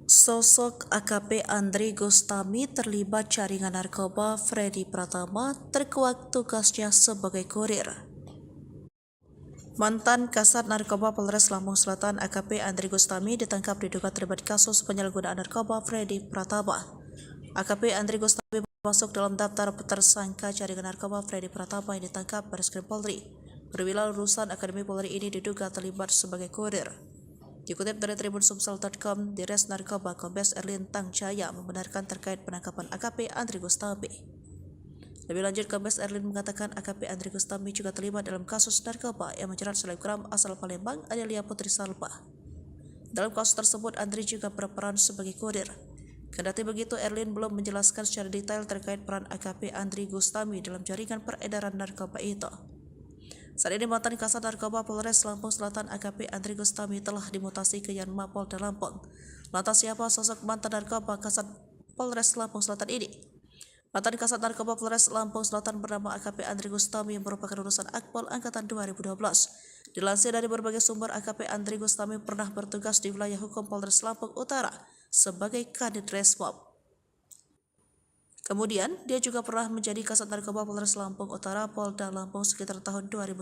Sosok AKP Andri Gustami terlibat jaringan narkoba Freddy Pratama terkuak tugasnya sebagai kurir. Mantan Kasat Narkoba Polres Lampung Selatan AKP Andri Gustami ditangkap diduga terlibat kasus penyalahgunaan narkoba Freddy Pratama. AKP Andri Gustami masuk dalam daftar tersangka jaringan narkoba Freddy Pratama yang ditangkap Barreskrim Polri. Perwira lulusan Akademi Polri ini diduga terlibat sebagai kurir. Dikutip dari tribunsumsel.com, Dires Narkoba Kombes Erlin Tangjaya membenarkan terkait penangkapan AKP Andri Gustami. Lebih lanjut, Kombes Erlin mengatakan AKP Andri Gustami juga terlibat dalam kasus narkoba yang menjerat selebgram asal Palembang Adelia Putri Salpa. Dalam kasus tersebut, Andri juga berperan sebagai kurir. Kendati begitu, Erlin belum menjelaskan secara detail terkait peran AKP Andri Gustami dalam jaringan peredaran narkoba itu. Saat ini mantan Kasat Narkoba Polres Lampung Selatan AKP Andri Gustami telah dimutasi ke Yanma Polda Lampung. Lantas siapa sosok mantan Narkoba Kasat Polres Lampung Selatan ini? Mantan Kasat Narkoba Polres Lampung Selatan bernama AKP Andri Gustami yang merupakan lulusan Akpol Angkatan 2012. Dilansir dari berbagai sumber, AKP Andri Gustami pernah bertugas di wilayah hukum Polres Lampung Utara sebagai Kanit Resmob. Kemudian, dia juga pernah menjadi Kasat Narkoba Polres Lampung Utara Polda Lampung sekitar tahun 2019.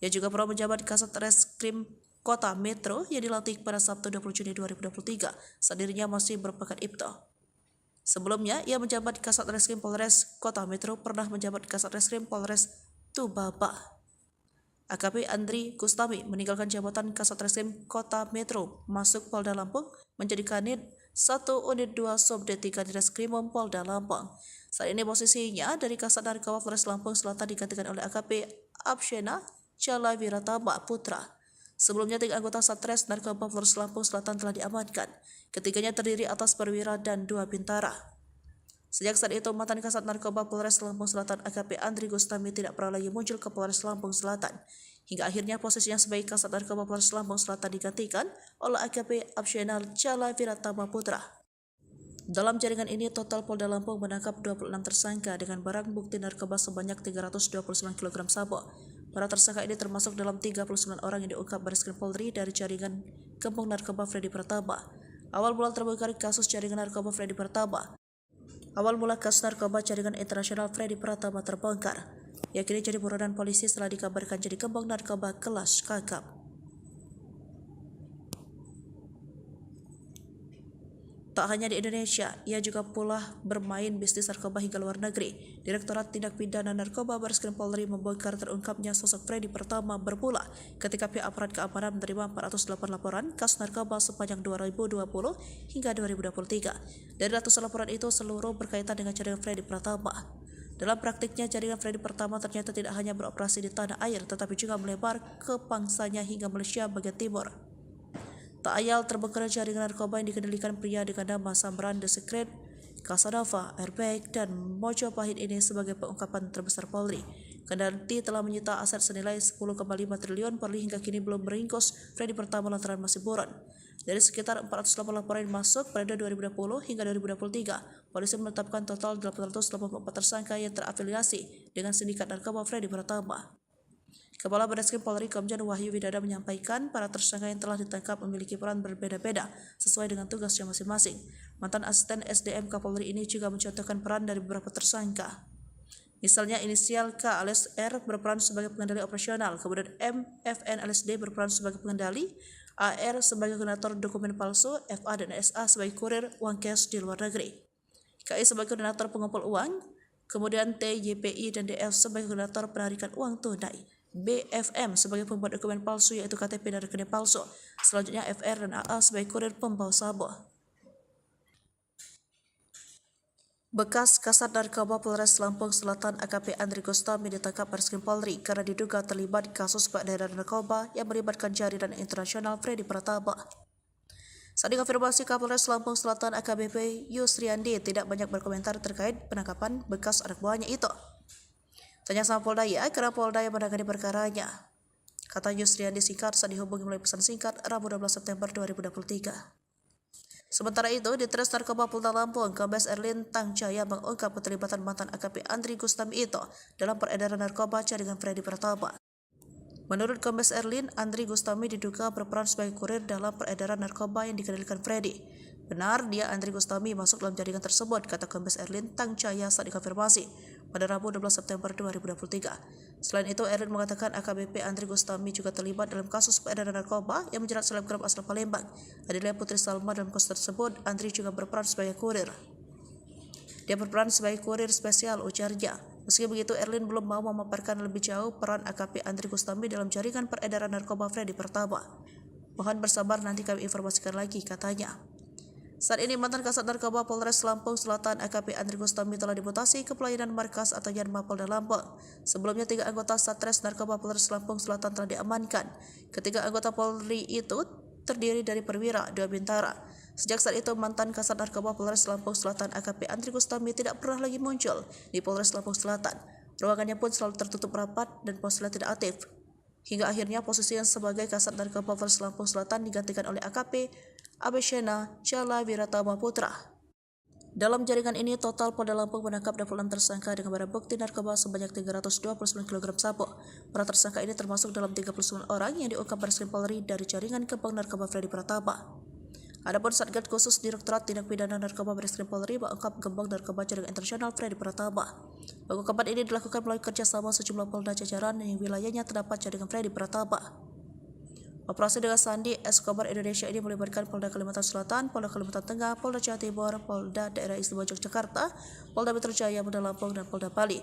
Ia juga pernah menjabat Kasat Reskrim Kota Metro yang dilantik pada Sabtu 20 Juni 2023 saat dirinya masih merupakan IPTO. Sebelumnya, ia menjabat Kasat Reskrim Polres Kota Metro, pernah menjabat Kasat Reskrim Polres Tubaba. AKP Andri Gustami meninggalkan jabatan Kasat Reskrim Kota Metro, masuk Polda Lampung, menjadi Kanit 1 Unit 2 Subdit 3 Direskrimum Polda Lampung. Saat ini posisinya dari Kasat Narkoba Polres Lampung Selatan digantikan oleh AKP Abshena Chala Wiratama Putra. Sebelumnya 3 anggota Satres Narkoba Polres Lampung Selatan telah diamankan. Ketiganya terdiri atas perwira dan 2 bintara. Sejak saat itu, mantan Kasat Narkoba Polres Lampung Selatan AKP Andri Gustami tidak pernah lagi muncul ke Polres Lampung Selatan. Hingga akhirnya posisinya sebagai Kasat Narkoba Polres Lampung Selatan digantikan oleh AKP Abshena Chala Wiratama Putra. Dalam jaringan ini, total Polda Lampung menangkap 26 tersangka dengan barang bukti narkoba sebanyak 329 kg sabu. Para tersangka ini termasuk dalam 39 orang yang diungkap Barreskrim Polri dari jaringan gembong narkoba Freddy Pratama. Awal mula terbongkar kasus jaringan narkoba Freddy Pratama. Awal mula kasus narkoba jaringan internasional Freddy Pratama terbongkar. Ia kini jadi buronan polisi setelah dikabarkan jadi gembong narkoba kelas kakap. Tak hanya di Indonesia, ia juga pula bermain bisnis narkoba hingga luar negeri. Direktorat Tindak Pidana Narkoba Barreskrim Polri membongkar terungkapnya sosok Freddy Pratama bermula ketika pihak aparat keamanan menerima 408 laporan kasus narkoba sepanjang 2020 hingga 2023. Dari ratusan laporan itu, seluruh berkaitan dengan jaringan Freddy Pratama. Dalam praktiknya, jaringan Freddy Pratama ternyata tidak hanya beroperasi di tanah air, tetapi juga melebar ke pangsanya hingga Malaysia bagian timur. Tak ayal terbongkar jaringan narkoba yang dikendalikan pria dengan nama Samran The Secret, Casanova, Airbag, dan Mojopahit ini sebagai pengungkapan terbesar Polri. Kendati telah menyita aset senilai 10,5 triliun, Polri hingga kini belum meringkus Freddy Pratama lantaran masih buron. Dari sekitar 408 laporan yang masuk pada 2020 hingga 2023, polisi menetapkan total 884 tersangka yang terafiliasi dengan sindikat narkoba Freddy Pratama. Kepala Barreskrim Polri Komjen Wahyu Widada menyampaikan para tersangka yang telah ditangkap memiliki peran berbeda-beda sesuai dengan tugasnya masing-masing. Mantan asisten SDM Kapolri ini juga mencontohkan peran dari beberapa tersangka. Misalnya inisial K alias R berperan sebagai pengendali operasional, kemudian M, FN alias D berperan sebagai pengendali, AR sebagai koordinator dokumen palsu, FA dan SA sebagai kurir uang cash di luar negeri, KI sebagai koordinator pengumpul uang, kemudian T, YPI dan DF sebagai koordinator penarikan uang tunai, BFM sebagai pembuat dokumen palsu yaitu KTP dan rekening palsu. Selanjutnya FR dan AA sebagai kurir pembawa sabu. Bekas Kasat Narkoba Polres Lampung Selatan AKP Andri Gustami ditangkap Barreskrim Polri karena diduga terlibat kasus peredaran narkoba yang melibatkan jaringan internasional Freddy Pratama. Saat dikonfirmasi, Kapolres Lampung Selatan AKBP Yusriandi tidak banyak berkomentar terkait penangkapan bekas anak buahnya itu. Tanya sama Polda ya, karena Polda yang menangani perkaranya, kata Yusriandi singkat saat dihubungi melalui pesan singkat Rabu 12 September 2023. Sementara itu, di Tres Narkoba Polda Lampung, Kombes Erlin Tangjaya mengungkap keterlibatan mantan AKP Andri Gustami itu dalam peredaran narkoba jaringan Freddy Pratama. Menurut Kombes Erlin, Andri Gustami diduga berperan sebagai kurir dalam peredaran narkoba yang dikendalikan Freddy. Benar, dia Andri Gustami masuk dalam jaringan tersebut, kata Kombes Erlin Tang Cahaya saat dikonfirmasi pada Rabu 12 September 2023. Selain itu, Erlin mengatakan AKBP Andri Gustami juga terlibat dalam kasus peredaran narkoba yang menjerat selebgram asal Palembang. Adilai Putri Salma dalam kasus tersebut, Andri juga berperan sebagai kurir. Dia berperan sebagai kurir spesial, ujarnya. Meski begitu, Erlin belum mau memaparkan lebih jauh peran AKP Andri Gustami dalam jaringan peredaran narkoba Freddy Pratama. Mohon bersabar, nanti kami informasikan lagi, katanya. Saat ini mantan Kasat Narkoba Polres Lampung Selatan AKP Andri Gustami telah dimutasi ke pelayanan markas atau Yanma Polda Lampung. Sebelumnya 3 anggota Satres Narkoba Polres Lampung Selatan telah diamankan. Ketiga anggota Polri itu terdiri dari perwira, 2 bintara. Sejak saat itu, mantan Kasat Narkoba Polres Lampung Selatan AKP Andri Gustami tidak pernah lagi muncul di Polres Lampung Selatan. Ruangannya pun selalu tertutup rapat dan ponselnya tidak aktif. Hingga akhirnya posisinya sebagai Kasat Narkoba Polres Lampung Selatan digantikan oleh AKP Abeshena Chala Wiratama Putra. Dalam jaringan ini, total Polda Lampung menangkap 26 tersangka dengan barang bukti narkoba sebanyak 329 kg sabu. Para tersangka ini termasuk dalam 39 orang yang diungkap Bareskrim Polri dari jaringan kembang narkoba Freddy Pratama. Adapun Satgas Khusus Direktorat Tindak Pidana Narkoba Bareskrim Polri mengungkap gembong narkoba jaringan internasional Freddy Pratama. Pengungkapan ini dilakukan melalui kerjasama sejumlah polda jajaran yang wilayahnya terdapat jaringan Freddy Pratama. Operasi dengan Sandi Escobar Indonesia ini melibatkan Polda Kalimantan Selatan, Polda Kalimantan Tengah, Polda Jawa Timur, Polda Daerah Istimewa Yogyakarta, Polda Metro Jaya, Polda Lampung, dan Polda Bali.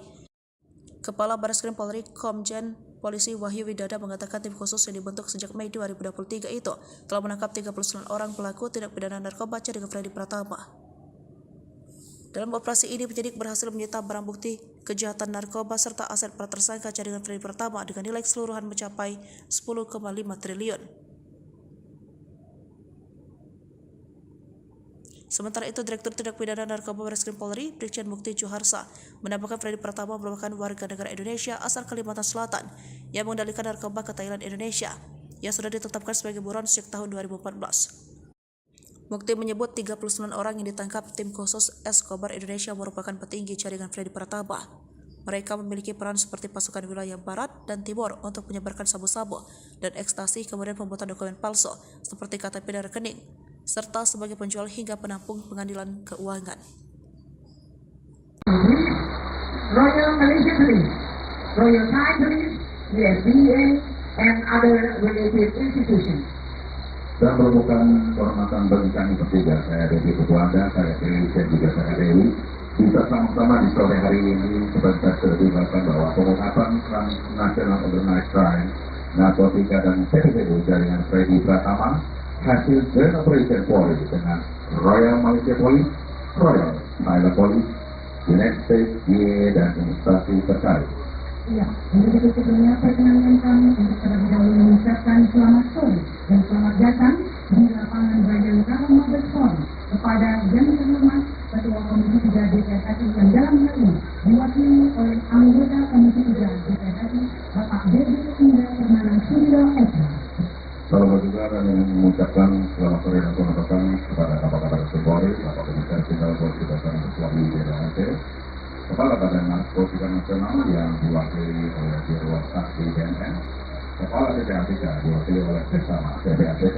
Kepala Bareskrim Polri Komjen Polisi Wahyu Widada mengatakan tim khusus yang dibentuk sejak Mei 2023 itu telah menangkap 39 orang pelaku tindak pidana narkoba jaringan Freddy Pratama. Dalam operasi ini, penyidik berhasil menyita barang bukti kejahatan narkoba serta aset para tersangka jaringan Freddy Pratama dengan nilai keseluruhan mencapai 10,5 triliun. Sementara itu, Direktur Tindak Pidana Narkoba Bareskrim Polri, Brigjen Mukti Juharsa, menambahkan Freddy Pratama merupakan warga negara Indonesia asal Kalimantan Selatan yang mengendalikan narkoba ke Thailand, Indonesia, yang sudah ditetapkan sebagai buron sejak tahun 2014. Mukti menyebut 39 orang yang ditangkap tim khusus Escobar Indonesia merupakan petinggi jaringan Freddy Pratama. Mereka memiliki peran seperti pasukan wilayah barat dan timur untuk menyebarkan sabu-sabu dan ekstasi, kemudian pembuatan dokumen palsu seperti KTP dan rekening, serta sebagai penjual hingga penampung pengadilan keuangan. Royal Malaysia Police, Royal Thai Police, the SDA, and other related institutions. Dan merupakan kehormatan bagi kami bertiga, saya Dewi Ketua Anda, saya Dewi dan juga saya Dewi, bisa sama-sama di sore hari ini sebentar terlibatkan bahwa pengungkapan Transnational Organized Crime, narkotika dan TPPU jaringan Freddy Pratama hasil Joint Operation Polri dengan Royal Malaysia Police, Royal Thailand Police, United States, DEA, dan instansi terkait. Ya, begitu sebelumnya perkenankan kami untuk terlebih dahulu mengucapkan selamat sore dan selamat datang di lapangan Bayangkara Mabes Polri kepada yang terhormat Ketua Komisi 3 DPR RI yang dalam hal ini diwakili oleh anggota Komisi 3 DPR RI Bapak Dede Indah Permana Suryo Eka. Selamat juga dan mengucapkan selamat sore dan selamat datang kepada Kapolda Polri, Bapak Komisaris Jenderal Polisi Dasar Wahyu Widada, Kepala Badan Narkotika Nasional yang diwakili oleh Dirwan Saksi BNN, Kepala PPATK diwakili oleh Sesama PPATK,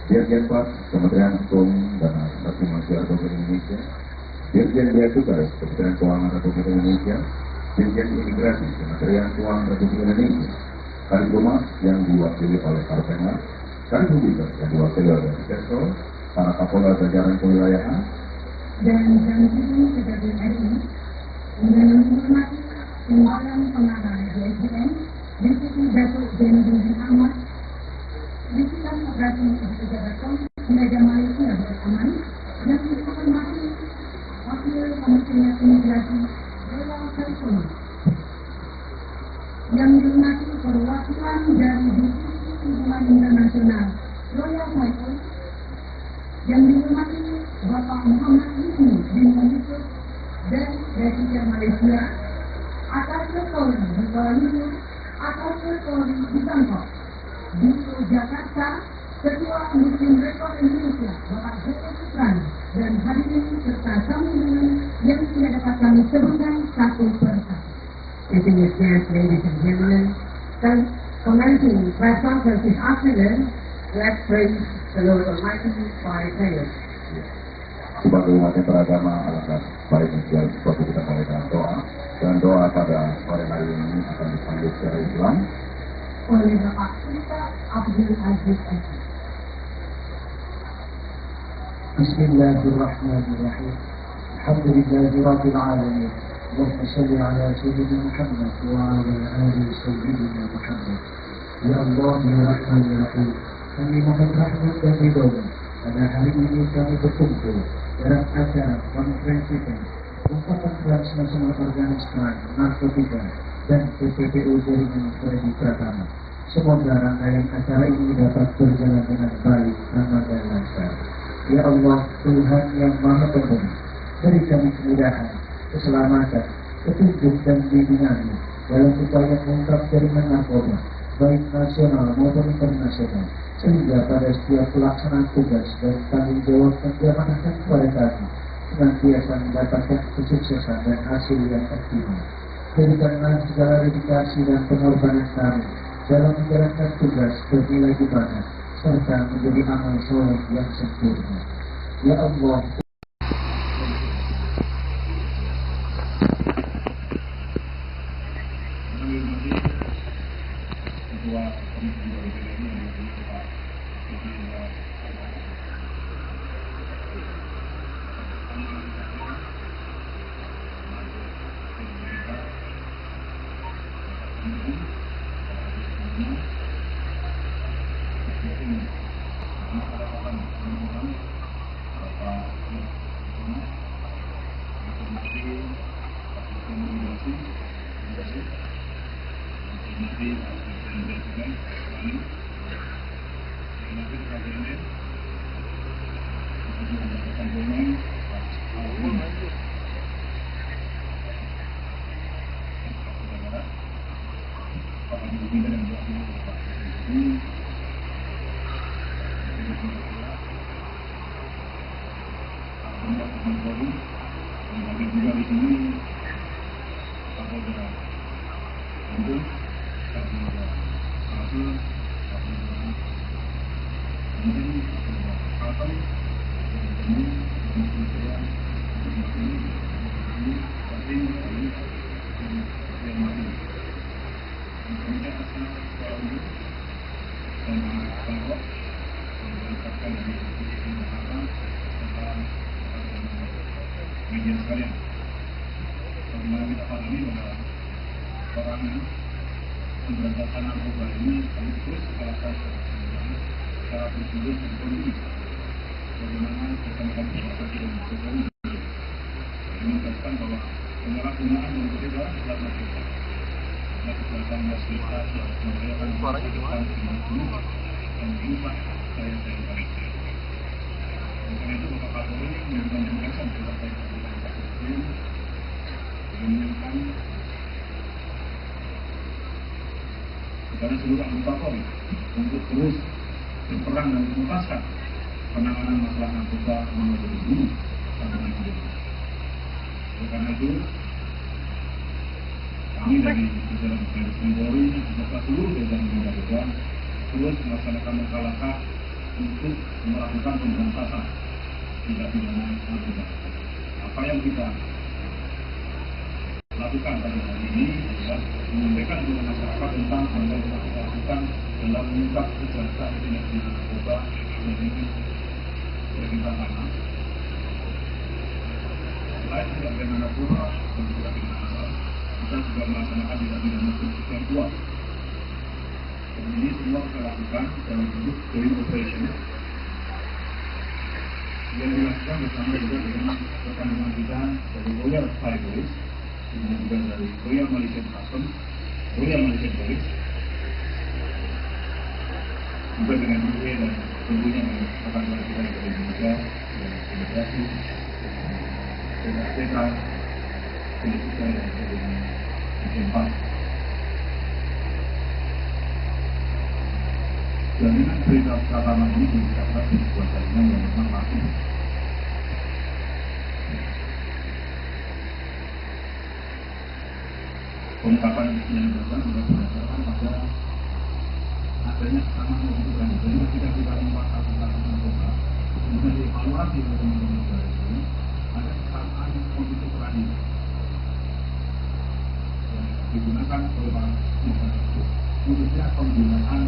Dirjen Pas Kementerian Hukum dan Asasi Manusia Republik Indonesia, Dirjen Bea Cukai Kementerian Keuangan Republik Indonesia, Dirjen Imigrasi Kementerian Keuangan Republik Indonesia, Kadif Humas yang diwakili oleh Karpena, Kadif Humas yang diwakili oleh Sektor, para Kapolda jajaran kewilayahan, dan Komisi Kejaksaan RI dengan menghormati Timbalan Pengarah DSDM, Deputi Datuk Zainuddin Ahmad, Divisi Operasi Pejabat Polda Malaysia Beraman, dan menghormati Wakil Komisioner Imigrasi Dewan Pertama, yang dihormati perwakilan dari Divisi Hubungan Internasional Royal Thai Police, yang dihormati Bapak Muhammad Yusni bin Yusuf dan Republik Malaysia, atas Polri di Kuala Lumpur, atas Polri di Bangkok, di Jakarta, Ketua Muslim Rekod Indonesia Bapak Joko Suprana, dan hadirin serta tamu undangan yang tidak dapat kami sebutkan satu persatu. Distinguished guests, ladies and gentlemen, commencing press conference this afternoon, let's praise the Lord Almighty by prayer. Sebagai umat yang beragama, alangkah baiknya jika seperti kita mulai dengan doa. Dan doa pada sore hari ini akan dipanggil secara Islam. Oleh Bapak kita Abdul Aziz Eki. Bismillahirrahmanirrahim. Alhamdulillahi Rabbil Alamin. Allahumma salli ala Sayyidina Muhammad wa ala ali Sayyidina Muhammad. Ya Allah, ya Rahman, ya Rahim. Kami mohon rahmat dan ridho-Mu. Pada hari ini kami berkumpul dalam acara konferensi pers Ungkapan Transnasional Afghanistan Narkotika dan TPPU Jaringan Freddy Pratama. Semoga rangkaian acara ini dapat berjalan dengan baik, aman dan lancar. Ya Allah, Tuhan yang Maha Pemberi, beri kami kemudahan, keselamatan, petunjuk dan bimbingan dalam upaya mengungkap jaringan narkoba, baik nasional maupun internasional, sehingga pada setiap pelaksanaan tugas dan tanggung jawab yang diamanahkan kepada kami, senantiasa mendapatkan kesuksesan dan hasil yang optimal. Berikanlah segala dedikasi dan pengorbanan kami dalam menjalankan tugas bernilai ibadah, serta menjadi amal soleh yang sempurna. Ya Allah, media sekalian, bagaimana kita pahami bahwa orang pemberantasan narkoba ini terus dilakukan secara terus-menerus dan kondisi. Bagaimana rekan-rekan berbahasa dan Jokowi menegaskan bahwa penyalahgunaan dan berbeda adalah narkoba. Karena kejahatan masyarakat yang membahayakan kehidupan dan mengubah daya-daya bangsa. Karena itu Bapak Kapolri memberikan penegasan kepada menginginkan kepada seluruh anggota Polri untuk terus berperan dan menuntaskan penanganan masalah narkoba melalui dulu sampai hidup. Oleh karena itu, kami dari jajaran Polri beserta seluruh jajaran narkoba terus melaksanakan langkah-langkah untuk melakukan pemberantasan tindak pidana narkoba. Apa yang kita lakukan pada hari ini adalah menyampaikan kepada masyarakat tentang apa yang kita lakukan dalam mengungkap kejahatan tindak pidana narkoba yang ini kita tanam. Selain tindak pidana narkoba dan tindak pidana asal, kita juga melaksanakan tindak pidana yang kuat. Dan ini semua kita lakukan dalam bentuk joint operation yang dilakukan bersama juga dengan rekan-rekan kita dari Royal Thai Police, kemudian juga dari Royal Malaysian Customs, Royal Malaysian Police, juga dengan UK dan tentunya rekan-rekan kita dari Indonesia, dan Imigrasi, dan APK, Politika dan dengan Jepang. Jaminan perintah pertama ini diucapkan sebuah jaminan yang memang masih pengungkapan yang dilakukan sudah berdasarkan pada adanya kesamaan kebutuhan. Jadi ketika kita memperhatikan narkoba, kemudian dievaluasi oleh teman-teman negara ini, ada kesamaan kondisi terakhir yang digunakan oleh para pihak tersebut, khususnya penggunaan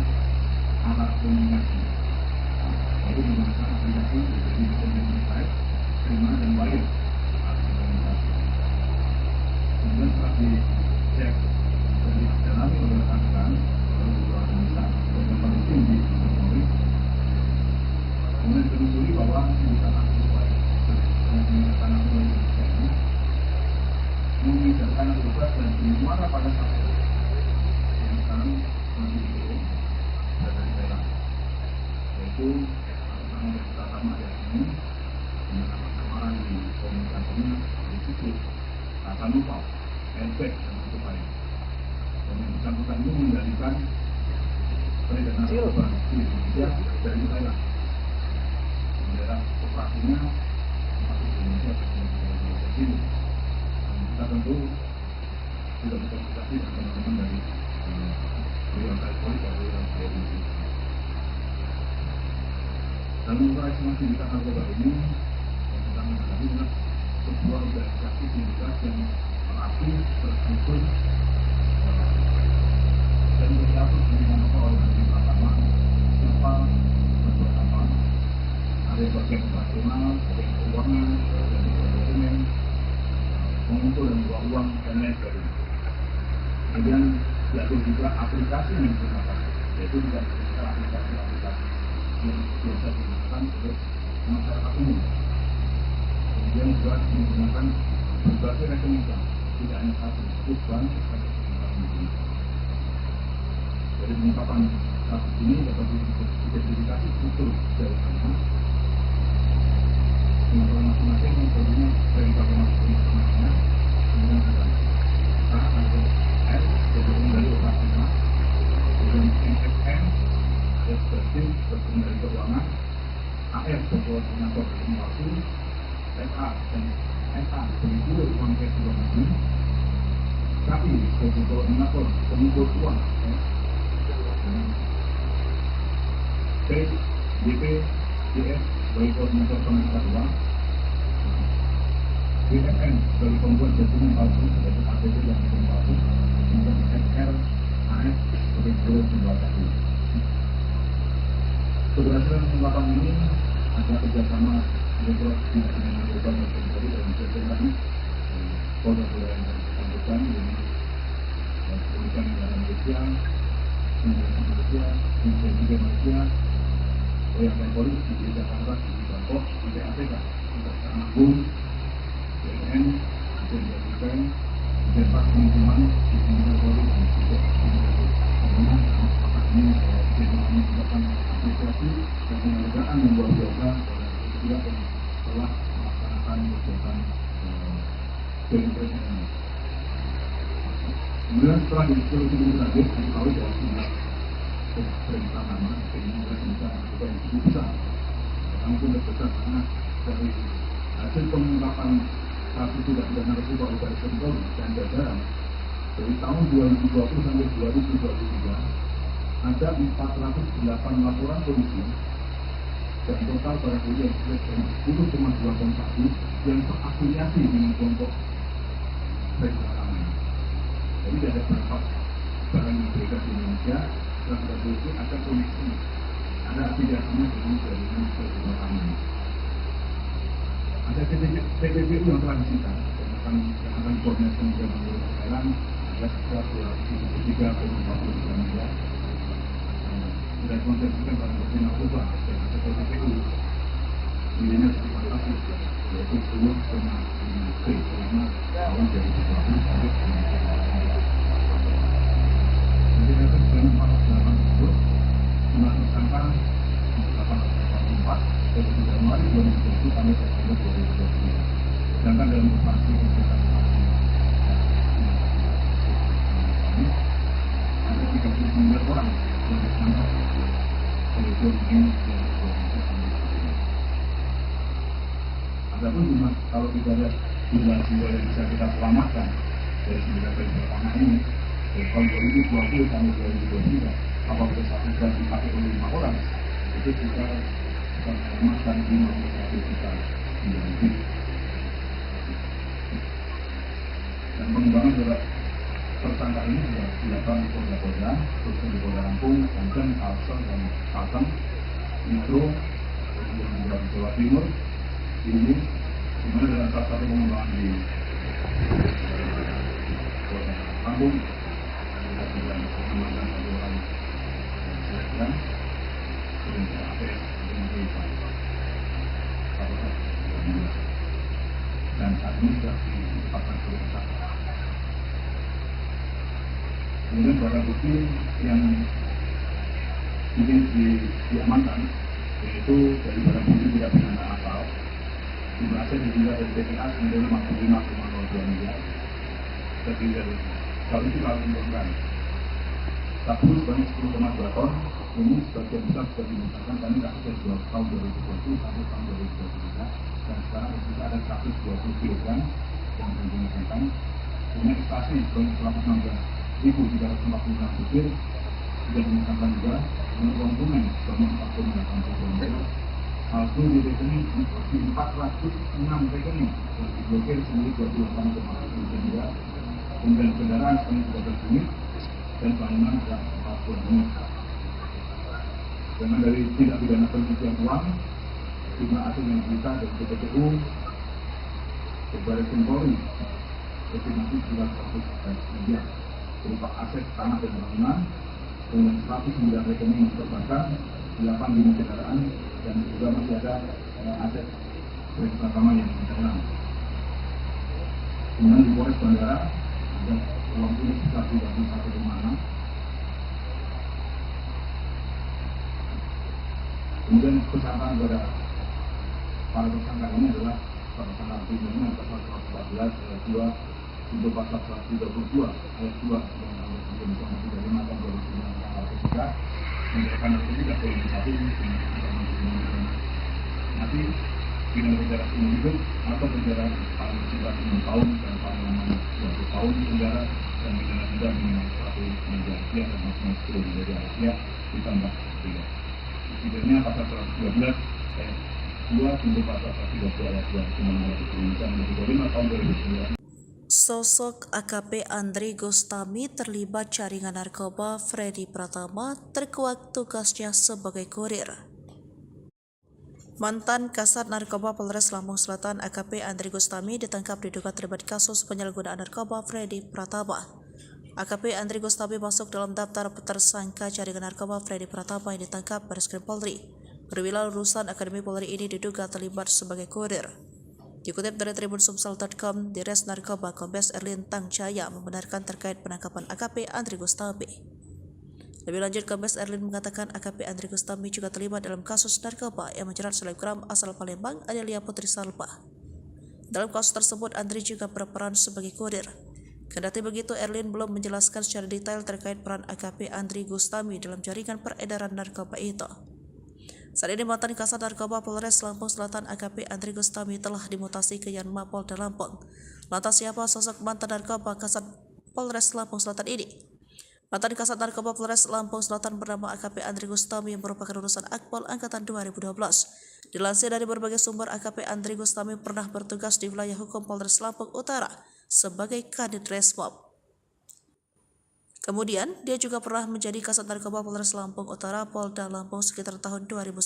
alat komunikasi, yaitu menggunakan aplikasi seperti Skype, Terima dan Wire alat komunikasi. Kemudian setelah dicek dan didalami oleh rekan-rekan oleh beberapa analisa dan yang tim di Polri, kemudian ditelusuri bahwa penggunaan narkoba yang menggunakan narkoba di Indonesia ini mengidarkan narkoba dan bermuara pada saat yang sekarang masih belum berada di daerah, yaitu nama yang pertama ayat ini dengan nama di komunikasinya disebut kata lupa, efek dan sebagainya. Dan yang bersangkutan itu mengendalikan peredaran narkoba di Indonesia dari Thailand. Daerah operasinya masuk di Indonesia dan di sini. Kita tentu sudah berkomunikasi dengan teman-teman dari Wilayah Polri dan Wilayah Polri. Dalam operasi aktivitas narkoba ini yang kita menghadapi adalah sebuah organisasi sindikat yang rapi, terstruktur dan berstatus dengan oleh hakim mahkamah siapa berbuat apa. Ada yang bagian operasional, ada yang keuangan, ada yang dokumen, mengumpul dan buang uang dan lain sebagainya. Kemudian diatur juga aplikasi yang digunakan, yaitu tidak bisa aplikasi-aplikasi yang biasa digunakan oleh masyarakat umum. Kemudian juga menggunakan berbagai rekening bank, tidak hanya satu bank atau bank. Dari pengungkapan kasus ini dapat diidentifikasi struktur jaringannya. Pengetahuan masing-masing tentunya dari masing-masingnya, kemudian ada A atau S, bergabung dari operasional, kemudian MFM, S berarti bergabung dari keuangan, AF berkoordinator inovasi, SA dan SA pengumpul uang cash luar negeri, KI sebagai koordinator pengumpul uang, P, DP, DS sebagai koordinator penangkap uang, BFN sebagai pembuat dokumen palsu sebagai APT dan dokumen palsu, kemudian SR, AS sebagai guru pembuatan. Keberhasilan pengungkapan ini ada kerjasama Direktorat Tindak Pidana Narkoba dan Polri dan Jajaran Polda yang bersangkutan dengan Kepolisian Negara Malaysia, Imigrasi Malaysia, Imigrasi Malaysia, Yang Polri di Jakarta, di Bangkok, di PATK, di Kejaksaan Agung, BNN, di Jakarta, di Depak Lingkungan, di Kementerian Polri dan juga di Kementerian Apakah ini merupakan apresiasi dan penghargaan yang luar biasa oleh yang telah melaksanakan kegiatan BNN ini. Kemudian setelah diskusi lebih lanjut, diketahui bahwa jumlah perintah nama ini bisa juga yang cukup besar. Pertama itu terbesar karena dari hasil pengungkapan kasus tidak pidana narkoba oleh Baris Krim Polri dan jajaran dari tahun 2020 sampai 2023 ada 408 laporan polisi dan total barang bukti yang sekitar 10,2 ton sabu yang terafiliasi dengan kelompok perintah. Jadi ada beberapa barang yang beredar di Indonesia dan itu ada koneksi, ada afiliasinya dengan jaringan perbuatan ini. Ada TPPU yang telah disita yang akan koordinasi dengan Pemerintah Thailand ada sekitar 273,40 miliar. Sudah konsentrasikan barang bukti narkoba dan ada TPPU nilainya sekitar kasus yaitu 10,5 selama tahun 2020 sampai 2020. Jadi ada sebanyak 408 tersebut, jumlah tersangka 884 dari Januari 2020 sampai September 2020. Sedangkan dalam operasi kegiatan ini ada 39 orang yang ditangkap oleh Polri. Adapun jumlah kalau kita lihat jumlah jiwa yang bisa kita selamatkan dari sindikat pertama ini dari tahun 2020 sampai 2023 apabila satu jam dipakai oleh 5 orang, itu kita mengamankan 51 juta lebih. Dan pengembangan terhadap tersangka ini sudah dilakukan di Polda, khususnya di Polda Lampung, Banten, Kalsel, dan Kalteng, Metro, kemudian juga di Jawa Timur, ini dimana dalam salah satu pengembangan di Polda Lampung, kita juga mengamankan satu orang dan kemudian APS dan saat ini sudah ditetapkan sebagai tersangka. Kemudian barang bukti yang diamankan yaitu dari barang bukti tidak pidana asal jumlahnya juga dari BPA menjadi 55,02 miliar, terdiri dari hal itu kalau dilakukan sabu sebanyak 10,2 ton. Ini sebagian besar sudah dimusnahkan karena kasus dari tahun 2020 sampai tahun 2023 dan sekarang juga ada 120 kg yang dimusnahkan. Kemudian ekstasi sebanyak 116.346 butir sudah dimusnahkan juga. Dengan uang tunai sebanyak 4,8 miliar. Palsu di rekening di 406 rekening yang diblokir sendiri 28,1 miliar. Kemudian kendaraan sebanyak 13 unit dan bangunan ada 40 unit. Dengan dari tindak pidana pencucian uang, jumlah aset yang disita dari PPTU, Baris Krim Polri, estimasi sekitar 100 miliar berupa aset tanah dan bangunan, dengan 109 rekening perbankan, 8 unit kendaraan, dan juga masih ada aset bersama yang internal. Kemudian di Polres Bandara ada uang tunai sekitar 31,6. Kemudian kesangkaan kepada para tersangka ini adalah tersangka primernya pasal 114 ayat 2 untuk pasal 132 ayat 2 yang Undang-Undang Nomor 35 tahun 2009 tentang narkotika menyatakan narkotika politisasi nanti pidana penjara umum hidup atau penjara paling singkat 6 tahun dan paling lama 20 tahun penjara dan pidana denda minimal 1 miliar rupiah dan maksimal 10 miliar rupiah ditambah 3. Tidaknya pasal 112 ayat 2 untuk pasal 130 ayat 2 Undang-Undang Indonesia Nomor 25 tahun 2009. Sosok AKP Andri Gustami terlibat jaringan narkoba Freddy Pratama terkuak tugasnya sebagai kurir. Mantan Kasat Narkoba Polres Lampung Selatan AKP Andri Gustami ditangkap diduga terlibat kasus penyalahgunaan narkoba Freddy Pratama. AKP Andri Gustami masuk dalam daftar tersangka jaringan narkoba Freddy Pratama yang ditangkap Baris Krim Polri. Perwira lulusan Akademi Polri ini diduga terlibat sebagai kurir. Dikutip dari tribunsumsel.com, Dires Narkoba Kombes Erlin Tangjaya membenarkan terkait penangkapan AKP Andri Gustami. Lebih lanjut, Kombes Erlin mengatakan AKP Andri Gustami juga terlibat dalam kasus narkoba yang menjerat selebgram asal Palembang Adelia Putri Salpa. Dalam kasus tersebut, Andri juga berperan sebagai kurir. Kendati begitu, Erlin belum menjelaskan secara detail terkait peran AKP Andri Gustami dalam jaringan peredaran narkoba itu. Saat ini mantan Kasat Narkoba Polres Lampung Selatan AKP Andri Gustami telah dimutasi ke Yanma Polda Lampung. Lantas siapa sosok mantan Narkoba Kasat Polres Lampung Selatan ini? Mantan Kasat Narkoba Polres Lampung Selatan bernama AKP Andri Gustami yang merupakan lulusan Akpol Angkatan 2012. Dilansir dari berbagai sumber, AKP Andri Gustami pernah bertugas di wilayah hukum Polres Lampung Utara sebagai Kadit Resmob. Kemudian, dia juga pernah menjadi Kasat Narkoba Polres Lampung Utara Polda Lampung sekitar tahun 2019.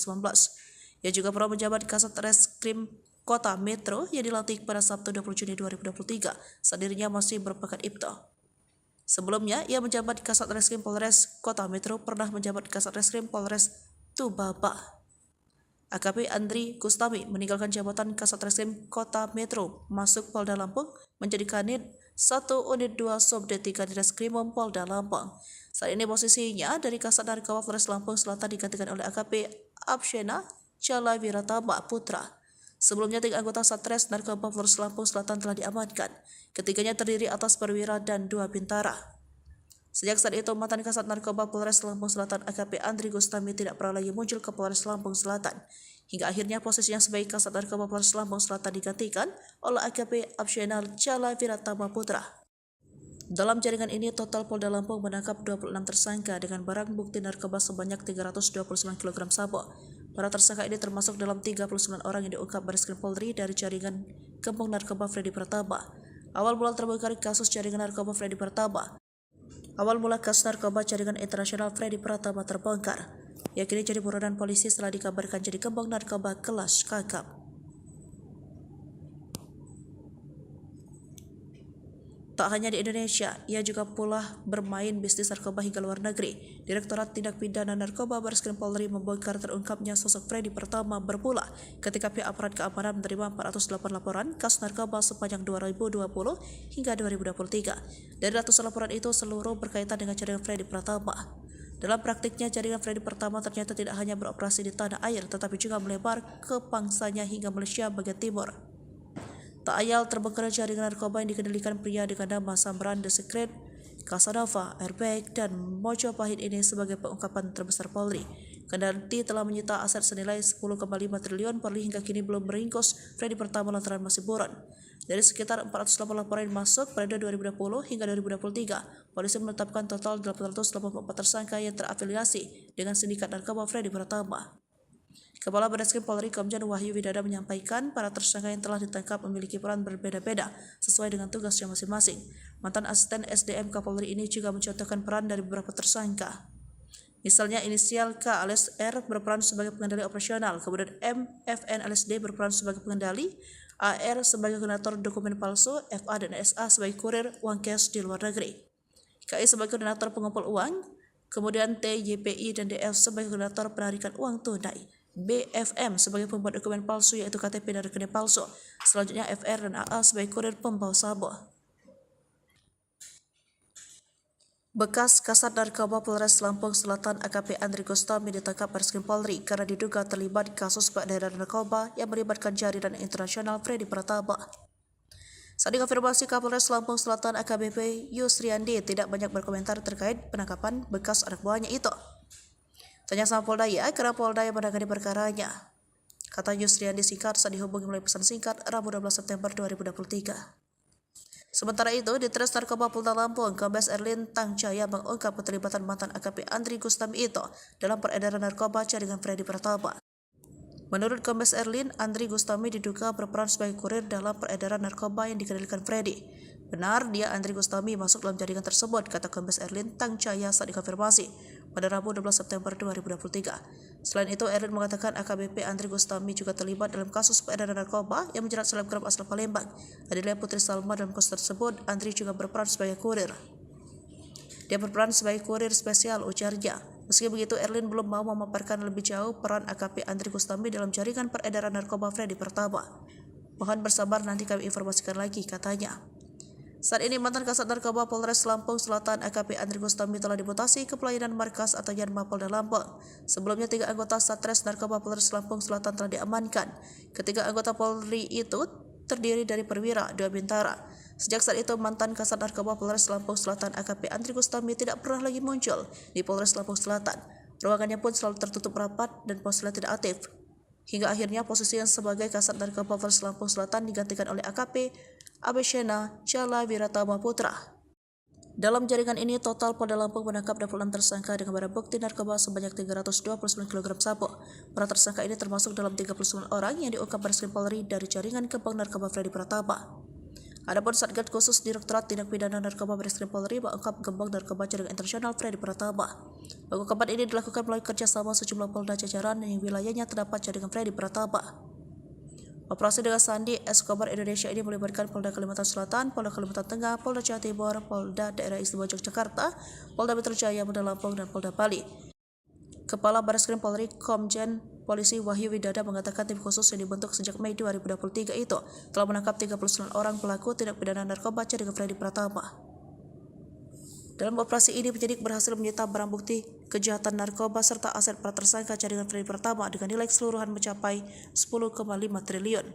Ia juga pernah menjabat Kasat Reskrim Kota Metro yang dilantik pada Sabtu 20 Juni 2023 saat dirinya masih merupakan IPTO. Sebelumnya, ia menjabat Kasat Reskrim Polres Kota Metro, pernah menjabat Kasat Reskrim Polres Tubaba. AKP Andri Gustami meninggalkan jabatan Kasat Reskrim Kota Metro, masuk Polda Lampung, menjadi Kanit 1 Unit 2 Subdit 3 di Reskrimum Polda Lampung. Saat ini posisinya dari Kasat Narkoba Polres Lampung Selatan digantikan oleh AKP Abshena Chala Wiratama Putra. Sebelumnya 3 anggota Satres Narkoba Polres Lampung Selatan telah diamankan. Ketiganya terdiri atas perwira dan 2 bintara. Sejak saat itu, mantan Kasat Narkoba Polres Lampung Selatan AKP Andri Gustami tidak pernah lagi muncul ke Polres Lampung Selatan. Hingga akhirnya posisinya sebagai Kasat Narkoba Polres Lampung Selatan digantikan oleh AKP Abshena Chala Wiratama Putra. Dalam jaringan ini, total Polda Lampung menangkap 26 tersangka dengan barang bukti narkoba sebanyak 329 kg sabu. Para tersangka ini termasuk dalam 39 orang yang diungkap Bareskrim Polri dari jaringan gembong narkoba Freddy Pratama. Awal mula terbongkar kasus jaringan narkoba Freddy Pratama. Awal mula kasus narkoba jaringan internasional Freddy Pratama terbongkar. Ia kini jadi buronan polisi setelah dikabarkan jadi gembong narkoba kelas kakap. Tak hanya di Indonesia, ia juga pula bermain bisnis narkoba hingga luar negeri. Direktorat Tindak Pidana Narkoba Bareskrim Polri membongkar terungkapnya sosok Freddy Pratama berpula ketika pihak aparat keamanan menerima 408 laporan kasus narkoba sepanjang 2020 hingga 2023. Dari ratusan laporan itu, seluruh berkaitan dengan jaringan Freddy Pratama. Dalam praktiknya, jaringan Freddy Pratama ternyata tidak hanya beroperasi di tanah air, tetapi juga melebar ke pangsanya hingga Malaysia bagian timur. Tak ayal terbongkar jaringan narkoba yang dikendalikan pria dengan nama Samran The Secret, Casanova, Airbag, dan Mojopahit ini sebagai pengungkapan terbesar Polri. Kendati telah menyita aset senilai 10,5 triliun, Polri hingga kini belum meringkus Freddy Pratama lantaran masih buron. Dari sekitar 408 laporan yang masuk pada 2020 hingga 2023, polisi menetapkan total 884 tersangka yang terafiliasi dengan sindikat narkoba Freddy Pratama. Kepala Bareskrim Polri Komjen Wahyu Widada menyampaikan para tersangka yang telah ditangkap memiliki peran berbeda-beda sesuai dengan tugasnya masing-masing. Mantan asisten SDM Kapolri ini juga mencontohkan peran dari beberapa tersangka. Misalnya inisial K alias R berperan sebagai pengendali operasional, kemudian M, FN alias D berperan sebagai pengendali, AR sebagai koordinator dokumen palsu, FA dan SA sebagai kurir uang cash di luar negeri, KI sebagai koordinator pengumpul uang, kemudian T, YPI dan DF sebagai koordinator penarikan uang tunai. BFM sebagai pembuat dokumen palsu yaitu KTP dan rekening palsu. Selanjutnya FR dan AA sebagai kurir pembawa sabu. Bekas Kasat Narkoba Polres Lampung Selatan AKP Andri Gustami ditangkap Bareskrim Polri karena diduga terlibat kasus peredaran narkoba yang melibatkan jaringan internasional Freddy Pratama. Saat dikonfirmasi, Kapolres Lampung Selatan AKBP Yusriandi tidak banyak berkomentar terkait penangkapan bekas anak buahnya itu. Tanya sama Polda ya, karena Polda yang menangani perkaranya, kata Yusriandi singkat saat dihubungi melalui pesan singkat Rabu 12 September 2023. Sementara itu, di Tres Narkoba Polda Lampung, Kombes Erlin Tangjaya mengungkap keterlibatan mantan AKP Andri Gustami itu dalam peredaran narkoba jaringan Freddy Pratama. Menurut Kombes Erlin, Andri Gustami diduga berperan sebagai kurir dalam peredaran narkoba yang dikendalikan Freddy. Benar, dia Andri Gustami masuk dalam jaringan tersebut, kata Kombes Erlin Tangjaya saat dikonfirmasi pada Rabu 12 September 2023. Selain itu, Erlin mengatakan AKBP Andri Gustami juga terlibat dalam kasus peredaran narkoba yang menjerat selebgram asal Palembang, Adelia Putri Salma. Dalam kasus tersebut, Andri juga berperan sebagai kurir. Dia berperan sebagai kurir spesial, ujarnya. Meski begitu, Erlin belum mau memaparkan lebih jauh peran AKP Andri Gustami dalam jaringan peredaran narkoba Freddy Pratama. Mohon bersabar, nanti kami informasikan lagi, katanya. Saat ini mantan Kasat Narkoba Polres Lampung Selatan AKP Andri Gustami telah dimutasi ke pelayanan markas atau Yanma Polda Lampung. Sebelumnya 3 anggota Satres Narkoba Polres Lampung Selatan telah diamankan. Ketiga anggota Polri itu terdiri dari perwira, 2 bintara. Sejak saat itu, mantan Kasat Narkoba Polres Lampung Selatan AKP Andri Gustami tidak pernah lagi muncul di Polres Lampung Selatan. Ruangannya pun selalu tertutup rapat dan ponselnya tidak aktif. Hingga akhirnya posisinya sebagai Kasat Narkoba Polres Lampung Selatan digantikan oleh AKP Abeshena Jala Wiratama Putra. Dalam jaringan ini, total Polda Lampung menangkap 26 tersangka dengan barang bukti narkoba sebanyak 329 kg sabu. Para tersangka ini termasuk dalam 39 orang yang diungkap Bareskrim Polri dari jaringan gembong narkoba Freddy Pratama. Adapun Satgas Khusus Direktorat Tindak Pidana Narkoba Bareskrim Polri mengungkap gembong narkoba jaringan internasional Freddy Pratama. Pengungkapan ini dilakukan melalui kerjasama sejumlah polda jajaran yang wilayahnya terdapat jaringan Freddy Pratama. Operasi dengan Sandi Escobar Indonesia ini melibatkan Polda Kalimantan Selatan, Polda Kalimantan Tengah, Polda Jawa Timur, Polda Daerah Istimewa Yogyakarta, Polda Metro Jaya, Polda Lampung, dan Polda Bali. Kepala Bareskrim Polri Komjen Polisi Wahyu Widada mengatakan tim khusus yang dibentuk sejak Mei 2023 itu telah menangkap 39 orang pelaku tindak pidana narkoba jaringan Freddy Pratama. Dalam operasi ini, penyidik berhasil menyita barang bukti kejahatan narkoba serta aset para tersangka jaringan Freddy Pratama dengan nilai keseluruhan mencapai 10,5 triliun.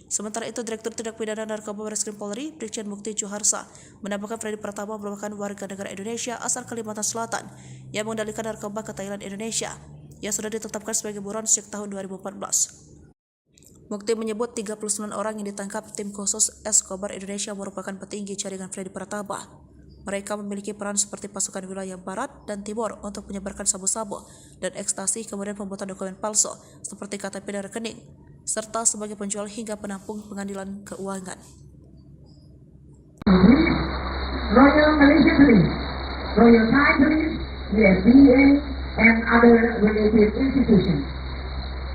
Sementara itu, Direktur Tindak Pidana Narkoba Bareskrim Polri, Brigjen Mukti Juharsa, menambahkan Freddy Pratama merupakan warga negara Indonesia asal Kalimantan Selatan yang mengendalikan narkoba ke Thailand, Indonesia, yang sudah ditetapkan sebagai buron sejak tahun 2014. Mukti menyebut 39 orang yang ditangkap tim khusus Escobar Indonesia merupakan petinggi jaringan Freddy Pratama. Mereka memiliki peran seperti pasukan wilayah barat dan timur untuk menyebarkan sabu-sabu dan ekstasi, kemudian pembuatan dokumen palsu seperti KTP dan rekening, serta sebagai penjual hingga penampung pengadilan keuangan. Royal Malaysia Police, Royal Thai Police, the SDA, and other related institutions.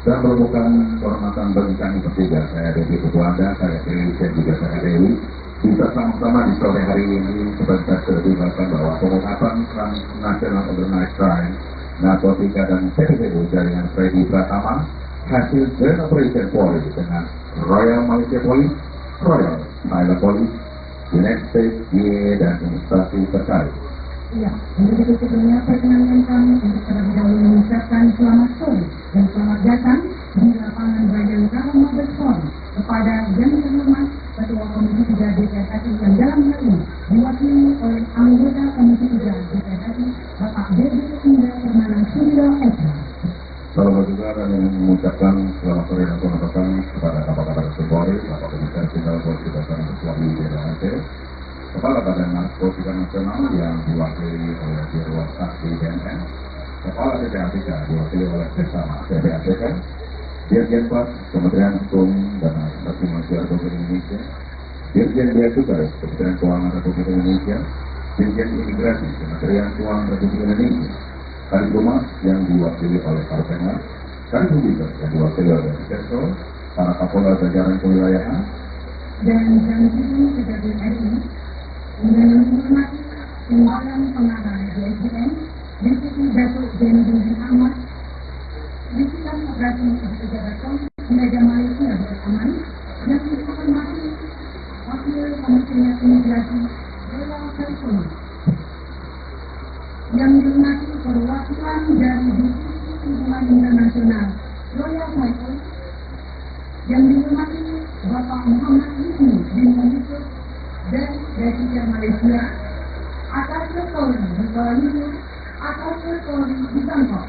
Dan merupakan kehormatan bagi kami bertiga, saya Dewi Ketua Anda, saya Dewi, dan juga saya Dewi, bisa sama-sama di sore hari ini sebentar terlibatkan bahwa pengungkapan Transnational Organized Crime, narkotika dan TPPU jaringan Freddy Pratama hasil Joint Operation Polri dengan Royal Malaysia Police, Royal Thailand Police, United States DEA dan instansi terkait. Ya, untuk sebelumnya perkenankan kami untuk terlebih dahulu mengucapkan selamat sore dan selamat datang di lapangan Bayangkara Mabes Polri kepada yang terhormat Ketua Komisi 3 DPR RI yang dalam hal ini diwakili oleh anggota Komisi 3 DPR RI Bapak Dede Indah Permana Suryo Eka. Salam juga dan mengucapkan selamat sore dan selamat datang kepada Kapolres Polri, Bapak Komisaris Jenderal Polisi Dasar Ketua BNN, Kepala Badan Narkotika Nasional yang diwakili oleh Dirwan Saksi BNN, Kepala PPATK diwakili oleh Sesama PPATK, Dirjen Pas Kementerian Hukum dan Asasi Manusia Republik Indonesia, Dirjen Bea Cukai Kementerian Keuangan Republik Indonesia, Dirjen Imigrasi Kementerian Keuangan Republik Indonesia, Kadiphumas yang diwakili oleh Karpenmas, Kadiphumas yang diwakili oleh Sektor, para Kapolda jajaran kewilayahan, dan Presiden Kejaksaan RI dengan menghormati Timbalan Pengarah DSDM, Deputi Datuk Zainuddin Ahmad, Divisi Operasi Pejabat Media Malaysia Aman, yang dihormati Wakil Komisioner Imigrasi Royal California, yang dihormati perwakilan dari Divisi Hubungan Internasional Royal Thailand, yang dihormati Bapak Muhammad Husni bin Yusuf dan Presiden Malaysia, atas Polri di Kuala Lumpur, atas Polri di Bangkok,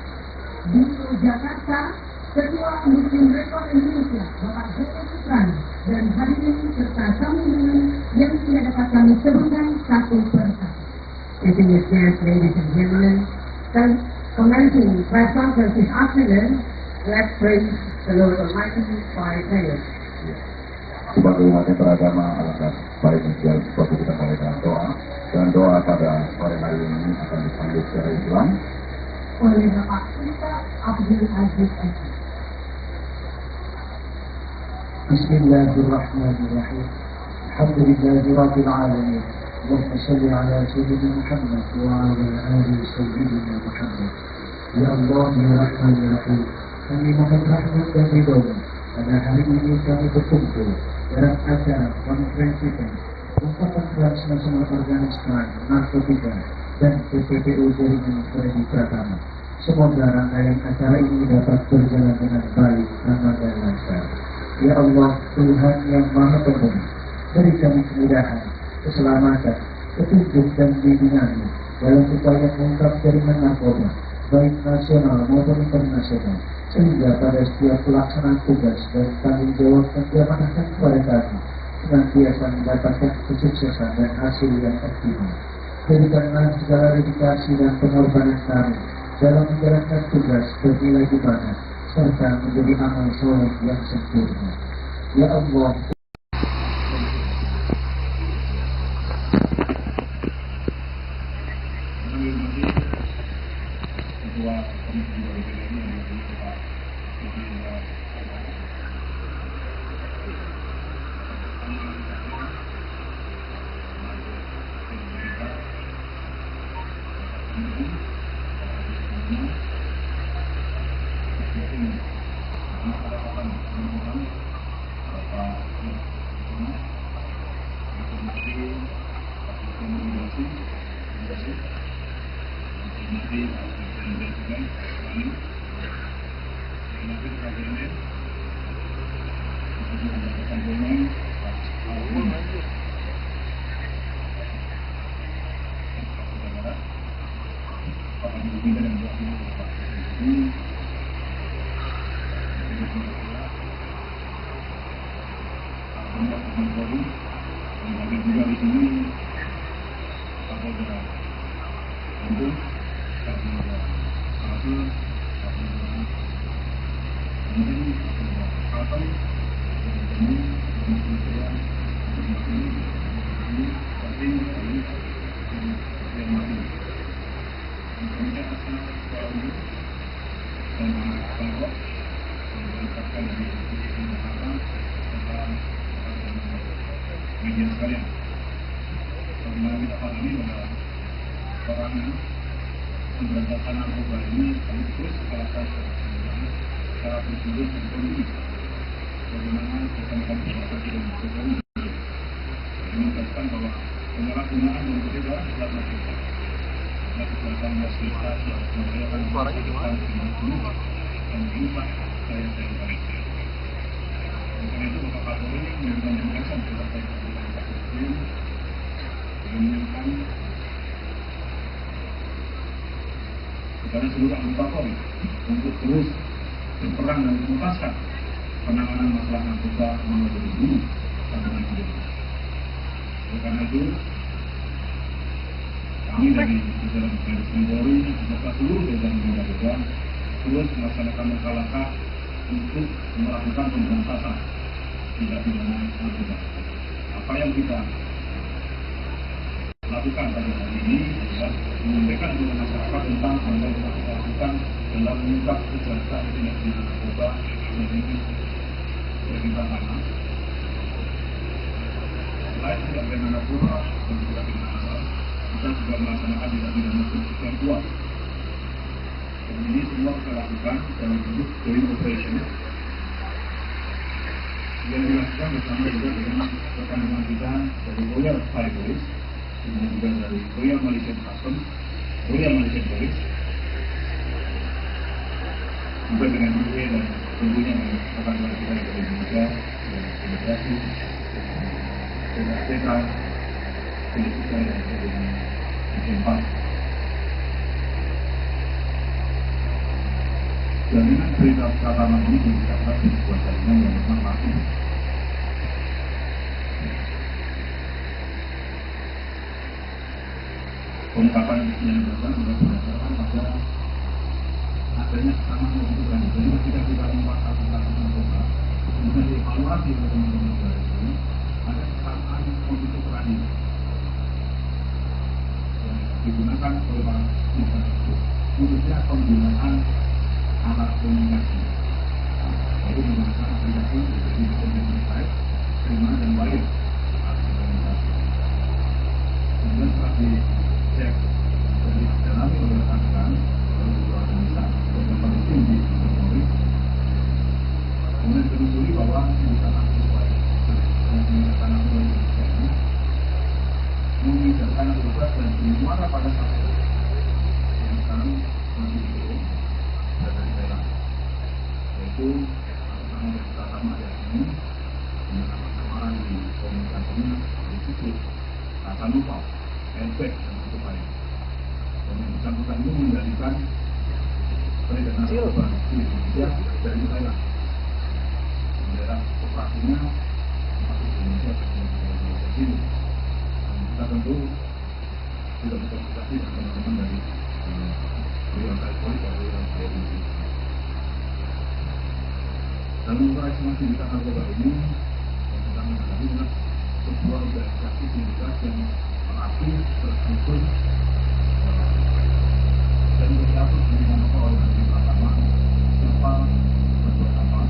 di Jakarta, Ketua Muslim Rekod Indonesia Bapak Joko Suprana, dan hadirin serta tamu yang tidak dapat kami sebutkan satu persatu. Distinguished guests, ladies and gentlemen, commencing press conference this afternoon, let's praise the Lord Almighty by prayer. sebagai umat yang beragama, alangkah baiknya seperti kita mulai dengan doa, dan doa pada sore hari ini akan disambut secara Islam oleh Bapak kita Abdul Aziz Eki. Bismillahirrahmanirrahim. Alhamdulillahi Rabbil Alamin. Allahumma salli ala Sayyidina Muhammad wa ala ali Sayyidina Muhammad. Ya Allah, Ya Rahman, Ya Rahim, kami mohon rahmat dan ridho-Mu. Pada hari ini kami berkumpul dalam acara konferensi pers Pengungkapan Transnational Organized Crime, Narkotika dan TPPU jaringan Freddy Pratama. Semoga rangkaian acara ini dapat berjalan dengan baik, aman dan lancar. Ya Allah, Tuhan yang Maha Pengasih, beri kami kemudahan, keselamatan, petunjuk dan bimbingan-Mu dalam upaya mengungkap jaringan narkoba, baik nasional maupun internasional, sehingga pada setiap pelaksanaan tugas dan tanggung jawab yang diamanahkan kepada kami senantiasa mendapatkan kesuksesan dan hasil yang optimal. Berikanlah segala dedikasi dan pengorbanan kami dalam menjalankan tugas bernilai ibadah serta menjadi amal soleh yang sempurna. Ya Allah, media sekalian, karena kita pahami bahwa orang pemberantasan narkoba ini sekaligus salah satu secara terus-menerus ekonomi. Bagaimana masyarakat berbahasa tidak ekonomi menunjukkan bahwa penyalahgunaan yang berbeda adalah narkoba. Nah, kekuatan fasilitas yang membahayakan kesehatan dan berubah daya saing bangsa. Karena itu Bapak Kapolri memberikan penegasan kepada Kapolri menginginkan kepada seluruh anggota Polri untuk terus berperan dan menuntaskan penanganan masalah narkoba melalui ini sampai hidup. Karena itu kami dari jajaran Baris Krim Polri beserta seluruh jajaran Polda terus melaksanakan langkah-langkah untuk melakukan pemberantasan tindak pidana narkoba. Apa yang kita lakukan pada hari ini adalah menyampaikan kepada masyarakat tentang hal yang kita lakukan dalam mengungkap kejahatan tindak pidana narkoba yang ini kita tanam. Selain tidak pidana narkoba dan tidak pidana asal, kita juga melaksanakan tindak pidana yang kuat. Dan ini semua kita lakukan dalam bentuk joint operation yang dilakukan bersama juga dengan rekan-rekan kita dari Royal Thai Police, kemudian juga dari Royal Malaysian Customs, Royal Malaysian Police, juga dengan UK dan tentunya dengan rekan-rekan kita dari Indonesia, dari Federasi, dari Afrika, dari kita dan dari Jepang. Jaminan berita pertama ini diucapkan di sebuah jaminan yang memang laku. Pengungkapan yang dilakukan adalah berdasarkan pada adanya kesamaan yang dibutuhkan. Jadi ketika kita membuat kasus narkoba, kemudian dievaluasi oleh teman-teman negara ini, ada kesamaan kondisi terakhir yang digunakan oleh para pihak tersebut, khususnya penggunaan alat komunikasi, yaitu menggunakan aplikasi seperti Google Drive, Prima dan lain alat komunikasi. Kemudian setelah dicek dan didalami oleh rekan-rekan oleh beberapa analisa yang paling tinggi di Polri, kemudian ditelusuri bahwa sindikat narkoba yang menggunakan narkoba Indonesia ini mengidarkan narkoba dan bermuara pada satu yang sekarang masih belum dari daerah, yaitu sama pertama ada ini dengan nama-nama di komunikasinya disebut kata lupa, airbag dan sebagainya. Dan yang bersangkutan ini mengendalikan peredaran narkoba di Indonesia dari Thailand. Daerah operasinya masuk di Indonesia dan di sini. Kita tentu sudah berkomunikasi dengan teman-teman dari Royal Thai Police dan Royal Thai Police. Dalam operasi sindikat narkoba ini, yang pertama kali adalah sebuah organisasi sindikat yang aktif, terstruktur, dan berstatus dengan oleh yang pertama, siapa berbuat apa,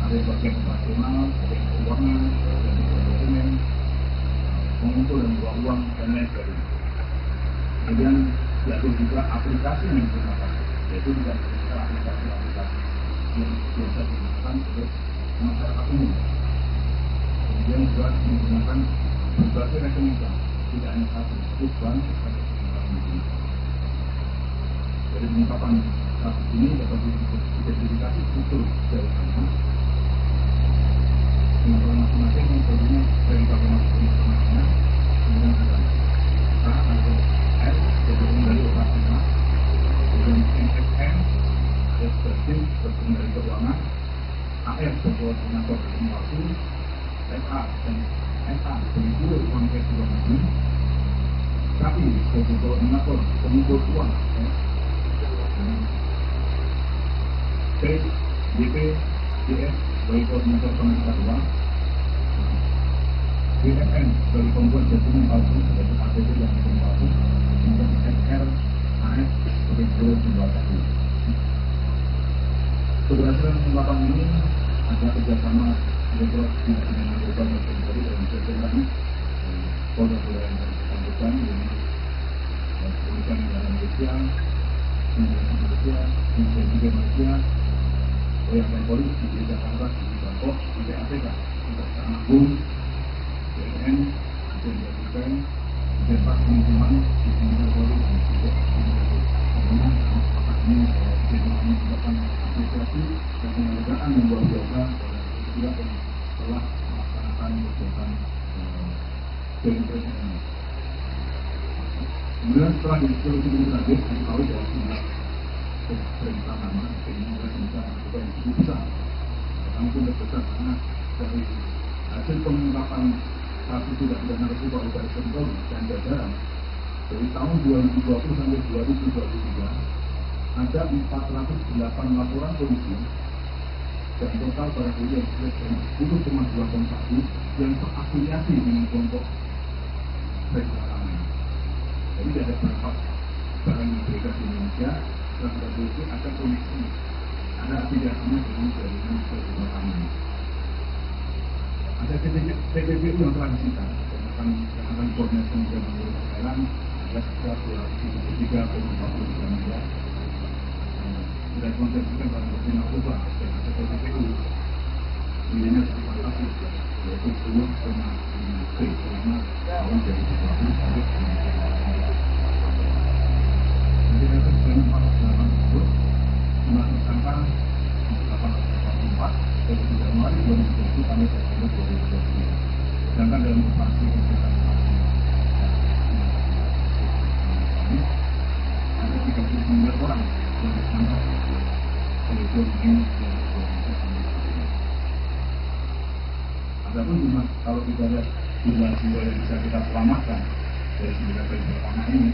ada bagian operasional, bagian keuangan, bagian dokumen, mengumpul dan bawa uang dan lain sebagainya. Kemudian diatur juga aplikasi yang digunakan, yaitu juga aplikasi-aplikasi yang biasa digunakan oleh masyarakat umum. Kemudian juga menggunakan berbagai rekening bank, tidak hanya satu, cukup bank atau rekening bank. Dari pengungkapan kasus ini dapat diidentifikasi struktur jaringannya dengan orang masing-masing yang tentunya dari masing-masing informasinya, kemudian ada A atau S bergabung dari operasional, kemudian MSN Ekspresif bergabung dari keuangan, AF berkoordinator informasi, SA dan SA sebagai uang cash luar negeri, KI sebagai koordinator pengumpul uang, P DP, DS sebagai koordinator penasihat uang, BFN sebagai pembuat dokumen palsu yaitu KTP yang dokumen palsu, kemudian SR, AS sebagai guru pembuatan. Keberhasilan pengungkapan ini ada kerjasama Direktorat Tindak Pidana Narkoba Mabes Polri dan Jajaran Polda yang bersangkutan dengan Kepolisian Negara Indonesia, Imigrasi Malaysia, Imigrasi Malaysia, Royal Polri di Jakarta, di Bangkok, di PATK, di Kejaksaan Agung, BNN, di Jakarta, di Jenpas Lingkungan, di Kementerian Polri, dan juga di Kementerian ini jadi merupakan apresiasi dan penghargaan yang luar biasa dan juga telah melaksanakan kegiatan BNPS ini. Kemudian setelah diskusi lebih lanjut, diketahui bahwa jumlah perintah nama ini bisa melakukan yang cukup besar. Kami pun besar karena dari hasil pengungkapan kasus tidak pidana narkoba oleh Baris Krim Polri dan jajaran dari tahun 2020 sampai 2023 ada 408 laporan polisi dan total barang bukti yang sekitar 10,2 ton sabu yang terafiliasi dengan kelompok reklamasi. Jadi ada beberapa barang yang beredar di Indonesia yang tidak boleh ada koneksi, ada afiliasinya dengan jaringan reklamasi. Ada TPPU yang telah disita dan akan koordinasi dengan pemerintah daerah ada sekitar 233,43 miliar. Sudah konsentrasikan pada bukti narkoba dan ada TPPU nilainya cukup fantastis yaitu 10,5 T selama tahun 2020 sampai 2024. Jadi ada sebanyak 408 tersebut jumlah tersangka 884 dari Januari 2020 sampai September 2023. Sedangkan dalam operasi kegiatan ini ada 39 orang yang ditangkap oleh Polri. Adapun jumlah kalau kita lihat jumlah jiwa yang bisa kita selamatkan dari 9 kali pertama ini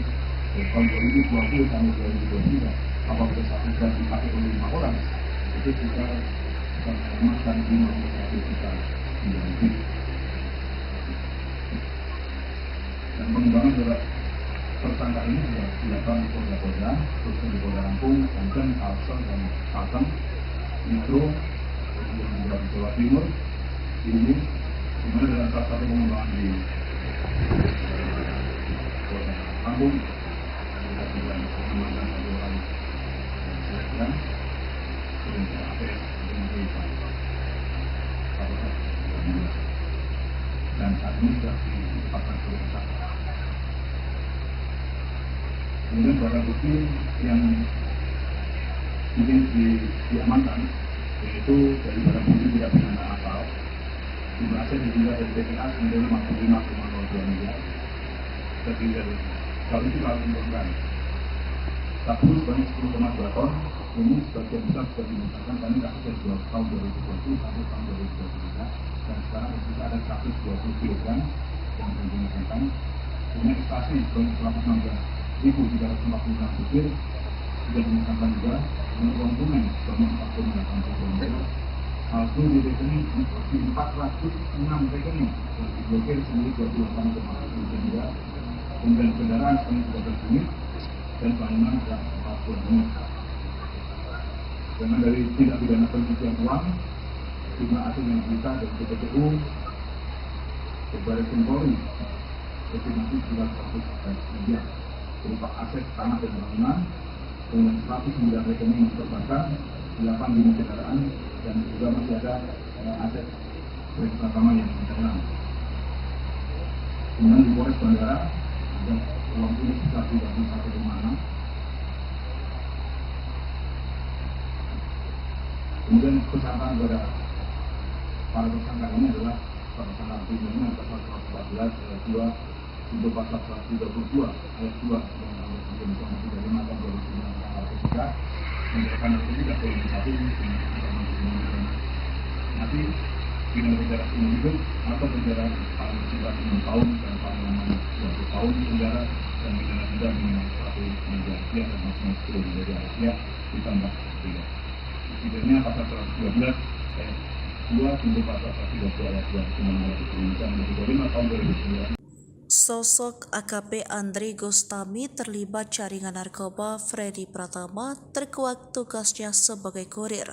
dari tahun 2020 sampai 2023 apabila satu jam dipakai oleh 5 orang itu kita bisa selamatkan 51 juta lebih. Dan pengembangan juga tersangka ini sudah dilakukan di Polda, terus di Polda Lampung, Banten, Kalsel, dan Kalteng, Metro, kemudian di Jawa Timur, ini kemudian dalam salah satu pengembangan di Polda Lampung, kemudian pengembangan di orang Selatan, kemudian APS, kemudian dan saat ini sudah ditempatkan sebagai tersangka. Kemudian barang bukti yang mungkin diamankan yaitu dari barang bukti tidak pidana asal jumlah aset dijual dari BPA senilai 55,02 miliar terdiri dari kalau itu kalau menurunkan sabu sebanyak 10,2 ton ini sebagian besar sudah dimusnahkan karena kasus dari tahun 2020 sampai tahun 2023 dan sekarang kita ada 120 kg yang dimusnahkan. Kemudian ekstasi sebanyak 116.346 butir sudah dimusnahkan juga dengan uang tunai sebanyak 4,8 miliar. Palsu di rekening di 406 rekening yang diblokir senilai 28,1 miliar. Kemudian kendaraan sebanyak 12 unit dan bangunan yang 40 unit. Dengan dari tindak pidana pencucian uang, jumlah aset yang disita dari TPPU, Baris Krim Polri, estimasi sekitar 100 miliar berupa aset tanah dan bangunan, kemudian 109 rekening yang terbakar, 8 unit kendaraan, dan juga masih ada aset pertama yang internal. Kemudian di Polres Bandara ada uang tunai sekitar 31,6. Kemudian kesangkaan kepada para tersangka ini adalah tersangka primernya pasal 114 ayat 2 untuk pasal 132 ayat 2 Undang-Undang Indonesia Nomor 35 Tahun 2009 tentang narkotika menyatakan narkotika politisasi nanti dengan penjara umum hidup atau penjara paling besar 6 tahun dan paling lama 20 tahun penjara dan pidana denda minimal 1 miliar rupiah dan maksimal 10 miliar rupiah ditambah 3. Presidennya pasal 112 ayat 2 tentu pasal 120 ayat 2 Undang-Undang Indonesia Nomor 35 tahun 2009. Sosok AKP Andri Gustami terlibat jaringan narkoba Freddy Pratama terkuak tugasnya sebagai kurir.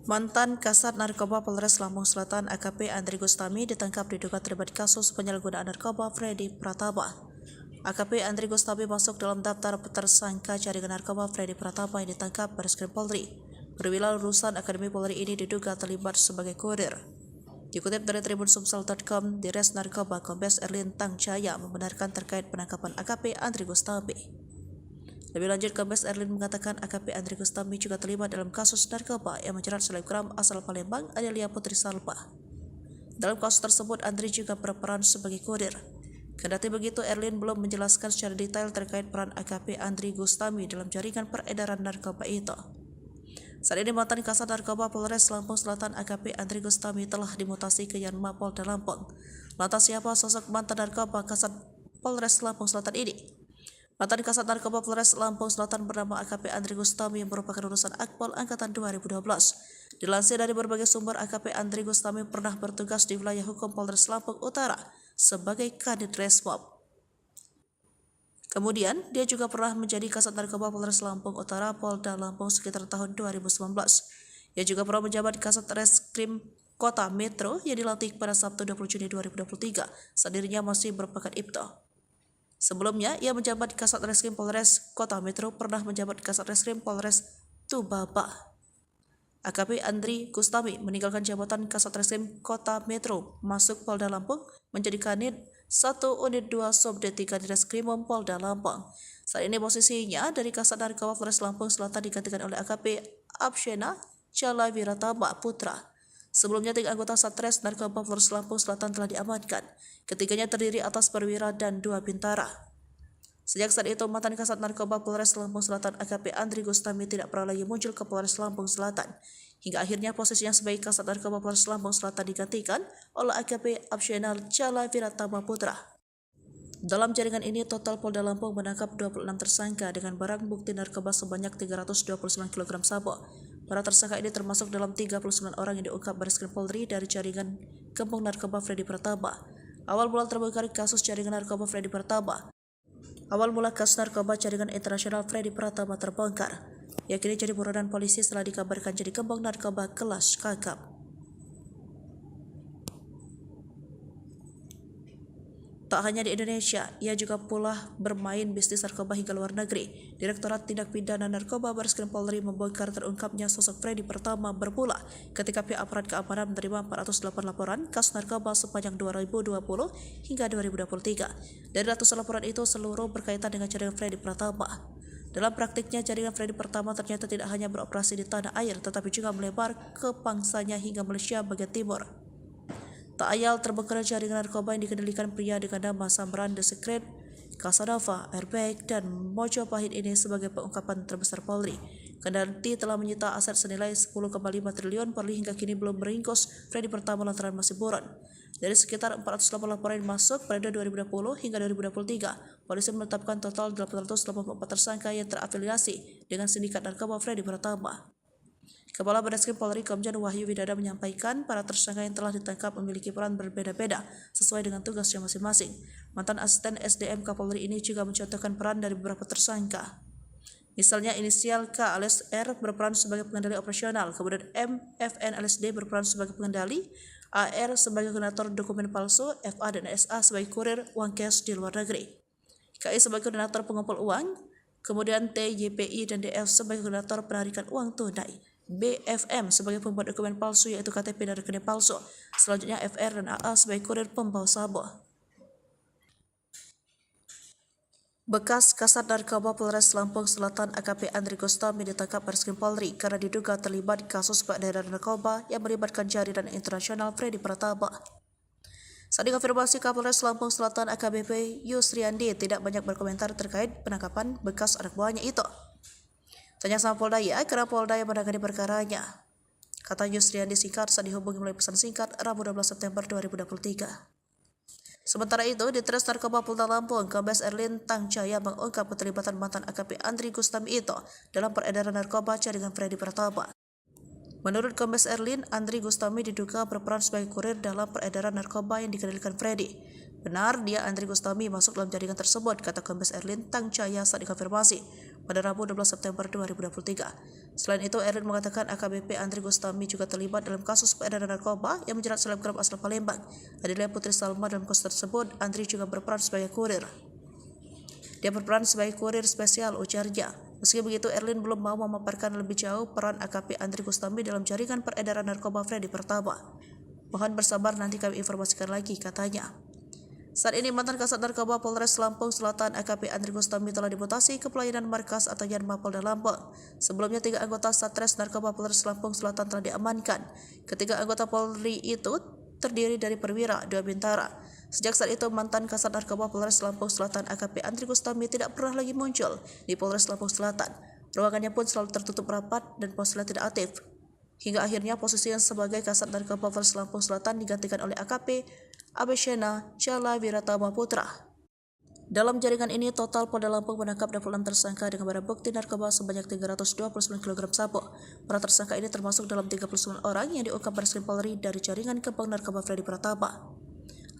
Mantan Kasat Narkoba Polres Lampung Selatan AKP Andri Gustami ditangkap diduga terlibat kasus penyalahgunaan narkoba Freddy Pratama. AKP Andri Gustami masuk dalam daftar tersangka jaringan narkoba Freddy Pratama yang ditangkap Bareskrim Polri. Perwira lulusan Akademi Polri ini diduga terlibat sebagai kurir. Dikutip dari tribunsumsel.com, Dires Narkoba Kombes Erlin Tangjaya membenarkan terkait penangkapan AKP Andri Gustami. Lebih lanjut, Kombes Erlin mengatakan AKP Andri Gustami juga terlibat dalam kasus narkoba yang menjerat selebgram asal Palembang Adelia Putri Salpa. Dalam kasus tersebut, Andri juga berperan sebagai kurir. Kendati begitu, Erlin belum menjelaskan secara detail terkait peran AKP Andri Gustami dalam jaringan peredaran narkoba itu. Saat ini mantan Kasat Narkoba Polres Lampung Selatan AKP Andri Gustami telah dimutasi ke Yanma Polda Lampung. Lantas siapa sosok mantan Narkoba Kasat Polres Lampung Selatan ini? Mantan Kasat Narkoba Polres Lampung Selatan bernama AKP Andri Gustami yang merupakan lulusan Akpol Angkatan 2012. Dilansir dari berbagai sumber, AKP Andri Gustami pernah bertugas di wilayah hukum Polres Lampung Utara sebagai Kadit Resmob. Kemudian, dia juga pernah menjadi Kasat Narkoba Polres Lampung Utara Polda Lampung sekitar tahun 2019. Ia juga pernah menjabat Kasat Reskrim Kota Metro yang dilantik pada Sabtu 20 Juni 2023 saat dirinya masih berpangkat Ibto. Sebelumnya, ia menjabat Kasat Reskrim Polres Kota Metro, pernah menjabat Kasat Reskrim Polres Tubaba. AKP Andri Gustami meninggalkan jabatan Kasat Reskrim Kota Metro, masuk Polda Lampung, menjadi Kanit 1 Unit 2 Subdit 3 Direskrimum Polda Lampung. Saat ini posisinya dari Kasat Narkoba Polres Lampung Selatan digantikan oleh AKP Abshena Chala Wiratama Putra. Sebelumnya 3 anggota Satres Narkoba Polres Lampung Selatan telah diamankan. Ketiganya terdiri atas perwira dan 2 bintara. Sejak saat itu, mantan Kasat Narkoba Polres Lampung Selatan AKP Andri Gustami tidak pernah lagi muncul ke Polres Lampung Selatan. Hingga akhirnya posisinya sebagai Kasat Narkoba Polres Lampung Selatan digantikan oleh AKP Abshena Chala Wiratama Putra. Dalam jaringan ini, total Polda Lampung menangkap 26 tersangka dengan barang bukti narkoba sebanyak 329 kg sabu. Para tersangka ini termasuk dalam 39 orang yang diungkap Bareskrim Polri dari jaringan gembong narkoba Freddy Pratama. Awal mula terbongkar kasus jaringan narkoba Freddy Pratama. Awal mula kasus narkoba jaringan internasional Freddy Pratama terbongkar. Ia kini jadi buronan polisi setelah dikabarkan jadi gembong narkoba kelas kakap. Tak hanya di Indonesia, ia juga pula bermain bisnis narkoba hingga luar negeri. Direktorat Tindak Pidana Narkoba Bareskrim Polri membongkar terungkapnya sosok Freddy Pratama bermula ketika pihak aparat keamanan menerima 408 laporan kasus narkoba sepanjang 2020 hingga 2023. Dari ratusan laporan itu, seluruh berkaitan dengan jaringan Freddy Pratama. Dalam praktiknya, jaringan Freddy Pratama ternyata tidak hanya beroperasi di tanah air, tetapi juga melebar ke pangsanya hingga Malaysia bagian timur. Tak ayal terbongkar jaringan narkoba yang dikendalikan pria dengan nama Samran The Secret, Casanova, Airbag, dan Mojopahit ini sebagai pengungkapan terbesar Polri. Kendati telah menyita aset senilai 10,5 triliun, Polri hingga kini belum meringkus Freddy Pratama lantaran masih buron. Dari sekitar 408 laporan yang masuk pada 2020 hingga 2023, polisi menetapkan total 884 tersangka yang terafiliasi dengan sindikat narkoba Freddy Pratama. Kepala Bareskrim Polri Komjen Wahyu Widada menyampaikan para tersangka yang telah ditangkap memiliki peran berbeda-beda sesuai dengan tugasnya masing-masing. Mantan asisten SDM Kapolri ini juga mencontohkan peran dari beberapa tersangka. Misalnya inisial K alias R berperan sebagai pengendali operasional, kemudian M, FN alias D berperan sebagai pengendali, AR sebagai koordinator dokumen palsu, FA dan SA sebagai kurir uang cash di luar negeri, KI sebagai koordinator pengumpul uang, kemudian T, YPI dan DF sebagai koordinator penarikan uang tunai, BFM sebagai pembuat dokumen palsu yaitu KTP dan rekening palsu. Selanjutnya FR dan AA sebagai kurir pembawa sabu. Bekas Kasat Narkoba Polres Lampung Selatan AKP Andri Gustami ditangkap Bareskrim Polri karena diduga terlibat kasus peredaran narkoba yang melibatkan jaringan internasional Freddy Pratama. Saat dikonfirmasi, Kapolres Lampung Selatan AKBP Yusriandi tidak banyak berkomentar terkait penangkapan bekas anak buahnya itu. Tanya sama Polda ya, karena Polda yang menangani perkaranya, kata Yusriandi singkat saat dihubungi melalui pesan singkat Rabu 12 September 2023. Sementara itu, di Tres Narkoba Polda Lampung, Kombes Erlin Tangcaya mengungkap keterlibatan mantan AKP Andri Gustami itu dalam peredaran narkoba jaringan Freddy Pratama. Menurut Kombes Erlin, Andri Gustami diduga berperan sebagai kurir dalam peredaran narkoba yang dikendalikan Freddy. Benar, dia Andri Gustami masuk dalam jaringan tersebut, kata Kombes Erlin Tangcaya saat dikonfirmasi pada Rabu 12 September 2023. Selain itu, Erlin mengatakan AKBP Andri Gustami juga terlibat dalam kasus peredaran narkoba yang menjerat selebgram asal Palembang, Adelia Putri Salma. Dalam kasus tersebut, Andri juga berperan sebagai kurir. Dia berperan sebagai kurir spesial, ujarnya. Meski begitu, Erlin belum mau memaparkan lebih jauh peran AKP Andri Gustami dalam jaringan peredaran narkoba Freddy Pratama. Mohon bersabar, nanti kami informasikan lagi, katanya. Saat ini mantan Kasat Narkoba Polres Lampung Selatan AKP Andri Gustami telah dimutasi ke pelayanan markas atau Yanma Polda Lampung. Sebelumnya 3 anggota Satres Narkoba Polres Lampung Selatan telah diamankan. Ketiga anggota Polri itu terdiri dari perwira 2 bintara. Sejak saat itu mantan Kasat Narkoba Polres Lampung Selatan AKP Andri Gustami tidak pernah lagi muncul di Polres Lampung Selatan. Ruangannya pun selalu tertutup rapat dan ponselnya tidak aktif. Hingga akhirnya posisinya sebagai Kasat Narkoba Polres Lampung Selatan digantikan oleh AKP Abeshena Chala Wiratama Putra. Dalam jaringan ini, total Polda Lampung menangkap 26 tersangka dengan barang bukti narkoba sebanyak 329 kg sabu. Para tersangka ini termasuk dalam 39 orang yang diungkap Bareskrim Polri dari jaringan kembang narkoba Freddy Pratama.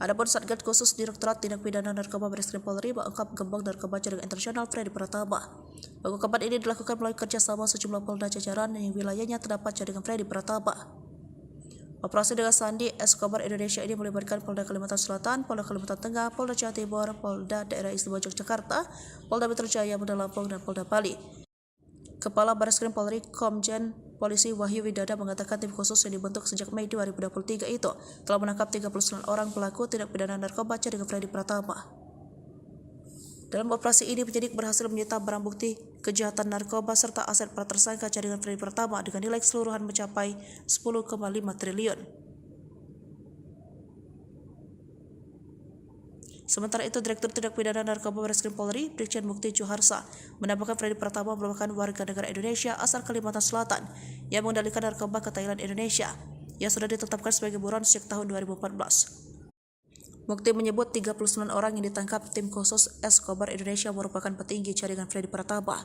Adapun Satgas Khusus Direktorat Tindak Pidana Narkoba Bareskrim Polri mengungkap kembang narkoba jaringan internasional Freddy Pratama. Pengungkapan ini dilakukan melalui kerjasama sejumlah polda jajaran yang wilayahnya terdapat jaringan Freddy Pratama. Operasi dengan Sandi Escobar Indonesia ini melibatkan Polda Kalimantan Selatan, Polda Kalimantan Tengah, Polda Jawa Timur, Polda Daerah Istimewa Yogyakarta, Polda Metro Jaya, Polda Lampung, dan Polda Bali. Kepala Bareskrim Polri Komjen Polisi Wahyu Widada mengatakan tim khusus yang dibentuk sejak Mei 2023 itu telah menangkap 39 orang pelaku tindak pidana narkoba jaringan Freddy Pratama. Dalam operasi ini, penyidik berhasil menyita barang bukti kejahatan narkoba serta aset para tersangka jaringan Freddy Pratama dengan nilai keseluruhan mencapai 10,5 triliun. Sementara itu, Direktur Tindak Pidana Narkoba Bareskrim Polri, Brigjen Mukti Juharsa, menambahkan Freddy Pratama merupakan warga negara Indonesia asal Kalimantan Selatan yang mengendalikan narkoba ke Thailand, Indonesia, yang sudah ditetapkan sebagai buron sejak tahun 2014. Mukti menyebut 39 orang yang ditangkap tim khusus Escobar Indonesia merupakan petinggi jaringan Freddy Pratama.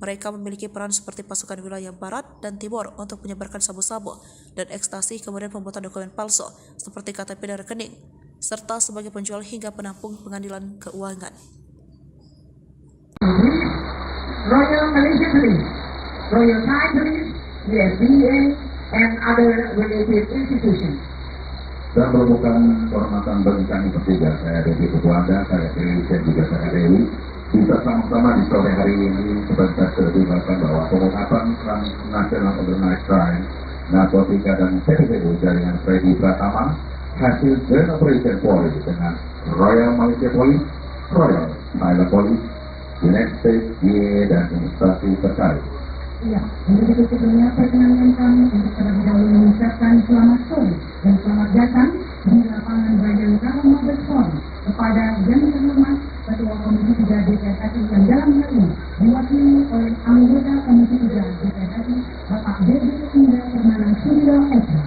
Mereka memiliki peran seperti pasukan wilayah barat dan timur untuk menyebarkan sabu-sabu dan ekstasi, kemudian pembuatan dokumen palsu seperti KTP dan rekening, serta sebagai penjual hingga penampung pengadilan keuangan. Royal Malaysia Police, Royal Thai Police, USDA, and other related institutions. Dan merupakan kehormatan bagi kami bertiga, saya Dewi Ketua Anda, saya Dewi dan juga saya Dewi, bisa sama-sama di sore hari ini sebentar terlibatkan bahwa pengungkapan transnasional organized crime, narkotika dan TPPU jaringan Freddy Pratama hasil Joint Operation Polri dengan Royal Malaysia Police, Royal Thailand Police, United States DEA dan instansi terkait. Ya, untuk itu sebelumnya perkenankan kami untuk terlebih dahulu mengucapkan selamat sore dan selamat datang di lapangan Bayangkara Mabes Polri kepada yang terhormat Ketua Komisi 3 DPR RI yang dalam hal ini diwakili oleh anggota Komisi 3 DPR RI Bapak Dede Indah Permana Suryo Eka.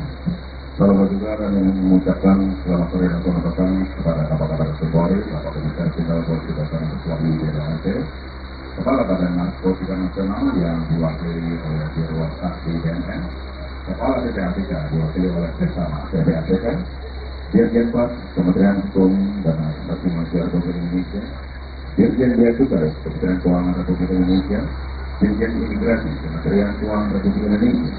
Salam juga dan mengucapkan selamat sore dan selamat datang kepada Kapolda Polri, Bapak Komisaris Jenderal Polisi Dasar Ketua Aceh, Kepala Badan Narkotika Nasional yang diwakili oleh Dirwan Saksi BNN, Kepala PPATK diwakili oleh Bersama PPATK, Dirjen Pas Kementerian Hukum dan Asasi Manusia Republik Indonesia, Dirjen Bea Cukai Kementerian Keuangan Republik Indonesia, Dirjen Imigrasi Kementerian Keuangan Republik Indonesia,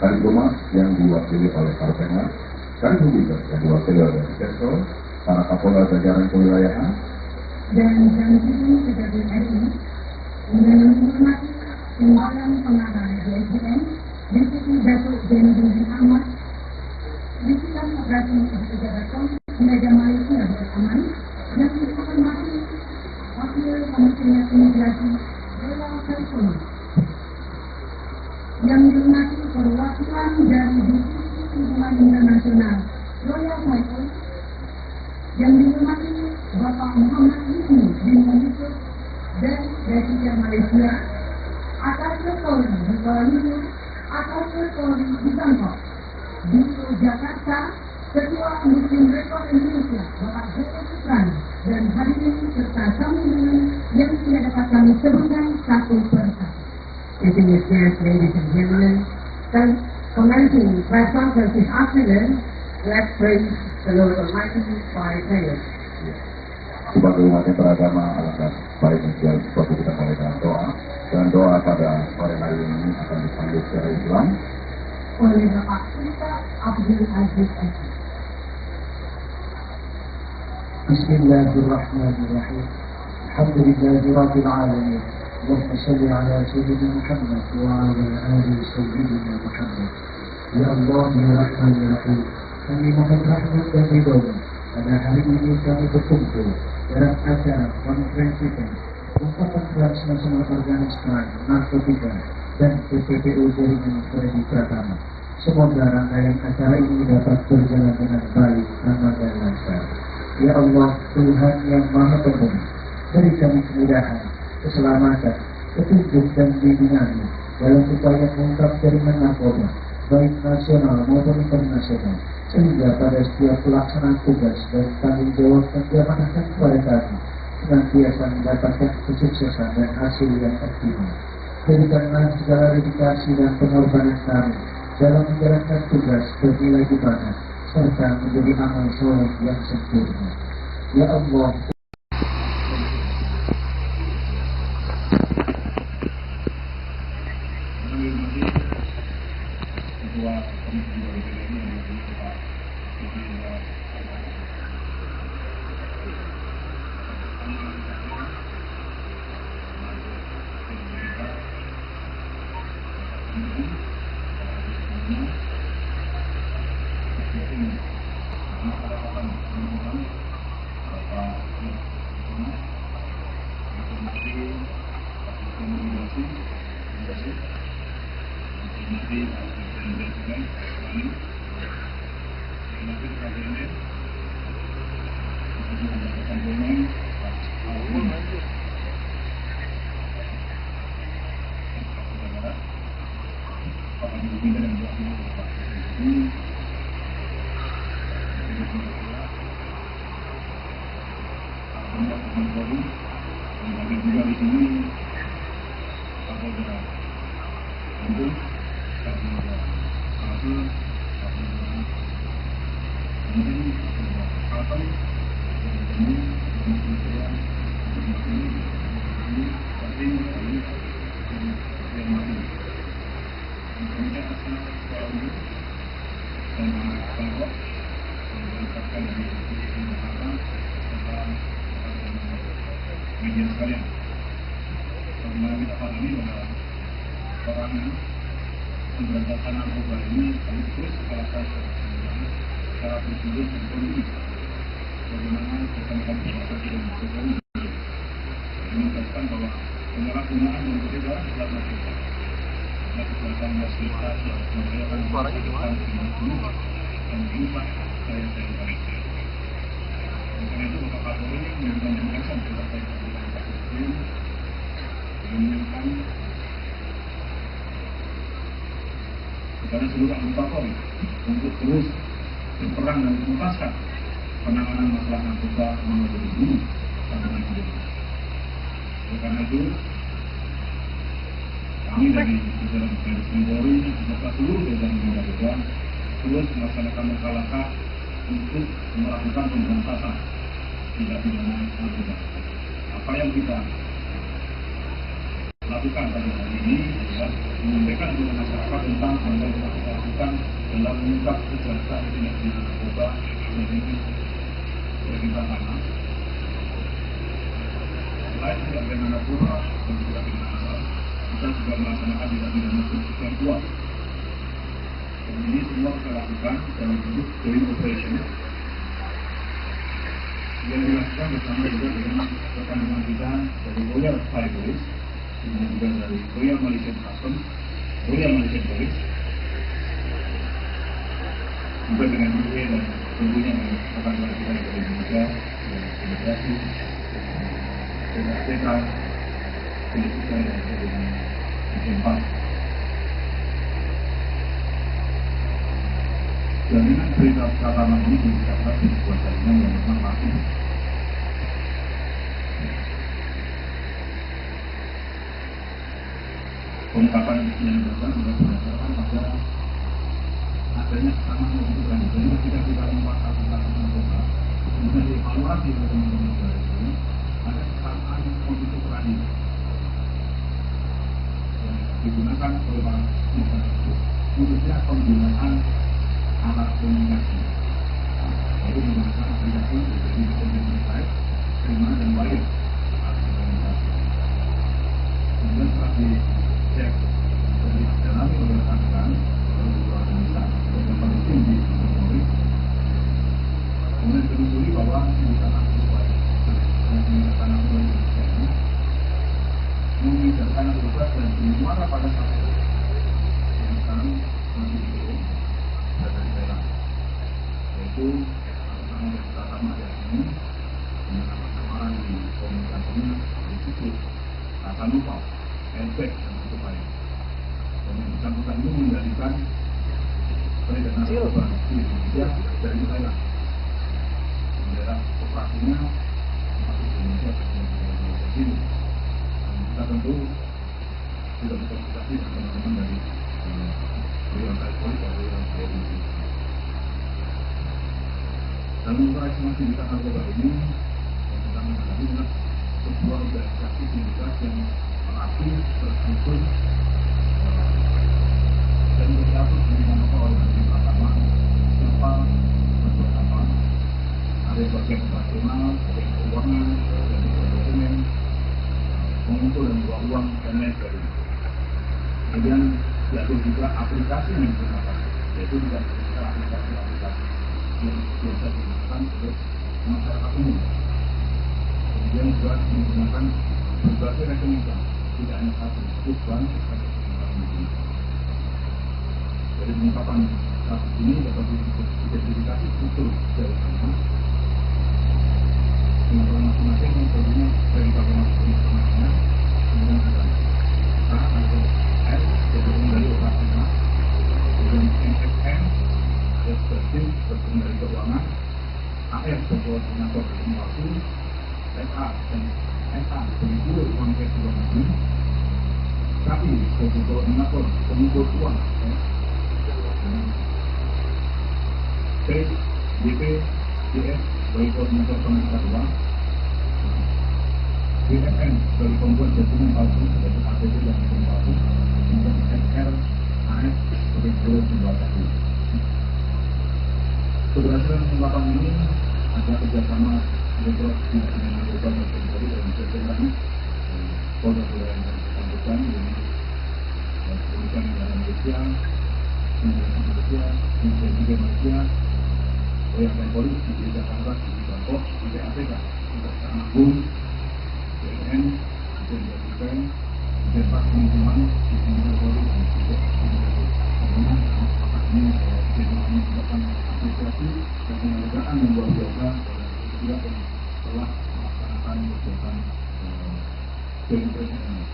Kadiphumas yang diwakili oleh Karpenmas, Kadiphumas yang diwakili oleh Sektor, para Kapolda jajaran kewilayahan, dan Janji Kejaksaan RI dengan menghormati Timbalan Pengarah DSDM Deputi Datuk Zainuddin Ahmad, Bidang Operasi Pejabat Meja Malaysia Aman, yang dihormati Wakil Komisioner Imigrasi Dewa Kalsona, yang dihormati perwakilan dari Divisi Hubungan Internasional Royal Thai Police, yang dihormati Bapak Muhammad Ibnu bin Yusuf dan Presiden Malaysia, atas Polri di Kuala Lumpur, atas Polri di Bangkok, di Jakarta, Ketua Muslim Rekor Indonesia, Bapak Joko Putran, dan hadirin serta tamu yang tidak dapat kami sebutkan satu persatu. Distinguished ladies and gentlemen, commencing press conference this afternoon, let's praise the Lord Almighty by prayer. Sebagai umat yang beragama, alangkah baiknya jika seperti kita mulai dengan doa. Dan doa pada sore hari ini akan dipanggil secara Islam. Oleh Bapak Sultan Abdul Aziz Eki. Bismillahirrahmanirrahim. Alhamdulillahi Rabbil Alamin. Allahumma salli ala Sayyidina Muhammad wa ala ali Sayyidina Muhammad. Ya Allah, ya Rahman, ya Rahim. Kami mohon rahmat dan ridho-Mu. Pada hari ini kami berkumpul dalam acara konferensi ungkapan transnasional Afghanistan narkotika dan PPPU jaringan Freddy Pratama. Semoga rangkaian acara ini dapat berjalan dengan baik, aman dan lancar. Ya Allah, Tuhan yang Maha Pemberi, beri kami kemudahan, keselamatan, petunjuk dan bimbingan-Mu dalam upaya mengungkap jaringan narkoba, baik nasional maupun internasional, sehingga pada setiap pelaksanaan tugas dan tanggung jawab yang diamanahkan kepada kami senantiasa mendapatkan kesuksesan dan hasil yang optimal. Berikanlah segala dedikasi dan pengorbanan kami dalam menjalankan tugas bernilai ibadah serta menjadi amal soleh yang sempurna. Ya Allah, media sekalian, karena kita pahami bahwa orang pemberantasan narkoba ini sekaligus salah satu cara berpikir dan politik bagaimana kesan-kesan bahasa tidak Jokowi menunjukkan bahwa penyalahgunaan yang berbeda adalah narkoba. Karena kekuatan masyarakat yang membayarkan kehidupan dan berubah saya bangsa. Karena itu Bapak Kapolri memberikan penegasan kepada Presiden menginginkan kepada seluruh anggota Polri untuk terus berperan dan menuntaskan penanganan masalah narkoba nomor 2000 sampai dengan Indonesia. Oleh karena itu, kami dari jajaran Polri beserta seluruh jajaran negara terus melaksanakan langkah-langkah untuk melakukan pemberantasan tindak pidana narkoba. Apa yang kita lakukan pada hari ini adalah menyampaikan kepada masyarakat tentang apa yang kita lakukan dalam mengungkap kejahatan tindak pidana narkoba dari pemerintahan. Selain tindak pidana narkoba dan tindak pidana asal, kita juga melaksanakan tindak pidana pencucian uang. Dan ini semua kita lakukan dalam bentuk joint operation yang dilakukan bersama juga dengan rekan-rekan kita dari Royal Thai Police, dan juga dari Royal Malaysian Customs, Royal Malaysian Police, juga dengan UK dan tentunya dengan rekan-rekan kita dari Indonesia, dan Imigrasi, dan APK, Politika dan dengan Jepang. Jaminan berita pertama ini diucapkan di sebuah jaringan yang memang laku. Pengungkapan yang dilakukan sudah berdasarkan pada adanya kesamaan kebutuhan. Jadi ketika kita memperhatikan narkoba, kemudian dievaluasi oleh teman-teman negara itu, ada kesamaan kebutuhan yang digunakan oleh para pihak itu, khususnya penggunaan alat komunikasi, yaitu menggunakan aplikasi dari website, Prima dan Wire alat komunikasi. Kemudian setelah dicek dan didalami oleh rekan-rekan beberapa analisa dan peneliti di Polri, kemudian ditelusuri bahwa penggunaan narkoba yang digunakan narkoba di Indonesia ini mengidarkan narkoba dan dimana pada saat itu yang sekarang masih dihitung dari daerah, yaitu sama yang pertama ada ini dengan nama-nama di komunikasinya disebut kata lupa, airbag dan sebagainya. Dan yang bersangkutan ini mengendalikan peredaran narkoba di Indonesia dari Thailand. Daerah operasinya masuk di Indonesia dan di sini. Kita tentu sudah berkomunikasi dengan teman-teman dari Beliau Polri dan Beliau Polri. Dalam operasi di narkoba ini yang kita menghadapi adalah sebuah organisasi sindikat yang aktif, terstruktur dan diatur di mana oleh Menteri Pertama, siapa berbuat apa, ada bagian operasional, bagian keuangan, bagian dokumen, mengumpul dan membawa uang dan lain sebagainya. Kemudian diatur juga aplikasi yang digunakan, yaitu tidak bisa aplikasi-aplikasi yang biasa digunakan oleh masyarakat umum. Kemudian juga menggunakan berbagai rekening bank, tidak hanya satu, cukup bank berbagai rekening bank ini. Dari pengungkapan kasus ini dapat diidentifikasi struktur dari sana. Pengungkapan masing-masing tentunya dari informasinya, kemudian ada A atau S, bergabung dari operasional, kemudian MSN, ada sebagai bergabung dari keuangan, AR berkoordinator dengan waktu, SA dan SA sebagai uang cash luar negeri, KI sebagai koordinator pengumpul uang, C, DP, DS sebagai koordinator penangkap uang, BFN sebagai pembuat dokumen palsu sebagai APT dan dokumen palsu, kemudian SR, AS sebagai guru pembuat palsu. Keberhasilan pengungkapan ini ada kerjasama Direktorat Tindak Pidana Narkoba dan Polri dan Jajaran Polda yang bersangkutan dengan Kepolisian Negara Indonesia, Kementerian Indonesia, Kementerian juga Malaysia, Polda Polri di Jakarta, di Bangkok, di PATK, Kejaksaan Agung, BNN, Kementerian Defense, Departemen Penghubungan, di Kementerian Polri dan juga Kementerian ini jadi menyebabkan apresiasi dan penghargaan yang luar biasa pada pihak yang telah melaksanakan kegiatan BNN ini.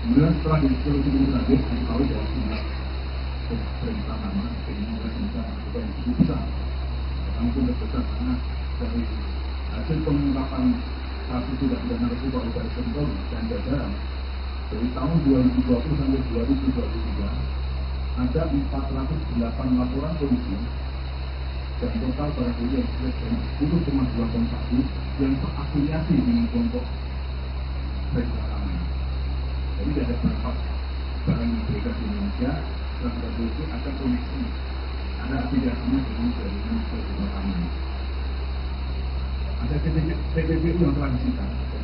Kemudian setelah ditelusuri lebih lanjut, diketahui bahwa jumlah perintah nama ini bisa melakukan yang cukup besar. Karena itu besar karena dari hasil pengungkapan kasus tidak pidana narkoba oleh Baris Krim Polri dan jajaran dari tahun 2020 sampai 2023 ada 408 laporan polisi dan total barang bukti yang sekitar 10,2 ton sabu yang terafiliasi dengan kelompok perjalanan. Jadi ada beberapa barang yang beredar di Indonesia dan polisi ada koneksi, ada afiliasinya dengan jaringan perjalanan. Ada TPPU yang telah disita dan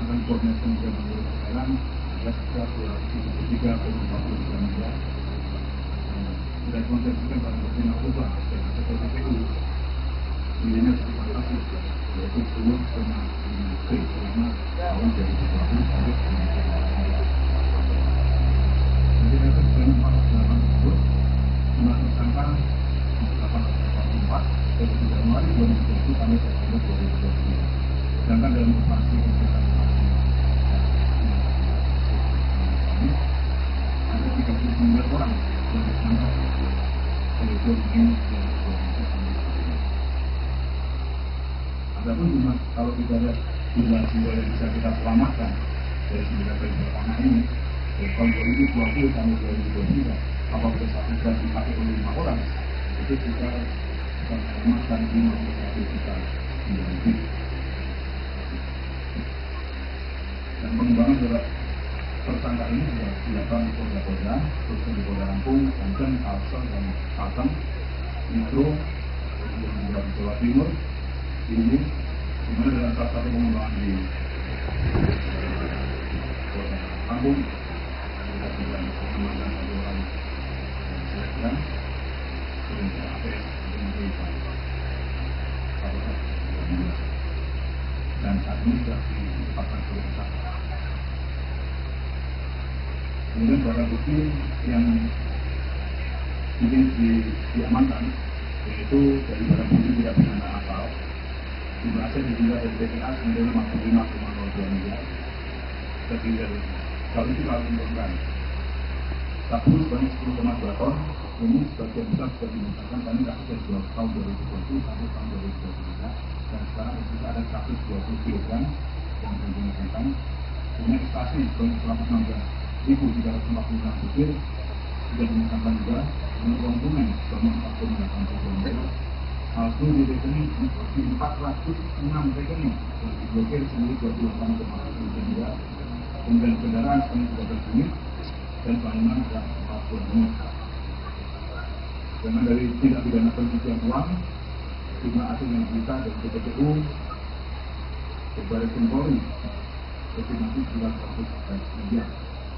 akan koordinasi dengan Menteri Thailand ada sekitar 273,40 miliar. Sudah konsentrasikan barang bukti narkoba dan ada TPPU nilainya sangat fantastis, yaitu 10,5 T selama tahun 2020 sampai 2023. Jadi dari 408 tersebut jumlah tersangka 884 dari Januari 2020 sampai September 2023. Sedangkan dalam operasi kegiatan ini ada 39 orang yang ditangkap Adapun kalau kita lihat jumlah jiwa yang bisa kita selamatkan dari 9 hari pertama ini, tahun 2020 sampai 2023, apabila satu jam dipakai oleh 5 orang, itu kita bisa selamatkan 51 juta jiwa. Dan pengembangan juga tersangka ini sudah dilakukan di Polda, terus di Polda Lampung, Banten, Kalsel, dan Kalteng, Metro, kemudian juga di Jawa Timur, ini dimana dalam salah satu pengembangan di Polda Lampung, kita juga mengamankan satu orang dan sehingga APS dengan Rifa dan saat ini sudah ditempatkan ke rumah. Kemudian barang bukti yang diamankan yaitu dari barang bukti tidak pidana asal jumlah aset dimulai dari BPA senilai 55,02 miliar terdiri dari kalau itu kalau menurunkan sabu sebanyak 10,2 ton ini sebagian besar sudah dimusnahkan karena kasus dari tahun 2020 sampai tahun 2023 dan sekarang juga ada 120 kg yang digunakan. Kemudian ekstasi sebanyak 116.346 butir sudah dimusnahkan juga. Kemudian uang tunai sebanyak 4,8 miliar. Palsu di rekening di 406 rekening yang diblokir senilai 28,1 miliar. Kemudian kendaraan sebanyak 12 unit dan bangunan ada 40 unit. Dengan dari tindak pidana pencucian uang, jumlah aset yang disita dari PPTU, Baris Krim Polri, estimasi sudah 100 miliar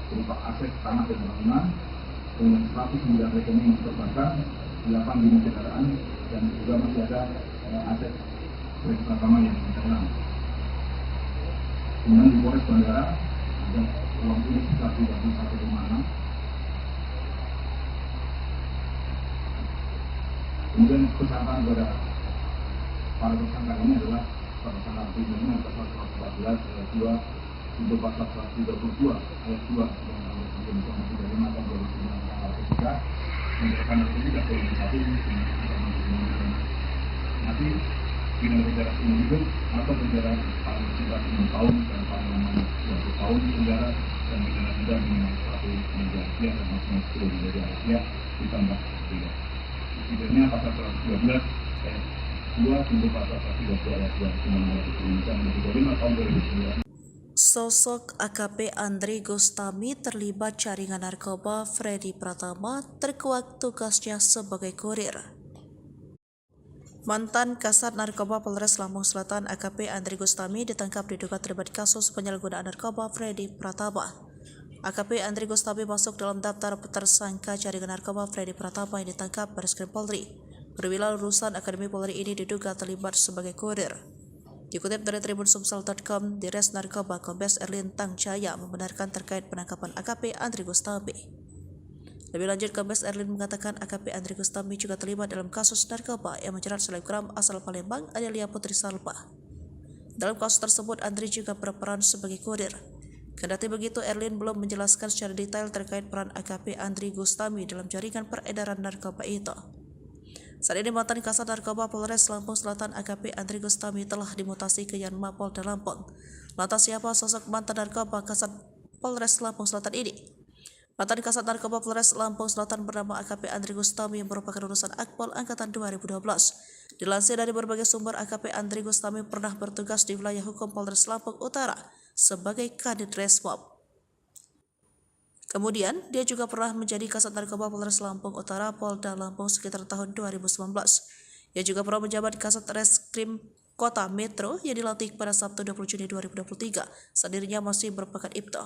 berupa aset tanah dan bangunan, dengan 109 rekening yang terbakar, 8 unit kendaraan, dan juga masih ada aset kereta utama yang internal. Kemudian di Polres Bandara ada uang tunai sekitar 31,6. Kemudian kesangkaan kepada para tersangka ini adalah tersangka primernya pasal 114 ayat 2 untuk pasal 132 ayat 2 yang Undang-Undang 35 tahun 2009 yang terkait tidak organisasi nanti dengan penjara seumur hidup atau penjara paling singkat 6 tahun dan paling lama 20 tahun penjara dan pidana denda minimal 1 miliar rupiah dan maksimal 10 miliar rupiah ditambah 3. Tidaknya pasal 112 ayat 2 untuk pasal 132 ayat 2 Undang-Undang Indonesia Nomor 35 tahun 2009. Sosok AKP Andri Gustami terlibat jaringan narkoba Freddy Pratama terkuak tugasnya sebagai kurir. Mantan Kasat Narkoba Polres Lampung Selatan AKP Andri Gustami ditangkap diduga terlibat kasus penyalahgunaan narkoba Freddy Pratama. AKP Andri Gustami masuk dalam daftar tersangka jaringan narkoba Freddy Pratama yang ditangkap Baris Krim Polri. Perwira lulusan Akademi Polri ini diduga terlibat sebagai kurir. Dikutip dari tribunsumsel.com, Dires Narkoba Kombes Erlin Tangjaya membenarkan terkait penangkapan AKP Andri Gustami. Lebih lanjut, Kombes Erlin mengatakan AKP Andri Gustami juga terlibat dalam kasus narkoba yang menjerat selebgram asal Palembang Adelia Putri Salpa. Dalam kasus tersebut, Andri juga berperan sebagai kurir. Kendati begitu, Erlin belum menjelaskan secara detail terkait peran AKP Andri Gustami dalam jaringan peredaran narkoba itu. Saat ini mantan Kasat Narkoba Polres Lampung Selatan AKP Andri Gustami telah dimutasi ke Yanma Polda Lampung. Lantas siapa sosok mantan narkoba Kasat Polres Lampung Selatan ini? Mantan Kasat Narkoba Polres Lampung Selatan bernama AKP Andri Gustami yang merupakan lulusan Akpol Angkatan 2012. Dilansir dari berbagai sumber, AKP Andri Gustami pernah bertugas di wilayah hukum Polres Lampung Utara sebagai Kadit Resmob. Kemudian, dia juga pernah menjadi Kasat Narkoba Polres Lampung Utara Polda Lampung sekitar tahun 2019. Ia juga pernah menjabat Kasat Reskrim Kota Metro yang dilantik pada Sabtu 20 Juni 2023 saat dirinya masih berpangkat Ibto.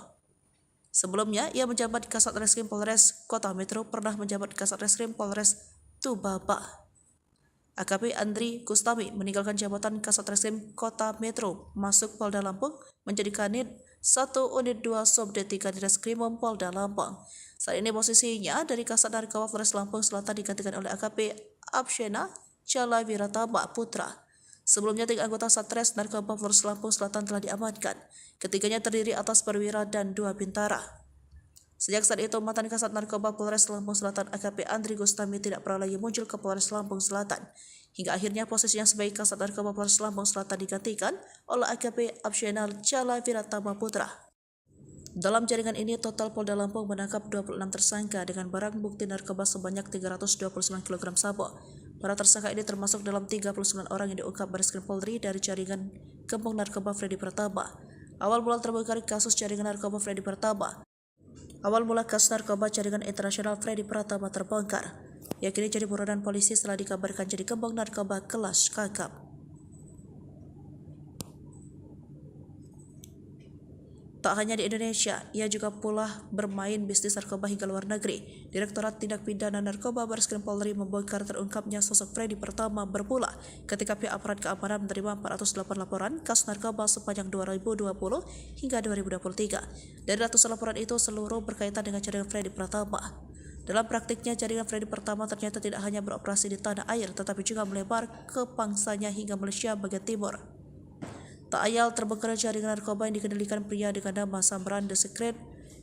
Sebelumnya, ia menjabat Kasat Reskrim Polres Kota Metro, pernah menjabat Kasat Reskrim Polres Tubaba. AKP Andri Gustami meninggalkan jabatan Kasat Reskrim Kota Metro, masuk Polda Lampung, menjadi Kanit 1 Unit 2 Subdit 3 Direskrimum Polda Lampung. Saat ini posisinya dari Kasat Narkoba Polres Lampung Selatan digantikan oleh AKP Abshena Jala Wiratama Putra. Sebelumnya 3 anggota Satres Narkoba Polres Lampung Selatan telah diamankan. Ketiganya terdiri atas perwira dan 2 bintara. Sejak saat itu, mantan Kasat Narkoba Polres Lampung Selatan AKP Andri Gustami tidak pernah lagi muncul ke Polres Lampung Selatan. Hingga akhirnya posisinya sebagai Kasat Narkoba Polres Lampung Selatan digantikan oleh AKP Absyenal Chala Wiratama Putra. Dalam jaringan ini, total Polda Lampung menangkap 26 tersangka dengan barang bukti narkoba sebanyak 329 kg sabu. Para tersangka ini termasuk dalam 39 orang yang diungkap Bareskrim Polri dari jaringan gembong narkoba Freddy Pratama. Awal mula terbongkar kasus jaringan narkoba Freddy Pratama. Awal mula kasus narkoba jaringan internasional Freddy Pratama terbongkar. Ia kini jadi buronan polisi setelah dikabarkan jadi gembong narkoba kelas kakap. Tak hanya di Indonesia, ia juga pula bermain bisnis narkoba hingga luar negeri. Direktorat Tindak Pidana Narkoba Bareskrim Polri membongkar terungkapnya sosok Freddy Pratama berpula ketika pihak aparat keamanan menerima 408 laporan kasus narkoba sepanjang 2020 hingga 2023. Dari ratusan laporan itu, seluruh berkaitan dengan jaringan Freddy Pratama. Dalam praktiknya, jaringan Freddy Pratama ternyata tidak hanya beroperasi di tanah air, tetapi juga melebar ke pangsanya hingga Malaysia bagian timur. Tak ayal terbongkar jaringan narkoba yang dikendalikan pria dengan nama Samran The Secret,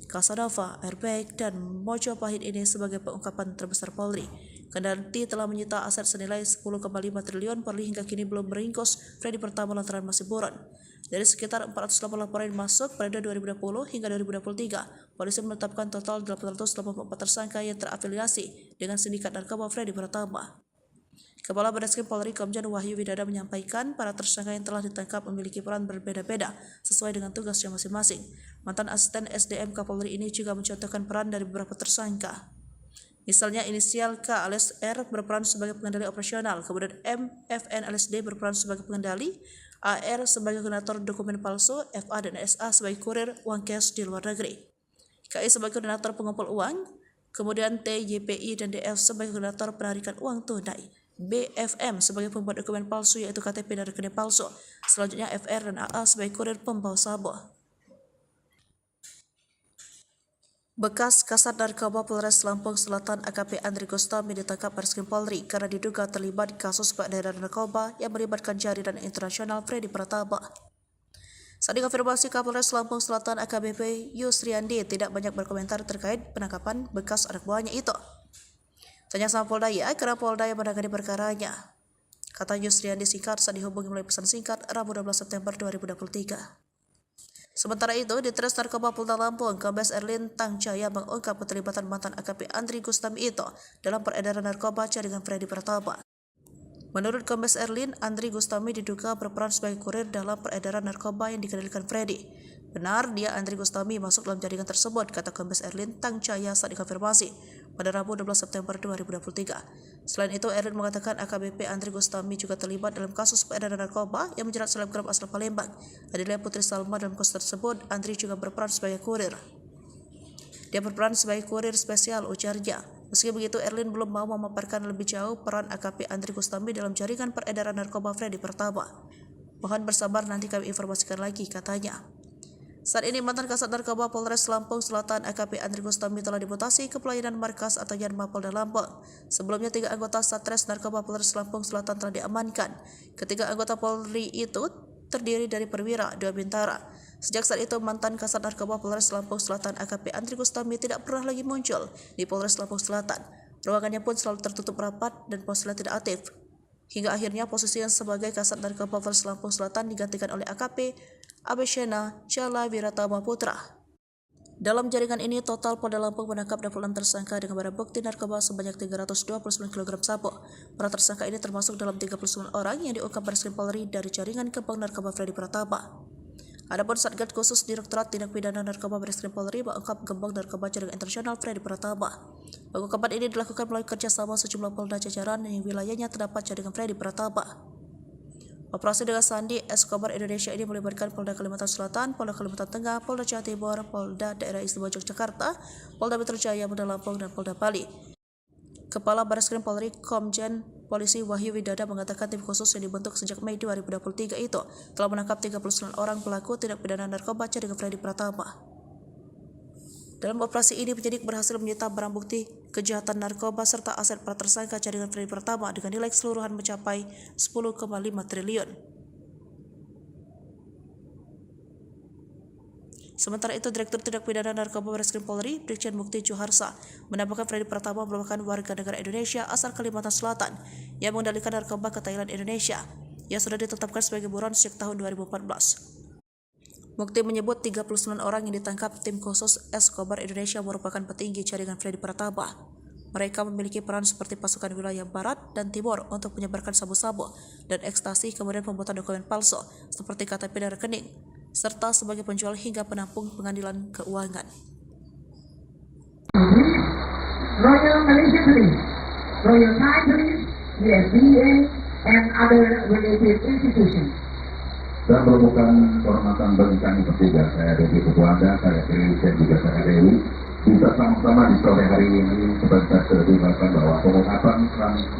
Casanova, Airbag, dan Mojopahit ini sebagai pengungkapan terbesar Polri. Kendati telah menyita aset senilai 10,5 triliun, Polri hingga kini belum meringkus Freddy Pratama lantaran masih buron. Dari sekitar 408 laporan masuk pada 2020 hingga 2023, polisi menetapkan total 884 tersangka yang terafiliasi dengan sindikat narkoba Freddy Pratama. Kepala Bareskrim Polri Komjen Wahyu Widada menyampaikan para tersangka yang telah ditangkap memiliki peran berbeda-beda sesuai dengan tugasnya masing-masing. Mantan asisten SDM Kapolri ini juga mencontohkan peran dari beberapa tersangka. Misalnya inisial K alias R berperan sebagai pengendali operasional, kemudian M, FN alias D berperan sebagai pengendali, AR sebagai koordinator dokumen palsu, FA dan SA sebagai kurir uang cash di luar negeri, KI sebagai koordinator pengumpul uang, kemudian T, YPI dan DF sebagai koordinator penarikan uang tunai, BFM sebagai pembuat dokumen palsu yaitu KTP dan rekening palsu. Selanjutnya FR dan AA sebagai kurir pembawa sabu. Bekas Kasat Narkoba Polres Lampung Selatan AKP Andri Gustami ditangkap Bareskrim Polri karena diduga terlibat kasus peredaran narkoba yang melibatkan jaringan internasional Freddy Pratama. Saat dikonfirmasi, Kapolres Lampung Selatan AKBP Yusriandi tidak banyak berkomentar terkait penangkapan bekas anak buahnya itu. Tanya sama Polda ya, karena Polda yang menangani perkaranya, kata Yusriandi singkat saat dihubungi melalui pesan singkat Rabu 12 September 2023. Sementara itu, di Tres Narkoba Polda Lampung, Kombes Erlin Tangcaya mengungkap keterlibatan mantan AKP Andri Gustami itu dalam peredaran narkoba jaringan Freddy Pratama. Menurut Kombes Erlin, Andri Gustami diduga berperan sebagai kurir dalam peredaran narkoba yang dikendalikan Freddy. Benar, dia Andri Gustami masuk dalam jaringan tersebut, kata Kombes Erlin Tangcaya saat dikonfirmasi pada Rabu 12 September 2023. Selain itu, Erlin mengatakan AKBP Andri Gustami juga terlibat dalam kasus peredaran narkoba yang menjerat selebgram asal Palembang, Adelia Putri Salma. Dalam kasus tersebut, Andri juga berperan sebagai kurir. Dia berperan sebagai kurir spesial, ujarnya. Meski begitu, Erlin belum mau memaparkan lebih jauh peran AKP Andri Gustami dalam jaringan peredaran narkoba Freddy Pratama. Mohon bersabar, nanti kami informasikan lagi, katanya. Saat ini, mantan Kasat Narkoba Polres Lampung Selatan AKP Andri Gustami telah dimutasi ke pelayanan markas atau Yanma Polda Lampung. Sebelumnya, 3 anggota Satres Narkoba Polres Lampung Selatan telah diamankan. Ketiga anggota Polri itu terdiri dari perwira, 2 bintara. Sejak saat itu, mantan Kasat Narkoba Polres Lampung Selatan AKP Andri Gustami tidak pernah lagi muncul di Polres Lampung Selatan. Ruangannya pun selalu tertutup rapat dan ponselnya tidak aktif. Hingga akhirnya posisinya sebagai Kasat Narkoba Polres Lampung Selatan digantikan oleh AKP Absyenal Chala Wiratama Putra. Dalam jaringan ini, total Polda Lampung menangkap 26 tersangka dengan barang bukti narkoba sebanyak 329 kg sabu. Para tersangka ini termasuk dalam 39 orang yang diungkap Bareskrim Polri dari jaringan gembong narkoba Freddy Pratama. Adapun Satgas Khusus Direktorat Tindak Pidana Narkoba Bareskrim Polri mengungkap gembong narkoba jaringan internasional Freddy Pratama. Pengungkapan ini dilakukan melalui kerjasama sejumlah polda jajaran yang wilayahnya terdapat jaringan Freddy Pratama. Operasi dengan Sandi Escobar Indonesia ini melibatkan Polda Kalimantan Selatan, Polda Kalimantan Tengah, Polda Jawa Timur, Polda Daerah Istimewa Yogyakarta, Polda Metro Jaya, Polda Lampung, dan Polda Bali. Kepala Bareskrim Polri Komjen Polisi Wahyu Widada mengatakan tim khusus yang dibentuk sejak Mei 2023 itu telah menangkap 39 orang pelaku tindak pidana narkoba jaringan Freddy Pratama. Dalam operasi ini, penyidik berhasil menyita barang bukti kejahatan narkoba serta aset para tersangka jaringan Freddy Pratama dengan nilai keseluruhan mencapai 10,5 triliun. Sementara itu, Direktur Tindak Pidana Narkoba Bareskrim Polri, Brigjen Mukti Juharsa, menambahkan Freddy Pratama merupakan warga negara Indonesia asal Kalimantan Selatan yang mengendalikan narkoba ke Thailand, Indonesia, yang sudah ditetapkan sebagai buron sejak tahun 2014. Mukti menyebut 39 orang yang ditangkap tim khusus Escobar Indonesia merupakan petinggi jaringan Freddy Pratama. Mereka memiliki peran seperti pasukan wilayah barat dan timur untuk menyebarkan sabu-sabu dan ekstasi, kemudian pembuatan dokumen palsu seperti KTP dan rekening, serta sebagai penjual hingga penampung pengadilan keuangan. Royal Malaysia Police, Royal Thai Police, the FDA, and other related institutions. Dan merupakan kehormatan bagi kami bertiga, saya Dewi Ketua Anda, saya Dewi dan juga saya Dewi, bisa sama-sama di sore hari ini seperti sudah dilakukan bahwa pengungkapan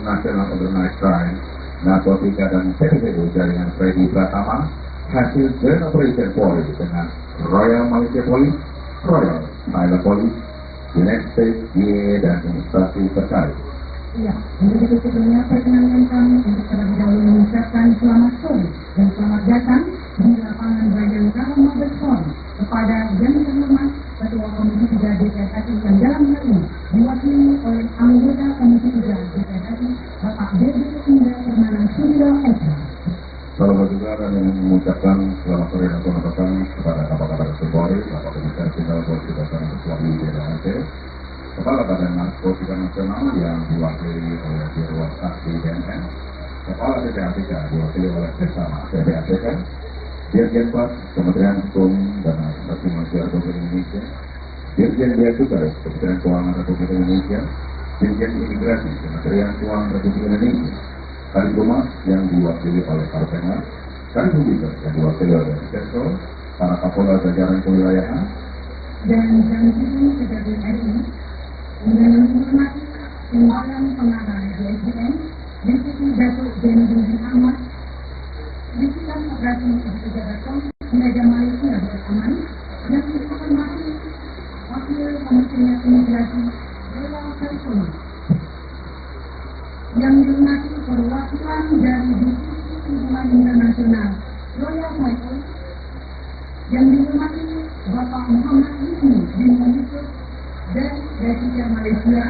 National Organized Crime, narkotika dan TPPU jaringan Freddy Pratama hasil Joint Operation Polri dengan Royal Malaysia Police, Royal Thailand Police, United States, DEA, dan instansi terkait. Ya, untuk itu sebelumnya perkenankan kami untuk terlebih dahulu mengucapkan selamat sore dan selamat datang di lapangan Bayangkara Mabes Polri kepada yang terhormat Ketua Komisi 3 DPR RI yang dalam hal ini diwakili oleh anggota Komisi 3 DPR RI Bapak Dede Indah Permana Suryo Eka. Selamat juga dan mengucapkan selamat sore dan selamat datang kepada Kapolda Polri, Bapak Komisaris Jenderal Polisi Dasar Ketua DPR RI, Kepala Badan Narkotika Nasional yang diwakili oleh Dirwan Asli BNN, Kepala PPATK diwakili oleh Sesama PPATK, Dirjen Pas Kementerian Hukum dan Asasi Manusia Republik Indonesia, Dirjen Bea Cukai Kementerian Keuangan Republik Indonesia, Dirjen Imigrasi Kementerian Keuangan Republik Indonesia, Kadiphumas yang diwakili oleh Kalpena, Kadiphumas yang diwakili oleh Sektor, para Kapolda jajaran kewilayahan, dan Janji Kejagung RI dengan menghormati Timbalan Pengarah DSDM, Deputi Datuk Zainuddin Ahmad, Divisi Operasi Pejabat Media Malaysia Aman, yang dihormati Wakil Komisioner Imigrasi Dewan California, yang dihormati perwakilan dari Divisi Hubungan Internasional Royal Thai Police, yang dihormati Bapak Muhammad Husni bin Yusuf dan Presiden Malaysia,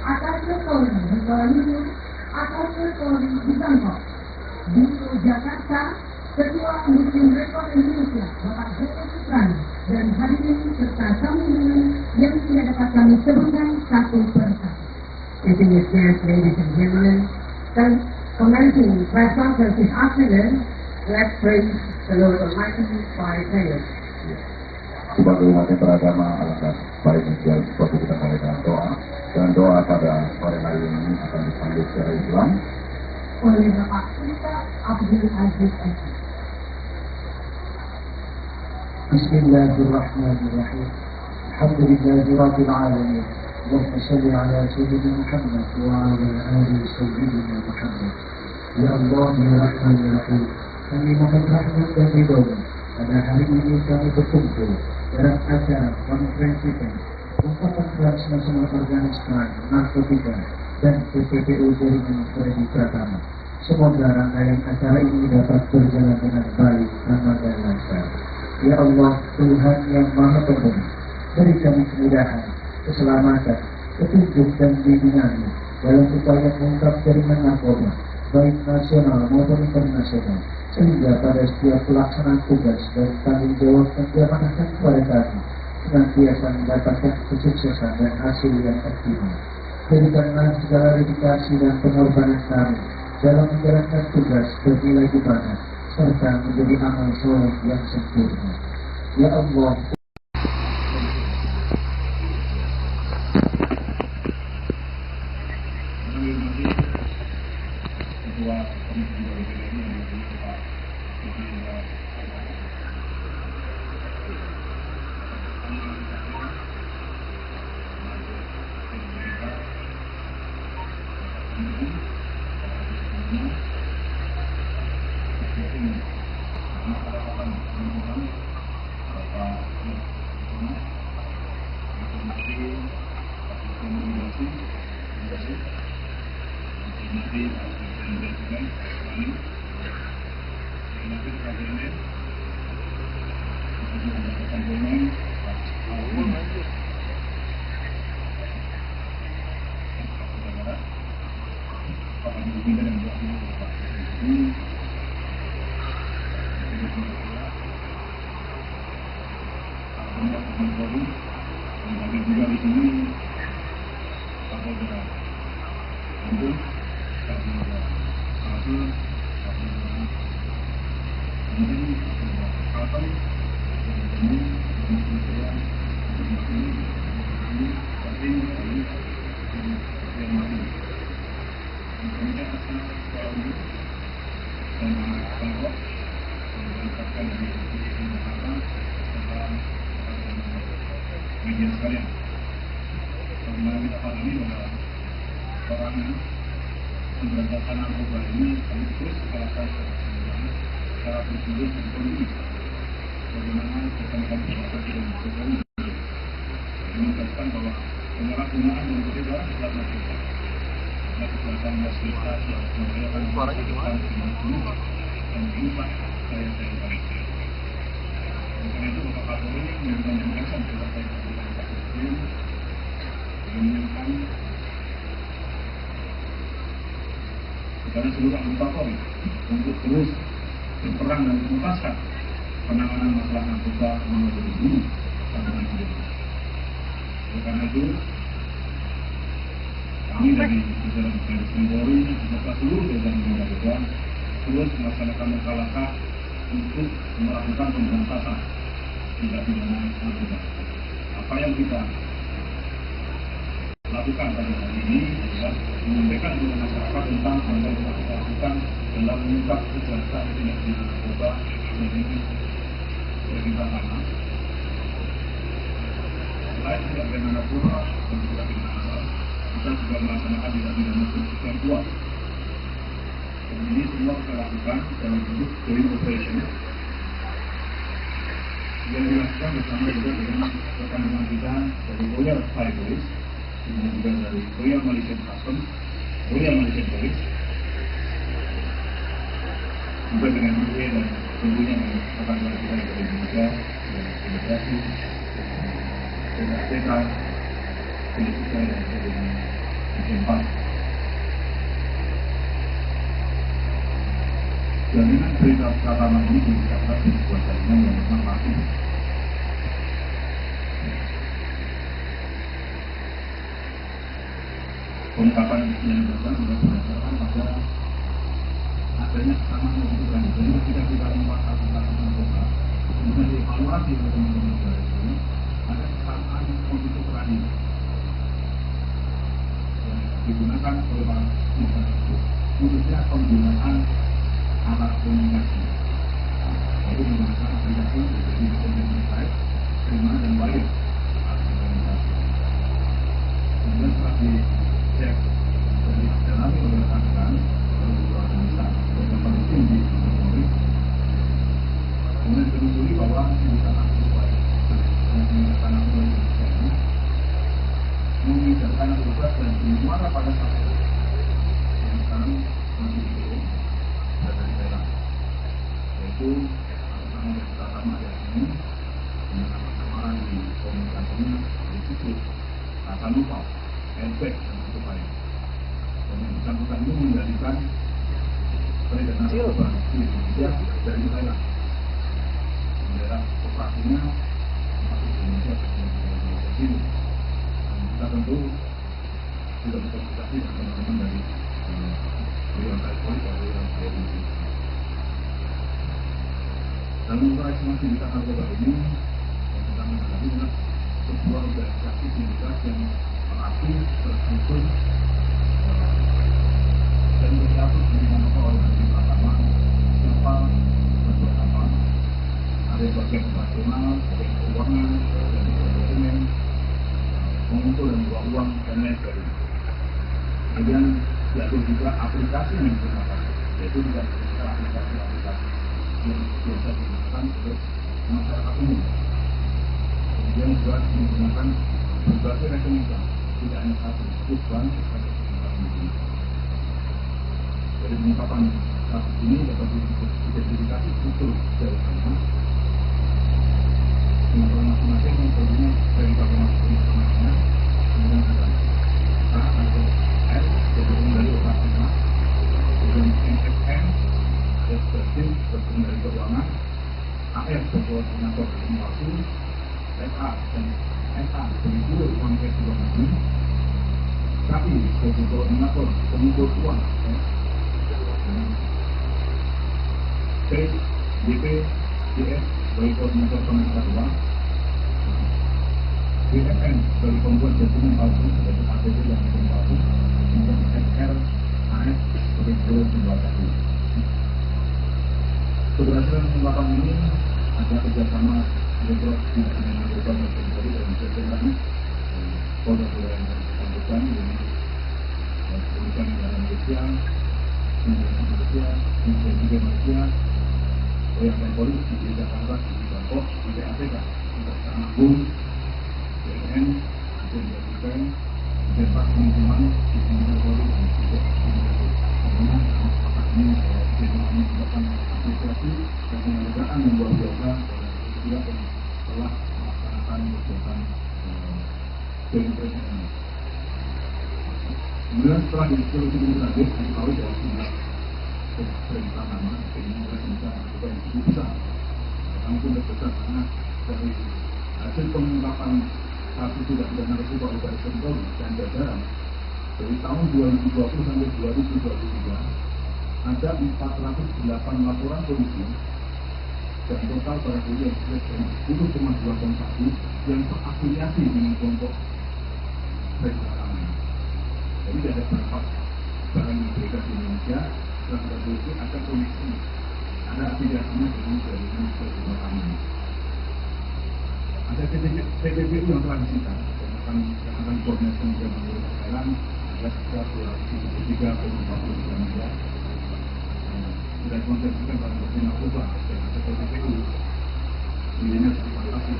atas Polri di Kuala Lumpur, atas Polri di Bangkok, di Jakarta, Ketua Muslim Rekod Indonesia Bapak Joko Suprana, dan hadirin serta tamu undangan yang tidak dapat kami sebutkan satu persatu. Distinguished ladies and gentlemen, commencing press conference this afternoon, let's praise the Lord Almighty by prayer. sebagai umat yang beragama, alangkah baiknya sekali seperti kita mulai dengan doa. Dan doa pada sore hari ini akan dipanggil secara Islam oleh Bapak Ustaz Abdul Aziz Eki. Bismillahirrahmanirrahim. Alhamdulillahi Rabbil Alamin. Allahumma salli ala Sayyidina Muhammad wa ala ali Sayyidina Muhammad. Ya Allah, ya Rahman, ya Rahim, kami mohon rahmat dan ridho-Mu. Pada hari ini kami berkumpul dalam acara konferensi pers ungkapan transnasional Organized Crime, narkotika, dan TPPU jaringan Freddy Pratama. Semoga rangkaian acara ini dapat berjalan dengan baik, aman, dan lancar. Ya Allah, Tuhan yang Maha Pemberi, beri kami kemudahan, keselamatan, petunjuk dan bimbingan dalam upaya mengungkap jaringan narkoba, baik nasional maupun internasional, sehingga pada setiap pelaksanaan tugas dan tanggung jawab yang diamanahkan kepada kami senantiasa mendapatkan kesuksesan dan hasil yang optimal. Berikanlah segala dedikasi dan pengorbanan kami dalam menjalankan tugas bernilai ibadah serta menjadi amal soleh yang sempurna. Ya Allah, media sekalian, karena kita pahami bahwa orang pemberantasan narkoba ini harus terus dikalahkan secara prosedur dan ekonomi. Bagaimana rekan-rekan masyarakat tidak Jokowi menegaskan bahwa penyalahgunaan dan berbeda adalah narkoba. Kejahatan fasilitas yang membahayakan kesehatan dan mengubah gaya-gaya bangsa. Karena itu Bapak Kapolri memberikan penegasan kepada Bapak Presiden mengingatkan kepada seluruh anggota Polri untuk terus berperan dan menuntaskan penanganan masalah narkoba melalui ini sampai nanti. Oleh karena itu, kami dari jajaran Baris Krim Polri beserta seluruh jajaran narkoba terus melaksanakan langkah-langkah untuk melakukan pemberantasan tindak pidana narkoba. Apa yang kita lakukan pada hari ini adalah menyampaikan kepada masyarakat tentang apa yang kita lakukan dalam mengungkap kejahatan tindak pidana narkoba dan ini kita tanah. Selain tindak pidana narkoba dan tindak pidana asal, kita juga melaksanakan tindak pidana seksual. Dan ini semua kita lakukan dalam bentuk joint operation yang dilakukan bersama juga dengan rekan-rekan kita dari Royal Thai Police, kemudian juga dari Royal Malaysian Customs, Royal Malaysian Police, juga dengan UK dan tentunya dengan rekan-rekan kita dari Indonesia, dari Imigrasi, dari ATK, dari kita dan dari Jepang. Jaminan berita pertama ini diucapkan di sebuah jaringan yang memang masih pengungkapan yang dilakukan sudah berdasarkan pada adanya kesamaan yang berani. Jadi ketika kita membuat aplikasi narkoba, kemudian dievaluasi oleh teman-teman negara ini, ada kesamaan kondisi berani yang digunakan oleh para negara itu, khususnya penggunaan alat komunikasi, yaitu menggunakan aplikasi dari internet site, terima dan bayar alat komunikasi. Kemudian setelah dicek dan didalami oleh rekan-rekan oleh beberapa analisa beberapa tim di Polri, kemudian ditelusuri bahwa tindakan narkoba yang digunakan oleh Indonesia ini mengidarkan narkoba dan dimana pada saat itu yang sekarang masih dihitung dari daerah, yaitu sama dari pertama ada ini dengan samaran di komunikasinya dari situ akan lupa airbag dan itu lain. Dan yang bersangkutan ini mengendalikan peredaran narkoba di Indonesia dari Thailand. Daerah operasinya masih di Indonesia dan di Indonesia sini. Kita tentu sudah berkomunikasi dengan teman-teman dari Royal Thai Police atau Royal Thai Police. Dalam operasi kita narkoba ini yang kita menghadapi adalah sebuah organisasi sindikat yang mengaku terstruktur dan berstatus dengan organisasi pertama siapa berbuat apa, ada yang bagian operasional, ada yang keuangan, ada yang dokumen, mengumpul dan buang uang dan lain sebagainya. Kemudian diatur juga aplikasi yang digunakan, yaitu tidak bisa aplikasi-aplikasi yang biasa digunakan oleh masyarakat umum. Kemudian juga menggunakan berbagai rekening bank, tidak hanya satu bank, tapi rekening bank. Dari pengungkapan kasus ini dapat diidentifikasi struktur jaringannya Laporan masing-masing tentunya dari informasi informasinya, kemudian ada A atau S, tergantung dari operasional, kemudian MSM, Ekspresif, tergantung dari keuangan, AF, koordinator inovasi, SA dan SA sebagai guru uang cash luar negeri, KI sebagai koordinator pengumpul uang, P, DP, DS sebagai koordinator pengumpul uang, BFN sebagai pembuat dokumen palsu sebagai APB yang dokumen palsu, kemudian SR, AS sebagai guru pembuatan. Keberhasilan pengungkapan ini ada kerjasama Direktorat Tindak Pidana Narkoba Barres Polri dan Jajaran Polda yang bersangkutan dengan Kepolisian Negara Malaysia, Kementerian Malaysia, Kementerian juga Malaysia, Polda Polri di Jakarta, di Bangkok, di PATK, di Kejaksaan Agung, BNN, di Jakarta, di Depak Lingkungan, di Kementerian Polri dan juga di Kementerian ini ini merupakan apresiasi dan penghargaan yang luar biasa juga yang telah melaksanakan kegiatan BNPB ini. Kemudian setelah diskusi lebih lanjut, diketahui bahwa jumlah perintah nama ini bisa yang cukup besar. Karena itu besar karena dari hasil pengungkapan kasus tidak pidana narkoba oleh Barres Polri dan jajaran dari tahun 2020 sampai 2023 ada 408 laporan polisi dan total barang bukti yang sekitar 10,2 ton sabu yang terafiliasi dengan kelompok perjalanan. Jadi ada beberapa barang yang beredar di Indonesia dan barang bukti ada koneksi, ada afiliasinya dengan jaringan perjalanan ini. Ada TPPU yang telah disita dan akan koordinasi dengan pemerintah jalan ada sekitar 273,40 miliar. Sudah konsentrasikan pada bukti narkoba dan ada TPPU nilainya sekitar kasus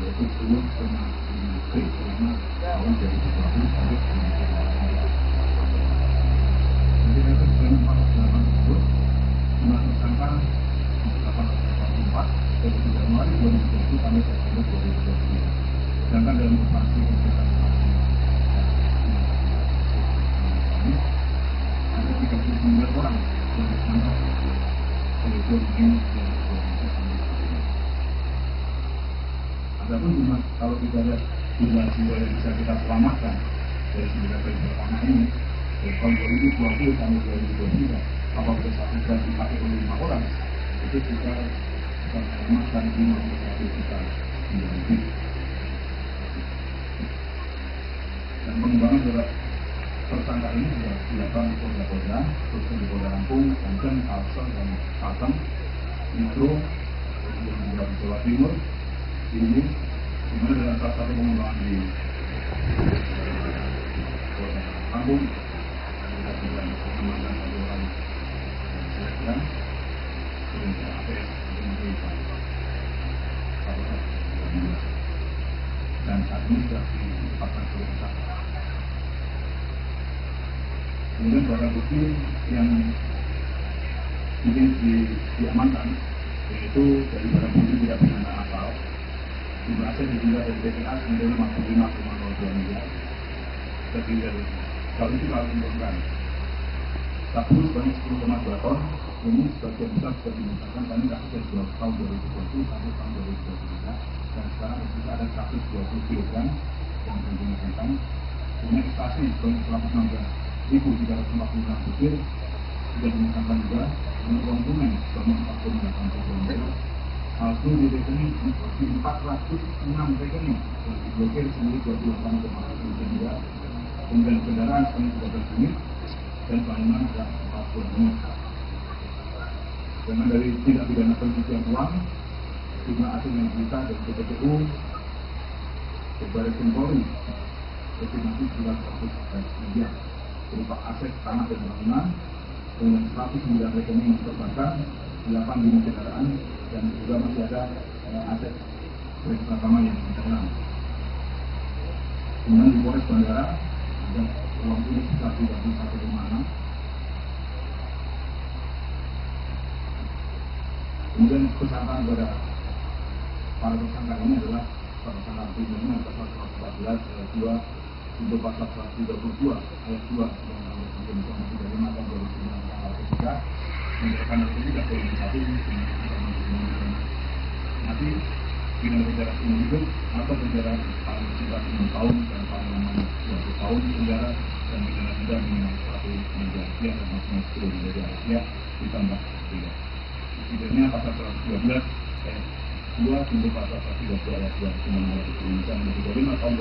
yaitu 10,5 T karena tahun dari 20 sampai 2020. Jadi ada 408 tersebut jumlah tersangka 884 dari Januari 2020 sampai September 2023. Sedangkan dalam operasi kegiatan ini ada 39 orang yang ditangkap oleh Polri. Adapun jumlah kalau kita lihat jumlah jiwa yang bisa kita selamatkan dari 9 kali pertama ini dari tahun 2020 sampai 2023 apabila satu berat dipakai oleh 5 orang itu kita bisa menyelamatkan 51 juta lebih. Dan pengembangan sudah tersangka ini sudah dilakukan di Polda, khususnya di Polda Lampung, Banten, Kalsel, dan Kalteng, Metro, kemudian juga di Jawa Timur, ini, dimana dalam salah satu pengembangan di Polda Lampung, ada juga pengembangan satu orang dan kemudian APS dan saat ini sudah ditempatkan sebagai tersangka. Kemudian barang bukti yang ini diamankan yaitu dari barang bukti tidak pidana asal jumlah aset dijumlah dari BPA senilai 55,02 miliar terdiri dari kalau itu harus dibongkar sabu sebanyak 10,2 ton ini sebagian besar sudah dimusnahkan karena kasus dari tahun 2020 sampai tahun 2023 dan sekarang juga ada 120 kg yang dimusnahkan. Kemudian ekstasi sebanyak 116.346 butir sudah dimusnahkan juga dengan uang tunai sebanyak 4,8 miliar. Palsu di rekening 406 rekening yang diblokir senilai 28,1 miliar. Kemudian kendaraan sebanyak 13 unit dan bangunan ada 40 unit. Dengan dari tindak pidana pencucian uang, jumlah aset yang disita dari TPPU, Barres Polri, estimasi 900 miliar berupa aset tanah dan bangunan, kemudian 109 rekening yang terbakar, 8 unit kendaraan, dan juga masih ada aset proyek pertama yang dikenal. Kemudian di Polres Bandara ada uang tunai sekitar 31,6. Kemudian kesalahan kepada para tersangka ini adalah tersangka pidana pasal 114 ayat 2 untuk pasal 132 ayat 2 yang kemudian Undang-Undang 35 tahun 2009 tentang narkotika menyatakan itu tidak boleh dikabul nanti dengan penjara umum hidup atau penjara paling singkat 6 tahun dan paling lama 20 tahun penjara dan penjara tidak minimal 1 miliar rupiah dan maksimal 10 miliar rupiah ditambah 3. Setidaknya pasal 112 ayat 2 untuk pasal 132 ayat 2 dan lebih dari 5 tahun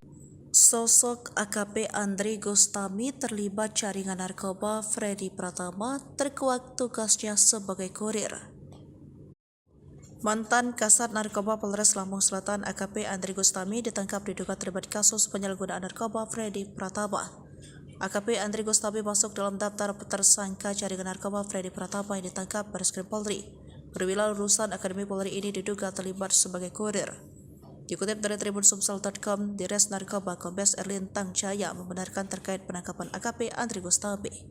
2009. Sosok AKP Andri Gustami terlibat jaringan narkoba Freddy Pratama terkuak tugasnya sebagai kurir. Mantan Kasat Narkoba Polres Lampung Selatan AKP Andri Gustami ditangkap diduga terlibat kasus penyalahgunaan narkoba Freddy Pratama. AKP Andri Gustami masuk dalam daftar tersangka jaringan narkoba Freddy Pratama yang ditangkap Bareskrim Polri. Perwira lulusan Akademi Polri ini diduga terlibat sebagai kurir. Dikutip dari tribunsumsel.com, Dires Narkoba Kombes Erlin Tangjaya membenarkan terkait penangkapan AKP Andri Gustami.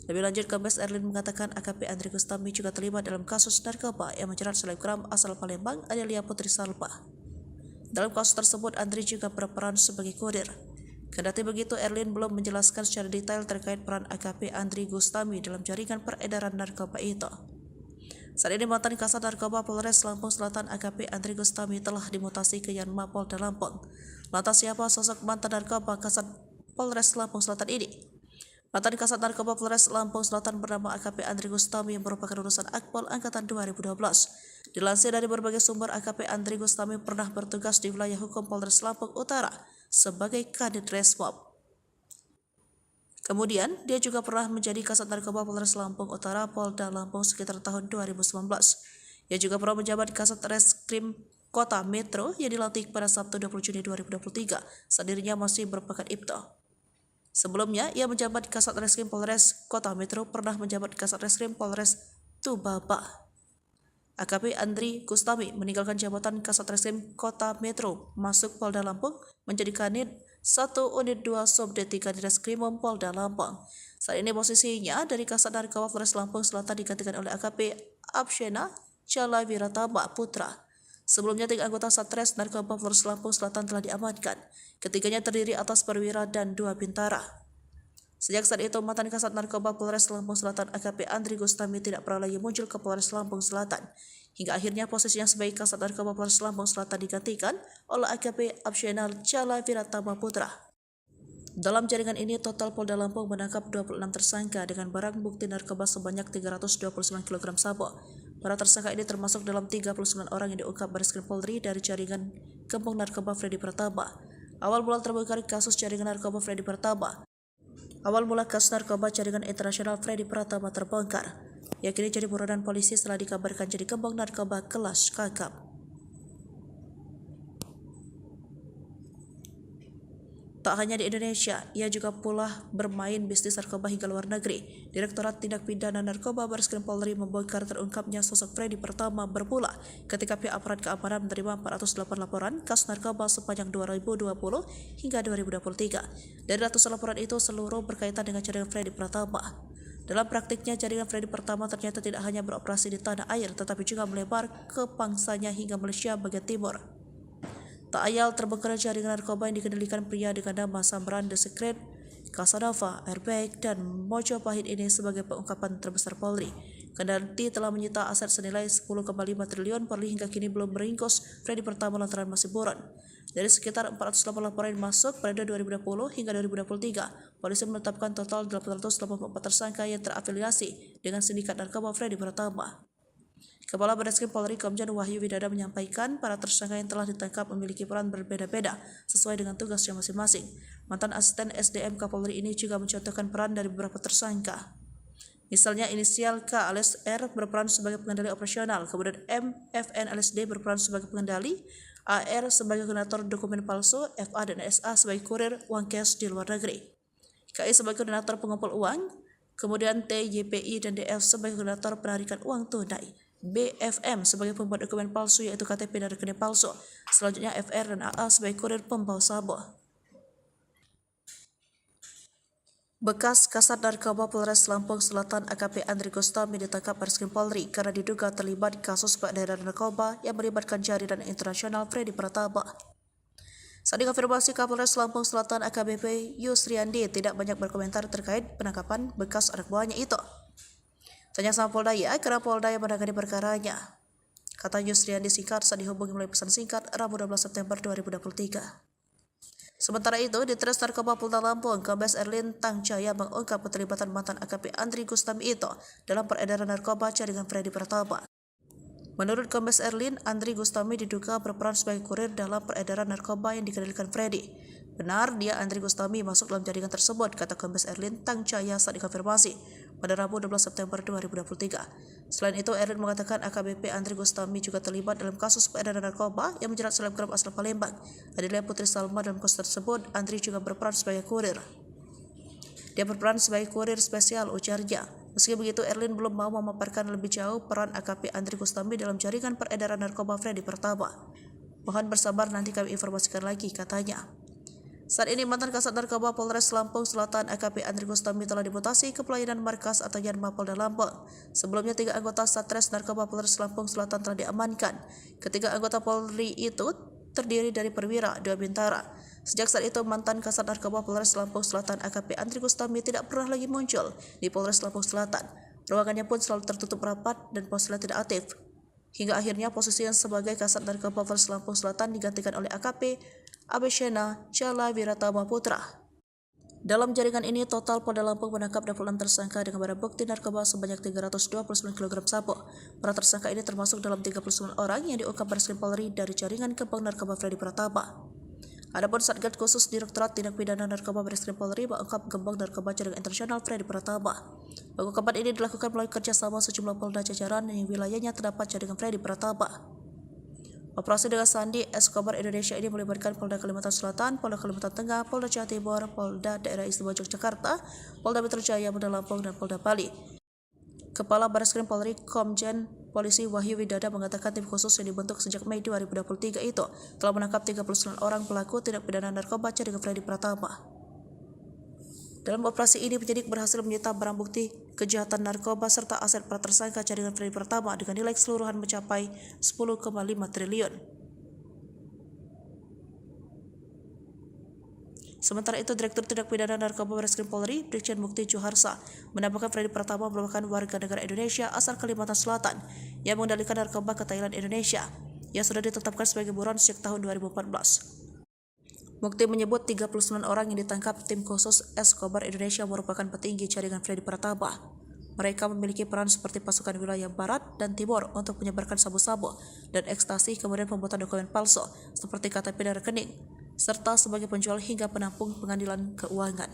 Lebih lanjut, Kombes Erlin mengatakan AKP Andri Gustami juga terlibat dalam kasus narkoba yang menjerat selebgram asal Palembang Adelia Putri Salpa. Dalam kasus tersebut, Andri juga berperan sebagai kurir. Kendati begitu, Erlin belum menjelaskan secara detail terkait peran AKP Andri Gustami dalam jaringan peredaran narkoba itu. Saat ini mantan Kasat Narkoba Polres Lampung Selatan AKP Andri Gustami telah dimutasi ke Yanma Polda Lampung. Lantas siapa sosok mantan narkoba Kasat Polres Lampung Selatan ini? Mantan Kasat Narkoba Polres Lampung Selatan bernama AKP Andri Gustami yang merupakan lulusan Akpol Angkatan 2012. Dilansir dari berbagai sumber, AKP Andri Gustami pernah bertugas di wilayah hukum Polres Lampung Utara sebagai Kadit Resmob. Kemudian, dia juga pernah menjadi Kasat Narkoba Polres Lampung Utara Polda Lampung sekitar tahun 2019. Ia juga pernah menjabat Kasat Reskrim Kota Metro yang dilantik pada Sabtu 20 Juni 2023 saat dirinya masih merupakan IPTO. Sebelumnya, ia menjabat Kasat Reskrim Polres Kota Metro, pernah menjabat Kasat Reskrim Polres Tubaba. AKP Andri Gustami meninggalkan jabatan Kasat Reskrim Kota Metro, masuk Polda Lampung, menjadi Kanit 1 Unit 2 Subdit 3 di Reskrimum Polda Lampung. Saat ini posisinya dari Kasat Narkoba Polres Lampung Selatan digantikan oleh AKP Abshena Chala Wiratama Putra. Sebelumnya 3 anggota Satres Narkoba Polres Lampung Selatan telah diamankan. Ketiganya terdiri atas perwira dan 2 bintara. Sejak saat itu, mantan Kasat Narkoba Polres Lampung Selatan AKP Andri Gustami tidak pernah lagi muncul ke Polres Lampung Selatan. Hingga akhirnya posisinya sebagai Kasat Narkoba Polres Lampung Selatan digantikan oleh AKP Abshena Chala Wiratama Putra. Dalam jaringan ini, total Polda Lampung menangkap 26 tersangka dengan barang bukti narkoba sebanyak 329 kg sabu. Para tersangka ini termasuk dalam 39 orang yang diungkap Bareskrim Polri dari jaringan gembong narkoba Freddy Pratama. Awal mula terbongkar kasus jaringan narkoba Freddy Pratama. Awal mula kasus narkoba jaringan internasional Freddy Pratama terbongkar. Ia kini jadi buronan polisi setelah dikabarkan jadi gembong narkoba kelas kakap. Tak hanya di Indonesia, ia juga pula bermain bisnis narkoba hingga luar negeri. Direktorat Tindak Pidana Narkoba Bareskrim Polri membongkar terungkapnya sosok Freddy Pratama bermula ketika pihak aparat keamanan menerima 408 laporan kasus narkoba sepanjang 2020 hingga 2023. Dari ratusan laporan itu, seluruh berkaitan dengan jaringan Freddy Pratama. Dalam praktiknya, jaringan Freddy Pratama ternyata tidak hanya beroperasi di tanah air, tetapi juga melebar ke pangsanya hingga Malaysia bagian timur. Tak ayal terbongkar jaringan narkoba yang dikendalikan pria dengan nama Samran The Secret, Casanova, Airbag, dan Mojopahit ini sebagai pengungkapan terbesar Polri. Kendati telah menyita aset senilai 10,5 triliun, Polri hingga kini belum meringkus Freddy Pratama lantaran masih buron. Dari sekitar 408 laporan yang masuk pada 2020 hingga 2023, polisi menetapkan total 884 tersangka yang terafiliasi dengan sindikat narkoba Freddy Pratama. Kepala Bareskrim Polri Komjen Wahyu Widada menyampaikan para tersangka yang telah ditangkap memiliki peran berbeda-beda sesuai dengan tugasnya masing-masing. Mantan asisten SDM Kapolri ini juga mencontohkan peran dari beberapa tersangka. Misalnya inisial K alias R berperan sebagai pengendali operasional, kemudian M, FN alias D berperan sebagai pengendali, AR sebagai koordinator dokumen palsu, FA dan SA sebagai kurir uang cash di luar negeri, KI sebagai koordinator pengumpul uang, kemudian T, YPI dan DF sebagai koordinator penarikan uang tunai, BFM sebagai pembuat dokumen palsu yaitu KTP dan rekening palsu, selanjutnya FR dan AA sebagai kurir pembawa sabu. Bekas Kasat Narkoba Polres Lampung Selatan AKP Andri Gustami ditangkap Bareskrim Polri karena diduga terlibat kasus peredaran narkoba yang melibatkan jaringan internasional Freddy Pratama. Saat dikonfirmasi Kapolres Lampung Selatan AKBP Yusriandi tidak banyak berkomentar terkait penangkapan bekas anak buahnya itu. Tanya sama Polda ya, karena Polda yang menangani perkaranya. Kata Yusriandi singkat saat dihubungi melalui pesan singkat Rabu 12 September 2023. Sementara itu, di Tres Narkoba Polda Lampung, Kombes Erlin Tangjaya mengungkap keterlibatan mantan AKP Andri Gustami itu dalam peredaran narkoba jaringan Freddy Pratama. Menurut Kombes Erlin, Andri Gustami diduga berperan sebagai kurir dalam peredaran narkoba yang dikendalikan Freddy. Benar, dia Andri Gustami masuk dalam jaringan tersebut, kata Kombes Erlin Tangjaya saat dikonfirmasi pada Rabu 12 September 2023. Selain itu, Erlin mengatakan AKBP Andri Gustami juga terlibat dalam kasus peredaran narkoba yang menjerat selebgram asal Palembang. Adelia Putri Salma. Dalam kasus tersebut, Andri juga berperan sebagai kurir. Dia berperan sebagai kurir spesial, ujarnya. Meski begitu, Erlin belum mau memaparkan lebih jauh peran AKP Andri Gustami dalam jaringan peredaran narkoba Freddy Pratama. Mohon bersabar, nanti kami informasikan lagi, katanya. Saat ini mantan Kasat Narkoba Polres Lampung Selatan AKP Andri Gustami telah dimutasi ke pelayanan markas atau Yanma Polda Lampung. Sebelumnya 3 anggota Satres Narkoba Polres Lampung Selatan telah diamankan. Ketiga anggota Polri itu terdiri dari perwira 2 bintara. Sejak saat itu mantan Kasat Narkoba Polres Lampung Selatan AKP Andri Gustami tidak pernah lagi muncul di Polres Lampung Selatan. Ruangannya pun selalu tertutup rapat dan ponselnya tidak aktif. Hingga akhirnya posisinya sebagai Kasat Narkoba Polres Lampung Selatan digantikan oleh AKP Abeshena Chala Wiratama Putra. Dalam jaringan ini, total Polda Lampung menangkap 26 tersangka dengan barang bukti narkoba sebanyak 329 kg sabu. Para tersangka ini termasuk dalam 39 orang yang diungkap Bareskrim Polri dari jaringan kembang narkoba Freddy Pratama. Adapun Satgas Khusus Direktorat Tindak Pidana Narkoba Bareskrim Polri mengungkap gembong narkoba jaringan internasional Freddy Pratama. Pengungkapan ini dilakukan melalui kerjasama sejumlah polda jajaran yang wilayahnya terdapat jaringan Freddy Pratama. Operasi dengan Sandi Escobar Indonesia ini melibatkan Polda Kalimantan Selatan, Polda Kalimantan Tengah, Polda Jawa Timur, Polda Daerah Istimewa Yogyakarta, Polda Metro Jaya, Polda Lampung, dan Polda Bali. Kepala Bareskrim Polri Komjen Polisi Wahyu Widada mengatakan tim khusus yang dibentuk sejak Mei 2023 itu telah menangkap 39 orang pelaku tindak pidana narkoba jaringan Freddy Pratama. Dalam operasi ini, penyidik berhasil menyita barang bukti kejahatan narkoba serta aset para tersangka jaringan Freddy Pratama dengan nilai keseluruhan mencapai 10,5 triliun. Sementara itu, Direktur Tindak Pidana Narkoba Bareskrim Polri, Brigjen Mukti Juharsa, menambahkan Freddy Pratama merupakan warga negara Indonesia asal Kalimantan Selatan yang mengendalikan narkoba ke Thailand, Indonesia, yang sudah ditetapkan sebagai buron sejak tahun 2014. Mukti menyebut 39 orang yang ditangkap tim khusus Escobar Indonesia merupakan petinggi jaringan Freddy Pratama. Mereka memiliki peran seperti pasukan wilayah barat dan timur untuk menyebarkan sabu-sabu dan ekstasi, kemudian pembuatan dokumen palsu seperti KTP dan rekening, serta sebagai penjual hingga penampung pengadilan keuangan.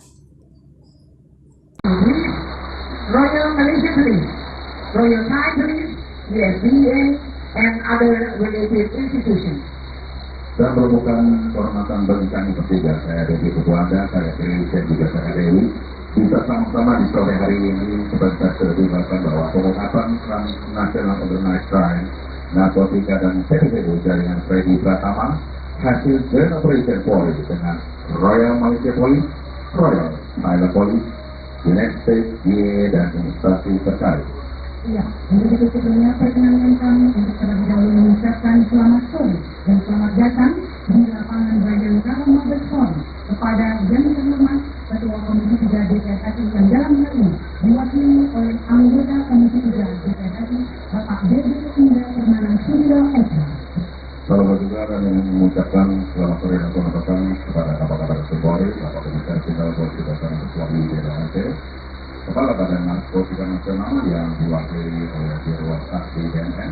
Royal Malaysia Police, Royal Thai Police, the FDA, and other related institutions. Dan merupakan kehormatan bagi kami bertiga, saya Dewi Ketua Anda, saya Dewi dan juga saya Dewi, bisa sama-sama di sore hari ini sebentar terlibatkan bahwa pengungkapan Transnational Organized Crime, narkotika dan TPPU jaringan Freddy Pratama hasil Joint Operation Polri dengan Royal Malaysia Police, Royal Thailand Police, United States DEA dan instansi terkait. Ya, untuk sebelumnya perkenalkan kami untuk terlebih dahulu mengucapkan selamat sore dan selamat datang di lapangan Bayangkara Mabes Polri kepada yang terhormat Ketua Komisi 3 DPR RI yang dalam hal ini diwakili oleh anggota Komisi 3 DPR RI Bapak BB Indah Permana Suryo Eka. Salam juga kami mengucapkan selamat sore dan selamat datang kepada Kapolda Polri, Bapak Komisaris Jenderal Polisi Dasar Ketua Aceh, Kepala Badan Narkotika Nasional yang diwakili oleh Dirwas Aksi BNN,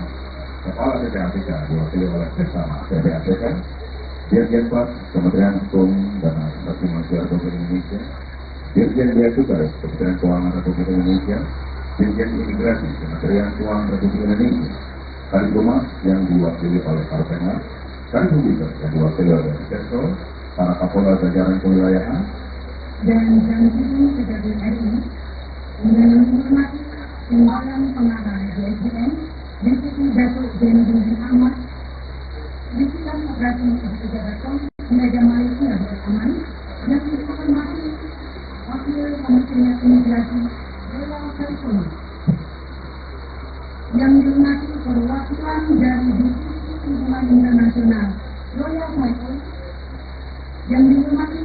Kepala PPATK diwakili oleh Bersama PPATK, Dirjen Pas Kementerian Hukum dan Asasi Manusia Republik Indonesia, Dirjen Bea Cukai Kementerian Keuangan Republik Indonesia, Dirjen Imigrasi Kementerian Keuangan Republik Indonesia, Kadiphumas yang diwakili oleh Karpenmas, Kadiphumas yang diwakili oleh Sektor, para Kapolda jajaran kewilayahan, dan Janji Kejadian RI dengan menghormati Timbalan Pengarah DSDM, Deputi Datuk Zainuddin Ahmad, Divisi Operasi Pejabat Media Malaysia Aman, dan menghormati Wakil Komisi Sekretariat Imigrasi Royal Saiful, yang dihormati perwakilan dari Divisi Hubungan Internasional Royal Saiful, yang dihormati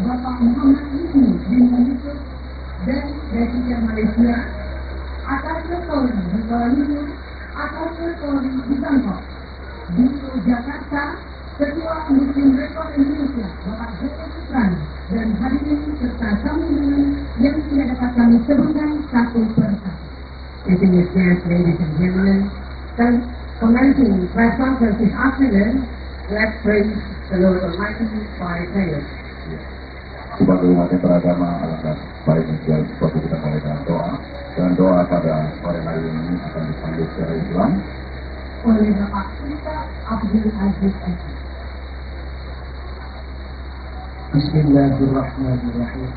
Bapak Muhammad Yusni bin Yusuf dan Presiden Malaysia, Atasnya Polri di Kuala Lumpur, Atasnya Polri di Bangkok, di Jakarta, Ketua Muslim Rekod Indonesia Bapak Joko Suprani, dan hadirin serta tamu undangan yang tidak dapat kami sebutkan satu persatu. Distinguished ladies and gentlemen, commencing press conference this afternoon, let's praise the Lord Almighty by prayers. Sebagai umat yang beragama, alangkah baiknya seperti kita mulai dengan doa. Dan doa pada sore hari ini akan dipanggil secara Islam oleh Bapak Sultan Abdul Aziz Eki. Bismillahirrahmanirrahim.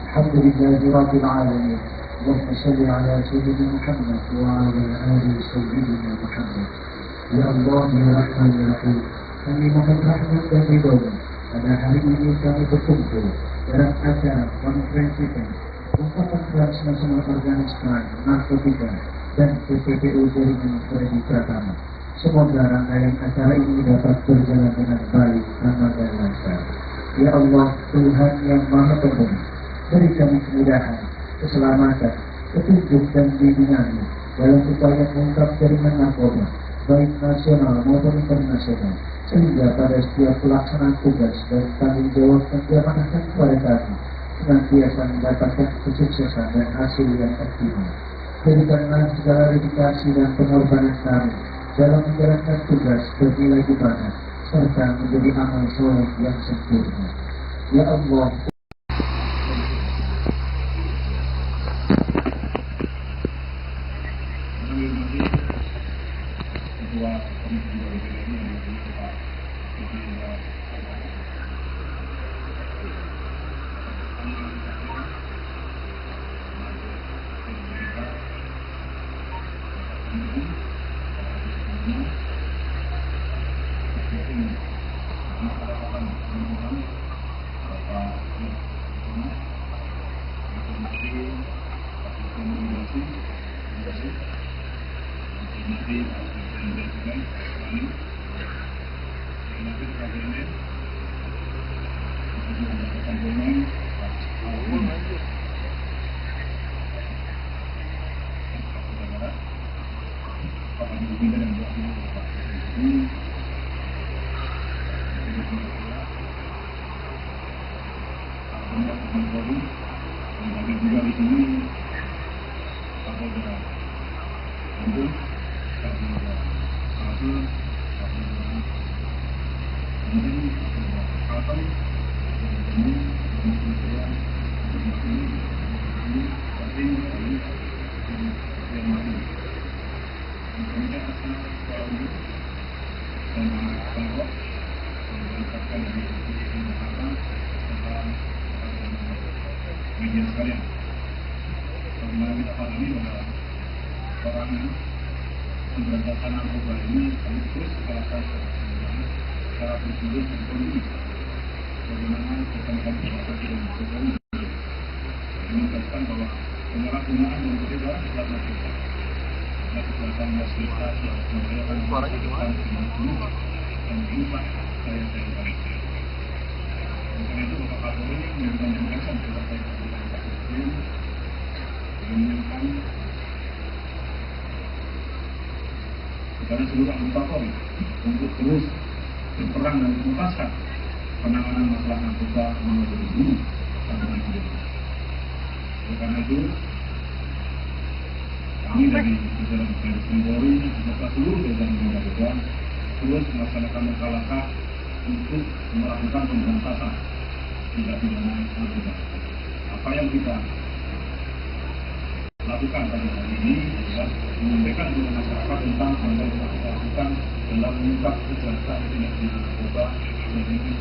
Alhamdulillahi Rabbil Alamin. Allahumma salli ala Sayyidina Muhammad wa ala ali Sayyidina Muhammad. Ya Allah, ya Rahman, ya Rahim, kami mohon rahmat dan ridho-Mu. Pada hari ini kami berkumpul dalam acara konferensi ungkapan transnasional Afghanistan, narkotika, dan PPPU jaringan Freddy Pratama. Semoga rangkaian acara ini dapat berjalan dengan baik, aman, dan lancar. Ya Allah, Tuhan yang Maha Pemberi, beri kami kemudahan, keselamatan, petunjuk dan bimbingan dalam upaya mengungkap jaringan narkoba, baik nasional maupun internasional, sehingga pada setiap pelaksanaan tugas dan tanggung jawab yang diamanahkan kepada kami senantiasa mendapatkan kesuksesan dan hasil yang optimal. Berikanlah segala dedikasi dan pengorbanan kami dalam menjalankan tugas bernilai ibadah serta menjadi amal soleh yang sempurna. Ya Allah, media sekalian, karena kita pahami bahwa orang pemberantasan narkoba ini terus salah satu cara berpikir dan politik bagaimana kita melakukan dengan Jokowi menegaskan bahwa penyalahgunaan yang berbeda adalah narkoba. Karena kekuatan fasilitas yang membahayakan kehidupan dan mengubah saya-saya bangsa. Karena itu Bapak Kapolri memberikan penegasan kepada Presiden menginginkan kepada seluruh anggota Polri untuk terus berperan dan menuntaskan penanganan masalah narkoba menuju ini sampai nanti. Oleh karena itu, kami dari jajaran Polri beserta seluruh jajaran narkoba terus melaksanakan langkah-langkah untuk melakukan pemberantasan tindak pidana narkoba. Apa yang kita lakukan pada hari ini adalah menyampaikan kepada masyarakat tentang apa yang telah kita lakukan dalam mengungkap kejahatan tindak pidana narkoba dan ini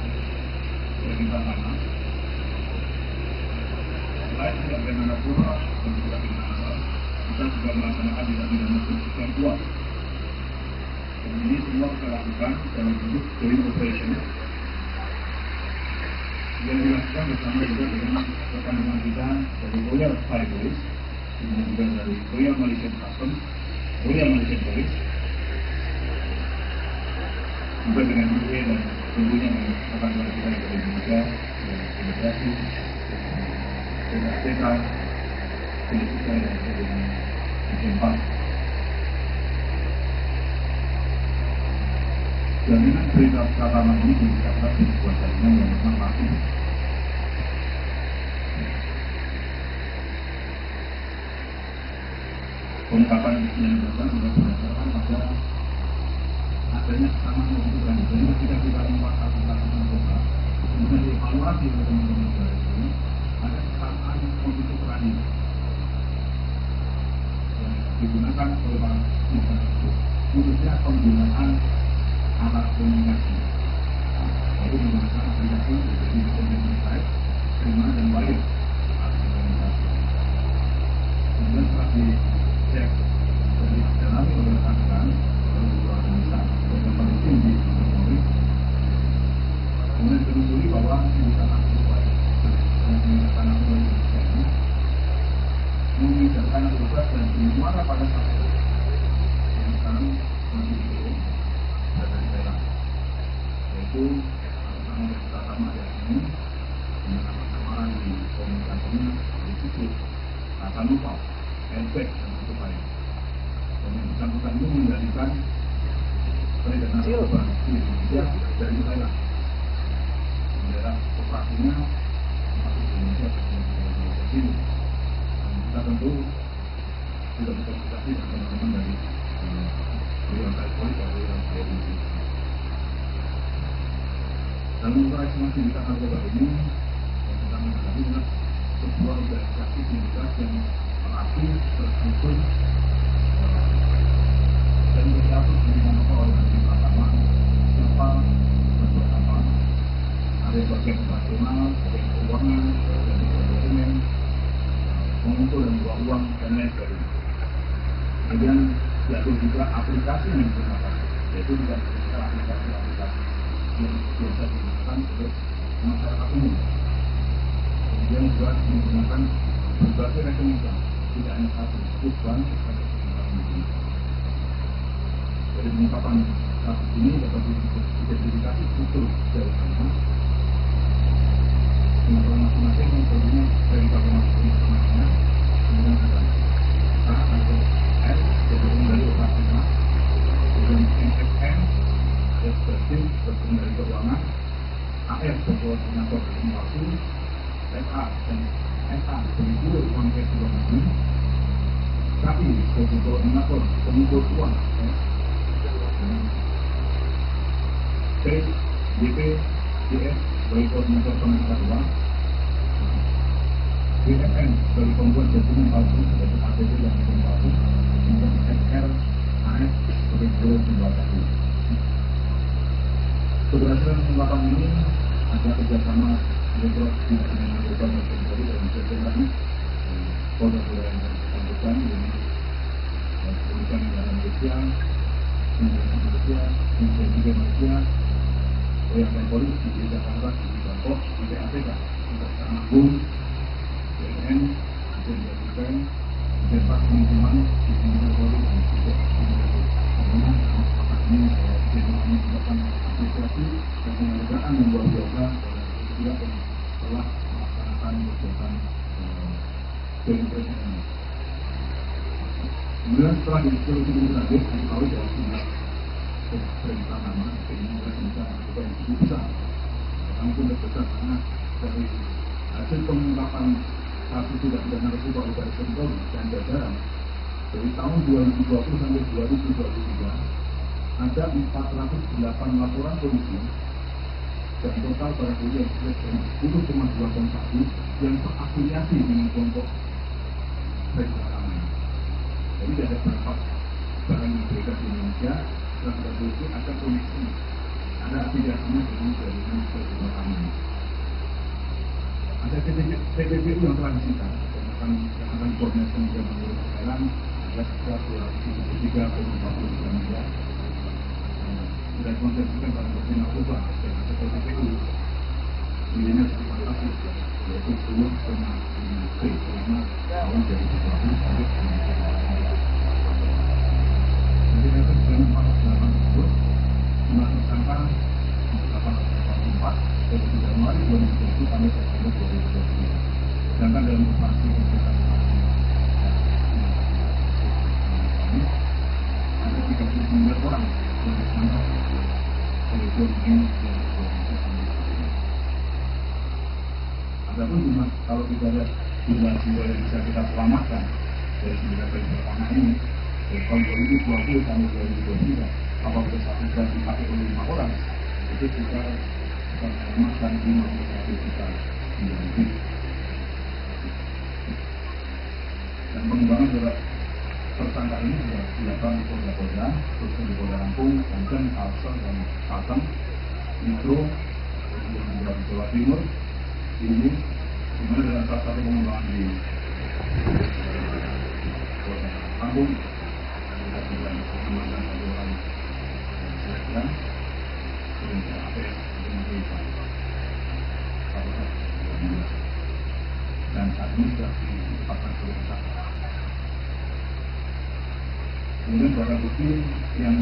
perintah mana. Selain tindak pidana narkoba dan tindak pidana asal, kita juga melaksanakan tindak pidana pencucian uang. Dan ini semua kita lakukan dalam bentuk joint operation yang dilakukan bersama juga dengan rekan-rekan kita dari Royal Thai Police, kemudian juga dari Royal Malaysian Customs, Royal Malaysian Police, juga dengan UK dan tentunya dengan rekan-rekan kita dari Indonesia, imigrasi, PPATK, Politika dan dengan Jepang. Jaminan berita pertama ini diucapkan di sebuah jaminan yang memang masih pengungkapan yang dilakukan oleh berdasarkan pada adanya kesamaan kebutuhan. Jadi ketika kita melakukan narkoba, kemudian dievaluasi oleh teman-teman negara ini, ada kesamaan kebutuhan yang digunakan oleh para negara itu, khususnya penggunaan alat komunikasi, yaitu menggunakan aplikasi dari komunikasi site, terima dan wire alat komunikasi. Kemudian setelah dicek dan didalami oleh rekan-rekan beberapa analisa beberapa tim di Polri, kemudian ditelusuri bahwa sindikat narkoba yang menggunakan narkoba di Indonesia ini mengedarkan narkoba dan dimana pada saat itu yang sekarang masih dihitung dari daerah, yaitu sama yang pertama ada ini dengan nama-nama di komunikasinya di situ kata lupa, efek dan sebagainya. Dan yang bersangkutan ini menjadikan peredaran narkoba di Indonesia dari Thailand. Daerah operasinya masuk di Indonesia dan di sini. Kita tentu sudah berkonsultasi dengan teman-teman dari Royal Thai Police atau Royal Thai Police. Dalam operasi sindikat narkoba ini, yang kita menghadapi adalah sebuah organisasi sindikat yang aktif, terstruktur, dan berdiatur di mana oleh nanti pertama siapa berbuat apa, ada bagian operasional, bagian keuangan, bagian dokumen, mengumpul dan membawa uang dan lain sebagainya. Kemudian diatur juga aplikasi yang digunakan, yaitu tidak bisa aplikasi-aplikasi yang biasa digunakan oleh masyarakat umum. Kemudian juga menggunakan berbagai rekening bank, tidak hanya satu, cukup bank berbagai rekening bank ini. Dari pengungkapan kasus ini dapat diidentifikasi struktur dari sana. Pengetahuan masing-masing tentunya dari informasinya, kemudian ada A atau S, bergabung dari operasional, kemudian MSN, ekspresif, bergabung dari keuangan, AS, koordinator informasi, SA dan SA, pengumpul uang cash luar negeri, KI, sebagai koordinator pengumpul uang, P, DP, DS, sebagai koordinator penangkapan uang, BFN sebagai pembuat dokumen palsu sebagai APB dan dokumen palsu, kemudian SR, AS sebagai guru pembuatan. Keberhasilan pengungkapan ini ada kerjasama bentrok tidak dengan anggota dan Polri dan Polri, Polda yang bersangkutan dengan Kepolisian Negara Malaysia, Kementerian Malaysia, Kementerian juga Malaysia, Royal Polri di Jakarta, di Bangkok, di PPATK, Kejaksaan Agung, BNN, Kementerian Justice, Departemen Penghubungan, di Kementerian Polri dan juga Kementerian ini merupakan apresiasi dan penghargaan yang luar biasa dan juga telah melaksanakan kegiatan presiden. Kemudian setelah diskusi lanjut, diketahui bahwa jumlah perintah nama ini bisa juga yang cukup besar. Karena pun terbesar karena dari hasil pengungkapan kasus tidak pidana narkoba oleh Baris Krim Polri dan jajaran dari tahun 2020 sampai 2023 ada 408 laporan polisi dan total barang bukti yang sekitar 10,2 yang terafiliasi dengan kelompok perjalanan. Jadi ada beberapa barang yang beredar di Indonesia dan barang bukti ada koneksi, ada afiliasinya dengan jaringan perjalanan. Ada TPPU yang telah disita dan akan koordinasi dengan menurut Thailand ada sekitar 273,40 miliar. Sudah dikonsentrasikan pada bukti narkoba dan ada TPPU nilainya sangat fantastis, yaitu 10,5 T, menjadi sesuatu untuk jadi dari dalam pasal 8 tersebut jumlah tersangka 884 dari 3 Januari 2020 sampai September 2020. Sedangkan dalam operasi ini ada 39 orang yang ditangkap oleh Polri. Adapun jumlah kalau kita lihat jumlah jiwa yang bisa kita selamatkan dari 9 kali pertama ini dari tahun 2020 sampai 2023 apabila satu jam dipakai oleh 5 orang itu kita akan selamatkan 51 juta lebih. Dan pengembangan terhadap tersangka ini sudah dilakukan di Polda, khususnya di Polda Lampung, Banten, Kalsel, dan Kalteng, Metro, kemudian juga di Jawa Timur, ini dimana dalam salah satu pengembangan di Polda Lampung, kita juga mengamankan satu orang selesai, kemudian APS untuk memberikan dan saat ini sudah ditempatkan sebagai tersangka. Kemudian barang bukti yang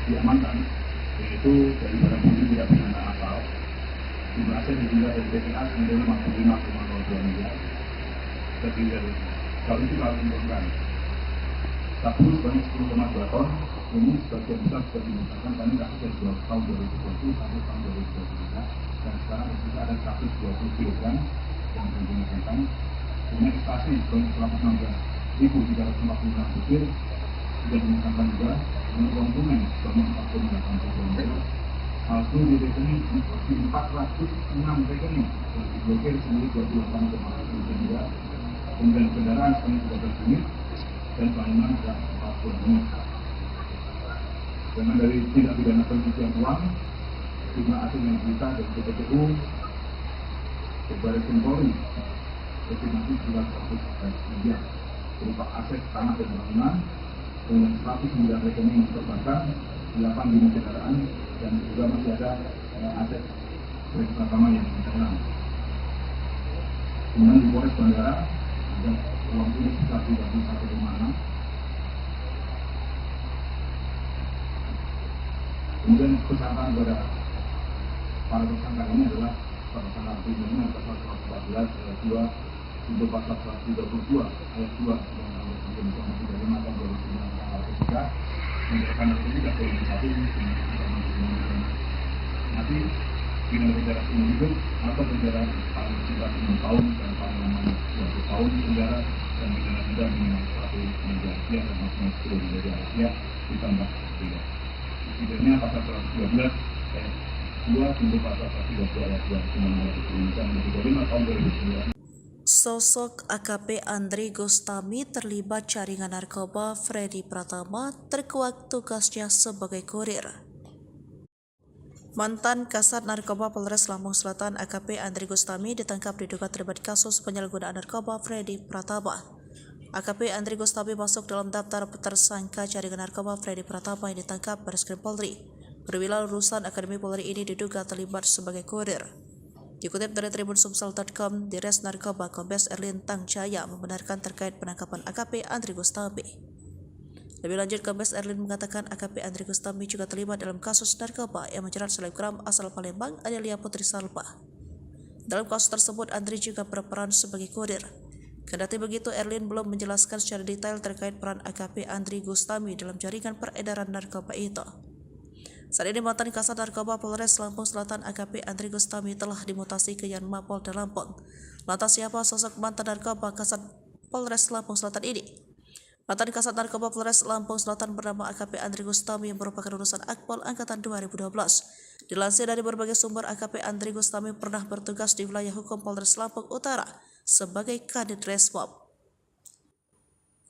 diamankan yaitu dari barang bukti tidak pidana asal jumlah aset dimulai dari BPA menjadi 55,02 miliar terdiri dari kalau itu harus dilakukan sabu sebanyak 10,2 ton ini sebagian besar sudah dimusnahkan karena kasus dari tahun 2020 sampai tahun 2023 dan sekarang juga ada 120 kg yang dimusnahkan. Kemudian ekstasi sebanyak 116.346 butir sudah dimusnahkan juga. Dengan uang tunai sebanyak 4,80 miliar. Palsu di rekening 406 rekening yang diblokir sendiri 28,1 miliar. Kemudian kendaraan sebanyak 13 unit dan bangunan ada 40 unit. Dengan dari tindak pidana pencucian uang, jumlah aset yang disita dari PPTU, Baris Krim Polri, estimasi sudah 100 miliar berupa aset tanah dan bangunan, dengan 109 rekening yang terbakar, 8 unit kendaraan, dan juga masih ada aset proyek pertama yang internal. Kemudian di Polres Bandara ada uang tunai sekitar 31,6. Kemudian kesangkaan kepada para tersangka ini adalah tersangka primernya pasal 114 ayat 2 untuk pasal 132 ayat 2 yang Undang-Undang 35 tahun 2009 tanggal 3 menyatakan tidak boleh disatu nanti dengan penjara umum hidup atau penjara paling singkat 6 tahun dan paling lama 20 tahun penjara dan pidana denda minimal 1 miliar rupiah dan maksimal 10 miliar rupiah ditambah 3. Tidaknya pasal 112 ayat 2 untuk pasal 132 ayat 2 Undang-Undang Indonesia Nomor 35 tahun 2009. Sosok AKP Andri Gustami terlibat jaringan narkoba Freddy Pratama terkuak tugasnya sebagai kurir. Mantan Kasat Narkoba Polres Lampung Selatan AKP Andri Gustami ditangkap diduga terlibat kasus penyalahgunaan narkoba Freddy Pratama. AKP Andri Gustami masuk dalam daftar tersangka jaringan narkoba Freddy Pratama yang ditangkap Baris Krim Polri. Perwira lulusan Akademi Polri ini diduga terlibat sebagai kurir. Dikutip dari tribunsumsel.com, Dires Narkoba Kombes Erlin Tangjaya membenarkan terkait penangkapan AKP Andri Gustami. Lebih lanjut, Kombes Erlin mengatakan AKP Andri Gustami juga terlibat dalam kasus narkoba yang menjerat selebgram asal Palembang Adelia Putri Salpa. Dalam kasus tersebut, Andri juga berperan sebagai kurir. Kendati begitu, Erlin belum menjelaskan secara detail terkait peran AKP Andri Gustami dalam jaringan peredaran narkoba itu. Saat ini mantan Kasat Narkoba Polres Lampung Selatan AKP Andri Gustami telah dimutasi ke Yanma Polda Lampung. Lantas siapa sosok mantan narkoba Kasat Polres Lampung Selatan ini? Mantan Kasat Narkoba Polres Lampung Selatan bernama AKP Andri Gustami yang merupakan lulusan Akpol Angkatan 2012. Dilansir dari berbagai sumber, AKP Andri Gustami pernah bertugas di wilayah hukum Polres Lampung Utara sebagai Kadit Resmob.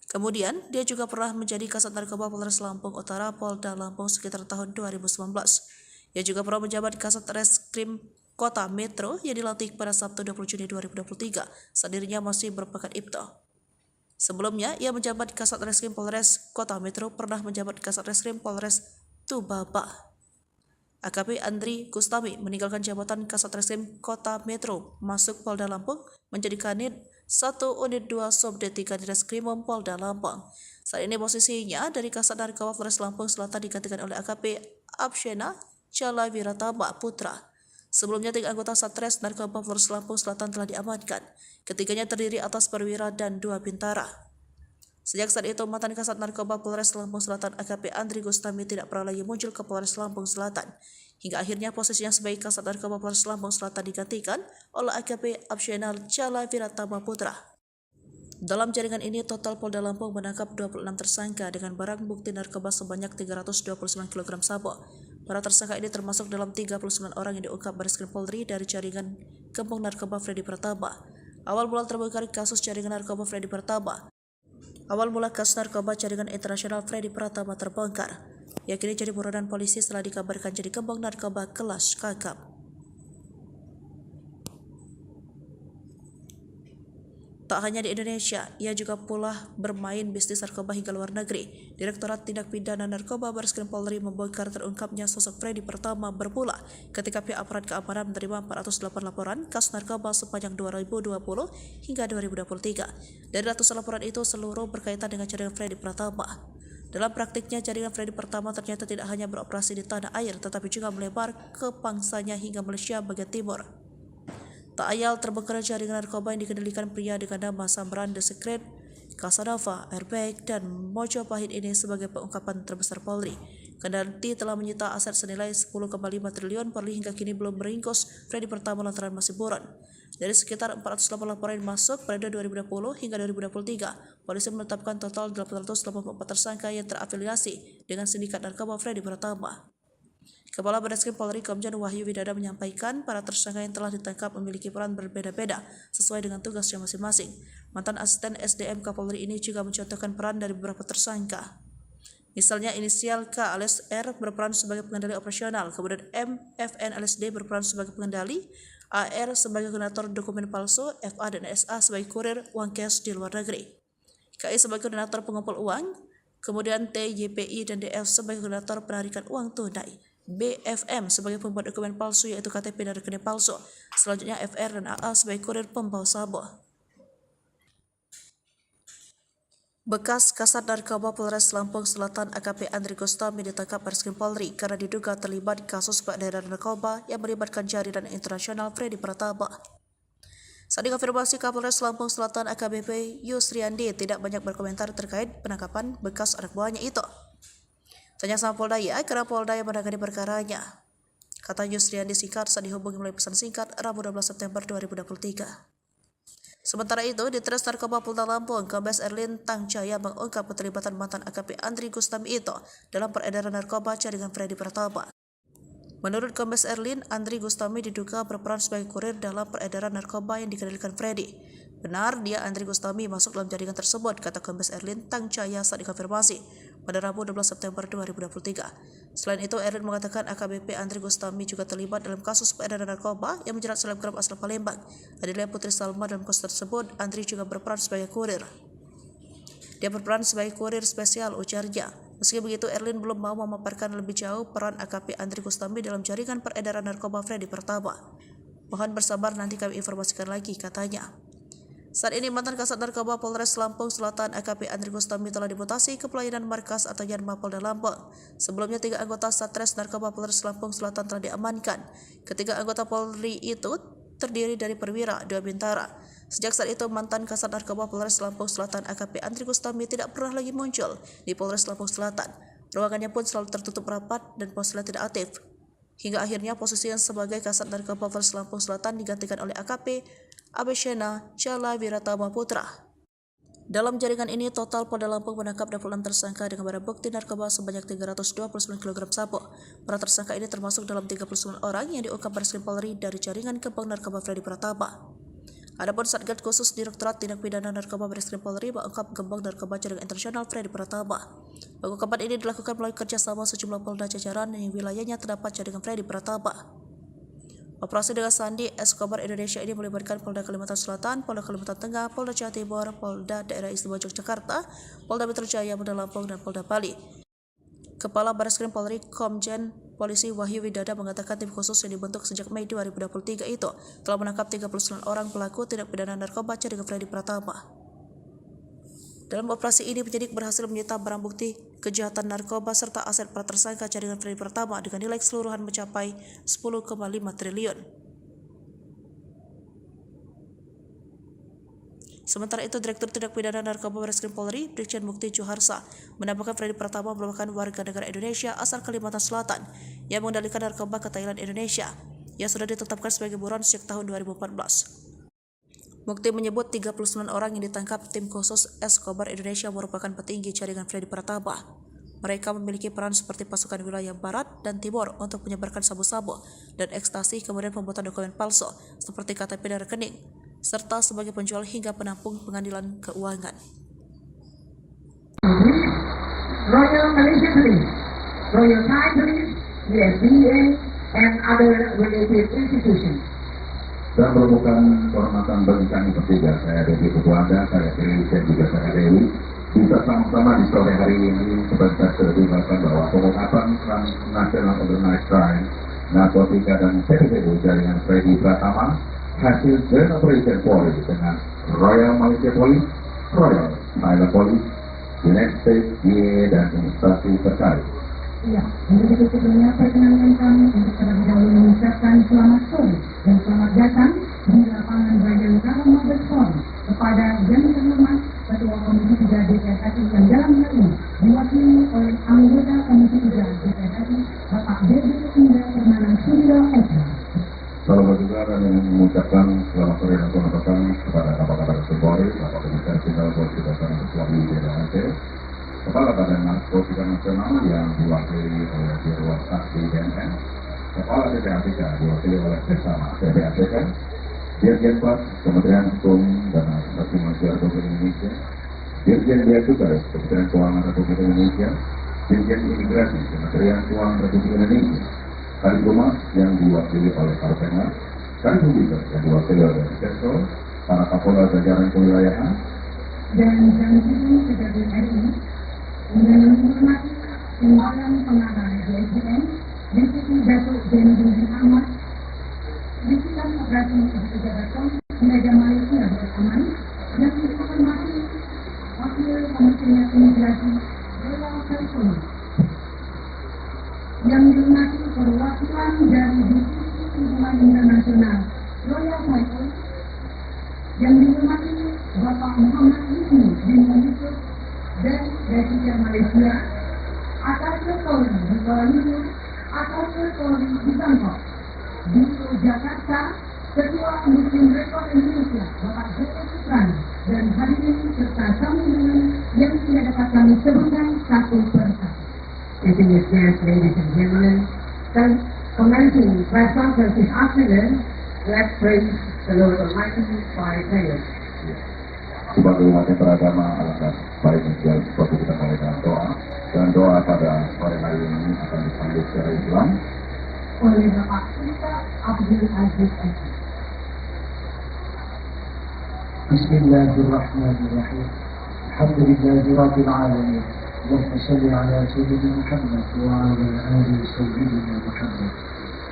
Kemudian, dia juga pernah menjadi Kasat Narkoba Polres Lampung Utara Polda Lampung sekitar tahun 2019. Ia juga pernah menjabat Kasat Reskrim Kota Metro yang dilantik pada Sabtu 20 Juni 2023 saat dirinya masih berpangkat Ibto. Sebelumnya, ia menjabat Kasat Reskrim Polres Kota Metro, pernah menjabat Kasat Reskrim Polres Tubaba. AKP Andri Gustami meninggalkan jabatan Kasat Reskrim Kota Metro masuk Polda Lampung menjadi Kanit 1 Unit 2 Subdit 3 Ditreskrimum Polda Lampung. Saat ini posisinya dari Kasat Narkoba Polres Lampung Selatan digantikan oleh AKP Abshena Chala Wiratama Putra. Sebelumnya 3 anggota Satres Narkoba Polres Lampung Selatan telah diamankan. Ketiganya terdiri atas perwira dan 2 bintara. Sejak saat itu, mantan Kasat Narkoba Polres Lampung Selatan AKP Andri Gustami tidak pernah lagi muncul ke Polres Lampung Selatan. Hingga akhirnya posisinya sebagai Kasat Narkoba Polres Lampung Selatan digantikan oleh AKP Abshena Chala Wiratama Putra. Dalam jaringan ini, total Polda Lampung menangkap 26 tersangka dengan barang bukti narkoba sebanyak 329 kg sabu. Para tersangka ini termasuk dalam 39 orang yang diungkap Bareskrim Polri dari jaringan Gembong Narkoba Freddy Pratama. Awal mula terbongkar kasus jaringan narkoba Freddy Pratama. Awal mula kasus narkoba jaringan internasional Freddy Pratama terbongkar. Ia kini jadi buronan polisi setelah dikabarkan jadi gembong narkoba kelas kakap. Tak hanya di Indonesia, ia juga pula bermain bisnis narkoba hingga luar negeri. Direktorat Tindak Pidana Narkoba Bareskrim Polri membongkar terungkapnya sosok Freddy Pratama berpula ketika pihak aparat keamanan menerima 408 laporan kasus narkoba sepanjang 2020 hingga 2023. Dari ratusan laporan itu, seluruh berkaitan dengan jaringan Freddy Pratama. Dalam praktiknya, jaringan Freddy Pratama ternyata tidak hanya beroperasi di tanah air, tetapi juga melebar ke pangsanya hingga Malaysia bagian timur. Tak ayal terbongkar jaringan narkoba yang dikendalikan pria dengan nama Samran The Secret, Casanova, Airbag, dan Mojopahit ini sebagai pengungkapan terbesar Polri. Kendati telah menyita aset senilai 10,5 triliun, Polri hingga kini belum meringkus Freddy Pratama lantaran masih buron. Dari sekitar 408 laporan yang masuk pada 2020 hingga 2023, polisi menetapkan total 884 tersangka yang terafiliasi dengan sindikat narkoba Freddy Pratama. Kepala Bareskrim Polri Komjen Wahyu Widada menyampaikan para tersangka yang telah ditangkap memiliki peran berbeda-beda sesuai dengan tugasnya masing-masing. Mantan asisten SDM Kapolri ini juga mencontohkan peran dari beberapa tersangka. Misalnya inisial K alias R berperan sebagai pengendali operasional, kemudian M, FN alias D berperan sebagai pengendali, AR sebagai koordinator dokumen palsu, FA dan SA sebagai kurir uang cash di luar negeri, KI sebagai koordinator pengumpul uang, kemudian T, YPI dan DF sebagai koordinator penarikan uang tunai. BFM sebagai pembuat dokumen palsu yaitu KTP dan rekening palsu. Selanjutnya FR dan AA sebagai kurir pembawa sabu. Bekas Kasat Narkoba Polres Lampung Selatan AKP Andri Gustami ditangkap Bareskrim Polri karena diduga terlibat kasus peredaran narkoba yang melibatkan jaringan internasional Freddy Pratama. Saat dikonfirmasi, Kapolres Lampung Selatan AKBP Yusriandi tidak banyak berkomentar terkait penangkapan bekas anak buahnya itu. Tanya sama Polda ya, karena Polda yang menangani perkaranya, kata Yusriandi singkat saat dihubungi melalui pesan singkat Rabu 12 September 2023. Sementara itu, di Tres Narkoba Polda Lampung, Kombes Erlin Tangcaya mengungkap keterlibatan mantan AKP Andri Gustami itu dalam peredaran narkoba jaringan Freddy Pratama. Menurut Kombes Erlin, Andri Gustami diduga berperan sebagai kurir dalam peredaran narkoba yang dikendalikan Freddy. Benar, dia Andri Gustami masuk dalam jaringan tersebut, kata Kombes Erlin Tangcaya saat dikonfirmasi pada Rabu 12 September 2023. Selain itu, Erlin mengatakan AKBP Andri Gustami juga terlibat dalam kasus peredaran narkoba yang menjerat selebgram asal Palembang, Adelia Putri Salma. Dalam kasus tersebut, Andri juga berperan sebagai kurir. Dia berperan sebagai kurir spesial, ujarnya. Meski begitu, Erlin belum mau memaparkan lebih jauh peran AKP Andri Gustami dalam jaringan peredaran narkoba Freddy Pratama. Mohon bersabar, nanti kami informasikan lagi, katanya. Saat ini mantan Kasat Narkoba Polres Lampung Selatan AKP Andri Gustami telah dimutasi ke pelayanan markas atau Yanma Polda Lampung. Sebelumnya 3 anggota Satres Narkoba Polres Lampung Selatan telah diamankan. Ketiga anggota Polri itu terdiri dari perwira, 2 bintara. Sejak saat itu, mantan Kasat Narkoba Polres Lampung Selatan AKP Andri Gustami tidak pernah lagi muncul di Polres Lampung Selatan. Ruangannya pun selalu tertutup rapat dan ponselnya tidak aktif. Hingga akhirnya posisinya sebagai Kasat Narkoba Polres Lampung Selatan digantikan oleh AKP Abshena Chala Wiratama Putra. Dalam jaringan ini, total Polda Lampung menangkap 26 tersangka dengan barang bukti narkoba sebanyak 329 kg sabu. Para tersangka ini termasuk dalam 39 orang yang diungkap Bareskrim Polri dari jaringan Gembong Narkoba Freddy Pratama. Adapun Satgas Khusus Direktorat Tindak Pidana Narkoba Bareskrim Polri mengungkap Gembong Narkoba jaringan internasional Freddy Pratama. Pengungkapan ini dilakukan melalui kerjasama sejumlah polda jajaran yang wilayahnya terdapat jaringan Freddy Pratama. Operasi dengan Sandi Escobar Indonesia ini melibatkan Polda Kalimantan Selatan, Polda Kalimantan Tengah, Polda Jawa Timur, Polda Daerah Istimewa Yogyakarta, Polda Metro Jaya, Polda Lampung, dan Polda Bali. Kepala Bareskrim Polri Komjen Polisi Wahyu Widada mengatakan tim khusus yang dibentuk sejak Mei 2023 itu telah menangkap 39 orang pelaku tindak pidana narkoba jaringan Freddy Pratama. Dalam operasi ini, penyidik berhasil menyita barang bukti kejahatan narkoba serta aset para tersangka jaringan Freddy Pratama dengan nilai keseluruhan mencapai 10,5 triliun. Sementara itu, Direktur Tindak Pidana Narkoba Bareskrim Polri, Brigjen Mukti Juharsa, menambahkan Freddy Pratama merupakan warga negara Indonesia asal Kalimantan Selatan yang mengendalikan narkoba ke Thailand, Indonesia, yang sudah ditetapkan sebagai buron sejak tahun 2014. Mukti menyebut 39 orang yang ditangkap tim khusus Escobar Indonesia merupakan petinggi jaringan Freddy Pratama. Mereka memiliki peran seperti pasukan wilayah barat dan timur untuk menyebarkan sabu-sabu dan ekstasi, kemudian pembuatan dokumen palsu seperti KTP dan rekening, serta sebagai penjual hingga penampung pengadilan keuangan. Royal Malaysia Police, Royal Thai Police, the FDA, and other related institutions. Dan merupakan kehormatan bagi kami bertiga, saya Dedi Ketua Anda, saya Dewi, dan juga saya Dewi, bisa sama-sama di sore hari ini sebentar sudah dilakukan bahwa pengungkapan National Organized Crime, narkotika dan TPPU jaringan Freddy Pratama hasil Joint Operation Polri dengan Royal Malaysia Police, Royal Thailand Police, United States, DEA, dan instansi terkait. Ya, untuk itu sebelumnya perkenankan kami untuk terlebih dahulu mengucapkan selamat sore dan selamat datang di lapangan Bayangkara Mabes Polri kepada yang terhormat Ketua Komisi 3 DPR RI yang dalam hal ini diwakili oleh anggota Komisi 3 DPR RI Bapak Dedi Indah Permana Suryo Eka. Selamat juga dan mengucapkan selamat sore dan selamat datang kepada Kapolda Polri, Bapak Komisaris Jenderal Polisi Dasar Kesuami DPRT, Kepala Badan Narkotika Nasional yang diwakili oleh Dirwan Saksi BNN, Kepala PPATK diwakili oleh Sesama PPATK, Dirjen Pas Kementerian Hukum dan Asasi Manusia Republik Indonesia, Dirjen Bea Cukai Kementerian Keuangan Republik Indonesia, Dirjen Imigrasi Kementerian Keuangan Republik Indonesia, Kadiphumas yang diwakili oleh Kalpena, Kadiphumas yang diwakili oleh Sektor, para Kapolda jajaran kewilayahan, dan Janji Kejadian RI dengan menghormati Timbalan Pengarah DSDM, Deputi Datuk Zainuddin Ahmad, Bisikan Operasi Pejabat Meja Malaysia Bersama, yang dihormati Wakil Komisioner Imigrasi Dewan Kalpena, yang dihormati perwakilan dari Divisi Hubungan Internasional Royal Thai Police, yang dihormati Bapak Muhammad Yusni bin Yusuf dan Presiden Malaysia, Atasnya Polri di Kuala Lumpur, Atasnya Polri di Bangkok, di Jakarta, Ketua Muslim Rekod Indonesia Bapak Joko Suprana, dan hadirin serta tamu undangan yang tidak dapat kami sebutkan satu persatu. Distinguished guests, ladies and gentlemen, commencing press conference this afternoon, let's praise the Lord Almighty by prayer. sebagai umat yang beragama, alangkah baiknya jika seperti kita mulai dengan doa. Dan doa pada sore hari ini akan dipanggil secara Islam oleh Bapak Kita Abdul Aziz Eki. Bismillahirrahmanirrahim. Alhamdulillahi Rabbil Alamin. Allahumma salli ala Sayyidina Muhammad wa ala ali Sayyidina Muhammad.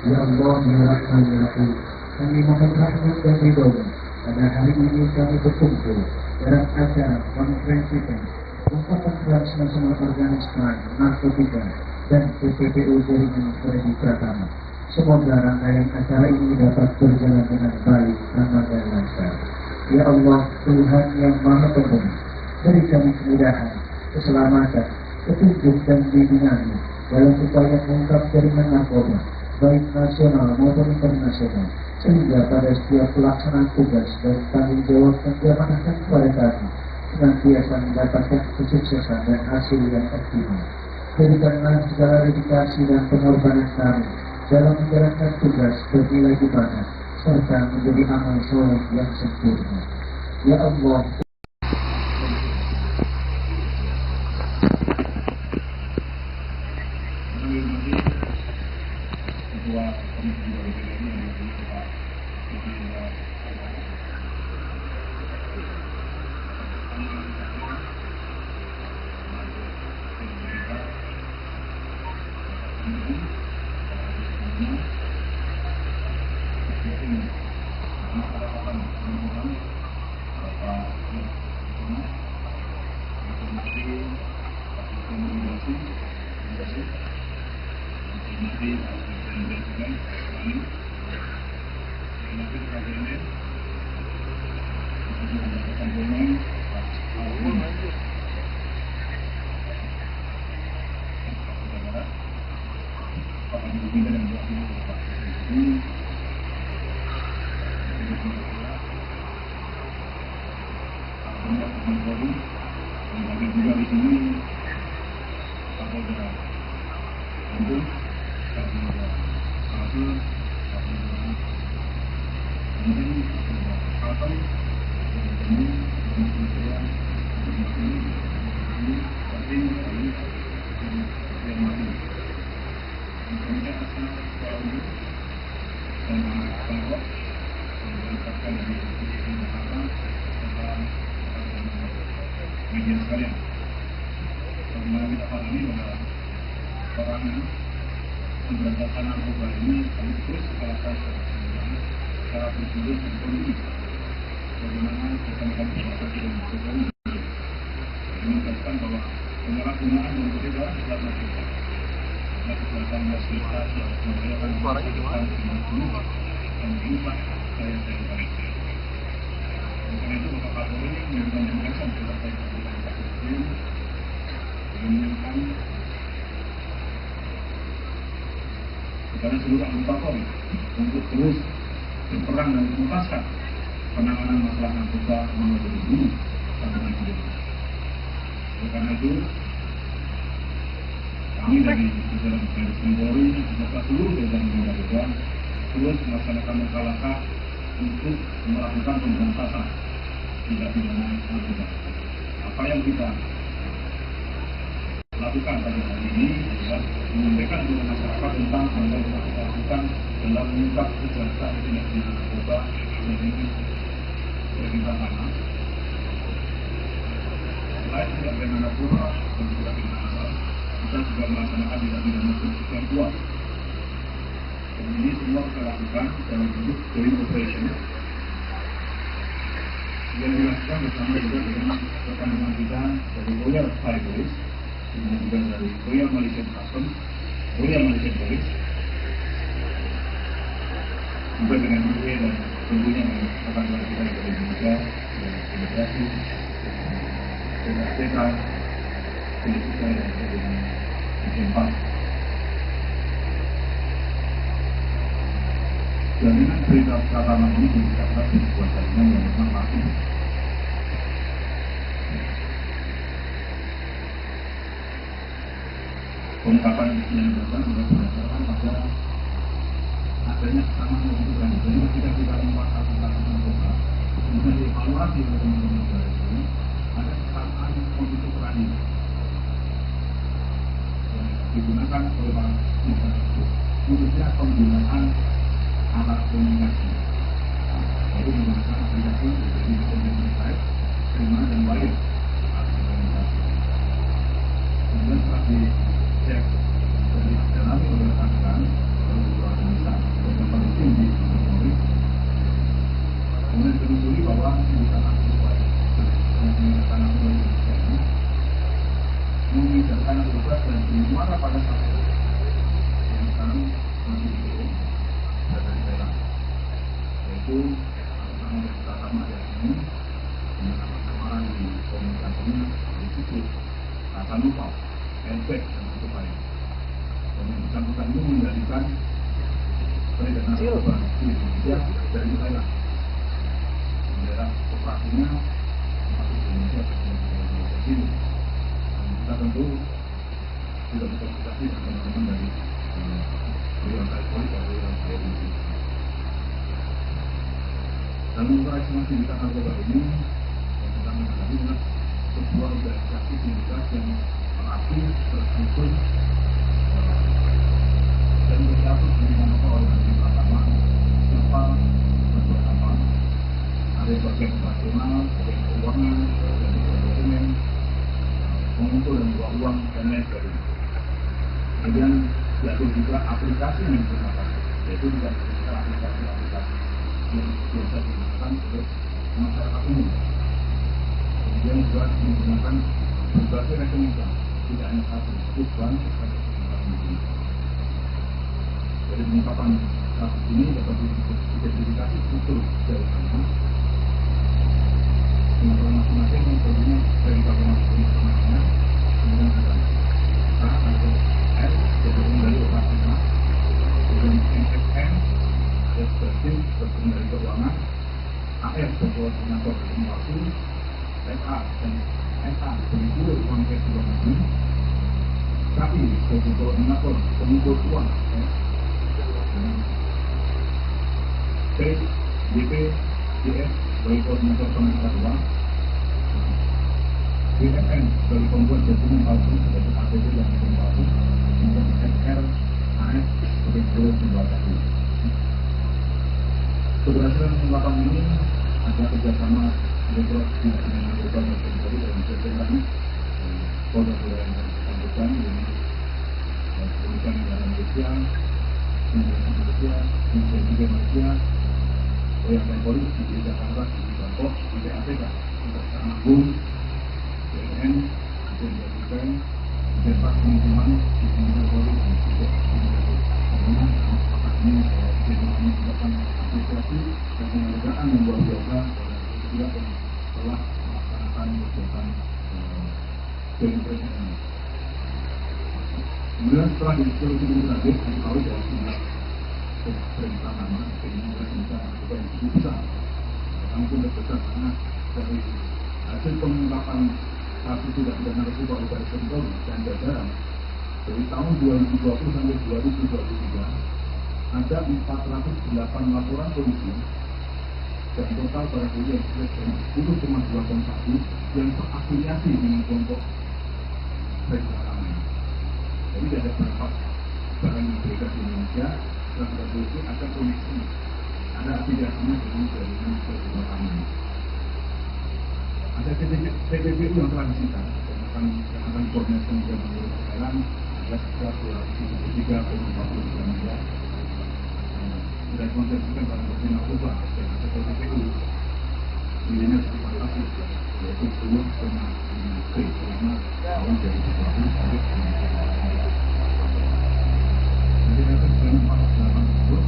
Ya Allah, ya Rahman, ya Rahim, kami mohon rahmat dan ridho-Mu. Pada hari ini kami berkumpul dalam acara konferensi pers ungkapan transnasional Organized Crime, narkotika, dan TPPU jaringan Freddy Pratama. Semoga rangkaian acara ini dapat berjalan dengan baik, aman, dan lancar. Ya Allah, Tuhan yang Maha Pengasih, beri kami kemudahan, keselamatan, petunjuk dan bimbingan dalam upaya mengungkap jaringan narkoba, baik nasional maupun internasional, sehingga pada setiap pelaksanaan tugas dan tanggung jawab yang diamanahkan kepada kami senantiasa mendapatkan kesuksesan dan hasil yang optimal. Jadikanlah segala dedikasi dan pengorbanan kami dalam menjalankan tugas bernilai ibadah serta menjadi amal soleh yang sempurna. Ya Allah, Media sekalian, bagaimana kita pahami bahwa orang pemberantasan narkoba ini terus dilakukan secara terus-menerus dan kondusif. Bagaimana rekan-rekan kita tidak Jokowi menegaskan bahwa penyalahgunaan dan peredaran zat narkoba kejahatan fasilitas membahayakan kesehatan dan merusak daya-daya bangsa. Karena itu Bapak Kapolri memberikan penegasan kepada Presiden menginginkan kepada seluruh anggota Polri untuk terus berperan dan menuntaskan penanganan masalah narkoba melalui ini sampai dengan hidup. Karena itu kami dari jajaran Baris Krim Polri beserta seluruh jajaran narkoba terus melaksanakan langkah-langkah untuk melakukan pemberantasan tindak pidana narkoba. Apa yang kita lakukan pada hari ini adalah menyampaikan kepada masyarakat tentang hal yang kita lakukan dalam mengungkap kejahatan tindak pidana narkoba yang ini sudah kita tanam. Selain tindak pidana narkoba dan tindak pidana asal, kita juga melaksanakan tindak pidana pencucian uang. Dan ini semua kita lakukan dalam bentuk joint operation yang dilakukan bersama juga dengan rekan-rekan kita dari Royal Thai Police, kemudian juga dari Royal Malaysian Customs, Royal Malaysian Police, juga dengan UK dan tentunya rekan-rekan kita dari Indonesia, dari Imigrasi, dari APK, dari kita dan dari Jepang. Jaminan berita perkataan ini diucapkan di sebuah jaringan yang memang pasti. Pengungkapan yang dilakukan sudah berdasarkan pada adanya kesamaan yang dilakukan. Jadi ketika kita menguasai tentang narkoba, kemudian dievaluasi oleh teman-teman negara ini, ada kesamaan kondisi perani yang digunakan oleh para pihak itu, khususnya penggunaan alat komunikasi, yaitu menggunakan aplikasi dari website, terima dan wire alat komunikasi. Kemudian setelah dicek dan didalami oleh rekan-rekan dari beberapa desa yang paling tinggi di Polri, kemudian ditelusuri bahwa sindikat narkoba yang menggunakan narkoba Indonesia ini mengidarkan narkoba dan dimana pada saat itu yang sekarang masih dikirim dari daerah, yaitu sama dari pertama ada ini dengan nama-nama di komunikasinya di situ akan lupa efek dan sebagainya. Dan yang bersangkutan ini mengendalikan peredaran narkoba di Indonesia dari Thailand. Daerah operasinya masuk ke Indonesia ke sini. Kita tentu sudah berkomunikasi dengan teman-teman dari Royal Thai Police atau Royal Thai Police. Dalam operasi sindikat narkoba ini, yang kita menghadapi adalah sebuah organisasi sindikat yang mengaku terstruktur dan berstatus dengan organisasi pertama serta beberapa ada bagian operasional, bagian keuangan, bagian dokumen, mengumpul dan bawa uang dan lain sebagainya. Kemudian diatur juga aplikasi yang digunakan yaitu tidak bisa aplikasi-aplikasi yang biasa digunakan oleh masyarakat umum. Kemudian juga menggunakan berbagai rekening bank, tidak hanya satu bank, tetapi rekening. Dari pengungkapan kasus ini dapat diidentifikasi struktur jaringannya, pengaturan masing-masing tentunya dari masing-masing informasinya, kemudian ada A atau S, tergantung dari operasional, kemudian MSN, Basis dari keuangan, AS koordinator inovasi, SA dan SA sebagai uang cash luar negeri, KI sebagai koordinator pengumpul uang, P, DP, DS sebagai koordinator penangkap uang, BFN sebagai pembuat dokumen palsu sebagai KTP yang dokumen palsu, kemudian SR, AS sebagai guru pembuatan. Keberhasilan pengungkapan ini adalah kerjasama Direktorat Tindak Pidana Narkoba Mabes Polri dan Jajaran Polda Sumatera Utara dengan Kepolisian Negara Malaysia, Kementerian Malaysia, Kementerian juga Malaysia, Polda Polri di Jakarta, di Bangkok, di PATK, di Kejaksaan Agung, BNN, di Jakarta, di Depak Lingkungan, di Kementerian Polri dan juga di Kementerian ini merupakan apresiasi dan penghargaan yang luar biasa juga telah melaksanakan kegiatan ini. Kemudian setelah diskusi terakhir diketahui bahwa jumlah perintah nama keinginan bisa juga yang cukup besar. Kami pun terbesar karena dari hasil pengungkapan kasus tidak pidana narkoba oleh Baris Krim Polri dan jajaran dari tahun 2020 sampai 2023 ada 408 laporan polisi dan total barang bukti yang sudah 10,2 ton sabu yang terafiliasi dengan kelompok regulasi. Jadi ada beberapa barang yang beredar di Indonesia, barang bukti ada koneksi, ada afiliasinya dengan jaringan regulasi. Ada TPPU yang telah disita dan akan koordinasi dengan menurut sekarang ada sekitar 273,40 miliar. Sudah konsentrasikan pada bukti narkoba dan ada TPPU nilainya cukup fantastis, yaitu 10,5 T selama tahun dari 2020 sampai 2023. Jadi ada 408 tersebut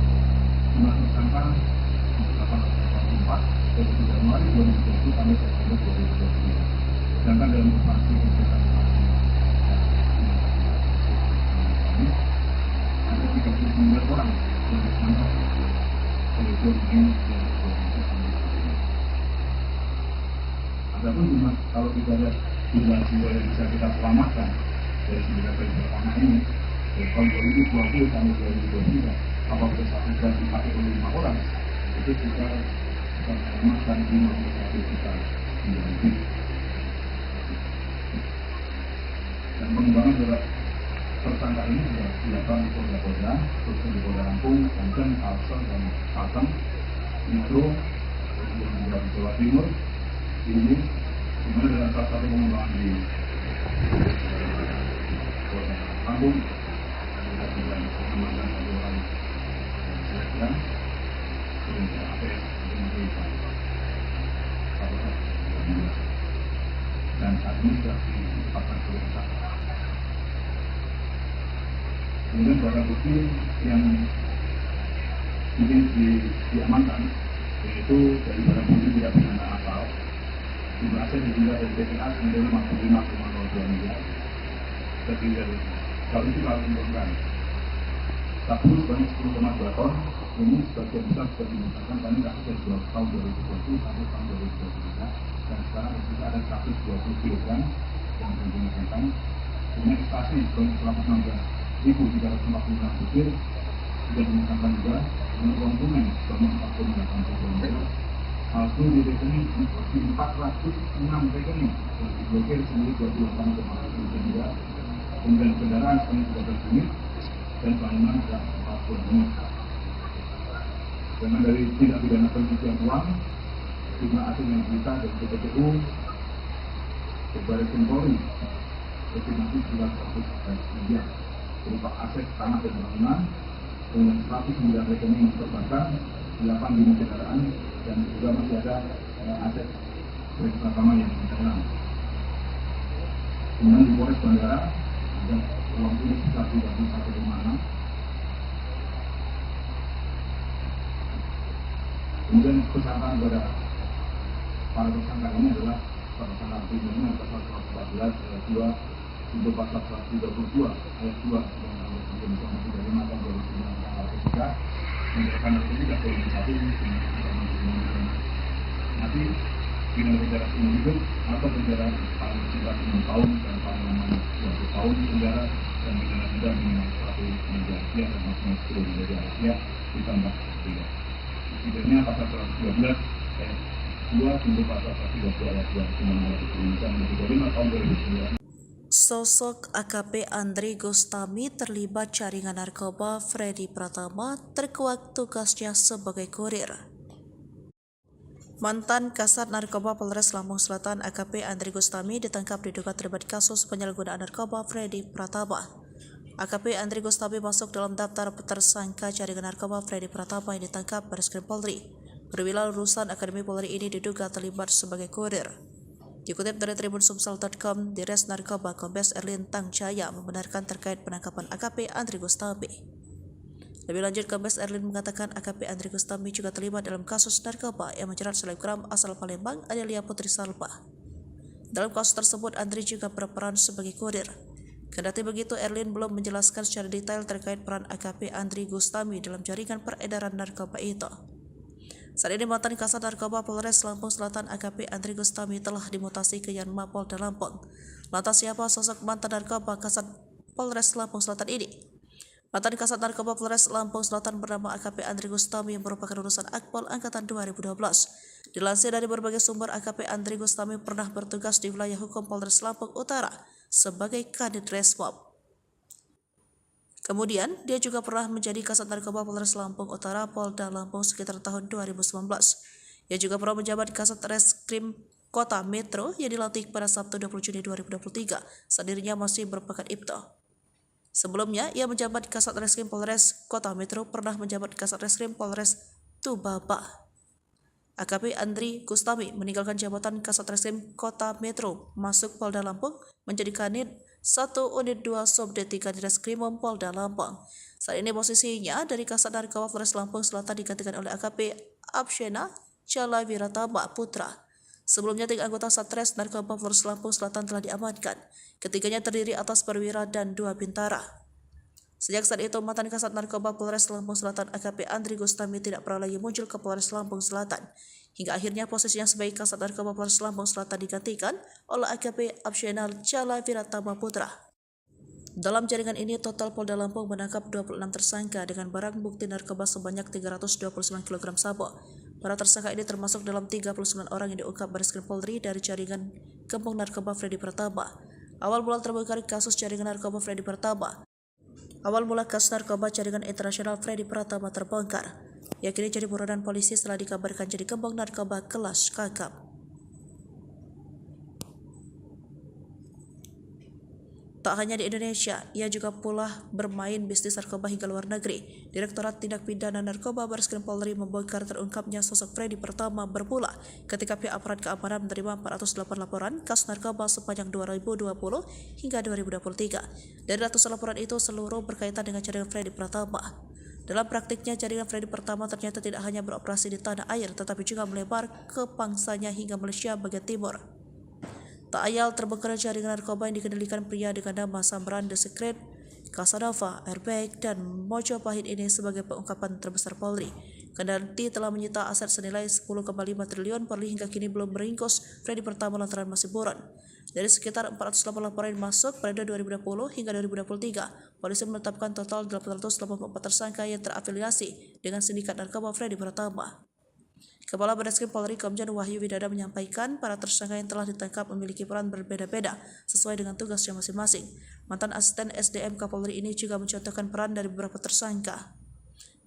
jumlah tersangka 884 dari Januari 2020 sampai September 2023. Sedangkan dalam operasi investasi ini ada 39 orang yang ditangkap oleh Polri. Adapun jumlah kalau kita lihat jumlah jiwa yang bisa kita selamatkan dari 9 kali pertama ini dari tahun 2020 sampai 2023 apabila satu berat dipakai oleh 5 orang itu kita akan menyelamatkan 51 juta lebih. Dan pengembangan dari tersangka ini sudah dilakukan di Polda, khususnya di Polda Lampung, Banten, Kalsel, dan Kalteng, Metro, kemudian juga di Jawa Timur, ini dimana dalam salah satu pengembangan di Polda Lampung, ada juga pengembangan satu orang dan kemudian APS dengan desa dan administrasi ditempatkan sebagai tersangka. Kemudian barang bukti yang ini diamankan yaitu dari barang bukti tidak pidana asal jumlah aset dijumlah dari BPA senilai 55,02 miliar terdiri dari kalau itu kalau dikumpulkan sabu sebanyak 10,2 ton ini sebagian besar sudah dimusnahkan karena kasus dari tahun 2020 sampai tahun 2023 dan sekarang kita ada 120 kg yang dimusnahkan. Kemudian ekstasi sebanyak 116.346 butir sudah dimusnahkan juga dengan uang tunai sebanyak 4,80 miliar. Palsu di rekening 406 rekening yang diblokir senilai 28,1 miliar. Kemudian kendaraan sebanyak 13 unit dan bangunan dan 40 unit. Dengan dari tindak pidana pencucian uang, jumlah aset yang disita dari TPPU, Baris Krim Polri, estimasi 900 miliar berupa aset tanah dan bangunan 109 rekening perbankan, 8 unit kendaraan, dan juga masih ada aset Freddy Pratama yang hilang. Kemudian di Polres Bandara ada uang tunai sebesar 31,6. Kemudian kesalahan pada para tersangka ini adalah tersangka primernya pasal 114 ayat 2 untuk pasal 132 ayat 2 Undang-Undang Nomor 35 tahun 2009 tanggal 3 menyatakan itu tidak boleh disatu nanti dengan penjara seumur hidup atau penjara paling singkat 6 tahun dan paling lama 20 tahun penjara dan pidana denda minimal 1 miliar rupiah dan maksimal 10 miliar rupiah ditambah 3. Setidaknya pasal 112 ayat 2 untuk pasal 132 ayat 2 Undang-Undang Nomor 35 tahun 2009. Sosok AKP Andri Gustami terlibat jaringan narkoba Freddy Pratama terkuak tugasnya sebagai kurir. Mantan Kasat Narkoba Polres Lampung Selatan AKP Andri Gustami ditangkap diduga terlibat kasus penyalahgunaan narkoba Freddy Pratama. AKP Andri Gustami masuk dalam daftar tersangka jaringan narkoba Freddy Pratama yang ditangkap Bareskrim Polri. Perwira lulusan Akademi Polri ini diduga terlibat sebagai kurir. Dikutip dari tribunsumsel.com, Dires Narkoba Kombes Erlin Tangjaya membenarkan terkait penangkapan AKP Andri Gustami. Lebih lanjut, Kombes Erlin mengatakan AKP Andri Gustami juga terlibat dalam kasus narkoba yang menjerat selebgram asal Palembang Adelia Putri Salpa. Dalam kasus tersebut, Andri juga berperan sebagai kurir. Kendati begitu, Erlin belum menjelaskan secara detail terkait peran AKP Andri Gustami dalam jaringan peredaran narkoba itu. Saat ini mantan Kasat Narkoba Polres Lampung Selatan AKP Andri Gustami telah dimutasi ke Yanma Polda Lampung. Lantas siapa sosok mantan Narkoba Kasat Polres Lampung Selatan ini? Mantan Kasat Narkoba Polres Lampung Selatan bernama AKP Andri Gustami yang merupakan lulusan Akpol Angkatan 2012. Dilansir dari berbagai sumber, AKP Andri Gustami pernah bertugas di wilayah hukum Polres Lampung Utara sebagai Kadit Resmob. Kemudian, dia juga pernah menjadi Kasat Narkoba Polres Lampung Utara Polda Lampung sekitar tahun 2019. Ia juga pernah menjabat Kasat Reskrim Kota Metro yang dilantik pada Sabtu 20 Juni 2023 saat dirinya masih berpangkat Ibtu. Sebelumnya, ia menjabat Kasat Reskrim Polres Kota Metro, pernah menjabat Kasat Reskrim Polres Tubaba. AKP Andri Gustami meninggalkan jabatan Kasat Reskrim Kota Metro, masuk Polda Lampung, menjadi Kanit 1 Unit 2 Subdit 3 Direskrimum Polda Lampung. Saat ini posisinya dari Kasat Narkoba Polres Lampung Selatan digantikan oleh AKP Abshena Chala Wiratama Putra. Sebelumnya 3 anggota Satres Narkoba Polres Lampung Selatan telah diamankan. Ketiganya terdiri atas perwira dan 2 bintara. Sejak saat itu, mantan Kasat Narkoba Polres Lampung Selatan AKP Andri Gustami tidak pernah lagi muncul ke Polres Lampung Selatan. Hingga akhirnya posisinya sebagai Kasat Narkoba Polres Lampung Selatan digantikan oleh AKP Abshena Chala Wiratama Putra. Dalam jaringan ini, total Polda Lampung menangkap 26 tersangka dengan barang bukti narkoba sebanyak 329 kg sabu. Para tersangka ini termasuk dalam 39 orang yang diungkap Bareskrim Polri dari jaringan gembong narkoba Freddy Pratama. Awal mula terbongkar kasus jaringan narkoba Freddy Pratama. Awal mula kasus narkoba jaringan internasional Freddy Pratama terbongkar. Ia kini jadi buronan polisi setelah dikabarkan jadi gembong narkoba kelas kakap. Tak hanya di Indonesia, ia juga pula bermain bisnis narkoba hingga luar negeri. Direktorat Tindak Pidana Narkoba Bareskrim Polri membongkar terungkapnya sosok Freddy Pratama bermula ketika pihak aparat keamanan menerima 408 laporan kasus narkoba sepanjang 2020 hingga 2023. Dari ratusan laporan itu, seluruh berkaitan dengan jaringan Freddy Pratama. Dalam praktiknya, jaringan Freddy Pratama ternyata tidak hanya beroperasi di tanah air, tetapi juga melebar ke pangsanya hingga Malaysia bagian timur. Tak ayal terbongkar jaringan narkoba yang dikendalikan pria dengan nama Samran The Secret, Casanova, Airbag, dan Mojopahit ini sebagai pengungkapan terbesar Polri. Kendati telah menyita aset senilai 10,5 triliun, Polri hingga kini belum meringkus Freddy Pratama lantaran masih buron. Dari sekitar 408 laporan yang masuk pada 2020 hingga 2023, polisi menetapkan total 884 tersangka yang terafiliasi dengan sindikat narkoba Freddy Pratama. Kepala Bareskrim Polri Komjen Wahyu Widada menyampaikan para tersangka yang telah ditangkap memiliki peran berbeda-beda sesuai dengan tugasnya masing-masing. Mantan asisten SDM Kapolri ini juga mencontohkan peran dari beberapa tersangka.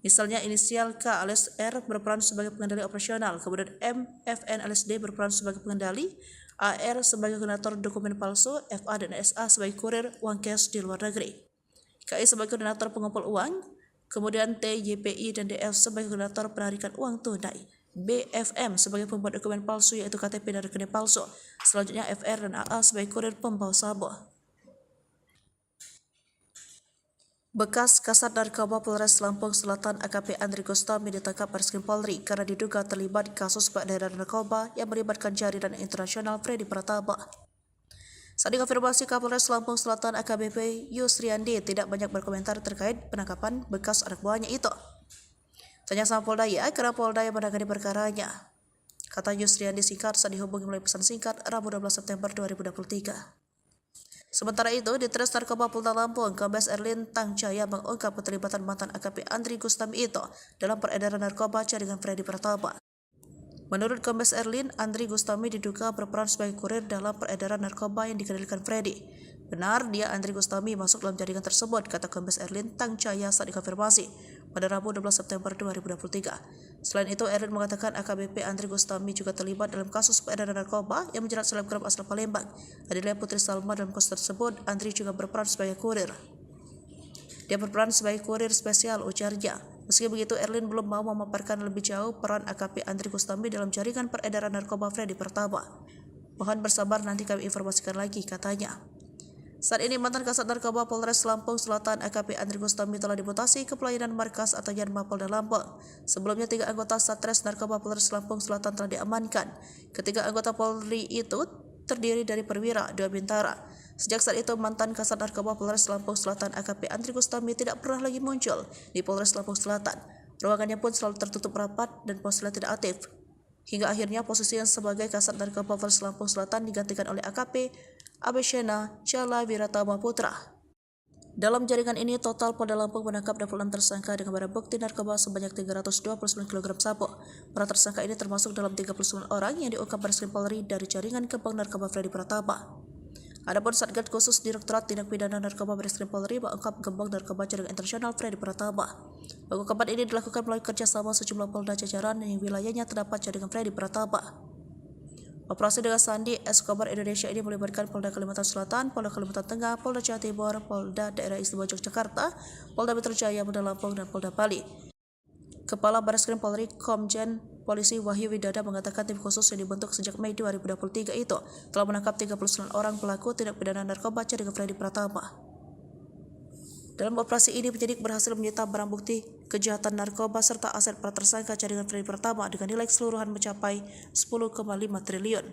Misalnya inisial K alias R berperan sebagai pengendali operasional, kemudian M, FN alias D berperan sebagai pengendali, AR sebagai koordinator dokumen palsu, FA dan SA sebagai kurir uang cash di luar negeri, KI sebagai koordinator pengumpul uang, kemudian TYPI dan DF sebagai koordinator penarikan uang tunai, BFM sebagai pembuat dokumen palsu yaitu KTP dan rekening palsu, selanjutnya FR dan AA sebagai kurir pembawa sabu. Bekas Kasat Narkoba Polres Lampung Selatan AKP Andri Gustami ditangkap Bareskrim Polri karena diduga terlibat kasus peredaran narkoba yang melibatkan jaringan internasional Freddy Pratama. Saat dikonfirmasi Kapolres Lampung Selatan AKBP Yusriandi tidak banyak berkomentar terkait penangkapan bekas anak buahnya itu. Tanya sama Polda ya, karena Polda yang menangani perkaranya. Kata Yusriandi singkat saat dihubungi melalui pesan singkat Rabu 12 September 2023. Sementara itu, di Tres Narkoba Polda Lampung, Kombes Erlin Tangjaya mengungkap keterlibatan mantan AKP Andri Gustami itu dalam peredaran narkoba jaringan Freddy Pratama. Menurut Kombes Erlin, Andri Gustami diduga berperan sebagai kurir dalam peredaran narkoba yang dikendalikan Freddy. Benar, dia Andri Gustami masuk dalam jaringan tersebut, kata Kombes Erlin Tangjaya saat dikonfirmasi pada Rabu 12 September 2023. Selain itu, Erlin mengatakan AKBP Andri Gustami juga terlibat dalam kasus peredaran narkoba yang menjerat selebgram asal Palembang, Adelia Putri Salma. Dalam kasus tersebut, Andri juga berperan sebagai kurir. Dia berperan sebagai kurir spesial, ujarnya. Meski begitu, Erlin belum mau memaparkan lebih jauh peran AKP Andri Gustami dalam jaringan peredaran narkoba Freddy Pratama. Mohon bersabar, nanti kami informasikan lagi, katanya. Saat ini mantan Kasat Narkoba Polres Lampung Selatan AKP Andri Gustami telah dimutasi ke pelayanan markas atau Yanma Polda Lampung. Sebelumnya 3 anggota Satres Narkoba Polres Lampung Selatan telah diamankan. Ketiga anggota Polri itu terdiri dari perwira 2 bintara. Sejak saat itu mantan Kasat Narkoba Polres Lampung Selatan AKP Andri Gustami tidak pernah lagi muncul di Polres Lampung Selatan. Ruangannya pun selalu tertutup rapat dan ponselnya tidak aktif. Hingga akhirnya posisinya sebagai Kasat Narkoba Polres Lampung Selatan digantikan oleh AKP Abeshena Jala Wiratama Putra. Dalam jaringan ini, total Polda Lampung menangkap 26 tersangka dengan barang bukti narkoba sebanyak 329 kg sabu. Para tersangka ini termasuk dalam 39 orang yang diungkap Bareskrim Polri dari jaringan kembang narkoba Freddy Pratama. Adapun Satgas Khusus Direktorat Tindak Pidana Narkoba Bareskrim Polri mengungkap gembong narkoba jaringan internasional Freddy Pratama. Pengungkapan ini dilakukan melalui kerjasama sejumlah polda jajaran yang wilayahnya terdapat jaringan Freddy Pratama. Operasi dengan Sandi Escobar Indonesia ini melibatkan Polda Kalimantan Selatan, Polda Kalimantan Tengah, Polda Jawa Timur, Polda Daerah Istimewa Yogyakarta, Polda Metro Jaya, Polda Lampung, dan Polda Bali. Kepala Bareskrim Polri Komjen Polisi Wahyu Widada mengatakan tim khusus yang dibentuk sejak Mei 2023 itu telah menangkap 39 orang pelaku tindak pidana narkoba jaringan Freddy Pratama. Dalam operasi ini, penyidik berhasil menyita barang bukti kejahatan narkoba serta aset para tersangka jaringan Freddy Pratama dengan nilai keseluruhan mencapai 10,5 triliun.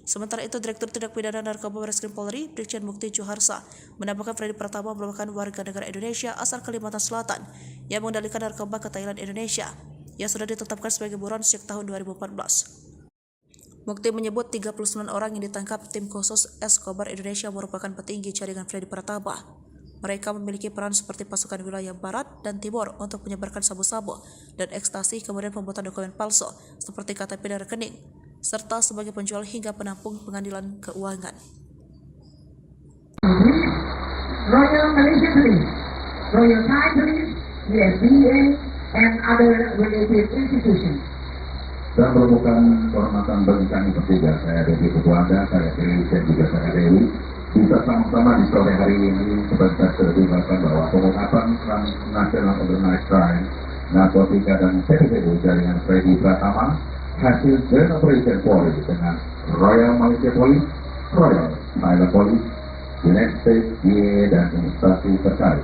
Sementara itu, Direktur Tindak Pidana Narkoba Bareskrim Polri, Brigjen Mukti Juharsa, menambahkan Freddy Pratama merupakan warga negara Indonesia asal Kalimantan Selatan yang mengendalikan narkoba ke Thailand, Indonesia, yang sudah ditetapkan sebagai buron sejak tahun 2014. Mukti menyebut 39 orang yang ditangkap tim khusus Escobar Indonesia merupakan petinggi jaringan Freddy Pratama. Mereka memiliki peran seperti pasukan wilayah barat dan timur untuk menyebarkan sabu-sabu dan ekstasi, kemudian pembuatan dokumen palsu seperti KTP dan rekening, serta sebagai penjual hingga penampung pengadilan keuangan. Royal Malaysia Police, Royal Thai Police, the FDA, and other related institutions. Dan merupakan kehormatan bagi kami bertiga, saya Dewi Ketua Anda, saya Dewi dan juga saya Dewi, bisa sama-sama di sore hari ini sebentar terlibatkan bahwa pengungkapan National Organized Crime, narkotika dan TPPU jaringan Freddy Pratama hasil Joint Operation Polri dengan Royal Malaysia Police, Royal Thailand Police, United States DEA dan instansi terkait.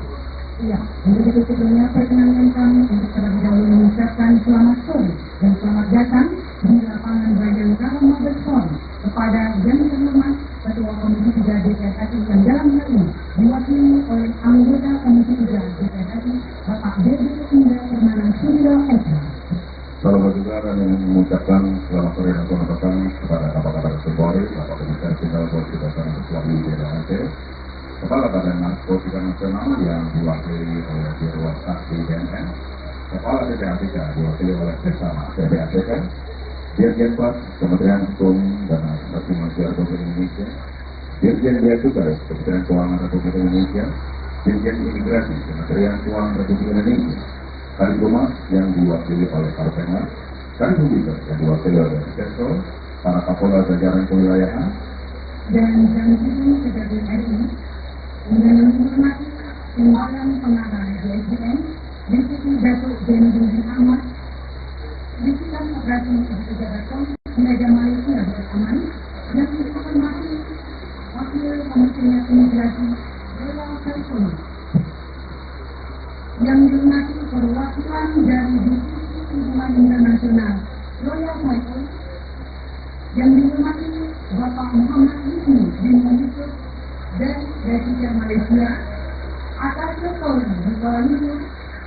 Ya, jadi sebelumnya perkenankan kami untuk terlebih dahulu mengucapkan selamat sore dan selamat datang di lapangan Bayangkara Mabes Polri kepada yang terhormat Ketua Komisi 3 DPR RI yang dalam hal ini diwakili oleh anggota Komisi 3 DPR RI Bapak Dede Indah Permanan Suryo SH. Salam juga kami mengucapkan selamat sore dan selamat datang kepada Kapolda Polri, Bapak Komisaris Jenderal Polisi Dasar Ketua DPR, Kepala Badan Narkotika Nasional yang diwakili oleh Dirwan Saksi BNN, Kepala PPATK diwakili oleh Sesama PPATK, Dirjen Pas Kementerian Hukum dan Asasi Manusia Republik Indonesia, Dirjen Bea Cukai Kementerian Keuangan Republik Indonesia, Dirjen Imigrasi Kementerian Keuangan Republik Indonesia, Kadiphumas yang diwakili oleh Kalpengmas, Kadiphumas yang diwakili oleh Sektor, para Kapolda jajaran kewilayahan, dan Jalan Kejadian RI Kemudian yang menghormati Timbalan Pengarah DSDM, Deputi Datuk Zainuddin Ahmad, Bidang Operasi Pejabat Meja Malaysia Dr. Aman, yang dihormati Wakil Komisioner Imigrasi Dewa Saiful, yang dihormati perwakilan dari Divisi Hubungan Internasional Royal Saiful, yang dihormati Bapak Muhammad Yusni bin Yusuf dan Presiden Malaysia, atas Polri di Kuala Lumpur,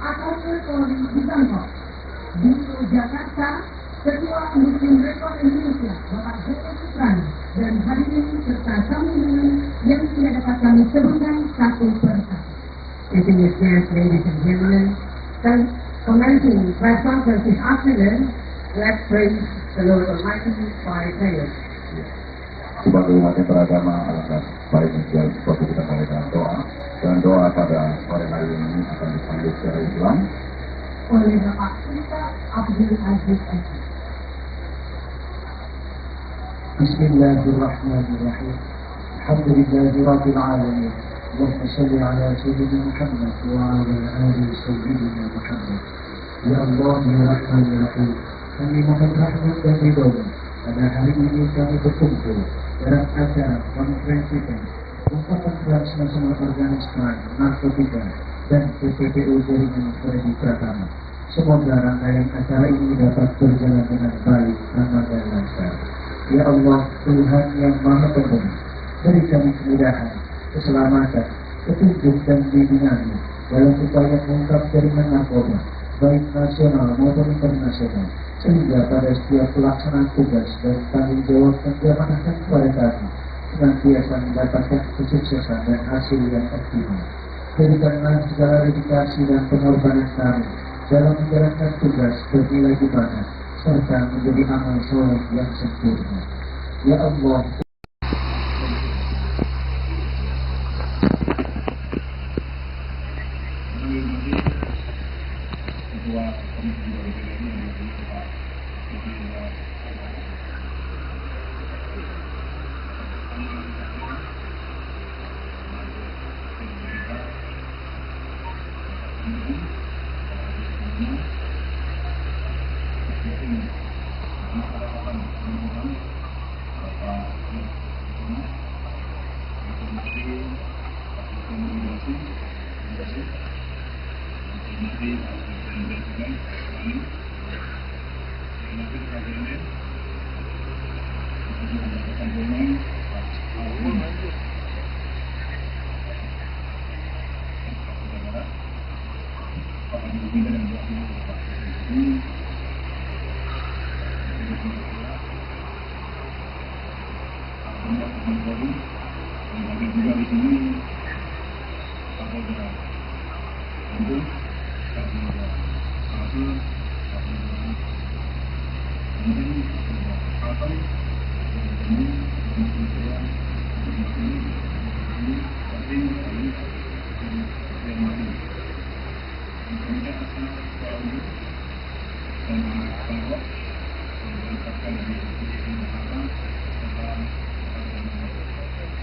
atas Polri di Bangkok, di Jakarta, Ketua Muslim Rekod Indonesia Bapak Joko Supran, dan hadirin serta tamu undangan yang tidak dapat kami sebutkan satu persatu. Distinguished ladies and gentlemen, commencing press conference this afternoon, let's praise the Lord Almighty by prayer. Sebagai umat yang beragama, alangkah baiknya seperti kita mulai dengan doa. Dan doa pada sore hari ini akan dipanggil secara Islam oleh Bapak Ustaz Abdul Aziz Eki. Bismillahirrahmanirrahim. Alhamdulillahi Rabbil Alamin. Allahumma salli ala Sayyidina Muhammad wa ala ali Sayyidina Muhammad. Ya Allah, ya Rahman, ya Rahim, kami mohon rahmat dan ridho-Mu. Pada hari ini kami berkumpul dalam acara konferensi pers Ungkapan Transnasional Afghanistan Narkotika dan PPPU Jaringan Freddy Pratama. Semoga rangkaian acara ini dapat berjalan dengan baik, aman dan lancar. Ya Allah, Tuhan yang Maha Pemberi, beri kami kemudahan, keselamatan, petunjuk dan bimbingan-Mu dalam upaya mengungkap jaringan narkoba, baik nasional maupun internasional, sehingga pada setiap pelaksanaan tugas dan tanggung jawab yang diamanahkan kepada kami senantiasa mendapatkan kesuksesan dan hasil yang optimal. Berikanlah segala dedikasi dan pengorbanan kami dalam menjalankan tugas bernilai ibadah serta menjadi amal soleh yang sempurna. Ya Allah,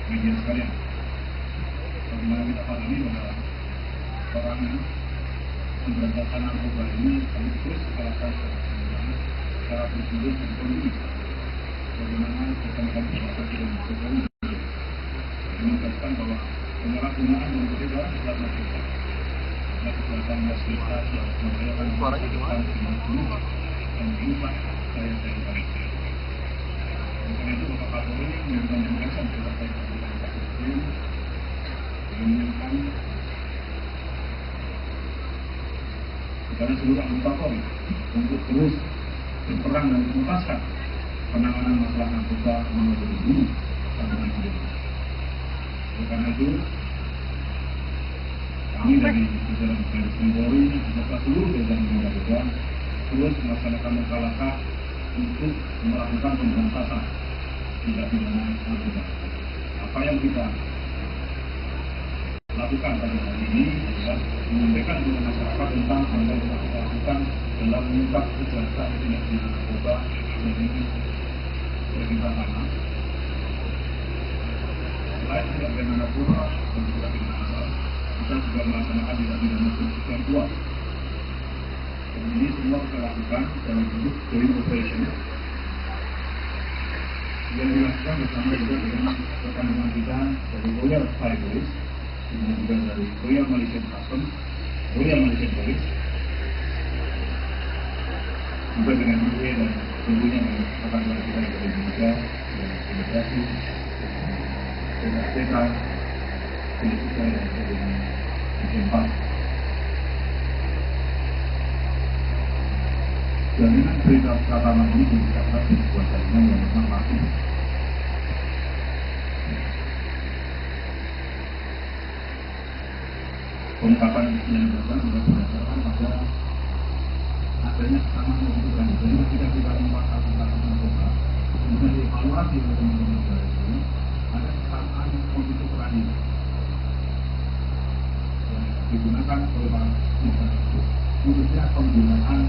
media sekalian, bagaimana kita pahami bahwa orang pemberantasan narkoba ini harus terus secara prosedur dan politik. Bagaimana rekan-rekan Presiden Jokowi menegaskan bahwa penyalahgunaan dan peredaran zat narkoba adalah kejahatan masyarakat yang membahayakan kehidupan dan mengubah gaya-gaya bangsa. Karena itu Bapak Kapolri memberikan penegasan kepada Presiden menginginkan kepada seluruh anggota Polri untuk terus berperang dan menuntaskan penanganan masalah narkoba menurut ini sampai hidup. Karena itu kami dari jajaran Polri beserta seluruh jajaran narkoba terus melaksanakan langkah-langkah untuk melakukan pemberantasan tindak pidana narkoba. Apa yang kita lakukan pada hari ini adalah menyampaikan kepada masyarakat tentang hal yang kita lakukan dalam mengungkap kejahatan tindak pidana narkoba dan ini perintah tanah. selain tidak pidana pura dan tidak pidana asal, kita juga melaksanakan tidak pidana pencucian uang. Dan ini semua kita lakukan dalam bentuk joint operation yang dilakukan bersama juga dengan rekan-rekan kita dari Royal Thai Police, kemudian juga dari Royal Malaysian Customs, Royal Malaysian Police, juga dengan UK dan tentunya dengan rekan-rekan kita dari Indonesia, dan Imigrasi, PPK, Politika dan dengan Jepang. Jaminan berita pertama ini dikatakan sebuah jaminan yang memang masih pengungkapan yang dilakukan adalah berdasarkan pada adanya kesamaan kebutuhan. Jadi ketika kita melakukan narkoba, kemudian dievaluasi oleh teman-teman negara itu, ada kesamaan motif terakhir yang digunakan oleh para negara itu, khususnya penggunaan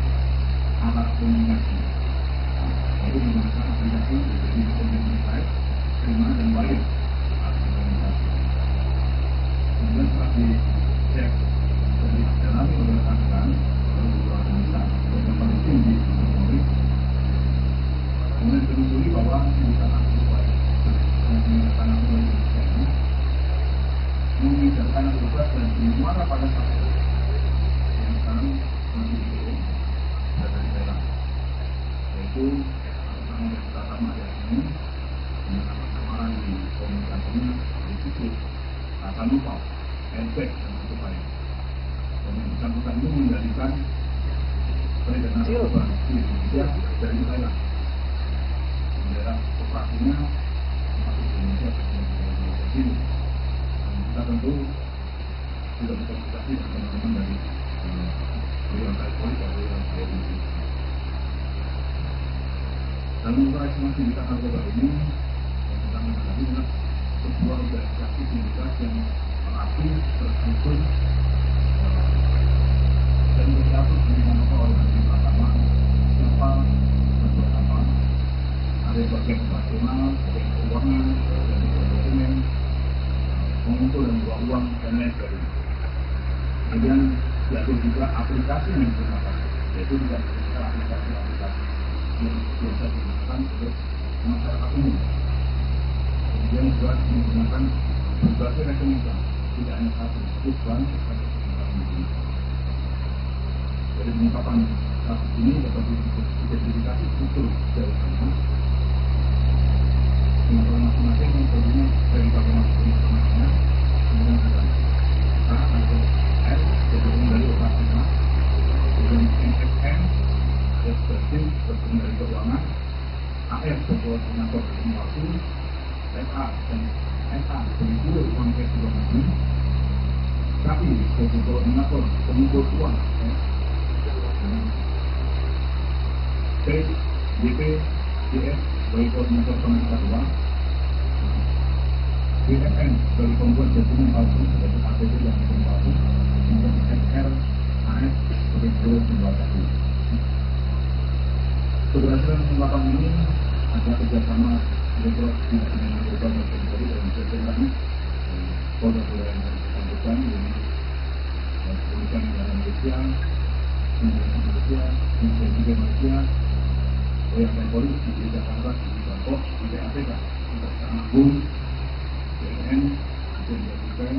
alat komunikasi, yaitu menggunakan aplikasi dari komunikasi, terima dan wire alat komunikasi. Kemudian setelah dicek dan didalami oleh rekan-rekan beberapa bisa dan peneliti di Polri, kemudian ditelusuri bahwa sindikat narkoba yang digunakan narkoba di Indonesia ini mengedarkan narkoba dan bermuara pada satu yang sekarang masih dikirim dari daerah, yaitu sama yang pertama ada ini dengan nama di komunikasinya disebut kata lupa, airbag dan sebagainya. Dan yang bersangkutan ini mengendalikan peredaran narkoba di Indonesia dari Thailand. Daerah operasinya masuk di Indonesia dan di sini. Dan kita tentu sudah berkomunikasi dengan teman-teman dari Royal Thai Police dan Royal Thai Police. Dalam operasi di narkoba ini, yang kita menghadapi adalah sebuah organisasi sindikat yang aktif, terstruktur, dan bercampur dengan oleh yang pertama, siapa dan apa, ada bagian operasional, bagian keuangan, bagian dokumen, mengumpul dan bawa uang dan lain sebagainya. Kemudian diatur juga aplikasi yang digunakan, yaitu tidak sekedar aplikasi-aplikasi yang biasa digunakan oleh masyarakat umum. Kemudian juga menggunakan berbagai rekening bank, tidak hanya satu, cukup bank dan rekening bank ini. Dari pengungkapan kasus ini dapat diidentifikasi struktur jaringannya dengan orang masing-masing yang tentunya dari masing-masing informasinya. Kemudian ada A atau S bergabung dari operasional, kemudian MSN ada sebagai bergabung dari keuangan, AF berkoordinator dengan waktu, SA dan SA sebagai uang cash luar negeri, KI sebagai koordinator pengumpul uang, P, DP, DS sebagai koordinator penangkar uang, BFN sebagai pembuat dokumen palsu sebagai APT yang dokumen palsu, kemudian SR, AS sebagai guru pembuatan. Keberhasilan pengungkapan ini ada kerjasama Direktorat Tindak Pidana Narkoba dan Polri dan BPKI, Polda yang bersangkutan ini Kepolisian Negara Malaysia, Imigrasi Malaysia, Imigrasi Malaysia, Royal Thai Police di Jakarta, di Bangkok, di PAPK, Kejaksaan Agung, BNN, Jenderal Bukan,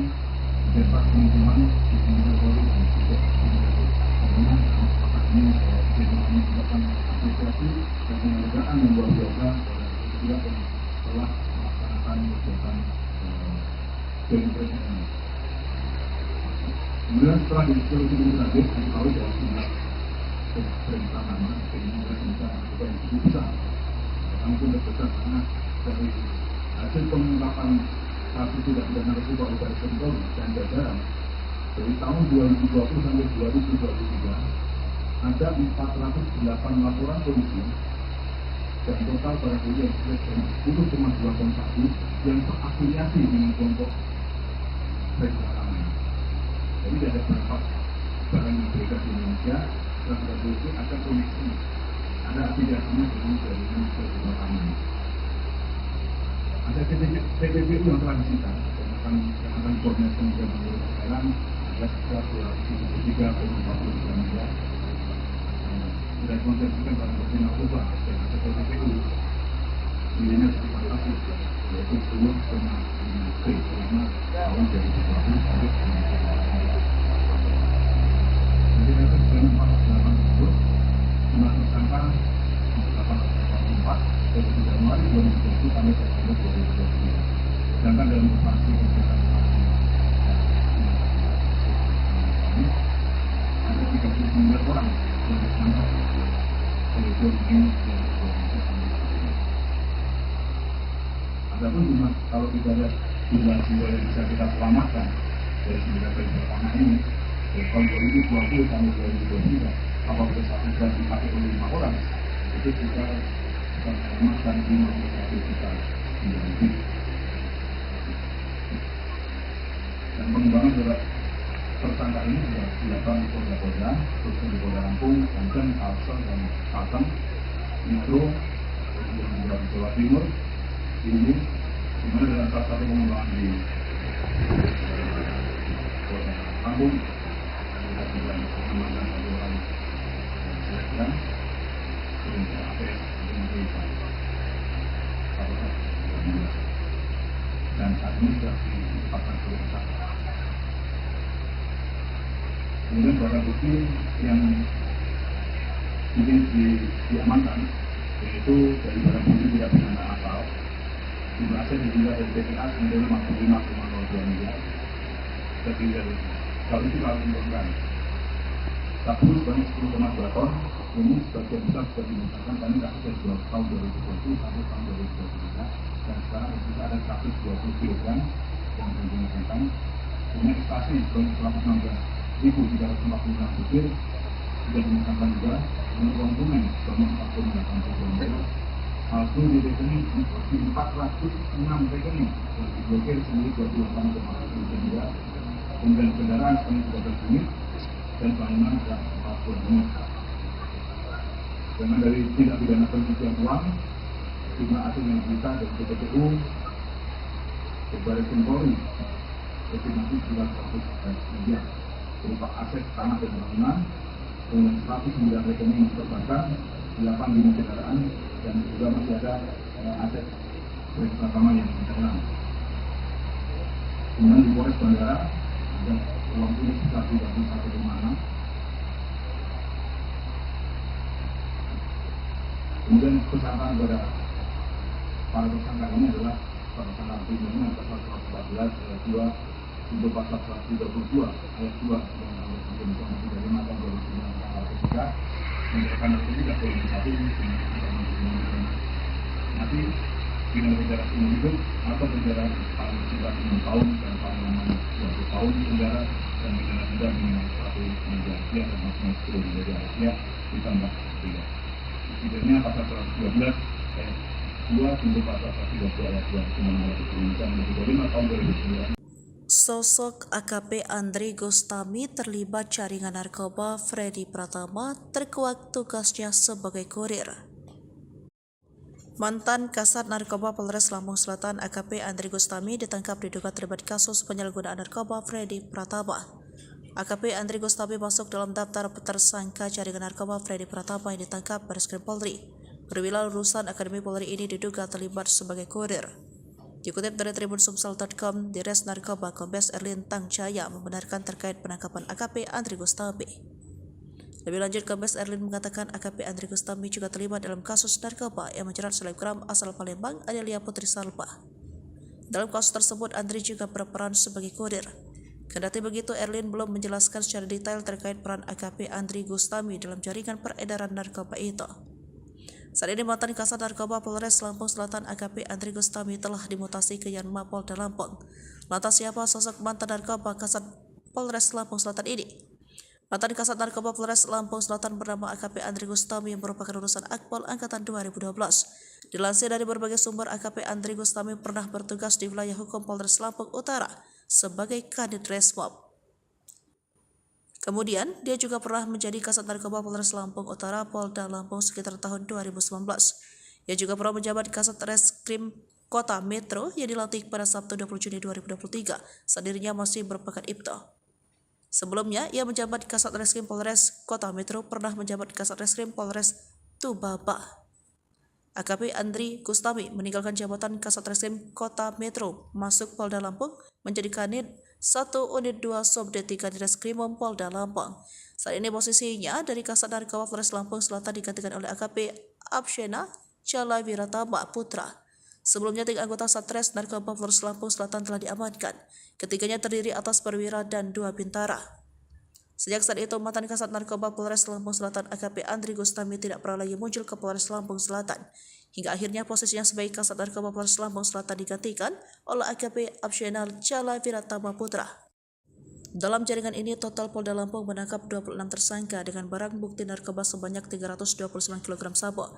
Depak Lingkungan, di Jenderal Polri dan juga Imigrasi. Karena kesempatan ini Jenderal mengucapkan apresiasi dan penghargaan yang luar biasa juga yang telah melaksanakan kegiatan joint operation ini. Kemudian setelah ditelusuri lebih lanjut, diketahui bahwa jumlah perintah nama sehingga bisa melakukan yang cukup besar. Karena pun terbesar karena dari hasil pengungkapan kasus tidak pidana narkoba oleh Polri dan jajaran dari tahun 2020 sampai 2023 ada 408 laporan polisi dan total barang bukti yang dari 10,2 ton sabu yang terafiliasi dengan kelompok reklamasi. Jadi ada beberapa barang yang beredar di Indonesia, barang bukti ada koneksi, ada afiliasinya dengan jaringan reklamasi. Ada TPPU yang telah disita dan akan koordinasi dengan anggaran ada sekitar 273,49 miliar. Sudah dikonversikan dalam bentuk narkoba dan ada TPPU nilainya sekitar kasus yaitu 10,5 T selama tahun 2020 sampai 2021. Jadi dari sekian 48 tersebut jumlah tersangka 884 dari Januari 2020 sampai September 2020. Sedangkan dalam operasi kegiatan ini ada 39 orang yang ditangkap oleh Polri dan Polisi. Adapun jumlah kalau kita lihat jumlah jiwa yang bisa kita selamatkan dari 9 kali pertama ini dari tahun 2020 sampai 2023 apabila satu jam dipakai oleh 5 orang itu kita menyelamatkan 51 juta lebih. Dan pengembangan dari tersangka ini sudah dilakukan di Polda, terus di Polda Lampung, Banten, Kalsel, dan Kalteng, Metro, kemudian juga di Jawa Timur, ini dimana dalam salah satu pengembangan di Polda Lampung, kita juga mengamankan satu orang dan kemudian APS dengan Desa dan saat ini sudah ditetapkan sebagai tersangka. Kemudian barang bukti yang diamankan yaitu dari barang bukti tidak pidana asal jumlah aset dijumlah dari BPA senilai 55,02 miliar tertinggal kalau itu kalau menurunkan sabu sebanyak 10,2 ton ini sebagian besar sudah dimusnahkan karena kasus dari tahun 2020 sampai tahun 2023 dan sekarang kita ada 120 kg yang dimusnahkan. Kemudian ekstasi sebanyak 116.346 butir sudah dimusnahkan juga. Dengan uang tunai sebanyak 4,80 miliar. Palsu di rekening 406 rekening yang diblokir sendiri 28,1 miliar. Kemudian kendaraan sebanyak 13 unit dan pelayanan ada 40 unit. Dengan dari tindak pidana pencucian uang, jumlah aset yang disita dari TPPU, Baris Krim Polri, estimasi sekitar 100 miliar berupa aset tanah dan bangunan, dengan 109 rekening yang perbankan, 8 unit kendaraan, dan juga masih ada aset bersama yang internal. Kemudian di Polres Bandara ada uang tunai sekitar 31,6. Kemudian kesangkaan kepada para tersangka ini adalah tersangka primernya pasal 114 ayat 2 untuk pasal 132 ayat 2 Undang-Undang Nomor 35 tahun 2009 menyatakan tidak boleh disatu nanti dengan penjara seumur hidup atau penjara paling singkat 6 tahun dan paling lama 20 tahun penjara dan pidana denda minimal 1 miliar rupiah dan maksimal 10 miliar rupiah ditambah 3. Setidaknya pasal 112 ayat 2 untuk pasal 132 ayat 2 Undang-Undang Indonesia Nomor 35 tahun 2009. Sosok AKP Andri Gustami terlibat jaringan narkoba Freddy Pratama terkuak tugasnya sebagai kurir. Mantan Kasat Narkoba Polres Lampung Selatan AKP Andri Gustami ditangkap diduga terlibat kasus penyalahgunaan narkoba Freddy Pratama. AKP Andri Gustami masuk dalam daftar tersangka jaringan narkoba Freddy Pratama yang ditangkap Baris Krim Polri. Perwira lulusan Akademi Polri ini diduga terlibat sebagai kurir. Dikutip dari tribunsumsel.com, Dires Narkoba Kombes Erlin Tangjaya membenarkan terkait penangkapan AKP Andri Gustami. Lebih lanjut, Kombes Erlin mengatakan AKP Andri Gustami juga terlibat dalam kasus narkoba yang menjerat selebgram asal Palembang Adelia Putri Salpa. Dalam kasus tersebut, Andri juga berperan sebagai kurir. Kendati begitu, Erlin belum menjelaskan secara detail terkait peran AKP Andri Gustami dalam jaringan peredaran narkoba itu. Saat ini mantan Kasat Narkoba Polres Lampung Selatan AKP Andri Gustami telah dimutasi ke Yanma Polda Lampung. Lantas siapa sosok mantan Narkoba Kasat Polres Lampung Selatan ini? Mantan Kasat Narkoba Polres Lampung Selatan bernama AKP Andri Gustami yang merupakan lulusan Akpol Angkatan 2012. Dilansir dari berbagai sumber, AKP Andri Gustami pernah bertugas di wilayah hukum Polres Lampung Utara sebagai Kadit Resmob. Kemudian, dia juga pernah menjadi Kasat Narkoba Polres Lampung Utara Polda Lampung sekitar tahun 2019. Ia juga pernah menjabat Kasat Reskrim Kota Metro yang dilantik pada Sabtu 20 Juni 2023 saat dirinya masih berpangkat Ibtu. Sebelumnya, ia menjabat Kasat Reskrim Polres Kota Metro, pernah menjabat Kasat Reskrim Polres Tubaba. AKP Andri Gustami meninggalkan jabatan Kasat Reskrim Kota Metro, masuk Polda Lampung, menjadi Kanit 1 Unit 2 Subdit 3 Direskrimum Polda Lampung. Saat ini posisinya dari Kasat Narkoba Polres Lampung Selatan digantikan oleh AKP Abshena Chala Wiratama Putra. Sebelumnya 3 anggota Satres Narkoba Polres Lampung Selatan telah diamankan. Ketiganya terdiri atas perwira dan 2 bintara. Sejak saat itu, mantan Kasat Narkoba Polres Lampung Selatan AKP Andri Gustami tidak pernah lagi muncul ke Polres Lampung Selatan. Hingga akhirnya posisinya sebagai Kasat Narkoba Polres Lampung Selatan digantikan oleh AKP Abshena Chala Wiratama Putra. Dalam jaringan ini, total Polda Lampung menangkap 26 tersangka dengan barang bukti narkoba sebanyak 329 kg sabu.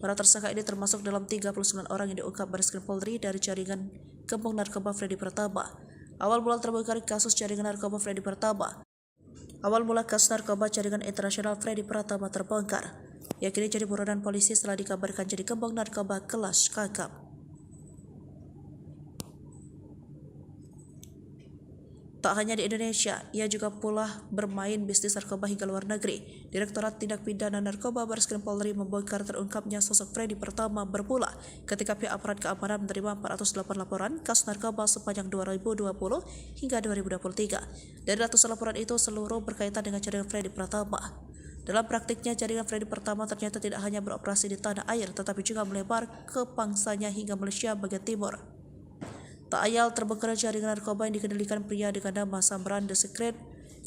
Para tersangka ini termasuk dalam 39 orang yang diungkap Bareskrim Polri dari jaringan Gembong Narkoba Freddy Pratama. Awal mula terbongkar kasus jaringan narkoba Freddy Pratama. Awal mula kasus narkoba jaringan internasional Freddy Pratama terbongkar. Ia kini jadi buronan polisi setelah dikabarkan jadi gembong narkoba kelas kakap. Tak hanya di Indonesia, ia juga pula bermain bisnis narkoba hingga luar negeri. Direktorat Tindak Pidana Narkoba Bareskrim Polri membongkar terungkapnya sosok Freddy Pratama bermula ketika pihak aparat keamanan menerima 408 laporan kasus narkoba sepanjang 2020 hingga 2023. Dari ratusan laporan itu, seluruh berkaitan dengan jaringan Freddy Pratama. Dalam praktiknya, jaringan Freddy Pratama ternyata tidak hanya beroperasi di tanah air, tetapi juga melebar ke pangsanya hingga Malaysia bagian timur. Tak ayal terbongkar jaringan narkoba yang dikendalikan pria dengan nama Samran The Secret,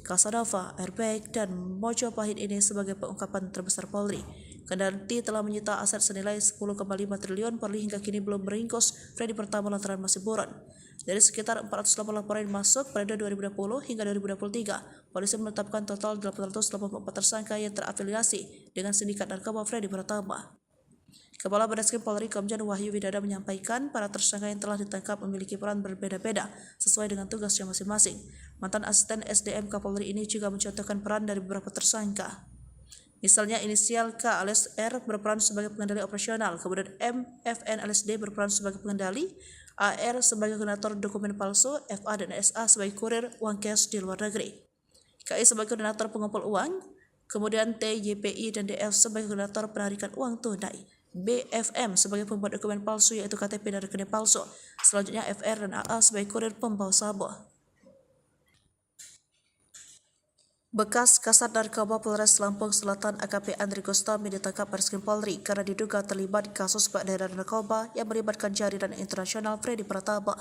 Casanova, Airbag, dan Mojopahit ini sebagai pengungkapan terbesar Polri. Kendati telah menyita aset senilai 10,5 triliun, Polri hingga kini belum meringkus Freddy Pratama lantaran masih buron. Dari sekitar 408 laporan yang masuk pada 2020 hingga 2023, polisi menetapkan total 884 tersangka yang terafiliasi dengan sindikat narkoba Freddy Pratama. Kepala Bareskrim Polri Komjen Wahyu Widada menyampaikan para tersangka yang telah ditangkap memiliki peran berbeda-beda sesuai dengan tugasnya masing-masing. Mantan asisten SDM Kapolri ini juga mencontohkan peran dari beberapa tersangka. Misalnya inisial K alias R berperan sebagai pengendali operasional, kemudian M, FN alias D berperan sebagai pengendali, AR sebagai koordinator dokumen palsu, FA dan SA sebagai kurir uang cash di luar negeri, KI sebagai koordinator pengumpul uang, kemudian T, YPI dan DF sebagai koordinator penarikan uang tunai, BFM sebagai pembuat dokumen palsu yaitu KTP dan rekening palsu. Selanjutnya FR dan AA sebagai kurir pembawa sabu. Bekas Kasat Narkoba Polres Lampung Selatan AKP Andri Gustami ditangkap Bareskrim Polri karena diduga terlibat kasus peredaran narkoba yang melibatkan jaringan internasional Freddy Pratama.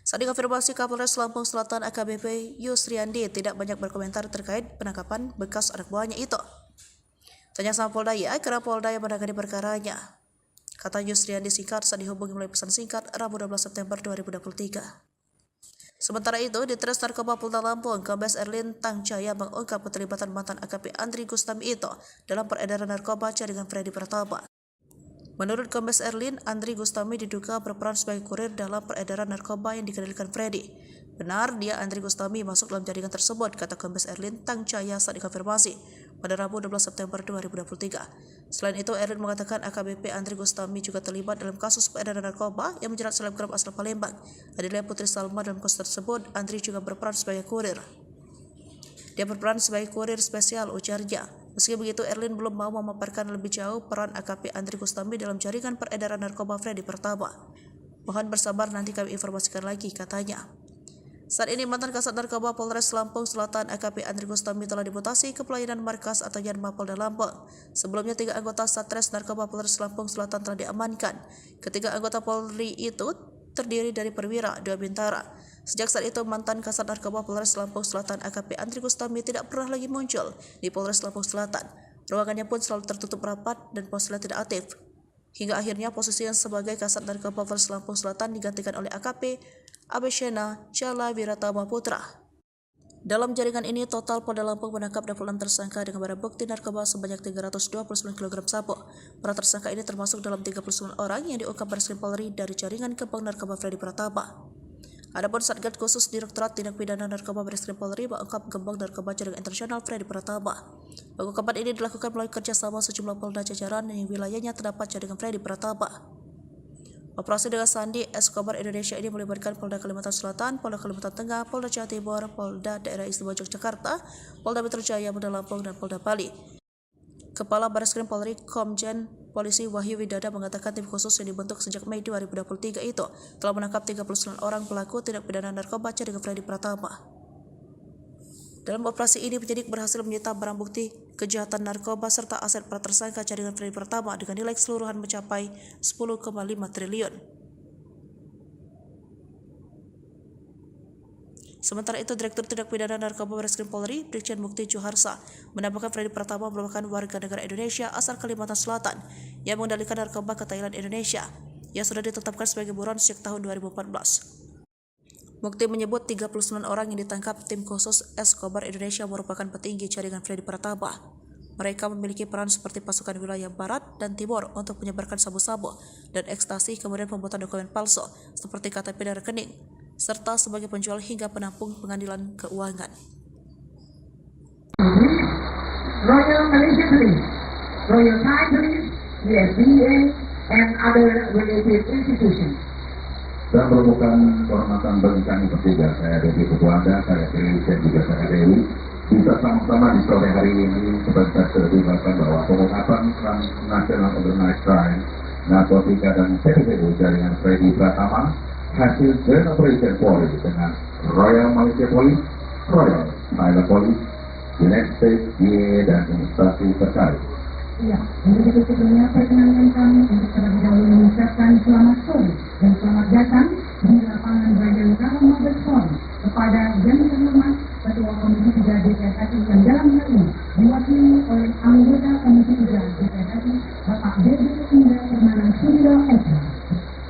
Saat dikonfirmasi, Kapolres Lampung Selatan AKBP Yusriandi tidak banyak berkomentar terkait penangkapan bekas anak buahnya itu. Tanya sama Polda ya, karena Polda yang menangani perkaranya, kata Yusriandi singkat saat dihubungi melalui pesan singkat Rabu 12 September 2023. Sementara itu, di Tres Narkoba Polda Lampung, Kombes Erlin Tangcaya mengungkap keterlibatan mantan AKP Andri Gustami itu dalam peredaran narkoba jaringan Freddy Pratama. Menurut Kombes Erlin, Andri Gustami diduga berperan sebagai kurir dalam peredaran narkoba yang dikendalikan Freddy. Benar, dia Andri Gustami masuk dalam jaringan tersebut, kata Kombes Erlin Tangcaya saat dikonfirmasi pada Rabu 12 September 2023. Selain itu, Erlin mengatakan AKBP Andri Gustami juga terlibat dalam kasus peredaran narkoba yang menjerat selebgram asal Palembang, Adelia Putri Salma. Dalam kasus tersebut, Andri juga berperan sebagai kurir. Dia berperan sebagai kurir spesial, ujarnya. Meski begitu, Erlin belum mau memaparkan lebih jauh peran AKP Andri Gustami dalam jaringan peredaran narkoba Freddy Pratama. Mohon bersabar, nanti kami informasikan lagi, katanya. Saat ini mantan Kasat Narkoba Polres Lampung Selatan AKP Andri Gustami telah dimutasi ke pelayanan markas atau Yanma Polda Lampung. Sebelumnya 3 anggota Satres Narkoba Polres Lampung Selatan telah diamankan. Ketiga anggota Polri itu terdiri dari perwira, 2 bintara. Sejak saat itu, mantan Kasat Narkoba Polres Lampung Selatan AKP Andri Gustami tidak pernah lagi muncul di Polres Lampung Selatan. Ruangannya pun selalu tertutup rapat dan ponselnya tidak aktif. Hingga akhirnya posisinya sebagai Kasat Narkoba Polres Lampung Selatan digantikan oleh AKP Abshena Chala Wiratama Putra. Dalam jaringan ini, total Polda Lampung menangkap 26 tersangka dengan barang bukti narkoba sebanyak 329 kg sabu. Para tersangka ini termasuk dalam 39 orang yang diungkap Bareskrim Polri dari jaringan Gembong Narkoba Freddy Pratama. Adapun Satgas Khusus Direktorat Tindak Pidana Narkoba Bareskrim Polri mengungkap Gembong Narkoba jaringan internasional Freddy Pratama. Pengungkapan ini dilakukan melalui kerjasama sejumlah polda jajaran yang wilayahnya terdapat jaringan Freddy Pratama. Operasi dengan Sandi Escobar Indonesia ini melibatkan Polda Kalimantan Selatan, Polda Kalimantan Tengah, Polda Jawa Timur, Polda Daerah Istimewa Yogyakarta, Polda Metro Jaya, Polda Lampung, dan Polda Bali. Kepala Bareskrim Polri Komjen Polisi Wahyu Widada mengatakan tim khusus yang dibentuk sejak Mei 2023 itu telah menangkap 39 orang pelaku tindak pidana narkoba jaringan Freddy Pratama. Dalam operasi ini, penyidik berhasil menyita barang bukti kejahatan narkoba serta aset para tersangka jaringan Freddy Pratama dengan nilai keseluruhan mencapai 10,5 triliun. Sementara itu, Direktur Tindak Pidana Narkoba Bareskrim Polri, Brigjen Mukti Juharsa, menambahkan Freddy Pratama merupakan warga negara Indonesia asal Kalimantan Selatan yang mengendalikan narkoba ke Thailand, Indonesia, yang sudah ditetapkan sebagai buron sejak tahun 2014. Mukti menyebut 39 orang yang ditangkap tim khusus Escobar Indonesia merupakan petinggi jaringan Freddy Pratama. Mereka memiliki peran seperti pasukan wilayah barat dan timur untuk menyebarkan sabu-sabu dan ekstasi, kemudian pembuatan dokumen palsu seperti KTP dan rekening, serta sebagai penjual hingga penampung pengadilan keuangan. Royal Malaysia Police, Royal Thai Police, USDA, and other related institutions. Dan merupakan kehormatan bagi kami bertiga, saya Dewi Ketua Anda, saya Dewi dan juga saya Dewi, bisa sama-sama di sore hari ini sebentar terlibatkan bahwa pengungkapan Transnational Organized Crime, narkotika dan TPPU jaringan Freddy Pratama hasil Joint Operation Polri dengan Royal Malaysia Police, Royal Thailand Police, United States DEA dan instansi terkait. Ya, untuk sebelumnya perkenankan kami untuk terlebih dahulu mengucapkan selamat sore dan selamat datang di lapangan Bayangkara Mabes Polri kepada yang terhormat Ketua Komisi 3 DPR RI yang dalam hal ini diwakili oleh anggota Komisi 3 DPR RI Bapak Dede Indah Permana Suryo SH.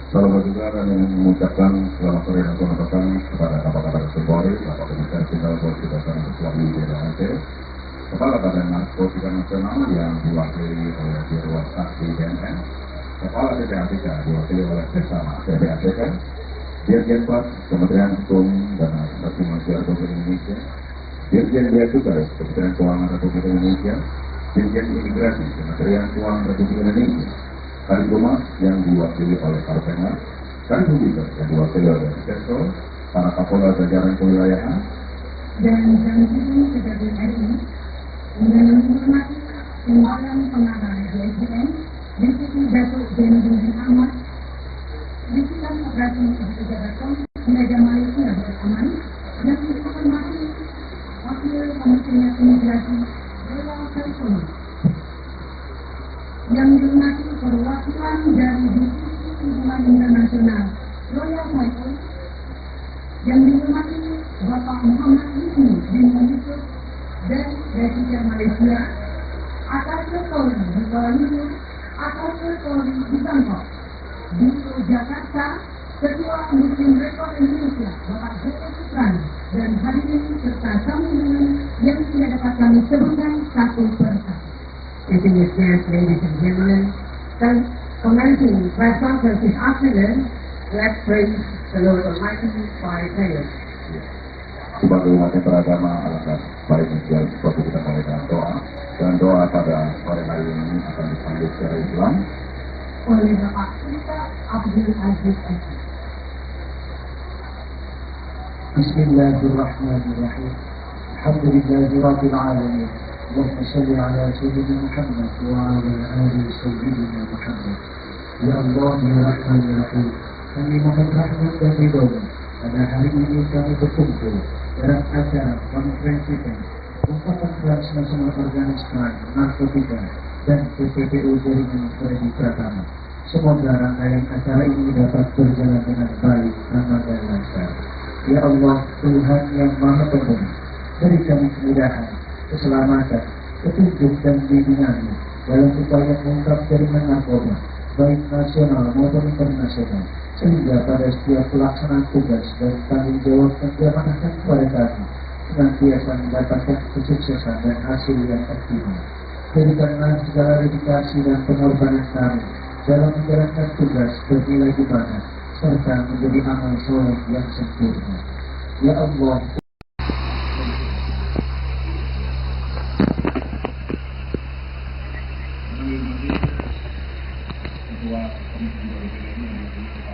Selamat juga dan mengucapkan selamat sore dan selamat datang kepada Kapolda Polri, Bapak Komisaris Jenderal Polisi Dasar Ketua DPR, Kepala Badan Narkotika Nasional yang diwakili oleh Dirwan Saksi BNN, Kepala PPATK diwakili oleh Sesama PPATK, Dirjen Pas Kementerian Hukum dan Asasi Manusia Republik Indonesia, Dirjen Bea Cukai Kementerian Keuangan Republik Indonesia, Dirjen Imigrasi Kementerian Keuangan Republik Indonesia, Kadiphumas yang diwakili oleh Karpena, Kadiphumas yang diwakili oleh Sektor, para Kapolda jajaran kewilayahan, dan Komisi Kejadian RI dengan menghormati Timbalan Pengarah DSDM, Deputi Datuk Zainuddin Ahmad, Bisikan Operasi Pejabat Komisi Media Malaysia Bersama, yang dihormati Wakil Komisioner Imigrasi Dewa Kalipoli, yang dihormati perwakilan dari Divisi Hubungan Internasional Royal Thai Police, yang dihormati Bapak Muhammad Yusni bin Yusuf dan Presiden Malaysia, Atasnya Polri di Kuala Lumpur, Atasnya Polri di Bangkok, di Jakarta, Ketua Muslim Rekod Indonesia Bapak Joko Suprani, dan hadirin serta tamu undangan yang tidak dapat kami sebutkan satu persatu. Distinguished guests, ladies and gentlemen, commencing press conference this afternoon, let's praise the Lord Almighty by prayers. Sebagai umat yang beragama, alangkah baiknya sekali seperti kita mulai dengan doa. Dan doa pada sore hari ini akan disambut secara Islam oleh Bapak Sultan Abdul Aziz Al. Bismillahirrahmanirrahim. Alhamdulillahi Rabbil Alamin. Allahumma salli ala Sayyidina Muhammad wa ala ali Sayyidina Muhammad. Ya Allah, ya Rahman, ya Rahim, kami mohon rahmat dan ridho-Mu. Pada hari ini kami berkumpul dalam acara konferensi pengungkapan transnasional organized crime, narkotika, dan TPPU jaringan Freddy Pratama. Semoga rangkaian acara ini dapat berjalan dengan baik, aman, dan lancar. Ya Allah, Tuhan yang Maha Pengasih, beri kami kemudahan, keselamatan, petunjuk dan bimbingan dalam upaya mengungkap jaringan narkoba, baik nasional maupun internasional, sehingga pada setiap pelaksanaan tugas dan tanggung jawab yang diamanahkan kepada kami senantiasa mendapatkan kesuksesan dan hasil yang optimal. Berikanlah segala dedikasi dan pengorbanan kami dalam menjalankan tugas bernilai ibadah serta menjadi amal soleh yang sempurna. Ya Allah, Ketua Komisi 2 DPR RI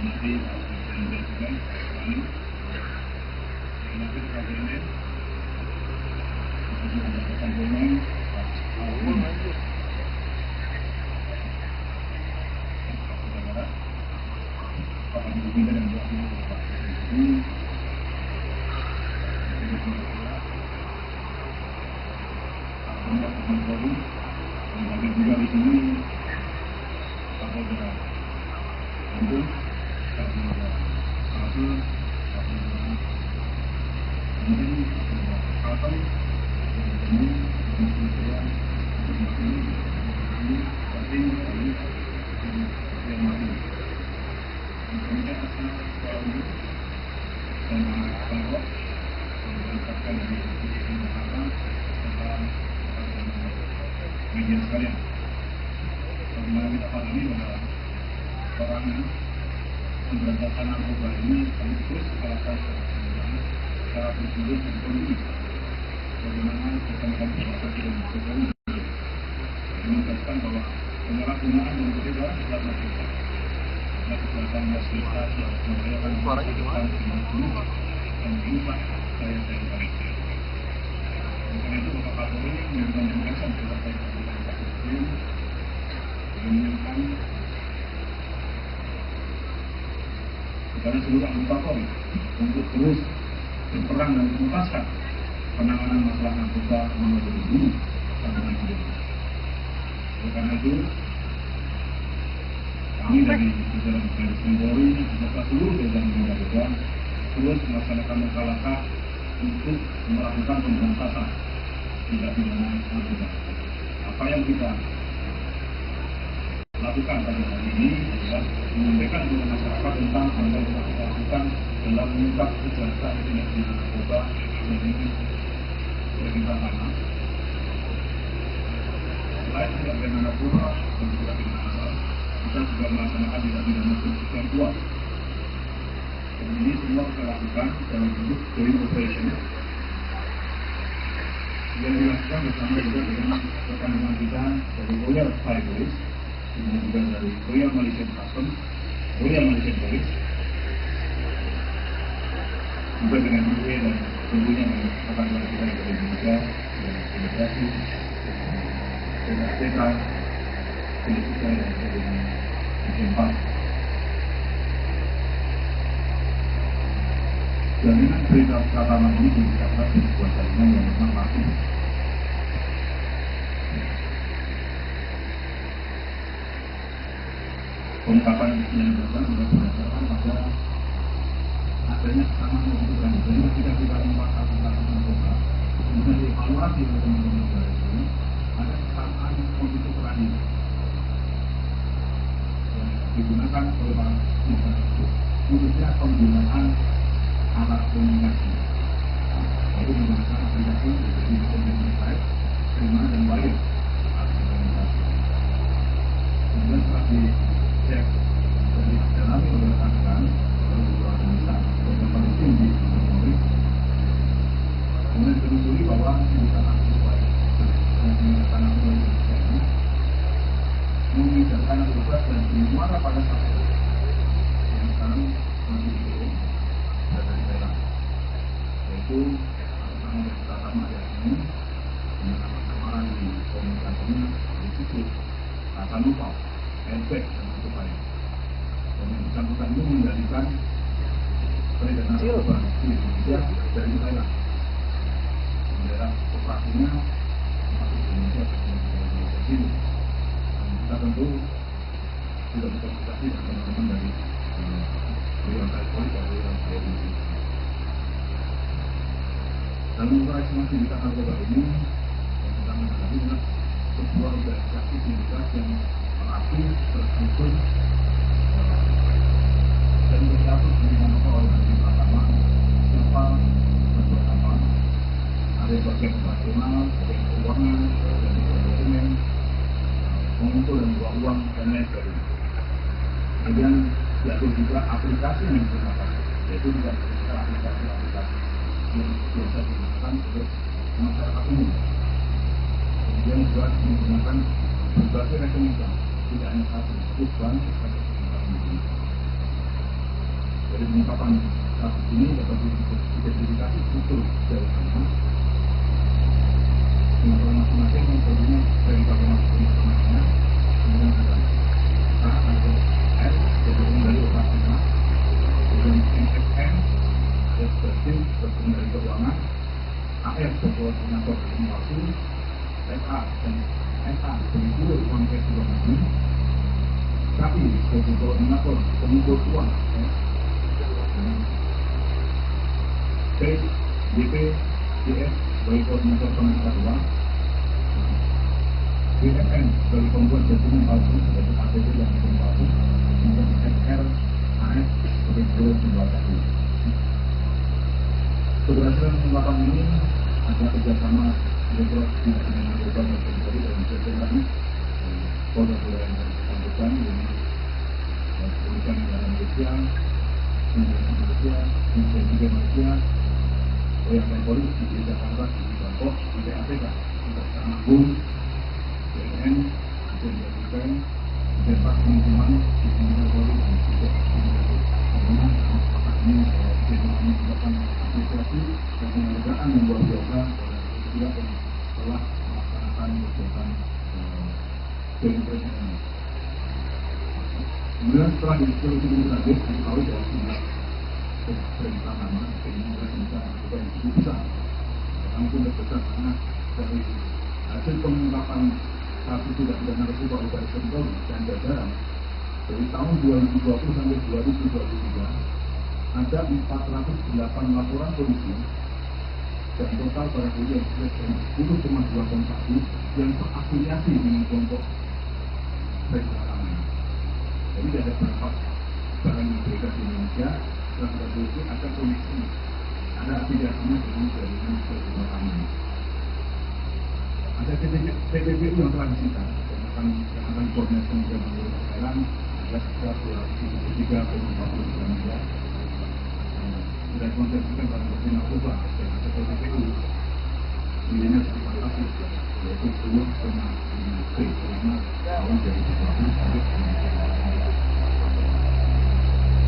nanti presiden juga kami nanti kabinet untuk mendapatkan domain negara Pak Presiden dan Wakil Presiden dan juga di sini Kapolda Bandung, Kapolda Sulsel, Kapolda Banten, Kapolda Kalteng, kemudian media sekalian, bagaimana kita pahami bahwa perangan pemberantasan narkoba ini harus terus dilakukan secara prosedur dan kondisi. Bagaimana bersama-sama bersama dan Jokowi menegaskan bahwa penyalahgunaan dan berbeda adalah narkoba. Karena kejahatan masyarakat yang membahayakan kesehatan dan mengubah daya-daya bangsa. Karena itu Bapak Kapolri memberikan penegasan kepada Bapak Presiden menginginkan kepada seluruh anggota Polri untuk terus berperan dan menuntaskan penanganan masalah narkoba melalui ini sampai dengan ini. Oleh karena itu, kami dari jajaran Polri beserta seluruh jajaran narkoba terus melaksanakan langkah-langkah untuk melakukan pemberantasan tindak pidana narkoba. Apa yang kita lakukan pada hari ini adalah menyampaikan kepada masyarakat tentang apa yang kita lakukan dalam mengungkap kejahatan tindak pidana narkoba dan ini sudah kita tanam. Selain tindak pidana narkoba dan tindak pidana asal, kita juga melaksanakan tindak pidana yang kuat. Dan ini semua kita lakukan dalam bentuk joint operation yang dilakukan bersama juga dengan rekan-rekan kita dari Royal Fire Police, kemudian juga dari Royal Malaysian Customs, Royal Malaysian Police, juga dengan UK dan tentunya dengan rekan-rekan kita dari Indonesia, dan Imigrasi, dan APK, Filipina dan dengan Jepang. Jaminan perintah keamanan ini diucapkan di sebuah jaminan yang memang pasti. Pengungkapan yang dilakukan sudah berdasarkan pada adanya kesamaan kebutuhan. Jadi ketika kita membahas tentang narkoba, kemudian dievaluasi oleh teman-teman negara itu, ada kesamaan kebutuhan yang digunakan oleh para pihak itu, khususnya penggunaan alat komunikasi, yaitu menggunakan aplikasi seperti Skype, Prima dan Wire alat komunikasi. Kemudian setelah dicek dan didalami oleh rekan-rekan oleh beberapa bisa beberapa tim di Polri, kemudian ditelusuri bahwa sindikat narkoba yang digunakan narkoba di Indonesia ini mengidarkan narkoba dan bermuara pada saat itu yang sekarang masih dikirim dari Thailand, yaitu sama bersama yang ini dengan nama-nama di komunikasinya di situ akan lupa efek dan lain. Dan yang bersangkutan itu mengendalikan peredaran narkoba di Indonesia dari Thailand. Daerah operasinya masuk di Indonesia dan di sini. Kita tentu sudah berkomunikasi dengan teman-teman dari Royal Fire Police dan Royal Fire Police. Dalam operasi sindikat narkoba ini yang kita menghadapi adalah sebuah organisasi sindikat yang mengaku terstruktur dan berstatus dengan organisasi pertama serta bersama ada bagian operasional, bagian keuangan, bagian dokumen, mengumpul dan buang uang dan lain sebagainya. Kemudian diatur juga aplikasi yang digunakan, yaitu tidak bisa aplikasi-aplikasi yang biasa digunakan oleh masyarakat umum. Kemudian juga menggunakan berbagai rekening bank, tidak hanya satu bank, tapi juga dari pengungkapan kasus ini dapat diidentifikasi struktur jaringan dengan masing-masing yang tentunya dari masing-masingnya, kemudian ada A atau S bergabung dari operasional, kemudian MSN ekspresif bergabung dari keuangan, AF koordinator informasi, SA dan SA pengumpul uang cash luar negeri, KI sebagai koordinator pengumpul uang, P, DP, DS sebagai koordinator penangkap uang, BFN sebagai pembuat dokumen palsu sebagai APT yang dokumen palsu, kemudian SR, AS sebagai guru pembuatan. Keberhasilan pengungkapan ini ada kerjasama Direktorat Tindak Pidana Narkoba dan Kembali dalam Jajaran Polda yang bersangkutan dengan Kepolisian Negara Malaysia, Imigrasi Malaysia, Imigrasi Malaysia, Yang Polisi di Jakarta, di Bangkok, di PATK, di Kejaksaan Agung, BNN, di Jakarta, di Depak Lingkungan, di Kementerian Polri, dan di Kementerian ini melakukan apresiasi dan penghargaan yang luar biasa yang telah melaksanakan kegiatan BNN ini. Kemudian setelah diskusi lebih lanjut, diketahui bahwa jumlah perintah nama imigrasi bisa juga yang cukup besar. Karena itu terbesar karena dari hasil pengungkapan kasus tidak pidana narkoba oleh Baris Krim Polri dan jajaran dari tahun 2020 sampai 2023 ada 408 laporan polisi dan total barang bukti yang sekitar 10,2 ton sabu yang terafiliasi dengan kelompok perjalanan. Jadi ada beberapa barang yang beredar di Indonesia dan barang bukti ada koneksi, ada afiliasinya dengan jaringan perjalanan ini. Ada TPPU yang telah disita dan akan koordinasi dengan jalan ada sekitar 273,40 miliar. Dan konsentrasikan barang bukti narkoba dan ada TPPU nilainya sekitar kasus yaitu 10,5 karena tahun dari 20 sampai 2023.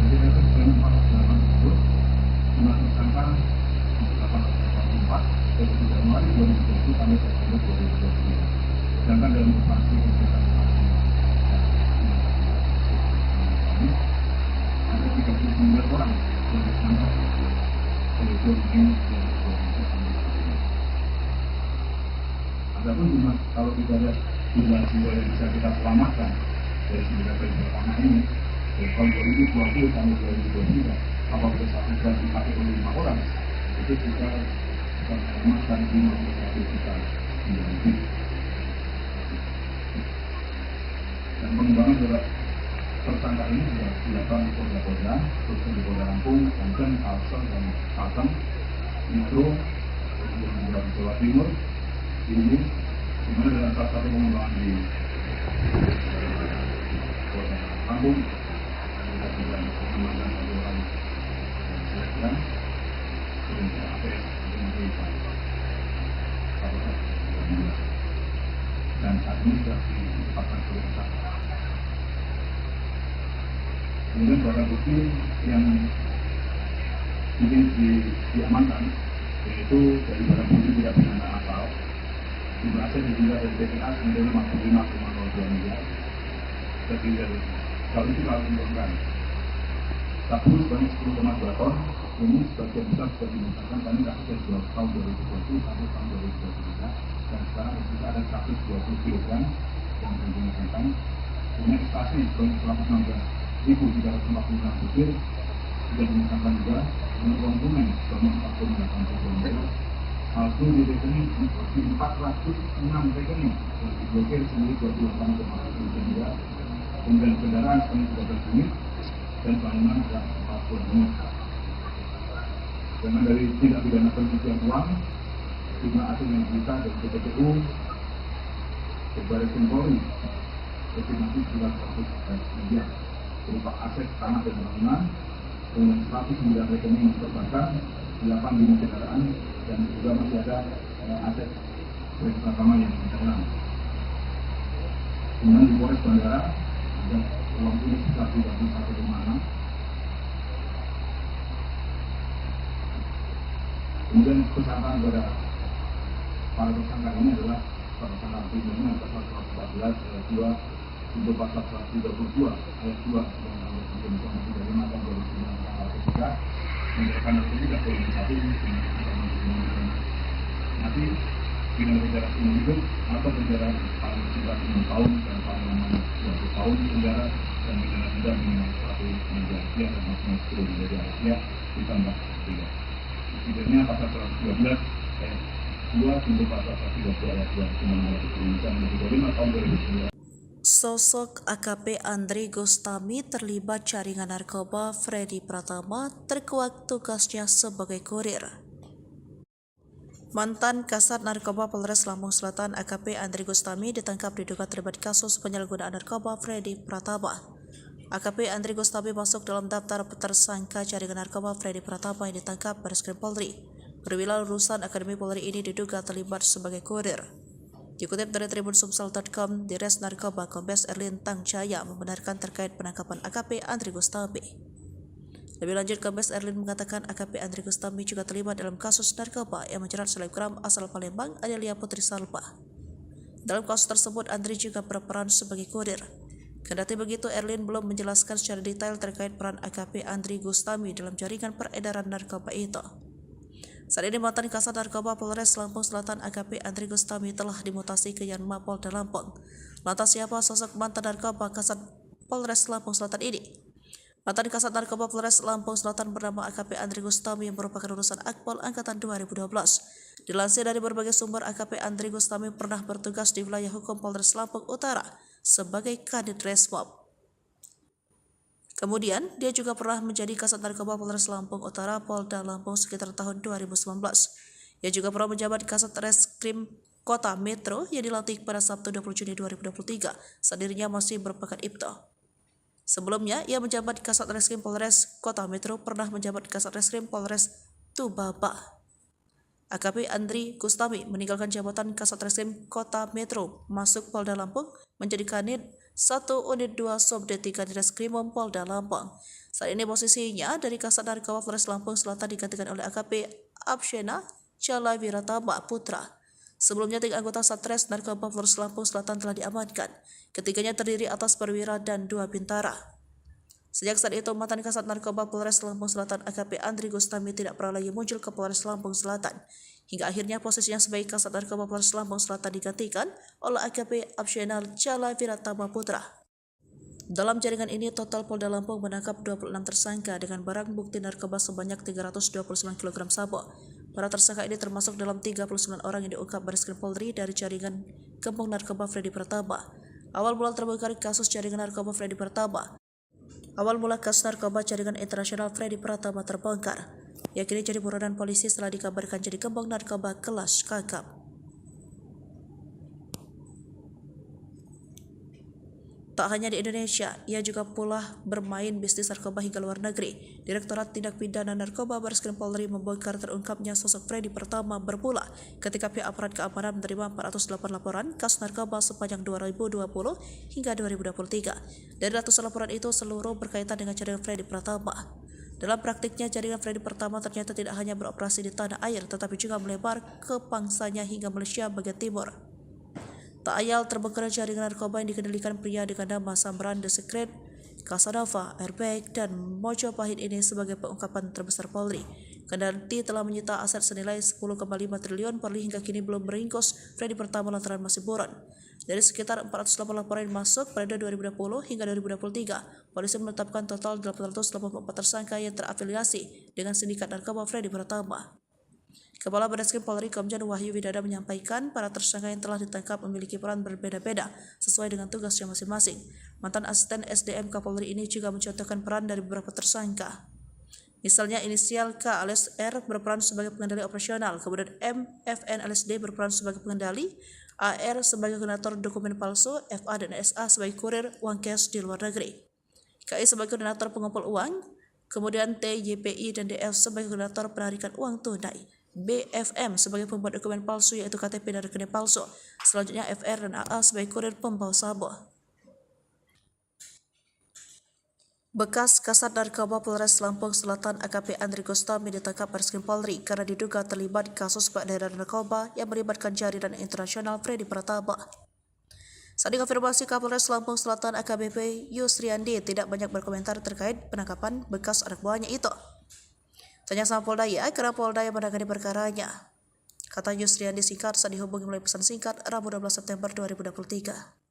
Jadi dapat dengan 408 tersebut jumlah tersangka 884 dari Januari 2020 sampai September 2023. Sedangkan dalam operasi kegiatan ini ada 39 orang yang ditangkap. Adapun jumlah kalau kita lihat jumlah jiwa yang bisa kita selamatkan dari 9 kali pertama ini dari tahun 2020 sampai 2023 apabila satu bulan dipakai oleh 5 orang itu kita akan menyelamatkan 51 juta lebih. Dan pengembangan berat tersangka ini sudah dilakukan di Polda, khususnya di Polda Lampung, Banten, Kalsel, dan Kalteng, Metro, kemudian di Jawa Timur, ini dimana dalam salah satu pengembangan di Polda Lampung, ada juga pengembangan satu orang dan kemudian APS dengan Desa, dan saat ini sudah ditetapkan sebagai tersangka. Kemudian barang bukti yang ini diamankan yaitu dari barang bukti tidak pidana asal jumlahnya dijumlah dari BPA senilai 55,02 miliar terdiri dari kalau itu kalau dilakukan sabu sebanyak 10,2 ton ini sebagian besar sudah dimusnahkan karena kasus dari tahun 2020 sampai tahun 2023 dan sekarang juga ada 120 kg yang dimusnahkan. Kemudian ekstasi sebanyak 116.346 butir sudah dimusnahkan juga dengan uang tunai sebanyak 4,80 miliar. Palsu di rekening 406 rekening yang diblokir senilai 28,1 miliar. Kemudian kendaraan sebanyak 13 unit dan bangunan ada 40 unit. Dengan dari tindak pidana pencucian uang, jumlah aset yang disita dari TPPU, Baris Krim Polri, estimasi sekitar 100 miliar berupa aset tanah dan bangunan, dengan 109 rekening perbankan, 8 unit kendaraan, dan juga masih ada aset pertama yang dikenal. Kemudian di Polres Bandara ada uang tunai sekitar 31,6 Kemudian kesangkaan pada para tersangka ini adalah tersangka pidana pasal 114 ayat 2 untuk pasal 132 ayat 2 Undang-Undang Informasi dari Mata 2009 tanggal 3 menyatakan tidak boleh dikabul nanti dengan penjara umum hidup atau penjara paling singkat 6 tahun dan paling lama 20 tahun penjara dan pidana denda minimal 1 miliar rupiah dan maksimal 10 miliar rupiah ditambah 3. Tidaknya pasal 112 ayat 2 untuk pasal 132 ayat 2 Undang-Undang Indonesia nomor 25 tahun 2009. Sosok AKP Andri Gustami terlibat jaringan narkoba Freddy Pratama terkuak tugasnya sebagai kurir. Mantan Kasat Narkoba Polres Lampung Selatan AKP Andri Gustami ditangkap diduga terlibat kasus penyalahgunaan narkoba Freddy Pratama. AKP Andri Gustami masuk dalam daftar tersangka jaringan narkoba Freddy Pratama yang ditangkap Bareskrim Polri. Perwira lulusan Akademi Polri ini diduga terlibat sebagai kurir. Dikutip dari tribunsumsel.com, Dires Narkoba Kombes Erlin Tangjaya membenarkan terkait penangkapan AKP Andri Gustami. Lebih lanjut, Kombes Erlin mengatakan AKP Andri Gustami juga terlibat dalam kasus narkoba yang menjerat selebgram asal Palembang Adelia Putri Salpa. Dalam kasus tersebut, Andri juga berperan sebagai kurir. Kendati begitu, Erlin belum menjelaskan secara detail terkait peran AKP Andri Gustami dalam jaringan peredaran narkoba itu. Saat ini mantan Kasat Narkoba Polres Lampung Selatan AKP Andri Gustami telah dimutasi ke Yanma Polda Lampung. Lantas siapa sosok mantan Narkoba Kasat Polres Lampung Selatan ini? Mantan Kasat Narkoba Polres Lampung Selatan bernama AKP Andri Gustami yang merupakan lulusan Akpol Angkatan 2012. Dilansir dari berbagai sumber, AKP Andri Gustami pernah bertugas di wilayah hukum Polres Lampung Utara sebagai Kadit Resmob. Kemudian, dia juga pernah menjadi Kasat Narkoba Polres Lampung Utara Polda Lampung sekitar tahun 2019. Ia juga pernah menjabat Kasat Reskrim Kota Metro yang dilantik pada Sabtu 20 Juni 2023 saat dirinya masih berpangkat Ibto. Sebelumnya, ia menjabat Kasat Reskrim Polres Kota Metro, pernah menjabat Kasat Reskrim Polres Tubaba. AKP Andri Gustami meninggalkan jabatan Kasat Reskrim Kota Metro, masuk Polda Lampung, menjadi Kanit 1 Unit 2 Subdit 3 Direskrimum Polda Lampung. Saat ini posisinya dari Kasat Narkoba Polres Lampung Selatan digantikan oleh AKP Abshena Chala Wiratama Putra. Sebelumnya 3 anggota Satres Narkoba Polres Lampung Selatan telah diamankan. Ketiganya terdiri atas perwira dan 2 bintara. Sejak saat itu, mantan Kasat Narkoba Polres Lampung Selatan AKP Andri Gustami tidak pernah lagi muncul ke Polres Lampung Selatan. Hingga akhirnya posisinya sebagai Kasat Narkoba Polres Lampung Selatan digantikan oleh AKP Abshena Chala Wiratama Putra. Dalam jaringan ini, total Polda Lampung menangkap 26 tersangka dengan barang bukti narkoba sebanyak 329 kg sabu. Para tersangka ini termasuk dalam 39 orang yang diungkap Bareskrim Polri dari jaringan gembong narkoba Freddy Pratama. Awal mula terbongkar kasus jaringan narkoba Freddy Pratama. Awal mula kasus narkoba jaringan internasional Freddy Pratama terbongkar. Ia kini jadi buronan polisi setelah dikabarkan jadi gembong narkoba kelas kakap. Tak hanya di Indonesia, ia juga pula bermain bisnis narkoba hingga luar negeri. Direktorat Tindak Pidana Narkoba Bareskrim Polri membongkar terungkapnya sosok Freddy Pratama bermula ketika pihak aparat keamanan menerima 408 laporan kasus narkoba sepanjang 2020 hingga 2023. Dari ratusan laporan itu, seluruh berkaitan dengan jaringan Freddy Pratama. Dalam praktiknya, jaringan Freddy Pratama ternyata tidak hanya beroperasi di tanah air, tetapi juga melebar ke pangsanya hingga Malaysia bagian timur. Tak ayal terbongkar jaringan narkoba yang dikendalikan pria dengan nama Samran The Secret, Casanova, Airbag, dan Mojopahit ini sebagai pengungkapan terbesar Polri. Kendati telah menyita aset senilai 10,5 triliun, Polri hingga kini belum meringkus Freddy Pratama lantaran masih buron. Dari sekitar 408 laporan yang masuk pada 2020 hingga 2023, polisi menetapkan total 884 tersangka yang terafiliasi dengan sindikat narkoba Freddy Pratama. Kepala Bareskrim Polri Komjen Wahyu Widada menyampaikan para tersangka yang telah ditangkap memiliki peran berbeda-beda sesuai dengan tugasnya masing-masing. Mantan asisten SDM Kapolri ini juga mencontohkan peran dari beberapa tersangka. Misalnya inisial K alias R berperan sebagai pengendali operasional, kemudian M, FN alias D berperan sebagai pengendali, AR sebagai koordinator dokumen palsu, FA dan SA sebagai kurir uang cash di luar negeri, KI sebagai koordinator pengumpul uang, kemudian T, YPI dan DF sebagai koordinator penarikan uang tunai, BFM sebagai pembuat dokumen palsu yaitu KTP dan rekening palsu. Selanjutnya FR dan AA sebagai kurir pembawa sabu. Bekas Kasat Narkoba Polres Lampung Selatan AKP Andri Gustami ditangkap Bareskrim Polri karena diduga terlibat kasus peredaran narkoba yang melibatkan jaringan internasional Freddy Pratama. Saat dikonfirmasi Kapolres Lampung Selatan AKBP Yusriandi tidak banyak berkomentar terkait penangkapan bekas anak buahnya itu. Tanya sama Polda ya, karena Polda yang menangani perkaranya. Kata Yusriandi singkat saat dihubungi melalui pesan singkat Rabu 12 September 2023.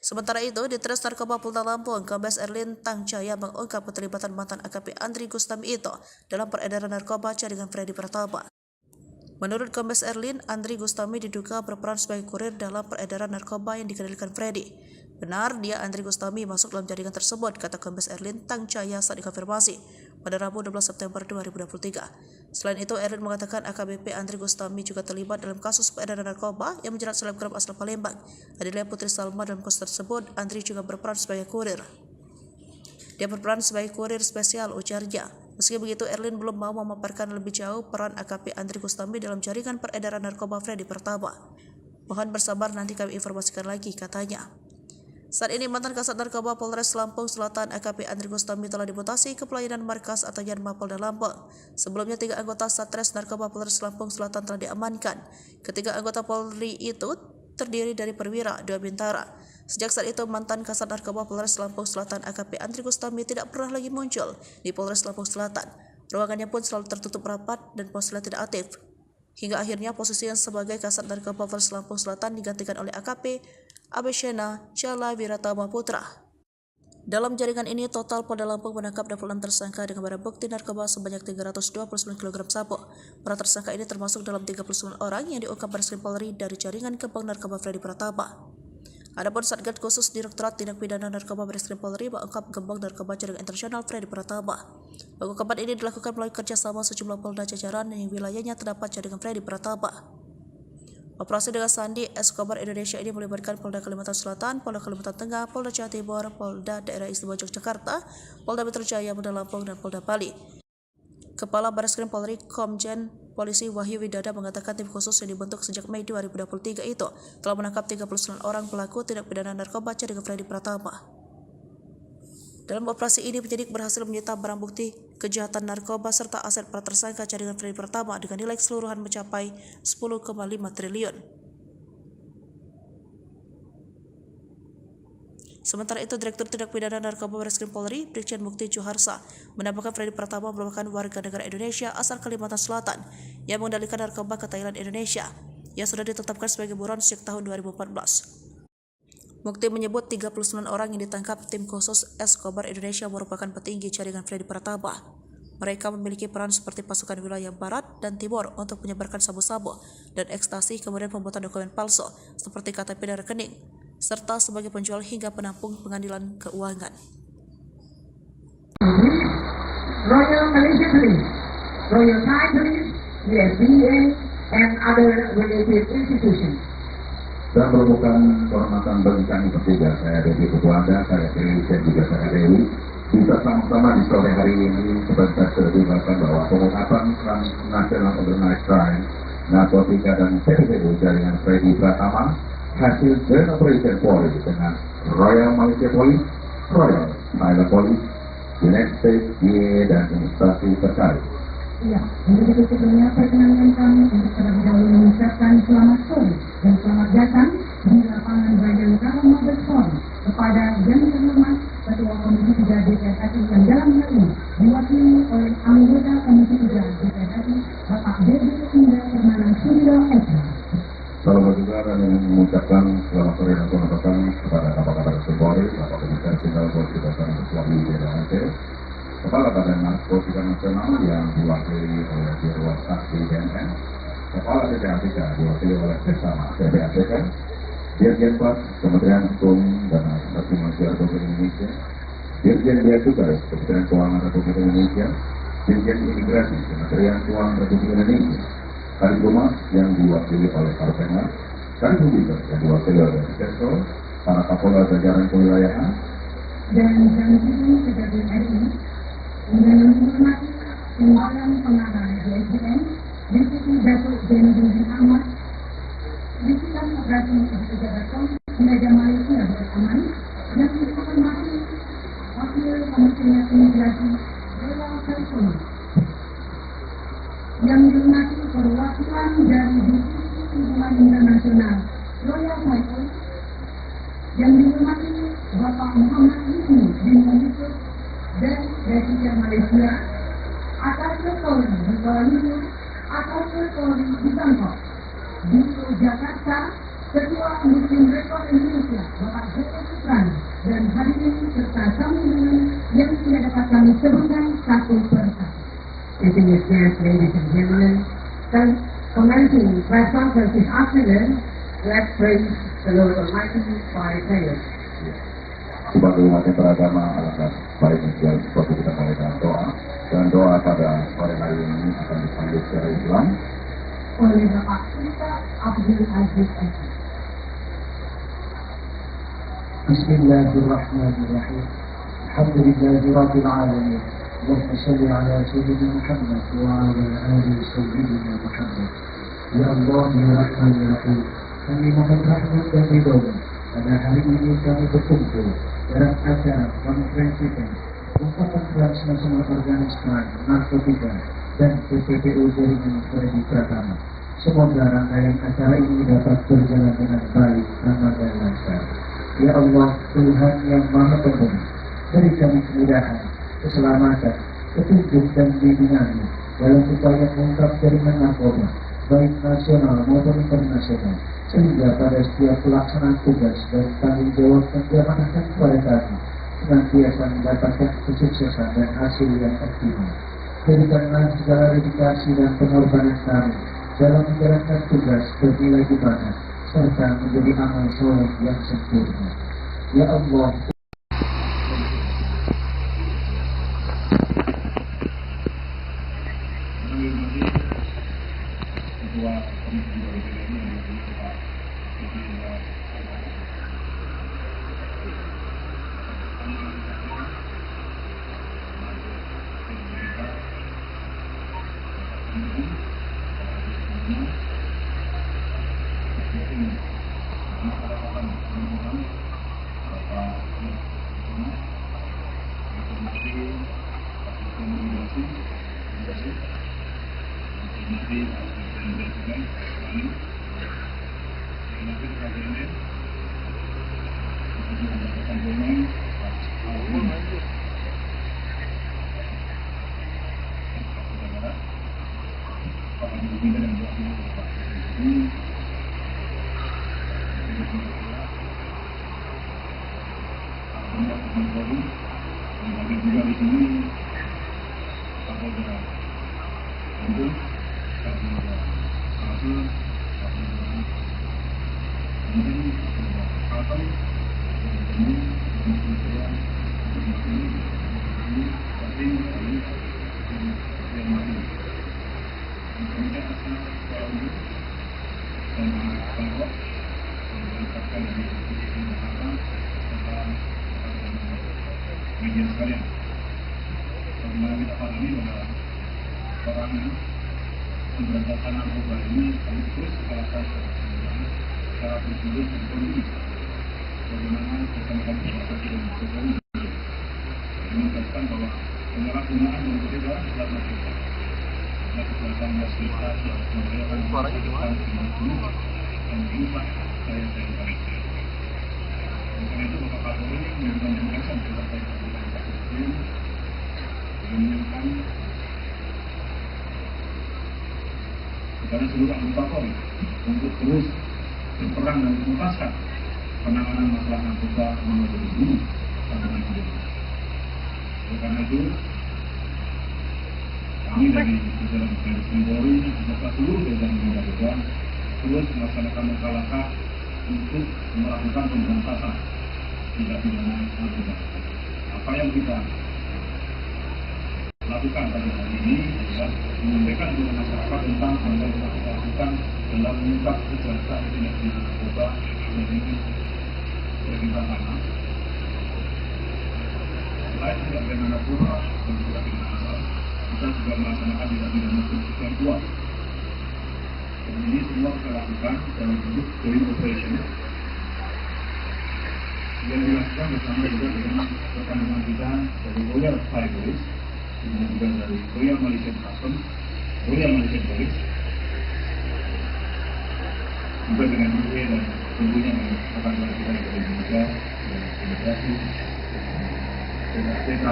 Sementara itu, di Tres Narkoba Polda Lampung, Kombes Erlin Tangjaya mengungkap keterlibatan mantan AKP Andri Gustami itu dalam peredaran narkoba jaringan Freddy Pratama. Menurut Kombes Erlin, Andri Gustami diduga berperan sebagai kurir dalam peredaran narkoba yang dikendalikan Freddy. Benar, dia Andri Gustami masuk dalam jaringan tersebut, kata Kombes Erlin Tangjaya saat dikonfirmasi pada Rabu 12 September 2023. Selain itu, Erlin mengatakan AKBP Andri Gustami juga terlibat dalam kasus peredaran narkoba yang menjerat selebgram asal Palembang, Adelia Putri Salma. Dalam kasus tersebut, Andri juga berperan sebagai kurir. Dia berperan sebagai kurir spesial, ujarnya. Meski begitu, Erlin belum mau memaparkan lebih jauh peran AKP Andri Gustami dalam jaringan peredaran narkoba Freddy Pratama. Mohon bersabar, nanti kami informasikan lagi, katanya. Saat ini mantan Kasat Narkoba Polres Lampung Selatan AKP Andri Gustami telah dimutasi ke pelayanan markas atau Yanma Polda Lampung. Sebelumnya 3 anggota Satres Narkoba Polres Lampung Selatan telah diamankan. Ketiga anggota Polri itu terdiri dari perwira 2 bintara. Sejak saat itu mantan Kasat Narkoba Polres Lampung Selatan AKP Andri Gustami tidak pernah lagi muncul di Polres Lampung Selatan. Ruangannya pun selalu tertutup rapat dan ponselnya tidak aktif. Hingga akhirnya posisinya sebagai Kasat Narkoba Polres Lampung Selatan digantikan oleh AKP Abeshena Jala Wiratama Putra. Dalam jaringan ini, total Polda Lampung menangkap 26 tersangka dengan barang bukti narkoba sebanyak 329 kg sabu. Para tersangka ini termasuk dalam 39 orang yang diungkap Bareskrim Polri dari jaringan kembang narkoba Freddy Pratama. Adapun Satgas Khusus Direktorat Tindak Pidana Narkoba Bareskrim Polri mengungkap gembong narkoba jaringan internasional Freddy Pratama. Pengungkapan ini dilakukan melalui kerjasama sejumlah polda jajaran yang wilayahnya terdapat jaringan Freddy Pratama. Operasi dengan Sandi Escobar Indonesia ini melibatkan Polda Kalimantan Selatan, Polda Kalimantan Tengah, Polda Jawa Timur, Polda Daerah Istimewa Yogyakarta, Polda Metro Jaya, Polda Lampung, dan Polda Bali. Kepala Bareskrim Polri Komjen Polisi Wahyu Widada mengatakan tim khusus yang dibentuk sejak Mei 2023 itu telah menangkap 39 orang pelaku tindak pidana narkoba jaringan Freddy Pratama. Dalam operasi ini, penyidik berhasil menyita barang bukti kejahatan narkoba serta aset para tersangka jaringan Freddy Pratama dengan nilai keseluruhan mencapai 10,5 triliun. Sementara itu, Direktur Tindak Pidana Narkoba Bareskrim Polri, Brigjen Mukti Juharsa, menambahkan Freddy Pratama merupakan warga negara Indonesia asal Kalimantan Selatan yang mengendalikan narkoba ke Thailand, Indonesia, yang sudah ditetapkan sebagai buron sejak tahun 2014. Mukti menyebut 39 orang yang ditangkap tim khusus Escobar Indonesia merupakan petinggi jaringan Freddy Pratama. Mereka memiliki peran seperti pasukan wilayah barat dan timur untuk menyebarkan sabu-sabu dan ekstasi, kemudian pembuatan dokumen palsu seperti KTP dan rekening, serta sebagai penjual hingga penampung pengadilan keuangan. Royal Malaysia Police, Royal Thai Police, USDA, and other related institutions. Dan merupakan kehormatan bagi kami bertiga, saya Dewi Ketua Anda, saya Dewi dan juga saya Dewi, bisa sama-sama di sore hari ini sebentar terlibatkan bahwa pengungkapan National Organized Crime, narkotika dan TPPU jaringan Freddy Pratama hasil Joint Operation Polri dengan Royal Malaysia Police, Royal Thailand Police, United States DEA dan instansi terkait. Ya, untuk sebelumnya perkenankan kami untuk terlebih dahulu mengucapkan selamat sore dan selamat datang di lapangan Bayangkara Mabes Polri kepada yang terhormat Ketua Komisi 3 DPR RI yang dalam hal ini diwakili oleh anggota Komisi 3 DPR RI Bapak Dedi Indah Permana Suryo Eka. Salam juga kami mengucapkan selamat sore dan selamat datang kepada Kapolres Polri, Bapak Komisaris Jenderal Polisi Dasar Kesuami JDAT, Kepala Badan Narkotika Nasional yang diwakili oleh Dirwan Saksi BNN, Kepala PPATK diwakili oleh Sesama PPATK, Dirjen Pas Kementerian Hukum dan Asasi Manusia Republik Indonesia, Dirjen Bea Cukai Kementerian Keuangan Republik Indonesia, Dirjen Imigrasi Kementerian Keuangan Republik Indonesia, Kadiphumas yang diwakili oleh Karpena, Kadiphumas yang diwakili oleh Sektor, para Kapolda jajaran kewilayahan, dan Janji Kejagung RI dengan menghormati Timbalan Pengarah DSDM, Deputi Datuk Zainuddin Ahmad, Bisikan Operasi Kejagung Meja Malaysia Aman, yang dihormati Wakil Komisi Saiful yang dihormati perwakilan dari Divisi Hubungan Internasional Royal Saiful yang dihormati Bapak Muhammad Husni bin Yusuf dan Presiden Malaysia, Atas Polri di Kuala Lumpur, Atas Polri di Bangkok, di Jakarta, Ketua Muslim Rekod Indonesia Bapak Joko Supran, dan hadirin serta tamu undangan yang tidak dapat kami sebutkan satu persatu. Distinguished ladies and gentlemen, commencing press conference this afternoon, let's praise the Lord Almighty by prayer. Sebagai umat yang beragama, alangkah baiknya seperti kita mulai dengan doa. Dan doa pada sore hari ini akan dipanggil secara Islam oleh Bapak Ustaz Abdul Aziz Eki. Bismillahirrahmanirrahim. Alhamdulillahi Rabbil Alamin. Allahumma salli ala Sayyidina Muhammad wa ala ali Sayyidina Muhammad. Ya Allah, ya Rahman, ya Rahim. Kami mohon rahmat dan ridho-Mu. Pada hari ini kami berkumpul dalam acara konferensi pers Ungkapan Transnasional Organisasi Narkotika dan PPPU Jaringan Freddy Pratama. Semoga rangkaian acara ini dapat berjalan dengan baik, aman dan lancar. Ya Allah, Tuhan yang Maha Pemberi, berikan kemudahan, keselamatan, petunjuk dan bimbingan-Mu dalam upaya mengungkap jaringan narkoba, baik nasional maupun internasional, sehingga pada setiap pelaksanaan tugas dan tanggung jawab yang diamanahkan kepada kami senantiasa mendapatkan kesuksesan dan hasil yang optimal. Jadikanlah segala dedikasi dan pengorbanan kami dalam menjalankan tugas bernilai ibadah serta menjadi amal soleh yang sempurna. Ya Allah, media sekalian, bagaimana kita pahami bahwa orang pemberantasan narkoba ini harus terus dikalahkan secara berjurus dan politik. Bagaimana bersama-sama bersama dengan Jokowi mengucapkan bahwa penyalahgunaan dan berbeda adalah narkoba. Nah, kekuatan masyarakat membahayakan kehidupan dan mengubah gaya-gaya bangsa. Karena itu Bapak Kapolri memberikan tugasan kepada Pak Presiden menginginkan kepada seluruh anggota Polri untuk terus berperang dan menuntaskan penanganan masalah narkoba melalui ini sampai hidup. Karena itu kami dari jajaran Polri beserta seluruh jajaran narkoba terus melaksanakan langkah-langkah untuk melakukan pemberantasan tindak pidana narkoba. Apa yang kita lakukan pada hari ini adalah menyampaikan kepada masyarakat tentang hal yang kita lakukan dalam mengungkap kejahatan tindak pidana narkoba dan ini perintah tanah. Selain tindak pidana narkoba dan tindak pidana asal, kita juga melaksanakan tindak pidana pencucian uang. Dan ini semua kita lakukan dalam bentuk joint operation yang dilakukan bersama juga dengan rekan-rekan kita dari Royal Thai Police, kemudian juga Royal Malaysian Customs, Royal Malaysian Police, juga dengan UE dan tentunya akan melakukan dari Indonesia dan Imigrasi, PKPK,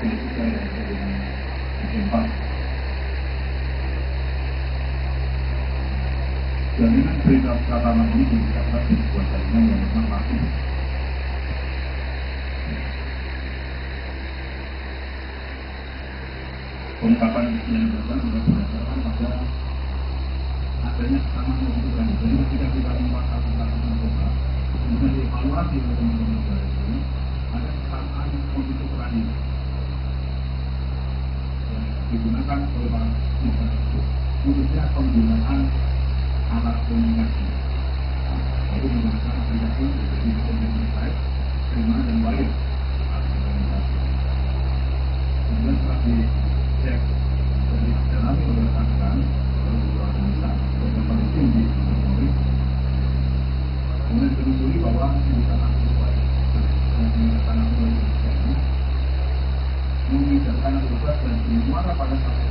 Polisi dan dengan Jepang. Jaminan perintah pertama ini dikatakan sebuah jaminan yang memang masih pengungkapan yang dilakukan oleh berdasarkan pada adanya kesamaan kebutuhan. Jadi ketika kita mengungkapkan tentang narkoba, kemudian dievaluasi oleh teman-teman negara ini, ada kesamaan kondisi terakhir yang digunakan oleh para negara itu, khususnya penggunaan alat komunikasi, yaitu menggunakan aplikasi seperti website, terima dan wire alat komunikasi. Kemudian setelah dicek dan didalami oleh rekan-rekan beberapa bisa yang paling tinggi di Polri, kemudian ditelusuri bahwa sindikat narkoba yang digunakan narkoba Indonesia ini mengidarkan narkoba dan bermuara pada satu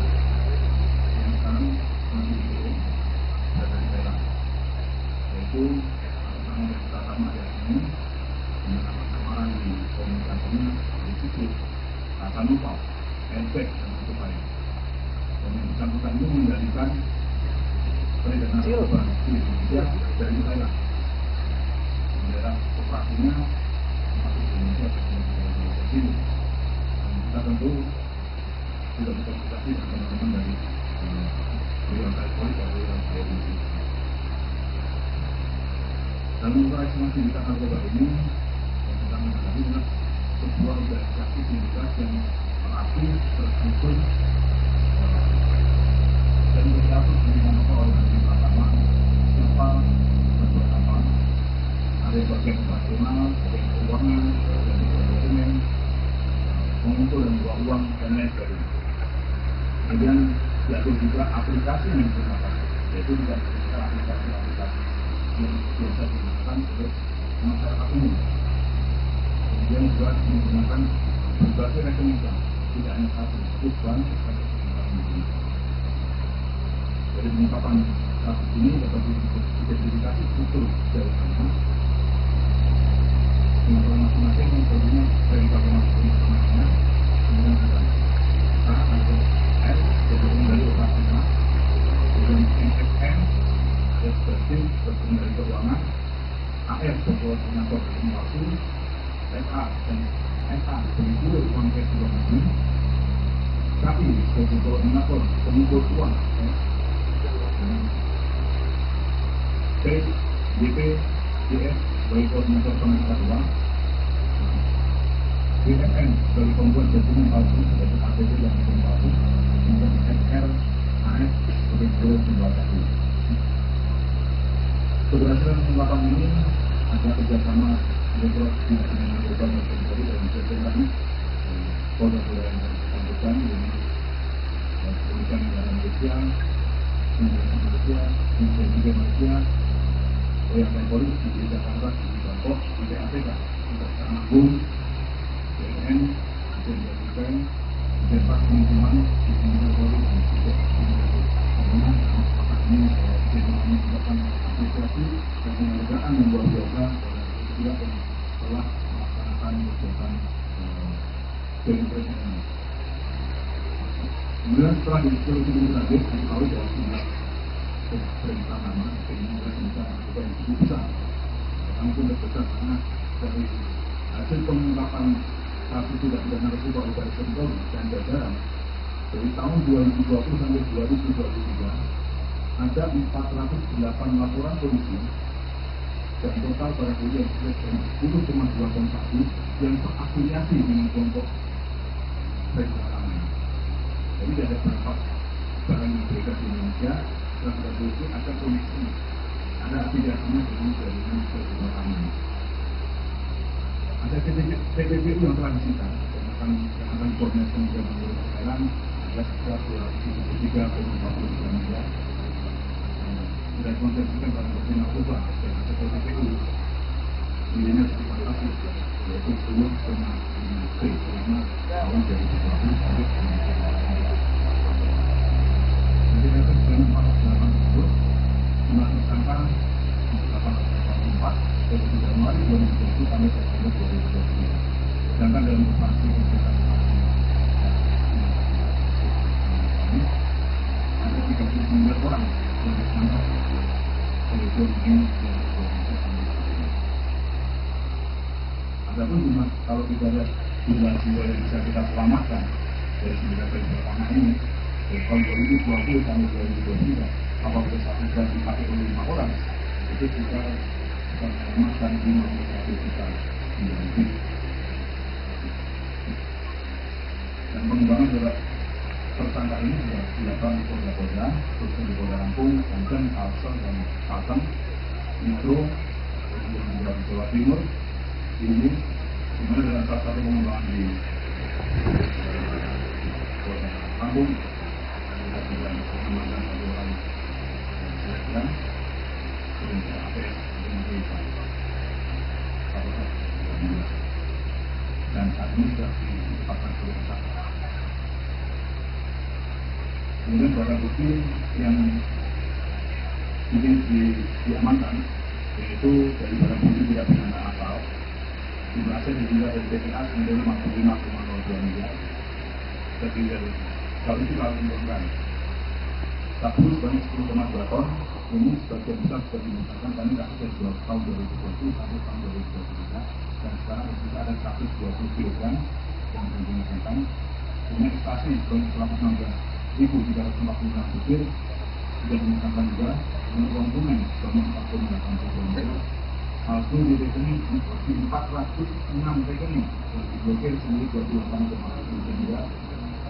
yang sekarang masih belum dari daerah, yaitu sama yang pertama ini dengan nama samaran di komunikasinya disebut kata lupa, efek dan sebagainya. Dan yang bersangkutan ini mengendalikan peredaran narkoba di Indonesia dari Thailand. Daerah operasinya masuk di Indonesia dan di sini. Dan kita tentu sudah berkomunikasi dengan teman-teman dari Royal Thai Police dan Royal Thai Police. Dalam operasi sindikat narkoba ini, yang kita menghadapi adalah sebuah organisasi sindikat yang aktif, terstruktur, dan bercampur dengan organisasi pertama, siapa berbuat apa, ada bagian operasional, bagian keuangan, bagian dokumen, mengumpul dan bawa uang dan lain sebagainya. Kemudian diatur juga aplikasi yang digunakan, yaitu tidak sekedar aplikasi-aplikasi yang biasa digunakan oleh masyarakat umum. Kemudian juga menggunakan berbagai rekening bank, tidak hanya satu, itu bank dan rekening bank ini. Dari pengungkapan kasus ini dapat diidentifikasi struktur jaringannya dengan orang masing-masing yang tentunya dari masing-masing informasinya, kemudian ada A atau S bergabung dari operasional, kemudian MSN ada sebagai bergabung dari keuangan, AR sebagai koordinator informasi, SA dan SA sebagai guru uang cash luar negeri, KI sebagai koordinator pengumpul uang, P, DP, DS sebagai koordinator penangkap uang, BFN sebagai pembuat dokumen palsu sebagai KTP dan dokumen palsu, kemudian SR, AS sebagai guru pembuatan. Keberhasilan pengungkapan ini ada kerjasama Direktorat Tindak Pidana Narkoba dan Polri dan Jajaran Polda-Polda yang bersangkutan dengan Kepolisian Negara Malaysia, Kementerian Malaysia, Kementerian juga Malaysia, Royal Thai Police di Jakarta, di Bangkok, di PAPK, Kejaksaan Agung, BNN, Kementerian Pendidikan, Departemen Pendidikan, di Kementerian Polri dan juga Kementerian Kesehatan ini dengan menyebabkan apresiasi dan penghargaan yang luar biasa juga yang telah melaksanakan kegiatan demonstrasi ini. Kemudian setelah ditelusuri lanjut, diketahui bahwa jumlah perintah nama keinginan bisa narkoba yang cukup besar. Kami pun terbesar karena dari hasil pengungkapan kasus tidak pidana narkoba oleh Polri dan jajaran dari tahun 2020 sampai 2023 ada 408 laporan polisi dan total pada yang dari 10,2 ton sabu yang terafiliasi dengan kelompok perjalanan. Jadi ada beberapa barang yang beredar di Indonesia, terhadap polisi ada koneksi, ada afiliasinya dengan jaringan perjalanan. Ada TPPU yang telah disita dan akan koordinasi dengan Thailand ada sekitar 273,40 miliar. Sudah dikonversikan barang bukti narkoba dan ada TPPU nilainya cukup fantastis, yaitu 10,5 T, karena tahun dari 2020 sampai 2023. Adapun kalau kita lihat jumlah jiwa yang bisa kita selamatkan dari 9 hari pertama ini dari tahun 2020 sampai 2023, apabila satu jam dipakai oleh 5 orang, itu kita bisa menyelamatkan 51 juta jiwa lebih. Dan pengembangan juga tersangka ini sudah dilakukan di Polda, khususnya di Polda Lampung, Banten, Kalsel, dan Kalteng, Metro, kemudian di Jawa Timur, ini kemudian dalam salah satu pengembangan di Polda Lampung, kita juga mengamankan satu orang dan kemudian APS dengan dan saat ini sudah ditetapkan sebagai tersangka. Kemudian barang bukti yang ini diamankan, yaitu dari barang bukti tidak pidana asal, jumlah aset dijumlah dari BPA senilai 55,02 miliar. Terdiri kalau itu kalau menurunkan sabu sebanyak 10,2 ton, ini sebagian besar sudah dimusnahkan karena kasusnya sudah tahun 2020 sampai tahun 2023, dan sekarang kita ada 120 kg yang dimusnahkan. Kemudian ekstasi sebanyak 116.346 butir sudah dimusnahkan juga, dengan uang tunai sebanyak 4,80 miliar. Palsu di rekening 406 rekening yang diblokir sendiri 28,1 miliar.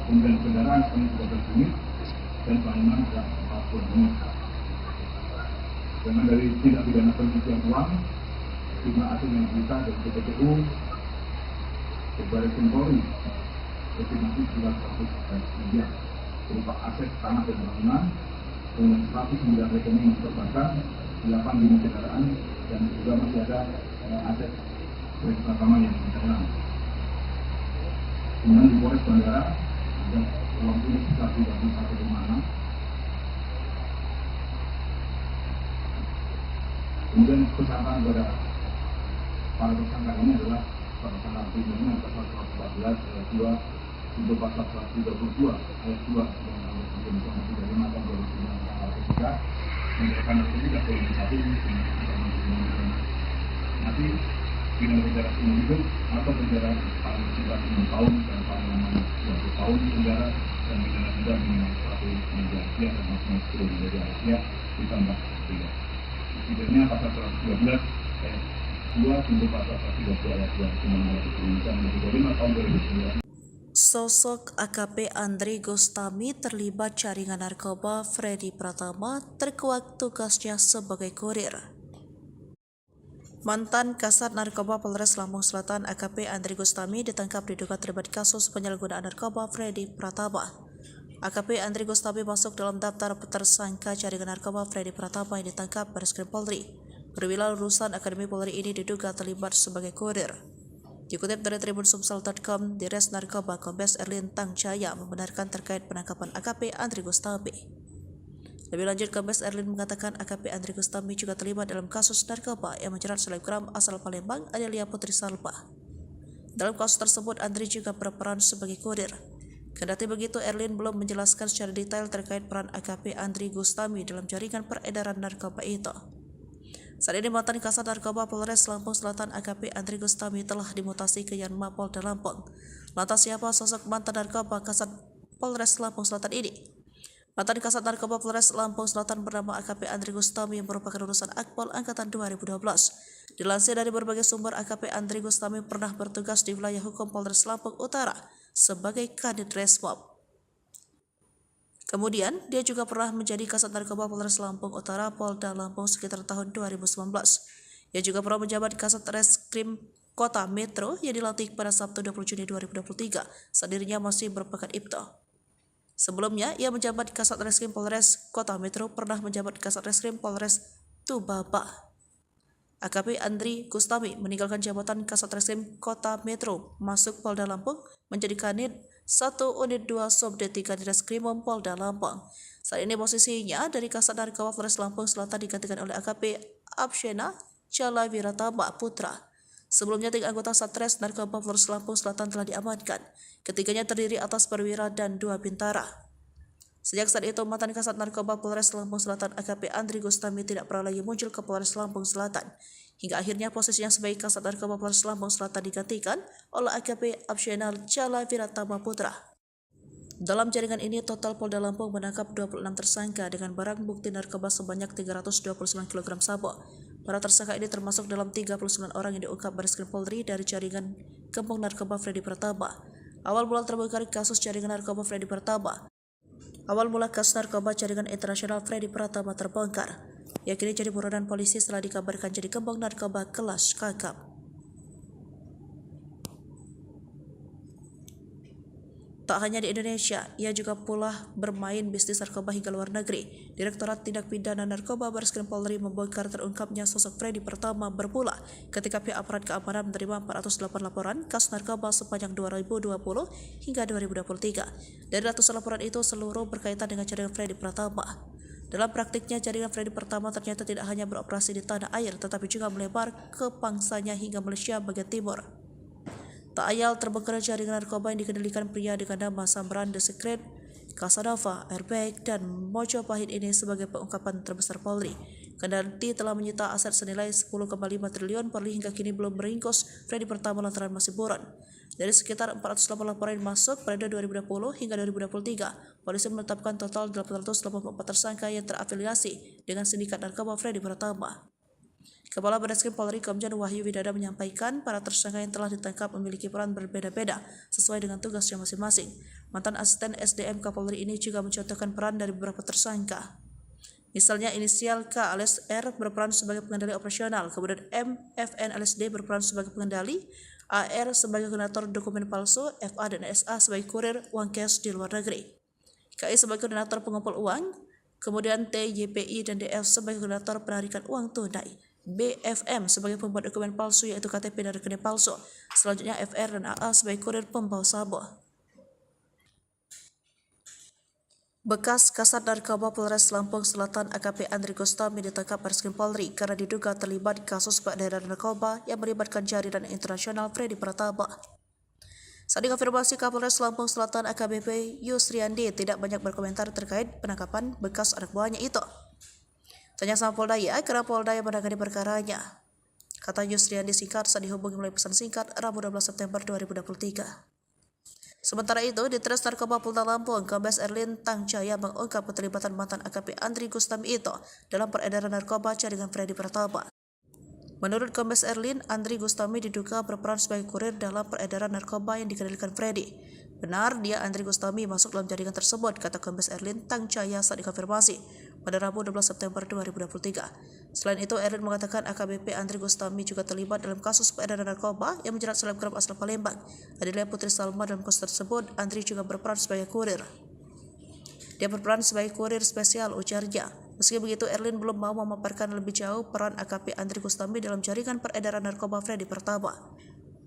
Kemudian kendaraan sebanyak 13 unit dan bangunan 40 unit. Dengan dari tindak pidana pencucian uang, jumlah aset yang disita dari PPTU Baris Krim Polri estimasi 900 miliar berupa aset tanah dan bangunan, dengan 109 rekening perbankan, 8 unit kendaraan, dan juga masih ada aset pertama yang hilang. Kemudian di Polres Bandara ada uang tunai sebesar 31,6. Kemudian kesangkaan kepada para tersangka ini adalah tersangka primernya pasal 114 ayat 2 untuk pasal 132 ayat 2 Undang-Undang Indonesia Nomor 35 Tahun 2009 tanggal 3 menyatakan tidak boleh disatukan nanti dengan penjara seumur hidup atau penjara paling singkat 6 tahun dan paling lama 20 tahun penjara, dan pidana denda minimal 1 miliar rupiah dan maksimal 10 miliar rupiah ditambah 3. Setidaknya pasal 112 ayat 2 untuk pasal 132 ayat 2 Undang-Undang Indonesia Nomor 35 Tahun 2009. Sosok AKP Andri Gustami terlibat jaringan narkoba Freddy Pratama terkuak tugasnya sebagai kurir. Mantan Kasat Narkoba Polres Lampung Selatan AKP Andri Gustami ditangkap diduga terlibat kasus penyalahgunaan narkoba Freddy Pratama. AKP Andri Gustami masuk dalam daftar tersangka jaringan narkoba Freddy Pratama yang ditangkap Baris Krim Polri. Perwira lulusan Akademi Polri ini diduga terlibat sebagai kurir. Dikutip dari tribunsumsel.com, Dires Narkoba Kombes Erlin Tangjaya membenarkan terkait penangkapan AKP Andri Gustami. Lebih lanjut, Kombes Erlin mengatakan AKP Andri Gustami juga terlibat dalam kasus narkoba yang menjerat selebgram asal Palembang Adelia Putri Salpa. Dalam kasus tersebut, Andri juga berperan sebagai kurir. Kendati begitu, Erlin belum menjelaskan secara detail terkait peran AKP Andri Gustami dalam jaringan peredaran narkoba itu. Saat ini mantan Kasat Narkoba Polres Lampung Selatan AKP Andri Gustami telah dimutasi ke Yanma Polda Lampung. Lantas siapa sosok mantan Narkoba Kasat Polres Lampung Selatan ini? Mantan Kasat Narkoba Polres Lampung Selatan bernama AKP Andri Gustami yang merupakan lulusan Akpol Angkatan 2012. Dilansir dari berbagai sumber, AKP Andri Gustami pernah bertugas di wilayah hukum Polres Lampung Utara sebagai Kadit Resmob. Kemudian, dia juga pernah menjadi Kasat Narkoba Polres Lampung Utara Polda Lampung sekitar tahun 2019. Ia juga pernah menjabat Kasat Reskrim Kota Metro yang dilantik pada Sabtu 20 Juni 2023 saat dirinya masih merupakan IPTO. Sebelumnya, ia menjabat Kasat Reskrim Polres Kota Metro, pernah menjabat Kasat Reskrim Polres Tubaba. AKP Andri Gustami meninggalkan jabatan Kasat Reskrim Kota Metro, masuk Polda Lampung, menjadi Kanit 1 Unit 2 Subdit 3 Direskrimum Polda Lampung. Saat ini posisinya dari Kasat Narkoba Polres Lampung Selatan digantikan oleh AKP Abshena Jala Wiratama Putra. Sebelumnya 3 anggota Satres Narkoba Polres Lampung Selatan telah diamankan. Ketiganya terdiri atas perwira dan 2 bintara. Sejak saat itu, mantan Kasat Narkoba Polres Lampung Selatan AKP Andri Gustami tidak pernah lagi muncul ke Polres Lampung Selatan. Hingga akhirnya posisinya sebagai Kasat Narkoba Polres Lampung Selatan digantikan oleh AKP Absyenal Chala Wiratama Putra. Dalam jaringan ini, total Polda Lampung menangkap 26 tersangka dengan barang bukti narkoba sebanyak 329 kg sabu. Para tersangka ini termasuk dalam 39 orang yang diungkap Bareskrim Polri dari jaringan Gembong Narkoba Freddy Pratama. Awal mula terbongkar kasus jaringan narkoba Freddy Pratama. Awal mula kasus narkoba jaringan internasional Freddy Pratama terbongkar. Ia kini jadi buronan polisi setelah dikabarkan jadi gembong narkoba kelas kakap. Tak hanya di Indonesia, ia juga pula bermain bisnis narkoba hingga luar negeri. Direktorat Tindak Pidana Narkoba Bareskrim Polri membongkar terungkapnya sosok Freddy Pratama bermula ketika pihak aparat keamanan menerima 408 laporan kasus narkoba sepanjang 2020 hingga 2023. Dari ratusan laporan itu, seluruh berkaitan dengan jaringan Freddy Pratama. Dalam praktiknya, jaringan Freddy Pratama ternyata tidak hanya beroperasi di tanah air, tetapi juga melebar ke pangsanya hingga Malaysia bagian timur. Tak ayal terbongkar jaringan narkoba yang dikendalikan pria dengan nama Samran The Secret, Casanova, Airbag, dan Mojopahit ini sebagai pengungkapan terbesar Polri. Kendati telah menyita aset senilai 10,5 triliun, Polri hingga kini belum meringkus Freddy Pratama lantaran masih buron. Dari sekitar 408 laporan yang masuk pada 2020 hingga 2023, polisi menetapkan total 884 tersangka yang terafiliasi dengan sindikat narkoba Freddy Pratama. Kepala Bareskrim Polri Komjen Wahyu Widada menyampaikan para tersangka yang telah ditangkap memiliki peran berbeda-beda sesuai dengan tugasnya masing-masing. Mantan asisten SDM Kapolri ini juga mencontohkan peran dari beberapa tersangka. Misalnya inisial K alias R berperan sebagai pengendali operasional, kemudian M, FN alias D berperan sebagai pengendali, AR sebagai koordinator dokumen palsu, FA dan SA sebagai kurir uang cash di luar negeri, KI sebagai koordinator pengumpul uang, kemudian T, YPI dan DF sebagai koordinator penarikan uang tunai, BFM sebagai pembuat dokumen palsu yaitu KTP dan rekening palsu. Selanjutnya FR dan AA sebagai kurir pembawa sabu. Bekas Kasat Narkoba Polres Lampung Selatan AKP Andri Gustami ditangkap Bareskrim Polri karena diduga terlibat kasus peredaran narkoba yang melibatkan jaringan internasional Freddy Pratama. Saat dikonfirmasi, Kapolres Lampung Selatan AKBP Yusriandi tidak banyak berkomentar terkait penangkapan bekas anak buahnya itu. Tanya sama Polda ya, karena Polda yang menangani perkaranya, kata Yusriandi singkat saat dihubungi melalui pesan singkat Rabu 12 September 2023. Sementara itu, di Tres Narkoba Polda Lampung, Kombes Erlin Tangcaya mengungkap keterlibatan mantan AKP Andri Gustami itu dalam peredaran narkoba jaringan Freddy Pratama. Menurut Kombes Erlin, Andri Gustami diduga berperan sebagai kurir dalam peredaran narkoba yang dikendalikan Freddy. Benar, dia Andri Gustami masuk dalam jaringan tersebut, kata Kombes Erlin Tangcaya saat dikonfirmasi pada Rabu 12 September 2023. Selain itu, Erlin mengatakan AKBP Andri Gustami juga terlibat dalam kasus peredaran narkoba yang menjerat selebgram asal Palembang, Adilia Putri Salma. Dalam kasus tersebut, Andri juga berperan sebagai kurir. Dia berperan sebagai kurir spesial, ujarnya. Meski begitu, Erlin belum mau memaparkan lebih jauh peran AKP Andri Gustami dalam jaringan peredaran narkoba Freddy Pratama.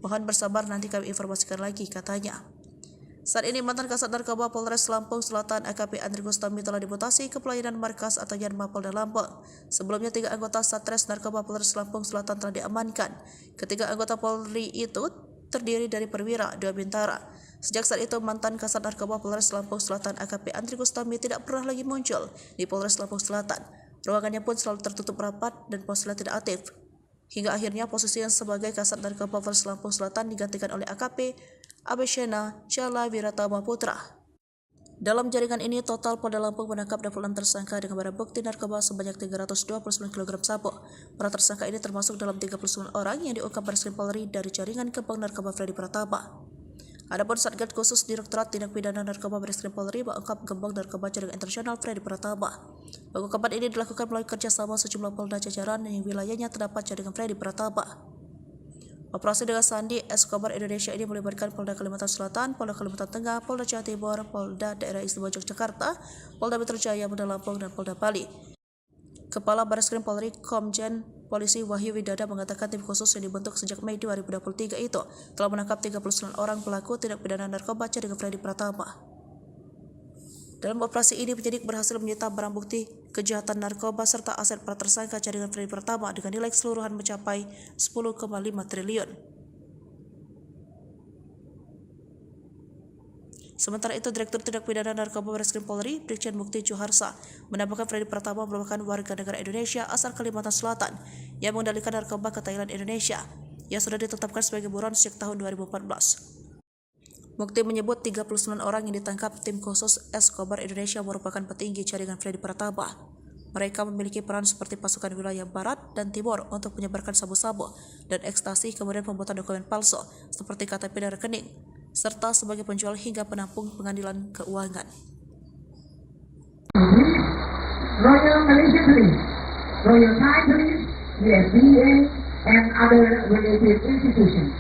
Mohon bersabar, nanti kami informasikan lagi, katanya. Saat ini, mantan Kasat Narkoba Polres Lampung Selatan AKP Andri Gustami telah dimutasi ke pelayanan markas atau Yanma Polda Lampung. Sebelumnya, 3 anggota Satres Narkoba Polres Lampung Selatan telah diamankan. Ketiga anggota Polri itu terdiri dari perwira, 2 bintara. Sejak saat itu, mantan Kasat Narkoba Polres Lampung Selatan AKP Andri Gustami tidak pernah lagi muncul di Polres Lampung Selatan. Ruangannya pun selalu tertutup rapat dan ponselnya tidak aktif. Hingga akhirnya posisinya sebagai Kasat Narkoba Polres Lampung Selatan digantikan oleh AKP Absyenal Chala Wiratama Putra. Dalam jaringan ini, total Polda Lampung menangkap 26 tersangka dengan barang bukti narkoba sebanyak 329 kg sabu. Para tersangka ini termasuk dalam 39 orang yang diungkap Bareskrim Polri dari jaringan Gembong Narkoba Freddy Pratama. Adapun Satgas Khusus Direktorat Tindak Pidana Narkoba Bareskrim Polri mengungkap Gembong Narkoba jaringan internasional Freddy Pratama. Pengungkapan ini dilakukan melalui kerjasama sejumlah polda jajaran yang wilayahnya terdapat jaringan Freddy Pratama. Operasi dengan Sandi Escobar Indonesia ini melibatkan Polda Kalimantan Selatan, Polda Kalimantan Tengah, Polda Jawa Timur, Polda Daerah Istimewa Yogyakarta, Polda Metro Jaya, Polda Lampung, dan Polda Bali. Kepala Bareskrim Polri Komjen Polisi Wahyu Widada mengatakan tim khusus yang dibentuk sejak Mei 2023 itu telah menangkap 39 orang pelaku tindak pidana narkoba jaringan Freddy Pratama. Dalam operasi ini, penyidik berhasil menyita barang bukti kejahatan narkoba serta aset para tersangka jaringan Freddy Pratama dengan nilai keseluruhan mencapai 10,5 triliun. Sementara itu, Direktur Tindak Pidana Narkoba Bareskrim Polri, Brigjen Mukti Juharsa, menambahkan Freddy Pratama merupakan warga negara Indonesia asal Kalimantan Selatan yang mengendalikan narkoba ke Thailand, Indonesia, yang sudah ditetapkan sebagai buron sejak tahun 2014. Mukti menyebut 39 orang yang ditangkap tim khusus Escobar Indonesia merupakan petinggi jaringan Freddy Pratama. Mereka memiliki peran seperti pasukan wilayah barat dan timur untuk menyebarkan sabu-sabu dan ekstasi, kemudian pembuatan dokumen palsu seperti KTP dan rekening, serta sebagai penjual hingga penampung pengadilan keuangan. Royal Malaysia Police, Royal Thai Police, USDA, and other related institutions.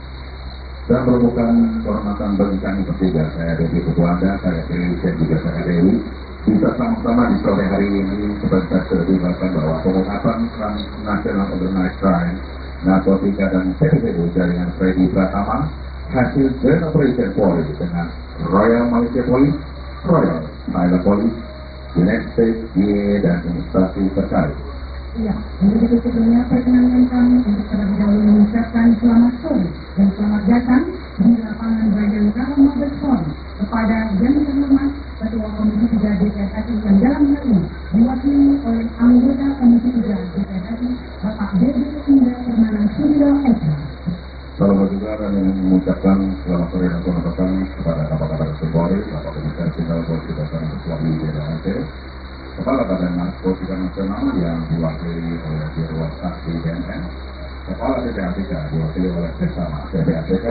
Dan merupakan kehormatan bagi kami bertiga, saya Dewi Ketua Anda, saya Dewi dan juga saya Dewi, bisa sama-sama di sore hari ini sebentar terlibatkan bahwa pengungkapan Transnational Organized Crime, narkotika dan TPPU jaringan Freddy Pratama hasil Joint Operation Polri dengan Royal Malaysia Police, Royal Thailand Police, United States DEA dan instansi terkait. Ya, begitu sebelumnya perkenankan kami untuk terlebih dahulu mengucapkan selamat sore dan selamat datang di lapangan Bayangkara Mabes Polri kepada yang terhormat Ketua Komisi 3 DPR RI yang dalam hal ini diwakili oleh anggota Komisi 3 DPR RI Bapak Dewi Indah Permana Suryo Eka. Salam juga kami mengucapkan selamat sore dan selamat datang kepada Kapolda Polri, Bapak Komisaris Jenderal Polisi Dasar Ketua DPR, Kepala Badan Narkotika Nasional yang diwakili oleh Dirwan Saksi BNN, Kepala PPATK diwakili oleh Sesama PPATK,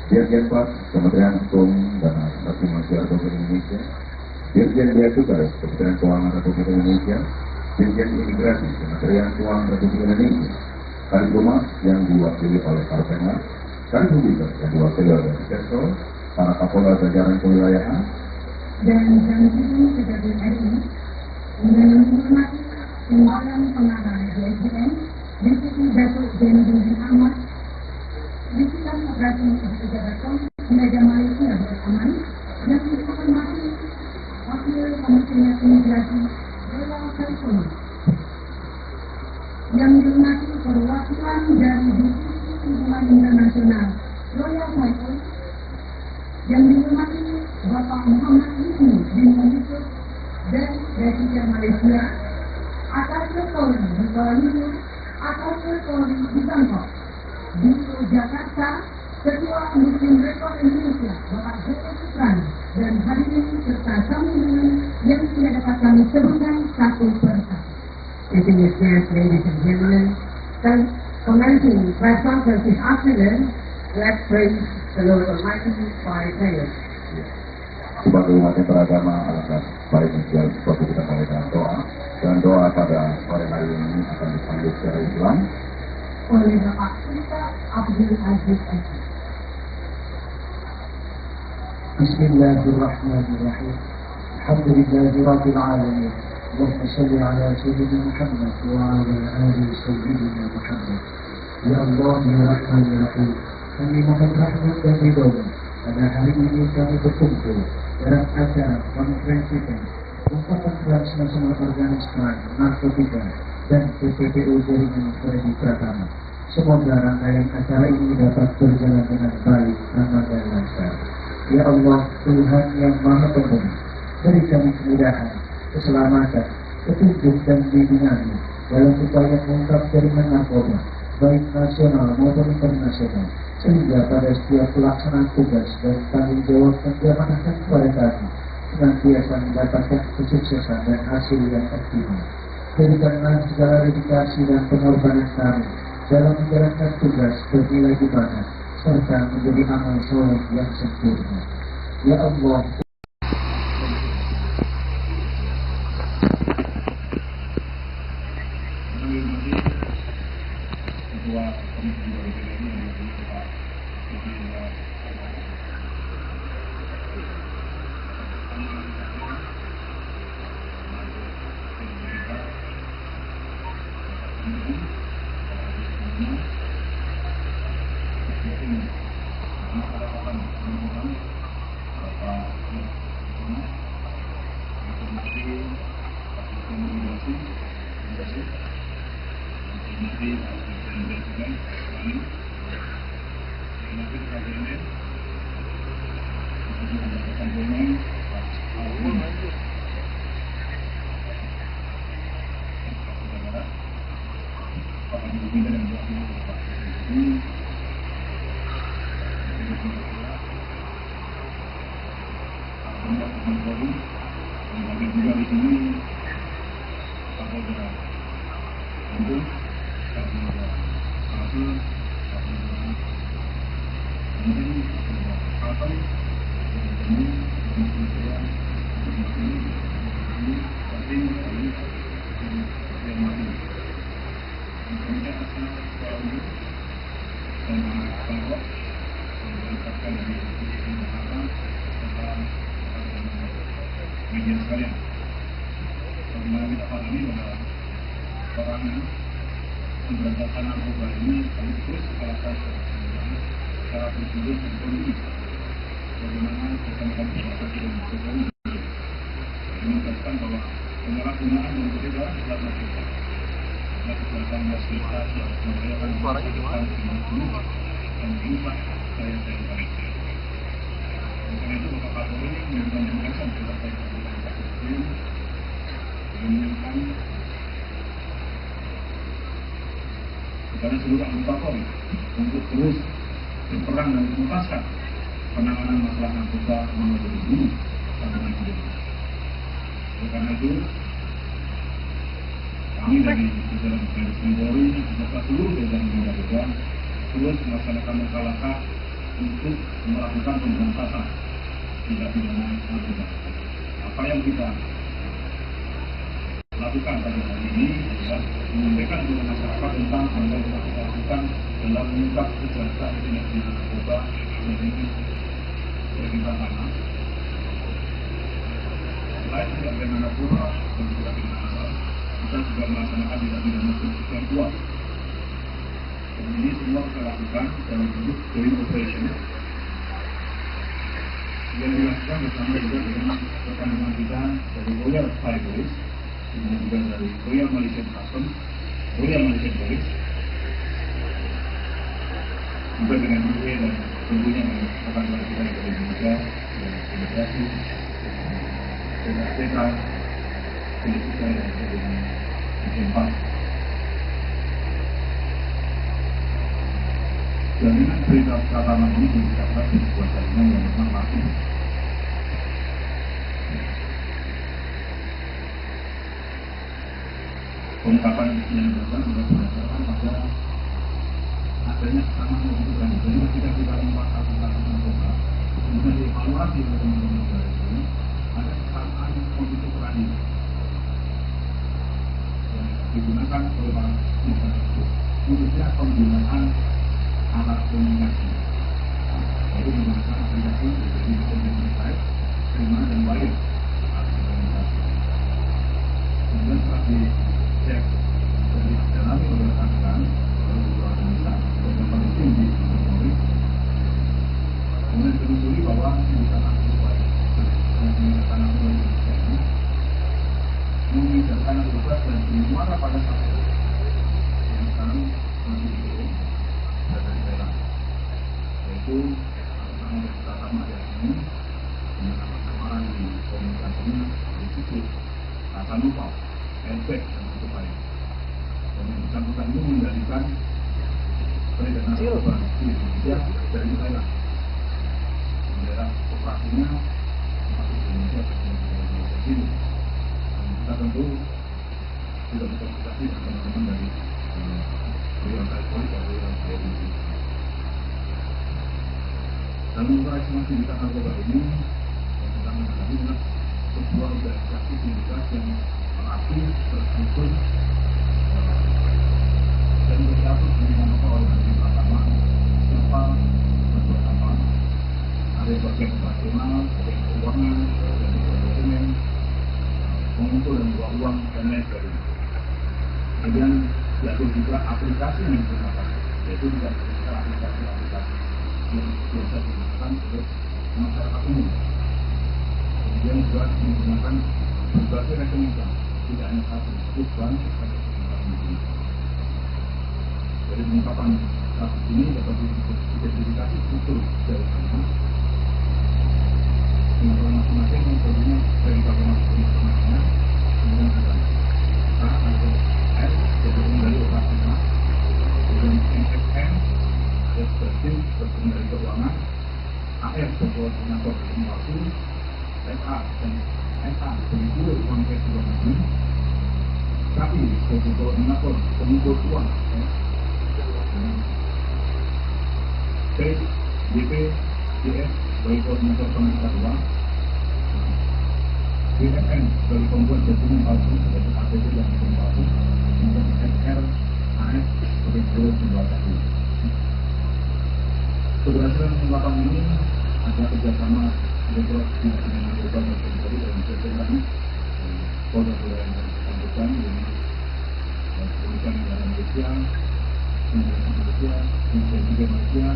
Dirjen Pas Kementerian Hukum dan Asasi Manusia Republik Indonesia, Dirjen Bea Cukai Kementerian Keuangan Republik Indonesia, Dirjen Imigrasi Kementerian Keuangan Republik Indonesia, Kadiphumas yang diwakili oleh Kalpena, Kadiphumas yang diwakili oleh Sektor, para Kapolda jajaran kewilayahan, dan Jalan Kejadian RI dengan menghormati Timbalan Pengarah DSDM, Deputi Datuk Zainuddin Ahmad, Bisikan Operasi Pejabat Media Malaysia Beraman, yang dihormati Wakil Komisioner Imigrasi Dewa Kalpena, yang dihormati perwakilan dari Divisi Hubungan Internasional Royal Thai Police, yang dihormati Bapak Muhammad Ibnu bin Yusuf dan Presiden Malaysia, atas Polri di Kuala Lumpur, atas Polri di Bangkok, di Jakarta, Ketua Muslim Rekod Indonesia Bapak Joko Suprana, dan hadirin serta tamu yang tidak dapat kami sebutkan satu persatu. Distinguished ladies and gentlemen, commencing press conference this afternoon, let's praise the Lord Almighty by prayer. Sebagai umat yang beragama, alangkah baiknya sekali seperti kita mulai dengan doa, dan doa pada sore hari ini akan dipanggil secara Islam oleh Bapak Sultan Abdul Aziz Eki. Bismillahirrahmanirrahim. Alhamdulillahi Rabbil Alamin. Allahumma salli ala Sayyidina Muhammad wa ala ali Sayyidina Muhammad. Ya Allah, ya Rahman, ya Rahim, kami mohon rahmat dan ridho-Mu. Pada hari ini kami berkumpul dalam acara konferensi pengungkapan transnasional organized crime, narkotika, dan TPPU jaringan Freddy Pratama. Semoga rangkaian acara ini dapat berjalan dengan baik, aman dan lancar. Ya Allah, Tuhan yang Maha Pemberi, beri kami kemudahan, keselamatan, petunjuk dan bimbingan-Mu dalam upaya mengungkap jaringan narkoba, baik nasional maupun internasional, sehingga pada setiap pelaksanaan tugas dan tanggung jawab yang diamanahkan kepada kami senantiasa mendapatkan kesuksesan dan hasil yang optimal. Berikanlah segala dedikasi dan pengorbanan kami dalam menjalankan tugas bernilai ibadah serta menjadi amal soleh yang sempurna. Ya Allah, Terima kasih. sini Kapolda Lampung, Kapolda Kalsel, Kapolda Banten, Kapolda Kalteng, kemudian media sekalian, karena kita pahami bahwa perangan pemberantasan narkoba ini sekaligus salah satu secara prosedur dan politik bagaimana bersama dengan Jokowi menegaskan bahwa penyalahgunaan dan berbeda adalah narkoba. Karena kejahatan masyarakat yang membahayakan kesehatan dan mengubah daya-daya bangsa. Karena itu Bapak Kapolri memberikan penegasan kepada Kapolri menginginkan kepada seluruh anggota Polri untuk terus berperan dan menuntaskan penanganan masalah narkoba melalui ini sampai dengan ini. Oleh karena itu, kami dari jajaran Baris Krim Polri beserta seluruh jajaran narkoba terus melaksanakan langkah-langkah untuk melakukan pemberantasan tindak pidana narkoba. Apa yang kita lakukan pada hari ini adalah menyampaikan kepada masyarakat tentang apa yang kita lakukan dalam mengungkap kejahatan tindak pidana narkoba yang ini kita tanam. Selain tindak pidana narkoba dan tindak pidana asal, kita juga melaksanakan tindak pidana yang kuat. Dan ini semua kita lakukan dalam bentuk joint operation yang dilakukan bersama juga dengan rekan-rekan kita dari Royal Thai Police, kemudian juga dari Royal Malaysian Customs, Royal Malaysian Police, juga dengan UK dan tentunya dengan rekan-rekan kita dari Indonesia, dan Imigrasi, dan ATK, Politika dan dengan Jepang. Jaminan perintah pertama ini diucapkan di sebuah jaminan yang memang laku. Pengungkapan yang dilakukan juga berdasarkan pada adanya kesamaan kebutuhan. Jadi ketika kita mengungkapkan narkoba, kemudian dievaluasi oleh teman-teman negara ini, ada kesamaan kebutuhan yang digunakan oleh para pihak tersebut, khususnya penggunaan alat komunikasi, yaitu menggunakan aplikasi seperti Skype, Terima dan Wire alat komunikasi. Kemudian setelah dicek dan didalami oleh rekan-rekan oleh beberapa bisa beberapa tim di Polri, kemudian ditelusuri bahwa menggunakan narkoba ini mengizinkan narkoba dan bermuara pada satu yang sekarang masih dihitung dari daerah, yaitu sama bersama yang ini dengan nama-nama di komunikasinya disebut kata lupa, efek dan sebagainya. Dan yang bersangkutan ini mengendalikan peredaran narkoba di Indonesia dari Thailand. Daerah operasinya masuk di Indonesia dan di sini. Kita tentu sudah berkomunikasi dengan teman-teman dari Royal Thai Police dan Royal Thai Police. Dalam operasi aktivitas narkoba ini yang kita menghadapi adalah sebuah organisasi aktivitas yang aktif, terstruktur, dan berdiatur dengan oleh dari pertama siapa berbuat apa, ada yang bagian operasional, ada yang keuangan, ada yang dokumen, mengumpul dan buang uang dan lain sebagainya. Kemudian diatur juga aplikasi yang digunakan, yaitu tidak bisa aplikasi-aplikasi yang biasa digunakan oleh masyarakat umum. Kemudian juga menggunakan berbagai rekening bank, tidak hanya satu bank, tetapi bank. Dari pengungkapan kasus ini dapat diidentifikasi struktur jaringannya. Pengungkapan masing-masing tentunya dari masing-masing informasinya, kemudian ada A, ada S, bergabung dari operasional, kemudian MSM, berarti bergabung dari keuangan, AF berkoordinator dengan waktu, SA dan SA sebagai guru uang PC Tapi sebagai koordinator pengumpul uang P, DP, DS sebagai koordinator penangkapan uang, BFN sebagai pembuat dokumen palsu sebagai APT dan dokumen palsu, kemudian SR, AS sebagai guru pembuatan uang. Keberhasilan pengungkapan ini ada kerjasama Direktorat Tindak Pidana Narkoba dan Polri dan Jajaran Polda yang bersangkutan dengan Kepolisian Negara Malaysia, Imigrasi Malaysia, Imigrasi Malaysia,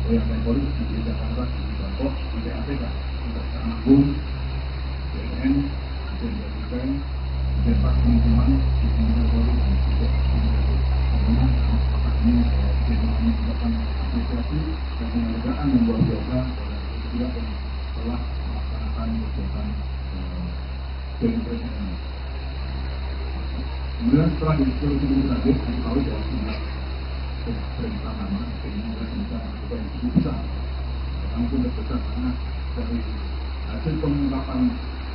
Polda Polri di Jakarta, di Bangkok, di PATK, Kejaksaan Agung, BNN, Kejaksaan, Departemen Penyidikan, di Kementerian Polri dan juga ini merupakan apresiasi dan penghargaan yang luar biasa pada pihak yang telah melaksanakan kegiatan demonstrasi ini. Kemudian setelah diskusi lebih lanjut, diketahui bahwa jumlah perintah nama imigrasi bisa narkoba yang cukup besar. Pertama pun terbesar karena dari hasil pengungkapan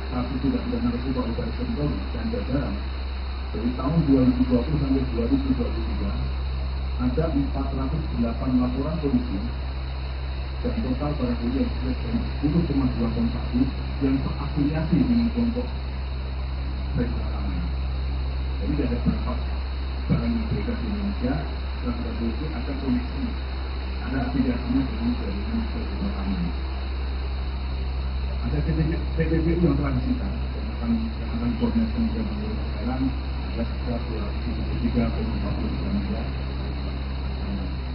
kasus tidak pidana narkoba oleh Baris Krim Polri dan jajaran dari tahun 2020 sampai 2023 ada 408 laporan polisi dan total barang bukti yang sekitar 10,2 yang terafiliasi dengan kelompok perintah. Jadi ada beberapa barang yang beredar di Indonesia dan barang bukti ada koneksi, ada afiliasinya dengan jaringan perintah. Ada TPPU yang telah disita dan akan koordinasi dengan Jalan ada sekitar 273,43 miliar.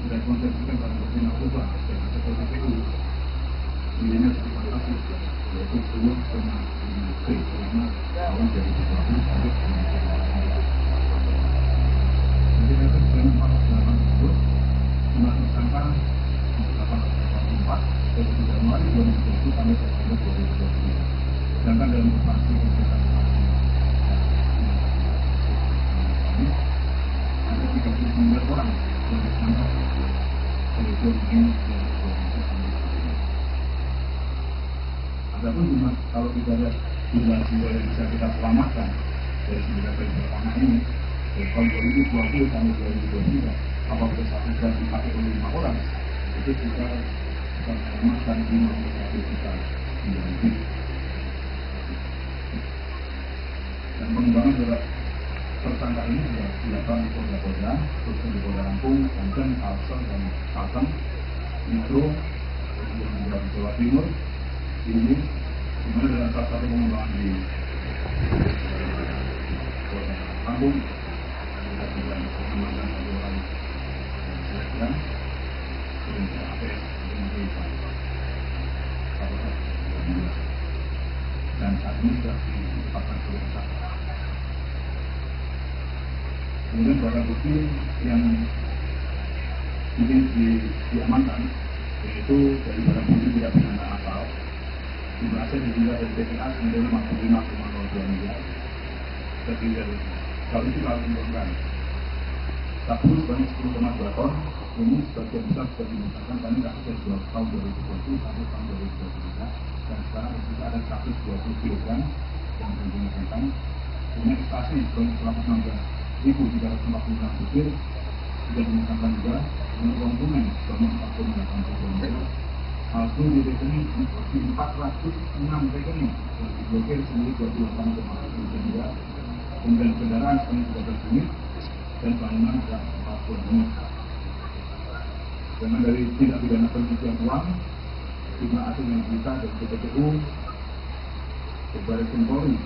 Dan konsentrasikan barang bukti narkoba dan ada TPPU nilainya sekitar kasus yaitu 10,5 T selama tahun 2020 sampai 2021. Jadi ada sebanyak 408 tersebut jumlah tersangka 844 dari Januari 2020 sampai September 2020. Sedangkan dalam operasi kegiatan ini ada 39 orang yang ditangkap oleh Polri. Adapun jumlah, kalau kita lihat jumlah jiwa yang bisa kita selamatkan dari 9 kali pertama ini dari tahun 2020 sampai 2023 apabila satu jam dipakai oleh 5 orang itu kita akan selamatkan 51 juta lebih. Dan pengembangan terhadap tersangka ini sudah dilakukan di Polda, khususnya di Polda Lampung, Banten, Kalsel, Metro, kemudian di Jawa Timur, ini dimana dalam salah satu pengembangan di Polda Lampung, kita juga mengamankan satu orang dan perintah APS dan saat ini sudah ditempatkan sebagai. Kemudian barang bukti yang diamankan yaitu dari barang bukti tidak pidana asal jumlahnya juga dari BPA menjadi 55,02 miliar terdiri dari kalau itu lalu dilakukan sabu sebanyak 10,2 ton ini sebagian besar sudah dimusnahkan karena kasus dari tahun 2020 sampai tahun 2023 dan sekarang juga ada 120 kg yang dimusnahkan. Kemudian ekstasi sebanyak 116.346 butir sudah dimusnahkan juga dengan uang tunai sebanyak 4,8 miliar. Palsu di rekening 406 rekening yang diblokir sendiri 28,1 miliar. Kemudian kendaraan sebanyak 13 unit dan bangunan ada 40 unit. Dengan dari tindak pidana pencucian uang, jumlah aset yang disita dari TPPU, Baris Krim Polri,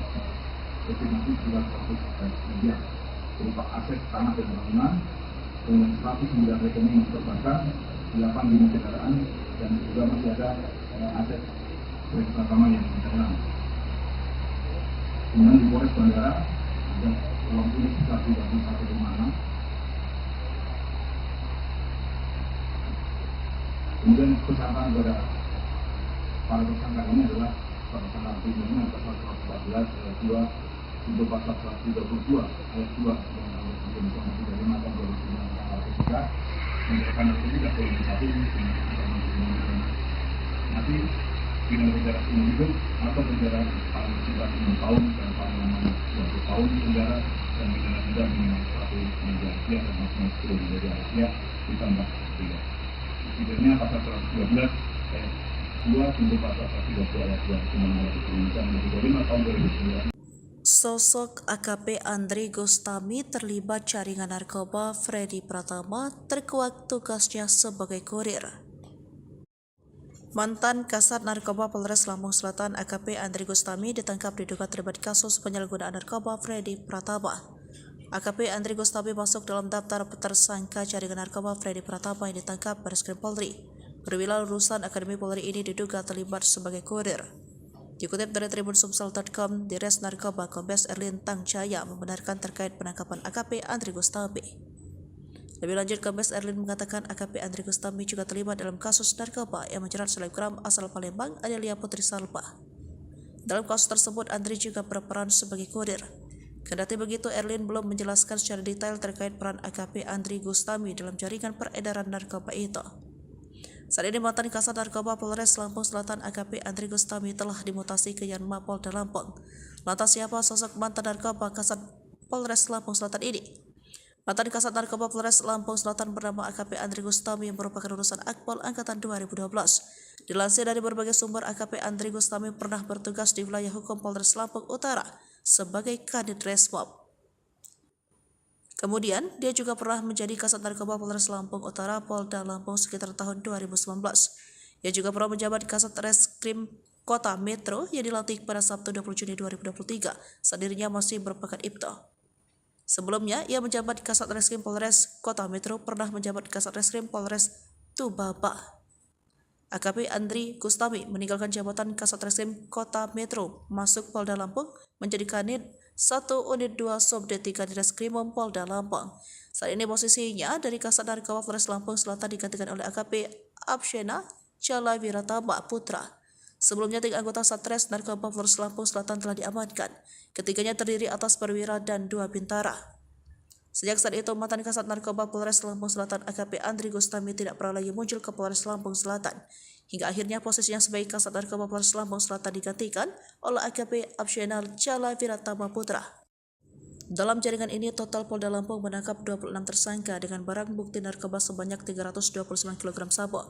estimasi sekitar 100 miliar berupa aset tanah dan bangunan, dengan 109 rekening yang terbakar, 8 unit kendaraan, dan juga masih ada aset pertama yang dikenal. Kemudian di Polres Bandara ada uang tunai sekitar 31,6. Kemudian kesangkaan kepada para tersangka ini adalah tersangka primernya pasal 114 ayat 2 untuk pasal 132 ayat 2 yang harus diinformasi dari mata 2009 menyebabkan itu tidak boleh disatu nanti dengan penjara umum hidup atau penjara paling singkat 6 tahun dan paling lama tahun penjara dan pidana denda minimal 1 miliar rupiah dan maksimal 10 miliar rupiah ditambah 3. Subsidiarnya pasal 112 ayat 2 junto pasal 120 ayat 2 Undang-Undang Indonesia Nomor 35 tahun 2009. Sosok AKP Andri Gustami terlibat jaringan narkoba Freddy Pratama terkuak tugasnya sebagai kurir. Mantan Kasat Narkoba Polres Lampung Selatan AKP Andri Gustami ditangkap diduga terlibat kasus penyalahgunaan narkoba Freddy Pratama. AKP Andri Gustami masuk dalam daftar tersangka jaringan narkoba Freddy Pratama yang ditangkap Bareskrim Polri. Perwira lulusan Akademi Polri ini diduga terlibat sebagai kurir. Dikutip dari tribunsumsel.com, Dires Narkoba Kombes Erlin Tangjaya membenarkan terkait penangkapan AKP Andri Gustami. Lebih lanjut, Kombes Erlin mengatakan AKP Andri Gustami juga terlibat dalam kasus narkoba yang menjerat selebgram asal Palembang Adelia Putri Salpa. Dalam kasus tersebut, Andri juga berperan sebagai kurir. Kendati begitu, Erlin belum menjelaskan secara detail terkait peran AKP Andri Gustami dalam jaringan peredaran narkoba itu. Saat ini mantan Kasat Narkoba Polres Lampung Selatan AKP Andri Gustami telah dimutasi ke Yanma Polda Lampung. Lantas siapa sosok mantan Narkoba Kasat Polres Lampung Selatan ini? Mantan Kasat Narkoba Polres Lampung Selatan bernama AKP Andri Gustami yang merupakan lulusan Akpol Angkatan 2012. Dilansir dari berbagai sumber, AKP Andri Gustami pernah bertugas di wilayah hukum Polres Lampung Utara sebagai Kadit Resmob. Kemudian, dia juga pernah menjadi Kasat Narkoba Polres Lampung Utara Polda Lampung sekitar tahun 2019. Ia juga pernah menjabat Kasat Reskrim Kota Metro yang dilantik pada Sabtu 20 Juni 2023 saat dirinya masih berpangkat Ibto. Sebelumnya, ia menjabat Kasat Reskrim Polres Kota Metro, pernah menjabat Kasat Reskrim Polres Tubaba. AKP Andri Gustami meninggalkan jabatan Kasat Reskrim Kota Metro, masuk Polda Lampung, menjadi Kanit 1 Unit 2 Subdit 3 Direskrimum Polda Lampung. Saat ini posisinya dari Kasat Narkoba Polres Lampung Selatan digantikan oleh AKP Abshena Chala Wiratama Putra. Sebelumnya 3 anggota Satres Narkoba Polres Lampung Selatan telah diamankan. Ketiganya terdiri atas perwira dan 2 bintara. Sejak saat itu, mantan Kasat Narkoba Polres Lampung Selatan AKP Andri Gustami tidak pernah lagi muncul ke Polres Lampung Selatan. Hingga akhirnya posisinya sebagai Kasat Narkoba Polres Lampung Selatan digantikan oleh AKP Abshena Chala Wiratama Putra. Dalam jaringan ini, total Polda Lampung menangkap 26 tersangka dengan barang bukti narkoba sebanyak 329 kg sabu.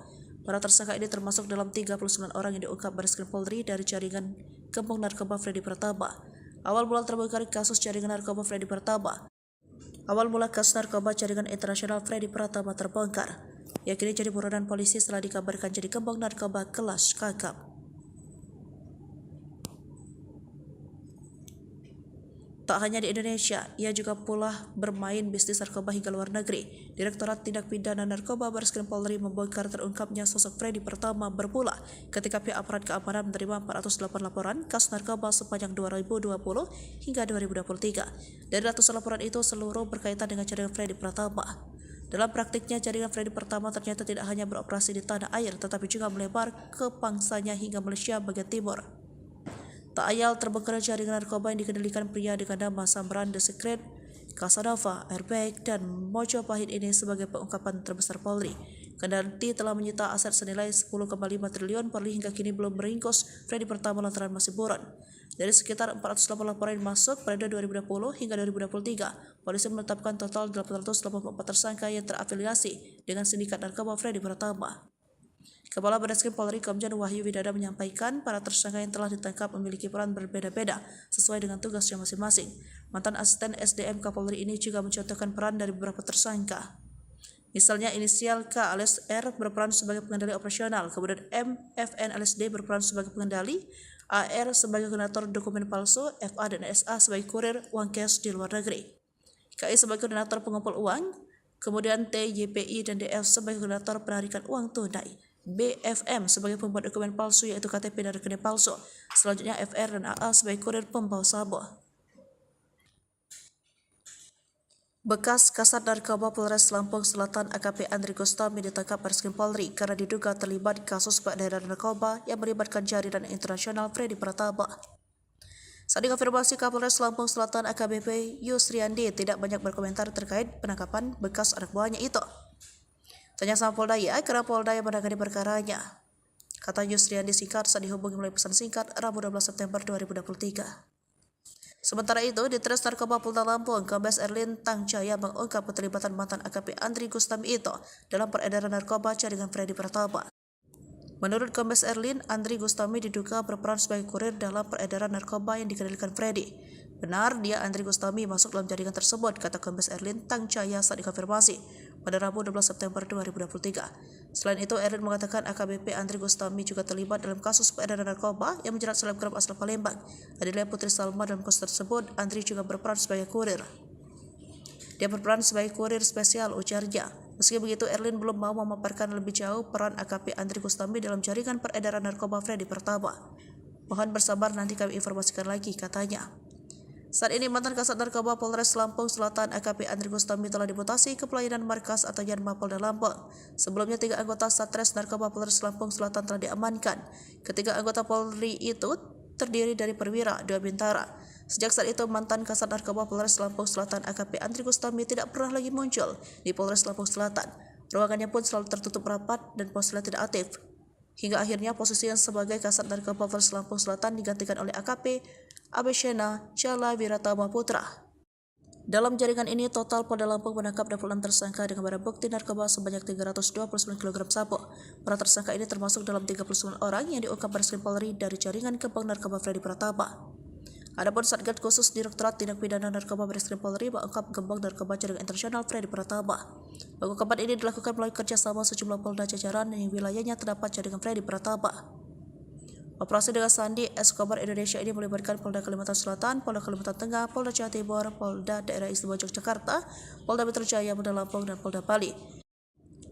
Para tersangka ini termasuk dalam 39 orang yang diungkap Bareskrim Polri dari jaringan gembong narkoba Freddy Pratama. Awal mula terbongkar kasus jaringan narkoba Freddy Pratama. Awal mula kasus narkoba jaringan internasional Freddy Pratama terbongkar. Ia kini jadi buronan polisi setelah dikabarkan jadi gembong narkoba kelas kakap. Tak hanya di Indonesia, ia juga pula bermain bisnis narkoba hingga luar negeri. Direktorat Tindak Pidana Narkoba Bareskrim Polri membongkar terungkapnya sosok Freddy Pratama berpula ketika pihak aparat keamanan menerima 408 laporan kasus narkoba sepanjang 2020 hingga 2023. Dari ratusan laporan itu, seluruh berkaitan dengan jaringan Freddy Pratama. Dalam praktiknya, jaringan Freddy Pratama ternyata tidak hanya beroperasi di tanah air, tetapi juga melebar ke pangsanya hingga Malaysia bagian timur. Tak ayal terbongkar jaringan narkoba yang dikendalikan pria dengan nama Samran The Secret, Casanova, Airbag, dan Mojopahit ini sebagai pengungkapan terbesar Polri. Kendati telah menyita aset senilai 10,5 triliun, Polri hingga kini belum meringkus Freddy Pratama lantaran masih buron. Dari sekitar 408 laporan yang masuk pada 2020 hingga 2023, polisi menetapkan total 884 tersangka yang terafiliasi dengan sindikat narkoba Freddy Pratama. Kepala Bareskrim Polri Komjen Wahyu Widada menyampaikan para tersangka yang telah ditangkap memiliki peran berbeda-beda sesuai dengan tugasnya masing-masing. Mantan asisten SDM Kapolri ini juga mencontohkan peran dari beberapa tersangka. Misalnya inisial K alias R berperan sebagai pengendali operasional, kemudian M, FN alias D berperan sebagai pengendali, AR sebagai koordinator dokumen palsu, FA dan SA sebagai kurir uang cash di luar negeri, KI sebagai koordinator pengumpul uang, kemudian T, YPI dan DF sebagai koordinator penarikan uang tunai, BFM sebagai pembuat dokumen palsu yaitu KTP dan rekening palsu. Selanjutnya FR dan AA sebagai kurir pembawa sabu. Bekas Kasat Narkoba Polres Lampung Selatan AKP Andri Gustami ditangkap Bareskrim Polri karena diduga terlibat kasus peredaran narkoba yang melibatkan jaringan internasional Freddy Pratama. Saat dikonfirmasi, Kapolres Lampung Selatan AKBP Yusriandi tidak banyak berkomentar terkait penangkapan bekas anak buahnya itu. Tanya sama Polda ya, karena Polda yang menangani perkaranya, kata Yusriandi singkat saat dihubungi melalui pesan singkat Rabu 12 September 2023. Sementara itu, di Tres Narkoba Polda Lampung, Kombes Erlin Tangcaya mengungkap keterlibatan mantan AKP Andri Gustami itu dalam peredaran narkoba jaringan Freddy Pratama. Menurut Kombes Erlin, Andri Gustami diduga berperan sebagai kurir dalam peredaran narkoba yang dikendalikan Freddy. Benar, dia Andri Gustami masuk dalam jaringan tersebut, kata Kombes Erlin Tangcaya saat dikonfirmasi pada Rabu 12 September 2023. Selain itu, Erlin mengatakan AKBP Andri Gustami juga terlibat dalam kasus peredaran narkoba yang menjerat selebgram asal Palembang, Adelia Putri Salma. Dalam kasus tersebut, Andri juga berperan sebagai kurir. Dia berperan sebagai kurir spesial, ujarnya. Meski begitu, Erlin belum mau memaparkan lebih jauh peran AKP Andri Gustami dalam jaringan peredaran narkoba Freddy Pratama. Mohon bersabar, nanti kami informasikan lagi, katanya. Saat ini mantan Kasat Narkoba Polres Lampung Selatan AKP Andri Gustami telah dimutasi ke pelayanan markas atau Yanma Polda Lampung. Sebelumnya 3 anggota Satres Narkoba Polres Lampung Selatan telah diamankan. Ketiga anggota Polri itu terdiri dari perwira, 2 bintara. Sejak saat itu, mantan Kasat Narkoba Polres Lampung Selatan AKP Andri Gustami tidak pernah lagi muncul di Polres Lampung Selatan. Ruangannya pun selalu tertutup rapat dan ponselnya tidak aktif. Hingga akhirnya posisinya sebagai Kasat Narkoba Polres Lampung Selatan digantikan oleh AKP Abeshena Chala Wiratama Putra. Dalam jaringan ini, total Polda Lampung menangkap 26 tersangka dengan barang bukti narkoba sebanyak 329 kg sabu. Para tersangka ini termasuk dalam 39 orang yang diungkap Bareskrim Polri dari jaringan kembang narkoba Freddy Pratama. Adapun Satgas Khusus Direktorat Tindak Pidana Narkoba Bareskrim Polri mengungkap gembong narkoba jaringan internasional Freddy Pratama. Pengungkapan ini dilakukan melalui kerjasama sejumlah polda jajaran yang wilayahnya terdapat jaringan Freddy Pratama. Operasi dengan Sandi Escobar Indonesia ini melibatkan Polda Kalimantan Selatan, Polda Kalimantan Tengah, Polda Jawa Timur, Polda Daerah Istimewa Yogyakarta, Polda Metro Jaya, Polda Lampung, dan Polda Bali.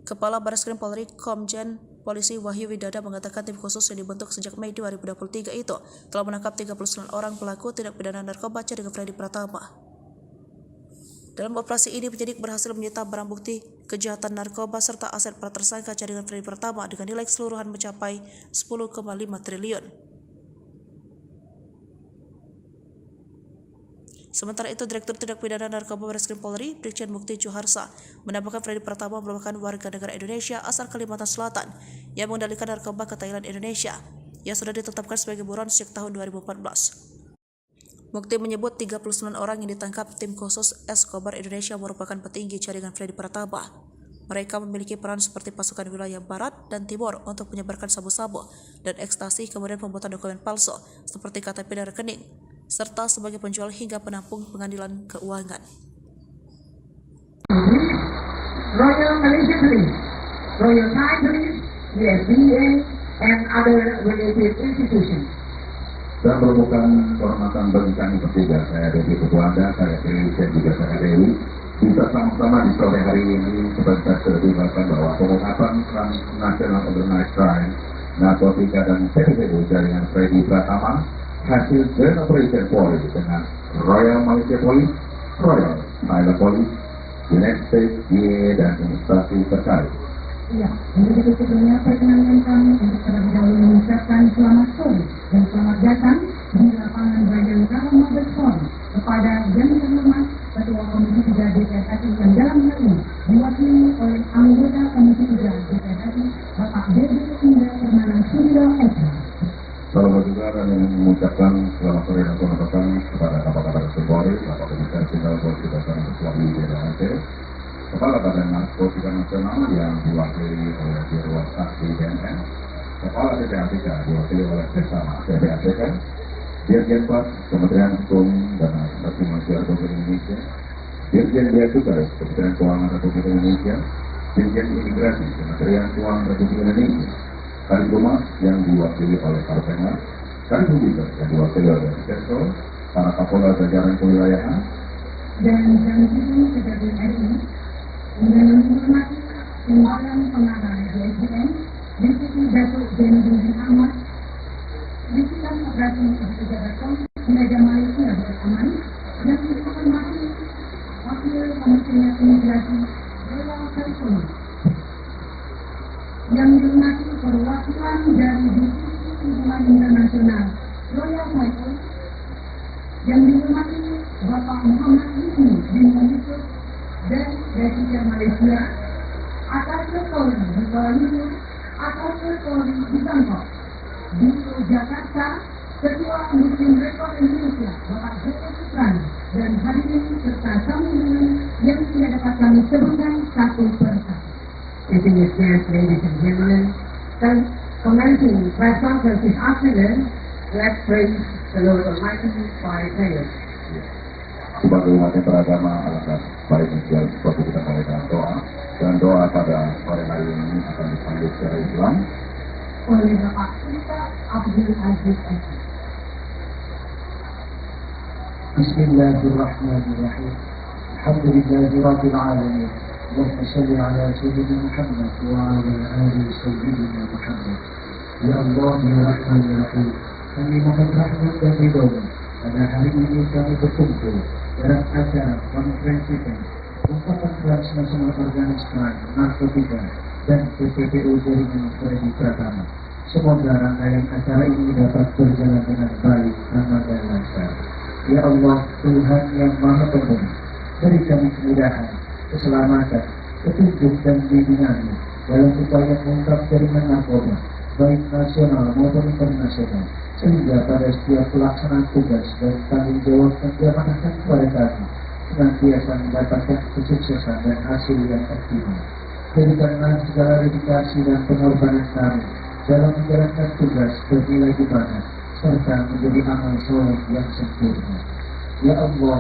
Kepala Bareskrim Polri Komjen Polisi Wahyu Widada mengatakan tim khusus yang dibentuk sejak Mei 2023 itu telah menangkap 39 orang pelaku tindak pidana narkoba jaringan Freddy Pratama. Dalam operasi ini, penyidik berhasil menyita barang bukti kejahatan narkoba serta aset para tersangka jaringan Freddy Pratama dengan nilai keseluruhan mencapai 10,5 triliun. Sementara itu, Direktur Tindak Pidana Narkoba Bareskrim Polri, Brigjen Mukti Juharsa, menambahkan Freddy Pratama merupakan warga negara Indonesia asal Kalimantan Selatan yang mengendalikan narkoba ke Thailand, Indonesia, yang sudah ditetapkan sebagai buron sejak tahun 2014. Mukti menyebut 39 orang yang ditangkap tim khusus Escobar Indonesia merupakan petinggi jaringan Freddy Pratama. Mereka memiliki peran seperti pasukan wilayah barat dan timur untuk menyebarkan sabu-sabu dan ekstasi, kemudian pembuatan dokumen palsu seperti KTP dan rekening, serta sebagai penjual hingga penampung pengadilan keuangan. Royal Malaysia Police, Royal Thai Police, the SDA, and other related institutions. Dan merupakan kehormatan bagi kami bertiga, saya Dewi Ketua Anda, saya Dewi, dan juga saya Dewi, bisa sama-sama di sore hari ini sebentar terlibatkan bahwa pengungkapan transnasional organized crime, narkotika dan TPPU jaringan Freddy Pratama hasil Joint Operation Polri dengan Royal Malaysia Police, Royal Thailand Police, United States, DEA, dan instansi terkait. Ya, untuk sebelumnya perkenankan kami untuk terlebih dahulu mengucapkan selamat sore dan selamat datang di lapangan Bayangkara Mabes Polri kepada yang terhormat Ketua Komisi 3 DPR RI yang dalam hal ini diwakili oleh anggota Komisi 3 DPR RI Bapak Dede Indah Hermanan Suryo Eka. Salam juga dan mengucapkan selamat sore dan selamat datang kepada Kapolres Polri, Bapak Komisaris Jenderal Polisi Dasar Ketua DPR RI, Kepala Badan Narkotika Nasional yang diwakili oleh Dirwan Saksi BNN, Kepala PPATK diwakili oleh Sesama PPATK, Dirjen Pas Kementerian Hukum dan Asasi Manusia Republik Indonesia, Dirjen Bea Cukai Kementerian Keuangan Republik Indonesia, Dirjen Imigrasi Kementerian Keuangan Republik Indonesia, Kadiphumas yang diwakili oleh Karpena, Kadiphumas yang diwakili oleh Sektor, para Kapolda jajaran kewilayahan, dan Presiden Kejaksaan RI dengan menghormati Timbalan Pengarah DSDM, Deputi Datuk Zainuddin Ahmad, Divisi Operasi Pejabat Meja Malaysia Beraman, dan menghormati Wakil Komisioner Imigrasi Dewan California, yang dihormati perwakilan dari Divisi Hubungan Internasional Royal Thai Police, yang dihormati Bapak Muhammad Husni bin Yusuf dan Presiden Malaysia, atas Polri di Kuala Lumpur, atas Polri di Bangkok, di Jakarta, Ketua Muslim Rekor Indonesia, Bapak Joko Supran, dan hadirin serta tamu undangan yang tidak dapat kami sebutkan satu persatu. Distinguished ladies and gentlemen, commencing press conference this afternoon, let's praise the Lord Almighty by prayer. Sebagai umat yang beragama, alangkah baiknya seperti kita mulai dengan doa. Dan doa pada sore hari ini akan disambut secara Islam oleh Bapak Sultan Abdul Aziz Aziz. Bismillahirrahmanirrahim. Alhamdulillahi Rabbil Alamin. Allahumma salli ala Sayyidina Muhammad wa ala ali Sayyidina Muhammad. Ya Allah, ya Rahman, ya Rahim. Kami mohon rahmat dan ridho. Pada hari ini kami berkumpul dalam acara konferensi pers Ungkapan Transnasional Afghanistan Narkotika dan PPPU Jaringan Freddy Pratama. Semoga rangkaian acara ini dapat berjalan dengan baik, aman dan lancar. Ya Allah, Tuhan yang Maha Pemberi, beri kami kemudahan, keselamatan, petunjuk dan bimbingan dalam upaya mengungkap jaringan narkoba, baik nasional maupun internasional, sehingga pada setiap pelaksanaan tugas dan tanggung jawab yang diamanahkan kepada kami senantiasa mendapatkan kesuksesan dan hasil yang optimal. Jadikanlah segala dedikasi dan pengorbanan kami dalam menjalankan tugas bernilai ibadah serta menjadi amal soleh yang sempurna. Ya Allah,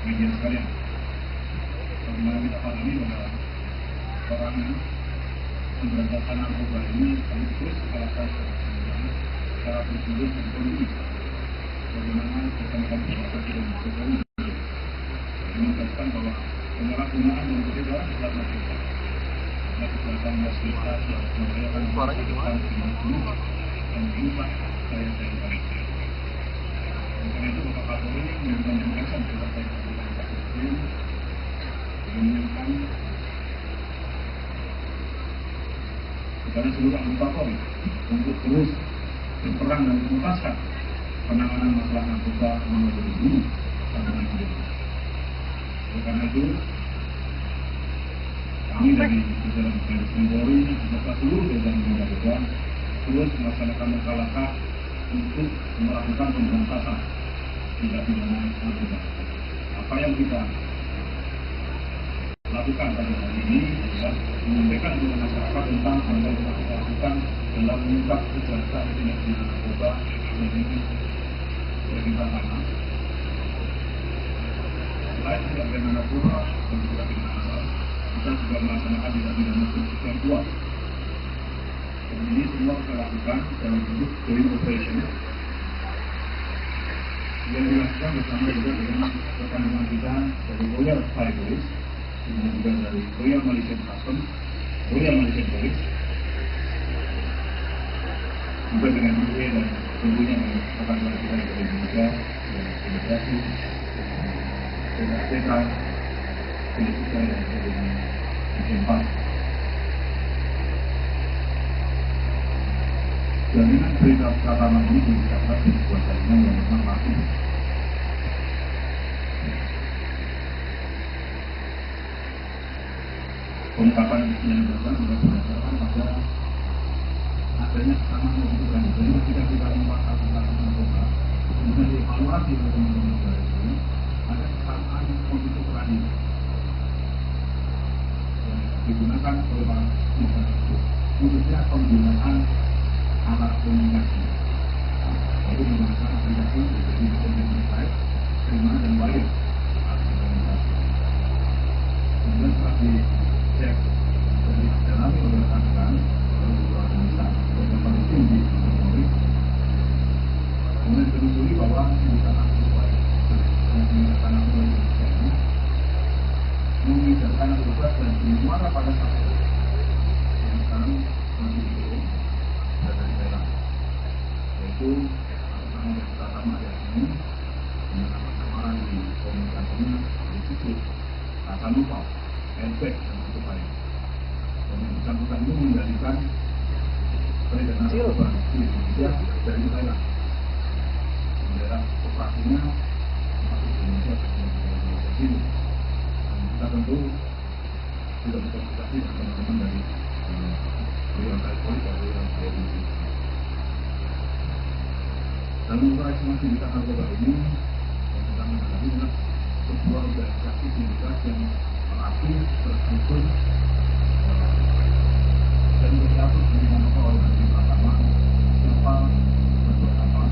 media sekalian, bagaimana kita pahami bahwa orang pemberantasan narkoba ini sekaligus salah satu cara berjuang ekonomi. Bagaimana bersama-sama bersama dan Jokowi menegaskan bahwa penyalahgunaan dan peredaran zat narkoba kejahatan masyarakat membahayakan kesehatan jiwa dan mengubah daya saing bangsa. Karena itu Bapak Kapolri memberikan penegasan kepada menginginkan kepada seluruh anggota Polri untuk terus berperang dan menuntaskan penanganan masalah narkoba melalui ini sampai hidup. Karena itu kami dari jajaran Baris Krim Polri beserta seluruh jajaran narkoba terus melaksanakan langkah-langkah untuk melakukan pemberantasan tindak pidana narkoba. Apa yang kita lakukan pada hari ini adalah menyampaikan kepada masyarakat tentang hal yang kita lakukan dalam mengungkap kejahatan tindak pidana narkoba yang ini kita tanam. Selain tindak pidana narkoba dan tindak pidana asal, kita juga melaksanakan tindak pidana yang kuat. Dan ini semua kita lakukan dalam bentuk joint operation yang dilakukan bersama juga dengan rekan-rekan kita dari Royal Thai Police, kemudian juga dari Royal Malaysian Customs, Royal Malaysian Police, juga dengan UE dan tentunya dengan rekan-rekan kita dari Indonesia, dari Imigrasi, dari APK, dari kita dan dari Jepang. Jaminan berita pertama ini diucapkan di sebuah jaringan yang memang laku. Pengungkapan yang dilakukan berdasarkan pada adanya kesamaan kebutuhan. Jadi ketika kita membahas tentang narkoba, bisa dievaluasi oleh teman-teman dari sini, ada kesamaan kondisi terakhir yang digunakan oleh para pihak tersebut, khususnya penggunaan alat komunikasi, yaitu menggunakan aplikasi dari website, terima dan bayar alat komunikasi. Kemudian setelah dicek dan didalami oleh rekan-rekan oleh beberapa desa yang paling tinggi di Polri, kemudian ditelusuri bahwa sindikat narkoba yang menggunakan narkoba Indonesia ini mengedarkan narkoba dan bermuara pada satu yang sekarang masih dikirim dari daerah, yaitu pertama yang pertama ada ini dengan persamaan di komunikasinya disebut kata lupa, efek dan sebagainya. Dan yang bersangkutan ini mengendalikan peredaran narkoba di Indonesia dari Thailand. Daerah operasinya masuk di Indonesia dan Indonesia sini. Kita tentu sudah berkomunikasi dengan teman-teman dari Wilayah Polri dan Wilayah Polri. Dalam upaya estimasi di narkoba ini, yang kita menghadapi adalah sebuah organisasi sindikat yang merapi, terstruktur, dan berstatus dengan oleh yang pertama, siapa berbuat apa,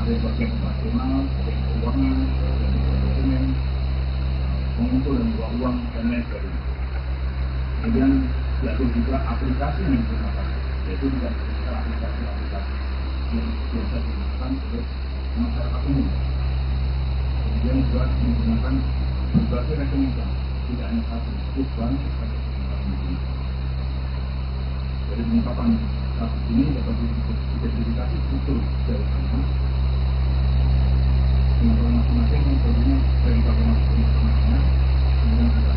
ada bagian operasional, bagian keuangan, bagian dokumen, mengumpul dan bawa uang dan lain sebagainya. Kemudian diatur juga aplikasi yang digunakan, yaitu tidak bisa aplikasi-aplikasi yang biasa digunakan oleh masyarakat umum. Kemudian juga menggunakan berbagai rekening bank, tidak hanya satu, bank atau rekening bank ini. Dari pengungkapan kasus ini dapat diidentifikasi struktur jaringannya dengan masing-masing metodenya dari masing-masing informasinya. Kemudian ada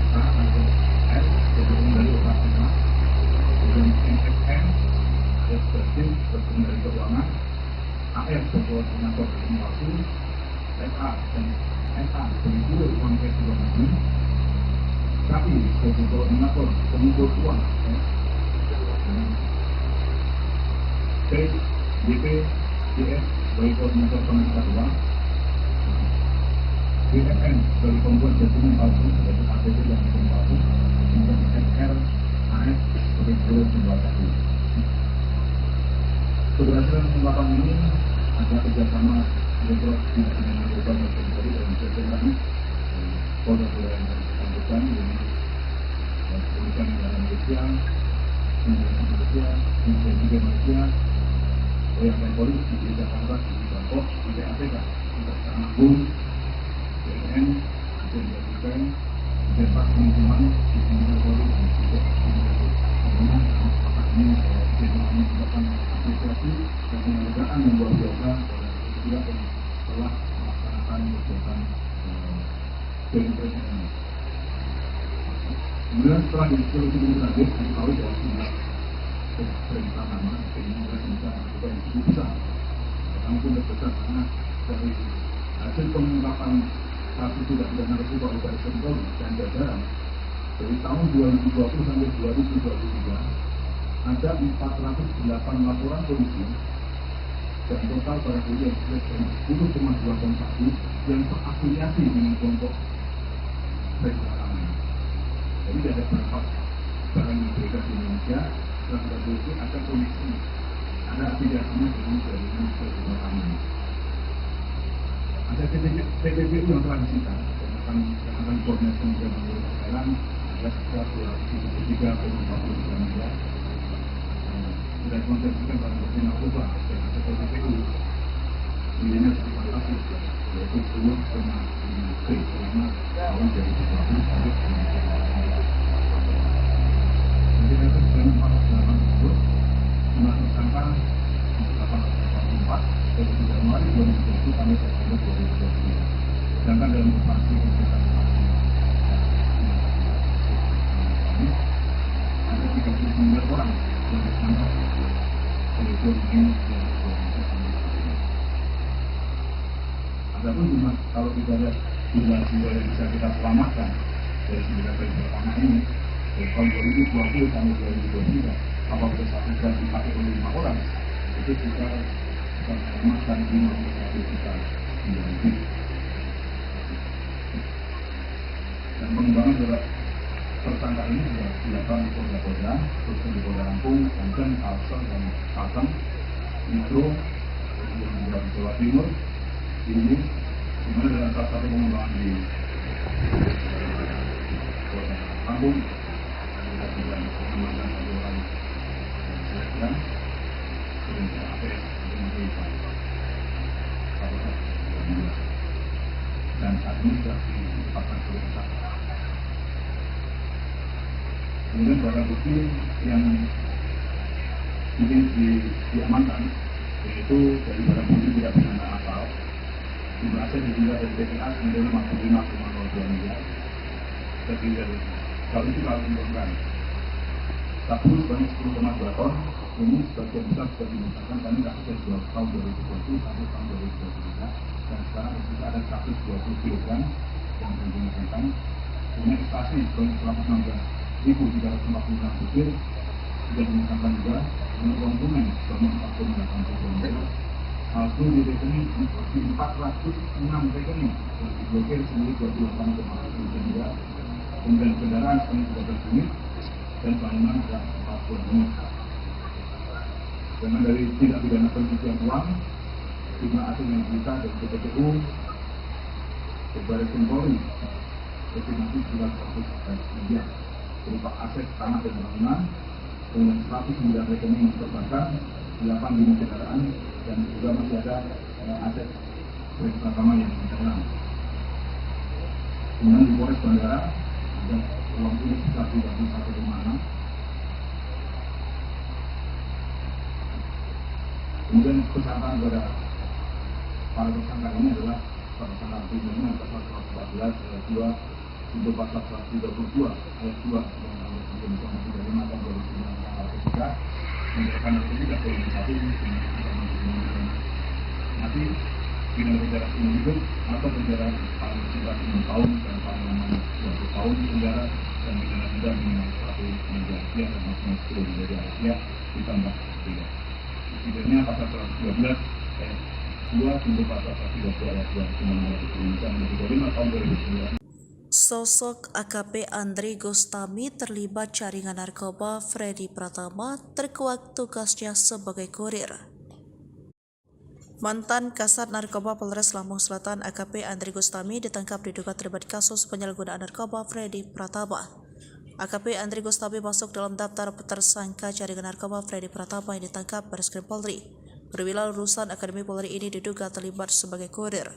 A atau S, yaitu pengendali operasional, kemudian MSN, ekspresif, pengendali keuangan, AF, koordinator informasi, SA dan SA, pengumpul uang cash luar negeri, KI, koordinator pengumpul uang, P, DP, DS, sebagai koordinator penangkap uang, BFN sebagai pembuat dokumen palsu, yaitu KTP dan dokumen palsu, kemudian SR, AS sebagai buruh pembuatan. Keberhasilan pengungkapan ini adalah kerjasama Direktorat Tindak Pidana Narkoba dan Polri dan jajaran Polda yang bersangkutan dengan Kepolisian Negara Malaysia, Indonesia, Malaysia, Wilayah Polri di Jakarta, di Bangkok, di PAPK, di Kejaksaan Agung, BNN, di Jakarta, di Depak Lingkungan, di Kementerian Polri, dan juga di Kementerian Apakah ini merupakan apresiasi dan penghargaan yang luar biasa dan juga telah melaksanakan kegiatan BNPS ini. Kemudian setelah diskusi terakhir, diketahui bahwa jumlah perintah nama ini bisa melakukan yang cukup besar. Pertama itu besar karena dari hasil pengungkapan kasus tidak pidana narkoba oleh Baris Krim Polri dan jajaran dari tahun 2020 sampai 2023 ada 408 laporan polisi dan total barang bukti yang sudah 10,2 ton sabu yang terafiliasi dengan kelompok perjalanan. Jadi ada beberapa barang yang beredar di Indonesia, barang bukti ada koneksi, ada afiliasinya dengan jaringan perjalanan. Ada TPPU yang telah disita dan akan koordinasi dengan Thailand ada sekitar 273,43 miliar. Sudah konsentrasikan barang bukti narkoba dan ada TPPU nilainya cukup fantastis, yaitu 10,5 selama tahun 2020 sampai 2023. Jadi dari 408 tersebut jumlah tersangka 884 dari Januari 2020 sampai September 2023. Sedangkan dalam operasi investasi ada 39 orang yang ditangkap yaitu Mei 2021. Adapun kalau kita lihat jumlah jiwa yang bisa kita selamatkan dari 9 hari pertama ini dari tahun 2020 sampai 2023, apabila satu jam dipakai oleh 5 orang, itu kita bisa menyelamatkan 51 juta jiwa lebih. Dan pengembangan dari tersangka ini sudah dilakukan di Polda, khususnya di Polda Lampung, Banten, Kalsel, dan Kalteng, Metro, kemudian di Jawa Timur, ini dimana dalam salah satu pengembangan di Polda Lampung, kemudian pengembangan satu orang dan APS dengan Ripan dan saat ini sudah ditetapkan sebagai tersangka. Kemudian barang bukti yang ini diamankan, yaitu dari barang bukti tidak pidana asal, jumlah aset juga dari BPA senilai 55,02 miliar, terdiri dari kalau itu kalau dikumpulkan sabu sebanyak 10,2 ton, ini sebagian besar sudah dimusnahkan karena kasus dari tahun 2020 sampai tahun 2023, dan sekarang kita ada 120 kg yang dimusnahkan. Kemudian ekstasi sebanyak 116.346 butir sudah dimusnahkan juga, dengan uang tunai sebanyak 4,80 miliar. Palsu di rekening 406 rekening yang diblokir senilai 28,1 miliar. Kemudian kendaraan sebanyak 13 unit dan bangunan ada 40 unit. Dengan dari tindak pidana pencucian uang, jumlah aset yang disita dari PPTU, Baris Krim Polri, estimasi 900 miliar berupa aset tanah dan bangunan, kemudian 109 rekening perbankan, 8 unit kendaraan, dan juga masih ada aset pertama yang internal. Kemudian di Polres Bandara ada uang tunai sebesar 31,6. Kemudian kesangkaan kepada para tersangka ini adalah tersangka primernya pasal 114 ayat 2 untuk pasal 132 ayat 2 Undang-Undang Indonesia Nomor 35 Tahun 2009 tentang menyerahkan tidak boleh satu nanti dengan penjara umum hidup atau penjara paling singkat 6 tahun dan paling lama 20 tahun penjara dan pidana denda minimal 1 miliar rupiah dan maksimal 10 miliar rupiah ditambah 3. Setidaknya pasal 112 ayat 2 untuk pasal 132 ayat 2 Undang-Undang Indonesia Nomor 35 Tahun 2009. Sosok AKP Andri Gustami terlibat jaringan narkoba Freddy Pratama terkuak tugasnya sebagai kurir. Mantan Kasat Narkoba Polres Lampung Selatan AKP Andri Gustami ditangkap diduga terlibat kasus penyalahgunaan narkoba Freddy Pratama. AKP Andri Gustami masuk dalam daftar tersangka jaringan narkoba Freddy Pratama yang ditangkap Baris Krim Polri. Perwira lulusan Akademi Polri ini diduga terlibat sebagai kurir.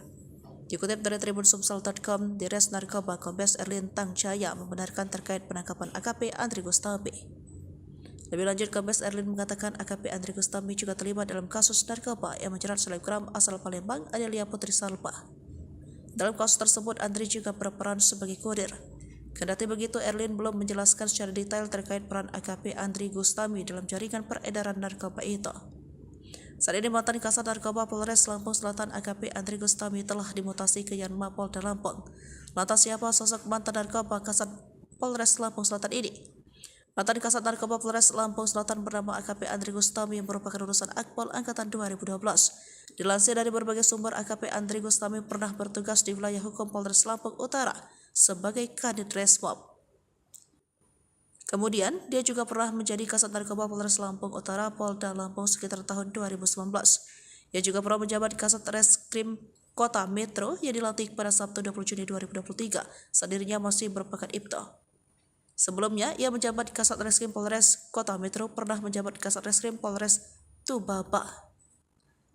Dikutip dari tribunsumsel.com, Dires Narkoba Kombes Erlin Tangjaya membenarkan terkait penangkapan AKP Andri Gustami. Lebih lanjut, Kombes Erlin mengatakan AKP Andri Gustami juga terlibat dalam kasus narkoba yang menjerat selebgram asal Palembang Adelia Putri Salpa. Dalam kasus tersebut, Andri juga berperan sebagai kurir. Kendati begitu, Erlin belum menjelaskan secara detail terkait peran AKP Andri Gustami dalam jaringan peredaran narkoba itu. Saat ini mantan Kasat Narkoba Polres Lampung Selatan AKP Andri Gustami telah dimutasi ke Yanma Polda Lampung. Lantas siapa sosok mantan narkoba Kasat Polres Lampung Selatan ini? Mantan Kasat Narkoba Polres Lampung Selatan bernama AKP Andri Gustami yang merupakan lulusan Akpol Angkatan 2012. Dilansir dari berbagai sumber, AKP Andri Gustami pernah bertugas di wilayah hukum Polres Lampung Utara sebagai Kadit Resmob. Kemudian, dia juga pernah menjadi Kasat Narkoba Polres Lampung Utara Polda Lampung sekitar tahun 2019. Ia juga pernah menjabat Kasat Reskrim Kota Metro yang dilantik pada Sabtu 20 Juni 2023 saat dirinya masih berpangkat Ibtu. Sebelumnya, ia menjabat Kasat Reskrim Polres Kota Metro, pernah menjabat Kasat Reskrim Polres Tubaba.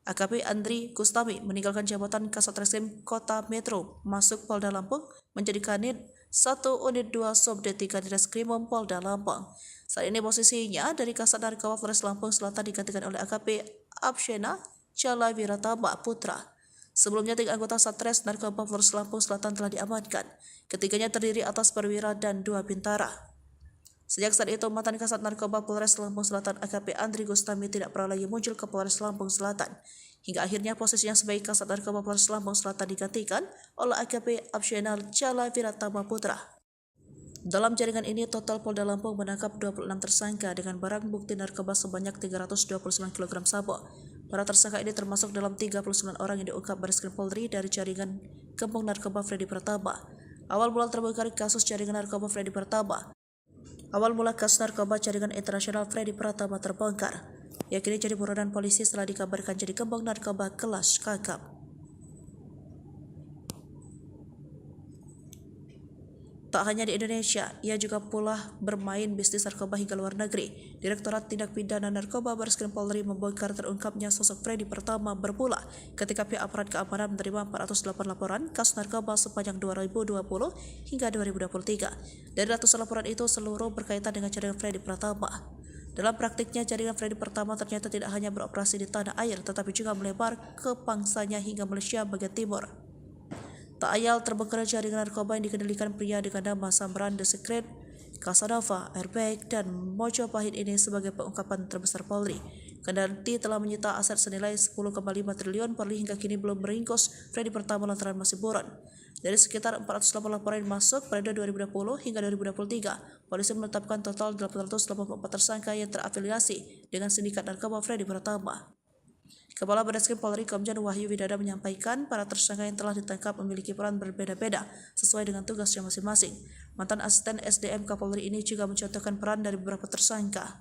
AKP Andri Gustami meninggalkan jabatan Kasat Reskrim Kota Metro, masuk Polda Lampung, menjadi Kanit 1 Unit 2 Subdit 3 Direskrimum Polda Lampung. Saat ini posisinya dari Kasat Narkoba Polres Lampung Selatan digantikan oleh AKP Abshena Chala Wiratama Putra. Sebelumnya 3 anggota Satres Narkoba Polres Lampung Selatan telah diamankan. Ketiganya terdiri atas perwira dan 2 bintara. Sejak saat itu, mantan Kasat Narkoba Polres Lampung Selatan AKP Andri Gustami tidak pernah lagi muncul ke Polres Lampung Selatan. Hingga akhirnya posisinya sebagai Kasat Narkoba Polres Lampung Selatan digantikan oleh AKP Absyenal Cala Viratama Putra. Dalam jaringan ini, total Polda Lampung menangkap 26 tersangka dengan barang bukti narkoba sebanyak 329 kg sabu. Para tersangka ini termasuk dalam 39 orang yang diungkap Bareskrim Polri dari jaringan gembong narkoba Freddy Pratama. Awal mula terbongkar kasus jaringan narkoba Freddy Pratama. Awal mula kasus narkoba jaringan internasional Freddy Pratama terbongkar. Ia kini jadi buronan polisi setelah dikabarkan jadi gembong narkoba kelas kakap. Tak hanya di Indonesia, ia juga pula bermain bisnis narkoba hingga luar negeri. Direktorat Tindak Pidana Narkoba Bareskrim Polri membongkar terungkapnya sosok Freddy Pratama bermula ketika pihak aparat keamanan menerima 408 laporan kasus narkoba sepanjang 2020 hingga 2023. Dari ratusan laporan itu, seluruh berkaitan dengan jaringan Freddy Pratama. Dalam praktiknya, jaringan Freddy Pratama ternyata tidak hanya beroperasi di tanah air, tetapi juga melebar ke pangsanya hingga Malaysia bagian timur. Tak ayal terbongkar jaringan narkoba yang dikendalikan pria dengan nama Samran The Secret, Casanova, Airbag, dan Mojopahit ini sebagai pengungkapan terbesar Polri. Kendali telah menyita aset senilai 10,5 triliun. Polri hingga kini belum meringkus Freddy Pratama lantaran masih buron. Dari sekitar 408 laporan yang masuk pada 2020 hingga 2023, polisi menetapkan total 884 tersangka yang terafiliasi dengan sindikat narkoba Freddy Pratama. Kepala Bareskrim Polri Komjen Wahyu Widada menyampaikan para tersangka yang telah ditangkap memiliki peran berbeda-beda sesuai dengan tugasnya masing-masing. Mantan asisten SDM Kapolri ini juga mencontohkan peran dari beberapa tersangka.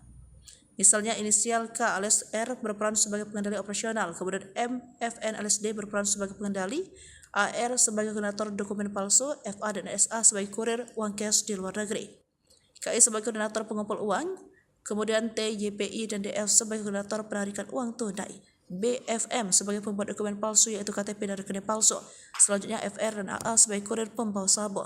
Misalnya inisial K alias R berperan sebagai pengendali operasional, kemudian M, FN alias D berperan sebagai pengendali, AR sebagai koordinator dokumen palsu, FA dan SA sebagai kurir uang cash di luar negeri, KI sebagai koordinator pengumpul uang, kemudian T, YPI dan DF sebagai koordinator penarikan uang tunai, BFM sebagai pembuat dokumen palsu yaitu KTP dan rekening palsu. Selanjutnya FR dan AA sebagai kurir pembawa sabu.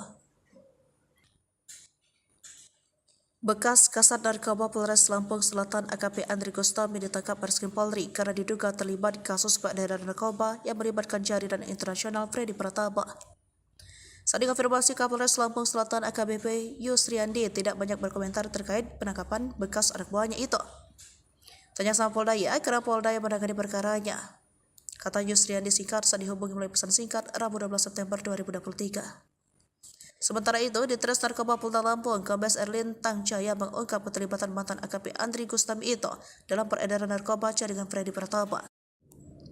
Bekas Kasat Narkoba Polres Lampung Selatan AKP Andri Gustami ditangkap Bareskrim Polri karena diduga terlibat kasus peredaran narkoba yang melibatkan jaringan internasional Freddy Pratama. Saat dikonfirmasi, Kapolres Lampung Selatan AKBP Yusriandi tidak banyak berkomentar terkait penangkapan bekas anak buahnya itu. Tanya sama Polda ya, karena Polda yang menangani perkaranya, kata Yusriandi singkat saat dihubungi melalui pesan singkat Rabu 12 September 2023. Sementara itu, di Tres Narkoba Polda Lampung, Kombes Erlin Tangjaya mengungkap keterlibatan mantan AKP Andri Gustami itu dalam peredaran narkoba jaringan Freddy Pratama.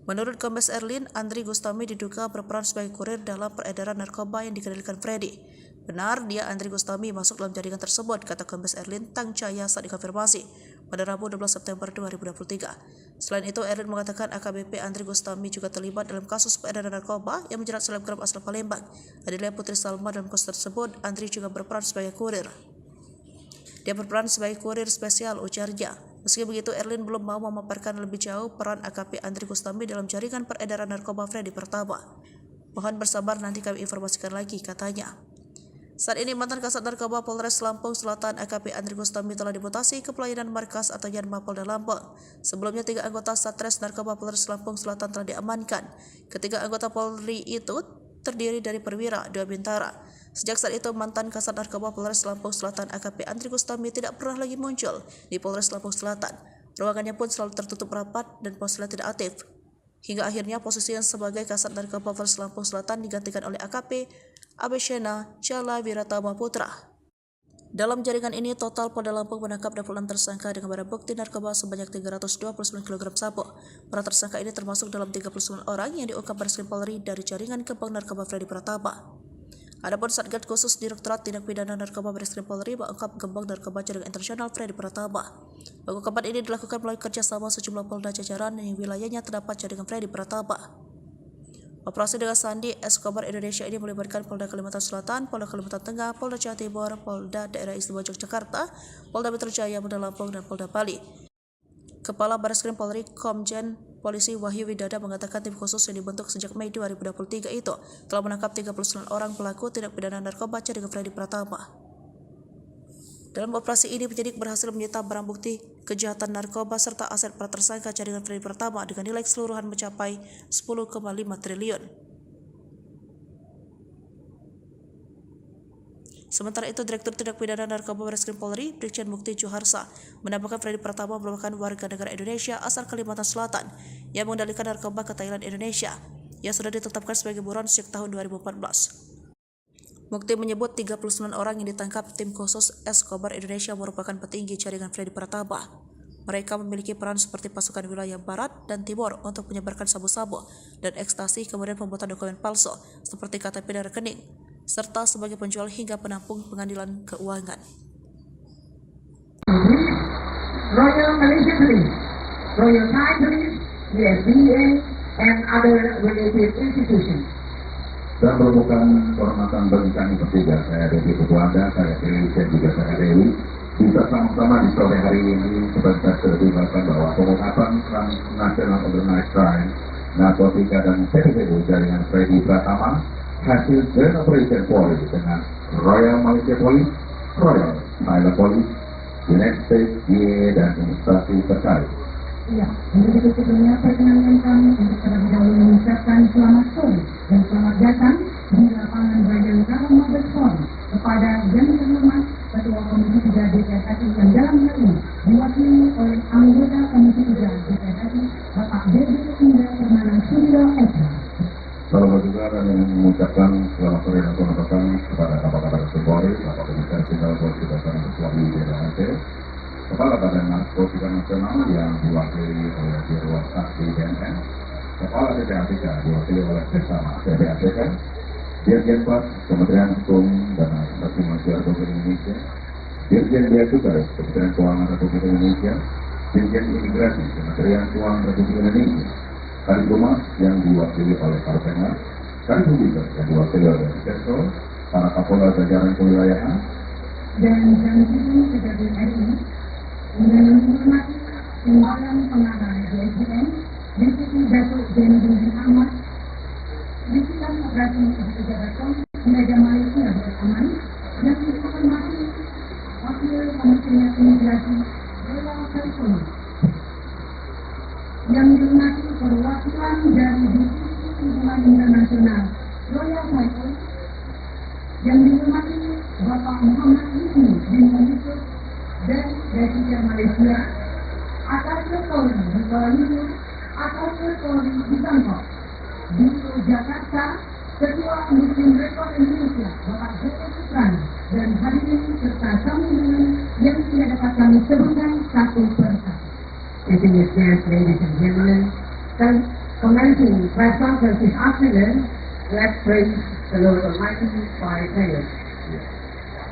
Menurut Kombes Erlin, Andri Gustami diduga berperan sebagai kurir dalam peredaran narkoba yang dikendalikan Freddy. Benar, dia Andri Gustami masuk dalam jaringan tersebut, kata Kombes Erlin Tangjaya saat dikonfirmasi pada Rabu 12 September 2023. Selain itu, Erlin mengatakan AKBP Andri Gustami juga terlibat dalam kasus peredaran narkoba yang menjerat selebgram asal Palembang, Adelia Putri Salma. Dalam kasus tersebut, Andri juga berperan sebagai kurir. Dia berperan sebagai kurir spesial, ujarnya. Meski begitu, Erlin belum mau memaparkan lebih jauh peran AKP Andri Gustami dalam jaringan peredaran narkoba Freddy Pratama. Mohon bersabar, nanti kami informasikan lagi, katanya. Saat ini, mantan Kasat Narkoba Polres Lampung Selatan AKP Andri Gustami telah dimutasi ke pelayanan markas atau Yanma Polda Lampung. Sebelumnya, 3 anggota Satres Narkoba Polres Lampung Selatan telah diamankan. Ketiga anggota Polri itu terdiri dari perwira, 2 bintara. Sejak saat itu, mantan Kasat Narkoba Polres Lampung Selatan AKP Andri Gustami tidak pernah lagi muncul di Polres Lampung Selatan. Ruangannya pun selalu tertutup rapat dan ponselnya tidak aktif. Hingga akhirnya posisinya sebagai Kasat Narkoba Polres Lampung Selatan digantikan oleh AKP Absyenal Cala Viratama Putra. Dalam jaringan ini, total Polda Lampung menangkap 26 tersangka dengan barang bukti narkoba sebanyak 329 kg sabu. Para tersangka ini termasuk dalam 39 orang yang diungkap Bareskrim Polri dari jaringan gembong narkoba Freddy Pratama. Adapun Satgas Khusus Direktorat Tindak Pidana Narkoba Bareskrim Polri mengungkap gembong narkoba jaringan internasional Freddy Pratama. Pengungkapan ini dilakukan melalui kerjasama sejumlah polda jajaran yang wilayahnya terdapat jaringan Freddy Pratama. Operasi dengan Sandi Escobar Indonesia ini melibatkan Polda Kalimantan Selatan, Polda Kalimantan Tengah, Polda Jawa Timur, Polda Daerah Istimewa Yogyakarta, Polda Metro Jaya, Polda Lampung, dan Polda Bali. Kepala Bareskrim Polri Komjen Polisi Wahyu Widada mengatakan tim khusus yang dibentuk sejak Mei 2023 itu telah menangkap 39 orang pelaku tindak pidana narkoba jaringan Freddy Pratama. Dalam operasi ini, penyidik berhasil menyita barang bukti kejahatan narkoba serta aset para tersangka jaringan Freddy Pratama dengan nilai keseluruhan mencapai 10,5 triliun. Sementara itu, Direktur Tindak Pidana Narkoba Bareskrim Polri, Brigjen Mukti Juharsa, menambahkan Freddy Pratama merupakan warga negara Indonesia asal Kalimantan Selatan yang mengendalikan narkoba ke Thailand Indonesia, yang sudah ditetapkan sebagai buron sejak tahun 2014. Mukti menyebut 39 orang yang ditangkap tim khusus Escobar Indonesia merupakan petinggi jaringan Freddy Pratama. Mereka memiliki peran seperti pasukan wilayah barat dan timur untuk menyebarkan sabu-sabu dan ekstasi, kemudian pembuatan dokumen palsu seperti KTP dan rekening, serta sebagai penjual hingga penampung pengadilan keuangan. Royal Malaysia Police, Royal Thai Police, USDA, and other related institutions. Dan merupakan kehormatan bagi kami bertiga, saya Devi Ketua Anda, saya Dewi dan juga saya Dewi, bisa sama-sama di sore hari ini seperti saya sudah bilang bahwa pengungkapan National Organized Crime, narkotika dan TPPU jaringan Freddy Pratama hasil Joint Operation Polri dengan Royal Malaysia Police, Royal Thailand Police, United States, DEA, dan instansi terkait. Ya, jadi sebelumnya perkenankan kami untuk terlebih dahulu mengucapkan selamat sore dan selamat datang di lapangan Bayangkara Mabes Polri kepada yang terhormat Ketua Komisi 3 DPR RI yang dalam hal ini diwakili oleh anggota Komisi 3 DPR RI Bapak Dede Indah Permana Suryo Eka. Salam juga kami mengucapkan selamat sore dan selamat datang kepada Kapolres Polri, Bapak Komisaris Jenderal Polisi Dasar Kesuami DPRT, Kepala Badan Narkotika Nasional yang diwakili oleh Dirwan Saksi BNN, Kepala PPATK diwakili oleh Sesama PPATK, Dirjen Pas Kementerian Hukum dan Asasi Manusia Republik Indonesia, Dirjen Bea Cukai Kementerian Keuangan Republik Indonesia, Dirjen Imigrasi Kementerian Keuangan Republik Indonesia, Kadiphumas yang diwakili oleh Karpenmas, Kadiphumas yang diwakili oleh Sektor, para Kapolda jajaran kewilayahan, dan Presiden Kejaksaan RI dengan menghormati Timbalan Pengarah DSDM, Deputi Datuk Jainuddin Ahmad, Bidang Operasi Pejabat Meja Malaysia Aman, yang dihormati Wakil Komisioner Imigrasi Dewa California, yang dihormati perwakilan dari Divisi Hubungan Internasional Royal Thai Police, yang dihormati Bapak Muhammad Husni bin Yusuf dan Deputi Malaysia, atas Polri di Kuala Lumpur, atas Polri di Bangkok, di Jakarta, Ketua Muslim Rekod Indonesia Bapak Joko Suprana, dan hadirin serta tamu yang tidak dapat kami sebutkan satu persatu. Distinguished ladies and gentlemen, commencing press conference this afternoon, let's praise the Lord Almighty by prayer.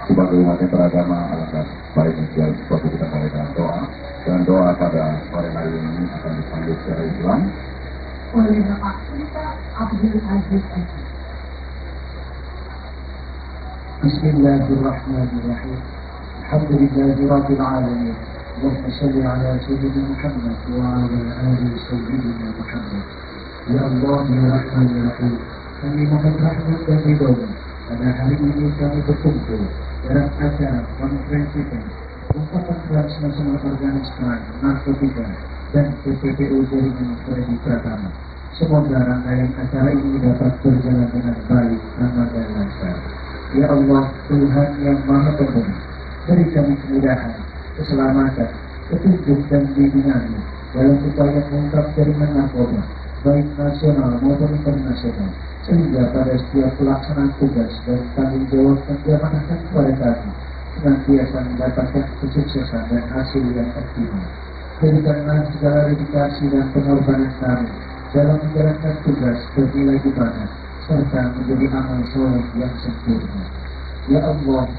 sebagai umat yang beragama, alangkah baiknya seperti kita mulai dengan doa, dan doa pada sore hari ini akan dipanggil secara Islam oleh Bapak Sultan Abdul Aziz Eki. Bismillahirrahmanirrahim. Alhamdulillahi Rabbil Alamin. Allahumma salli ala Sayyidina Muhammad wa ala ali Sayyidina Muhammad. Ya Allah, ya Rahman, ya Rahim, kami mohon rahmat dan ridho-Mu. Pada hari ini kami berkumpul dalam acara konferensi ungkapan transnasional Organized Crime, narkotika, dan TPPU jaringan Freddy Pratama. Semoga rangkaian acara ini dapat berjalan dengan baik, aman, dan lancar. Ya Allah, Tuhan yang Maha Pengasih, beri kami kemudahan, keselamatan, petunjuk dan bimbingan-Mu dalam upaya mengungkap jaringan narkoba, baik nasional maupun internasional, sehingga pada setiap pelaksanaan tugas dan tanggung jawab yang Dia manahkan kepada kami senantiasa mendapatkan kesuksesan dan hasil yang optimal. Berikanlah segala dedikasi dan pengorbanan kami dalam menjalankan tugas bernilai ibadah serta menjadi amal soleh yang sempurna. Ya Allah,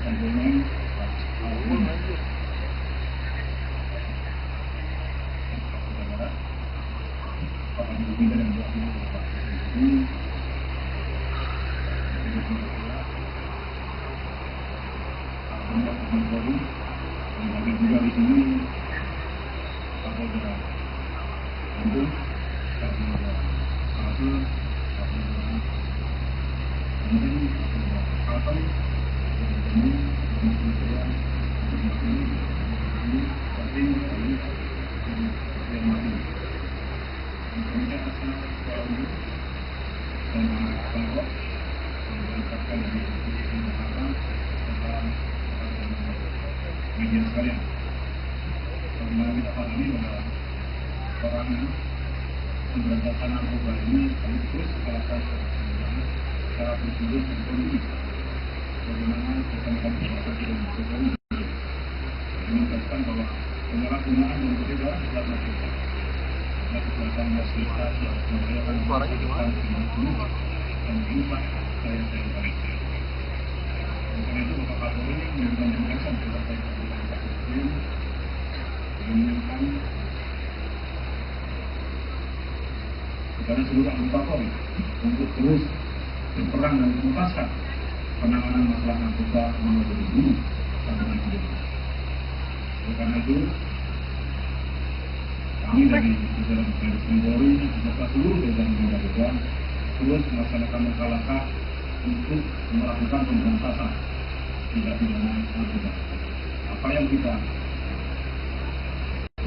Komponen juga di sini Kapolda Bandung, Kapolda Kalsel, Kapolda Kemudian Kalsel, media sekalian, karena kita pahami bahwa orang pemberantasan narkoba ini harus terus dikalahkan secara prosedur dan politis. Bagaimana bersama-sama bersama dengan Jokowi menunjukkan bahwa penyalahgunaan dan beredar dalam narkoba adalah kejahatan masyarakat yang membahayakan kehidupan dan mengubah gaya-gaya bangsa. Karena itu Bapak Kapolri memberikan penegasan kepada Kapolri menginginkan kepada seluruh anggota Polri untuk terus berperang dan menuntaskan penanganan masalah narkoba nomor 2000 sampai nanti. Karena itu kami dari jajaran Baris Krim Polri beserta seluruh jajaran narkoba terus melaksanakan langkah-langkah untuk melakukan pemberantasan tindak pidana narkoba. Apa yang kita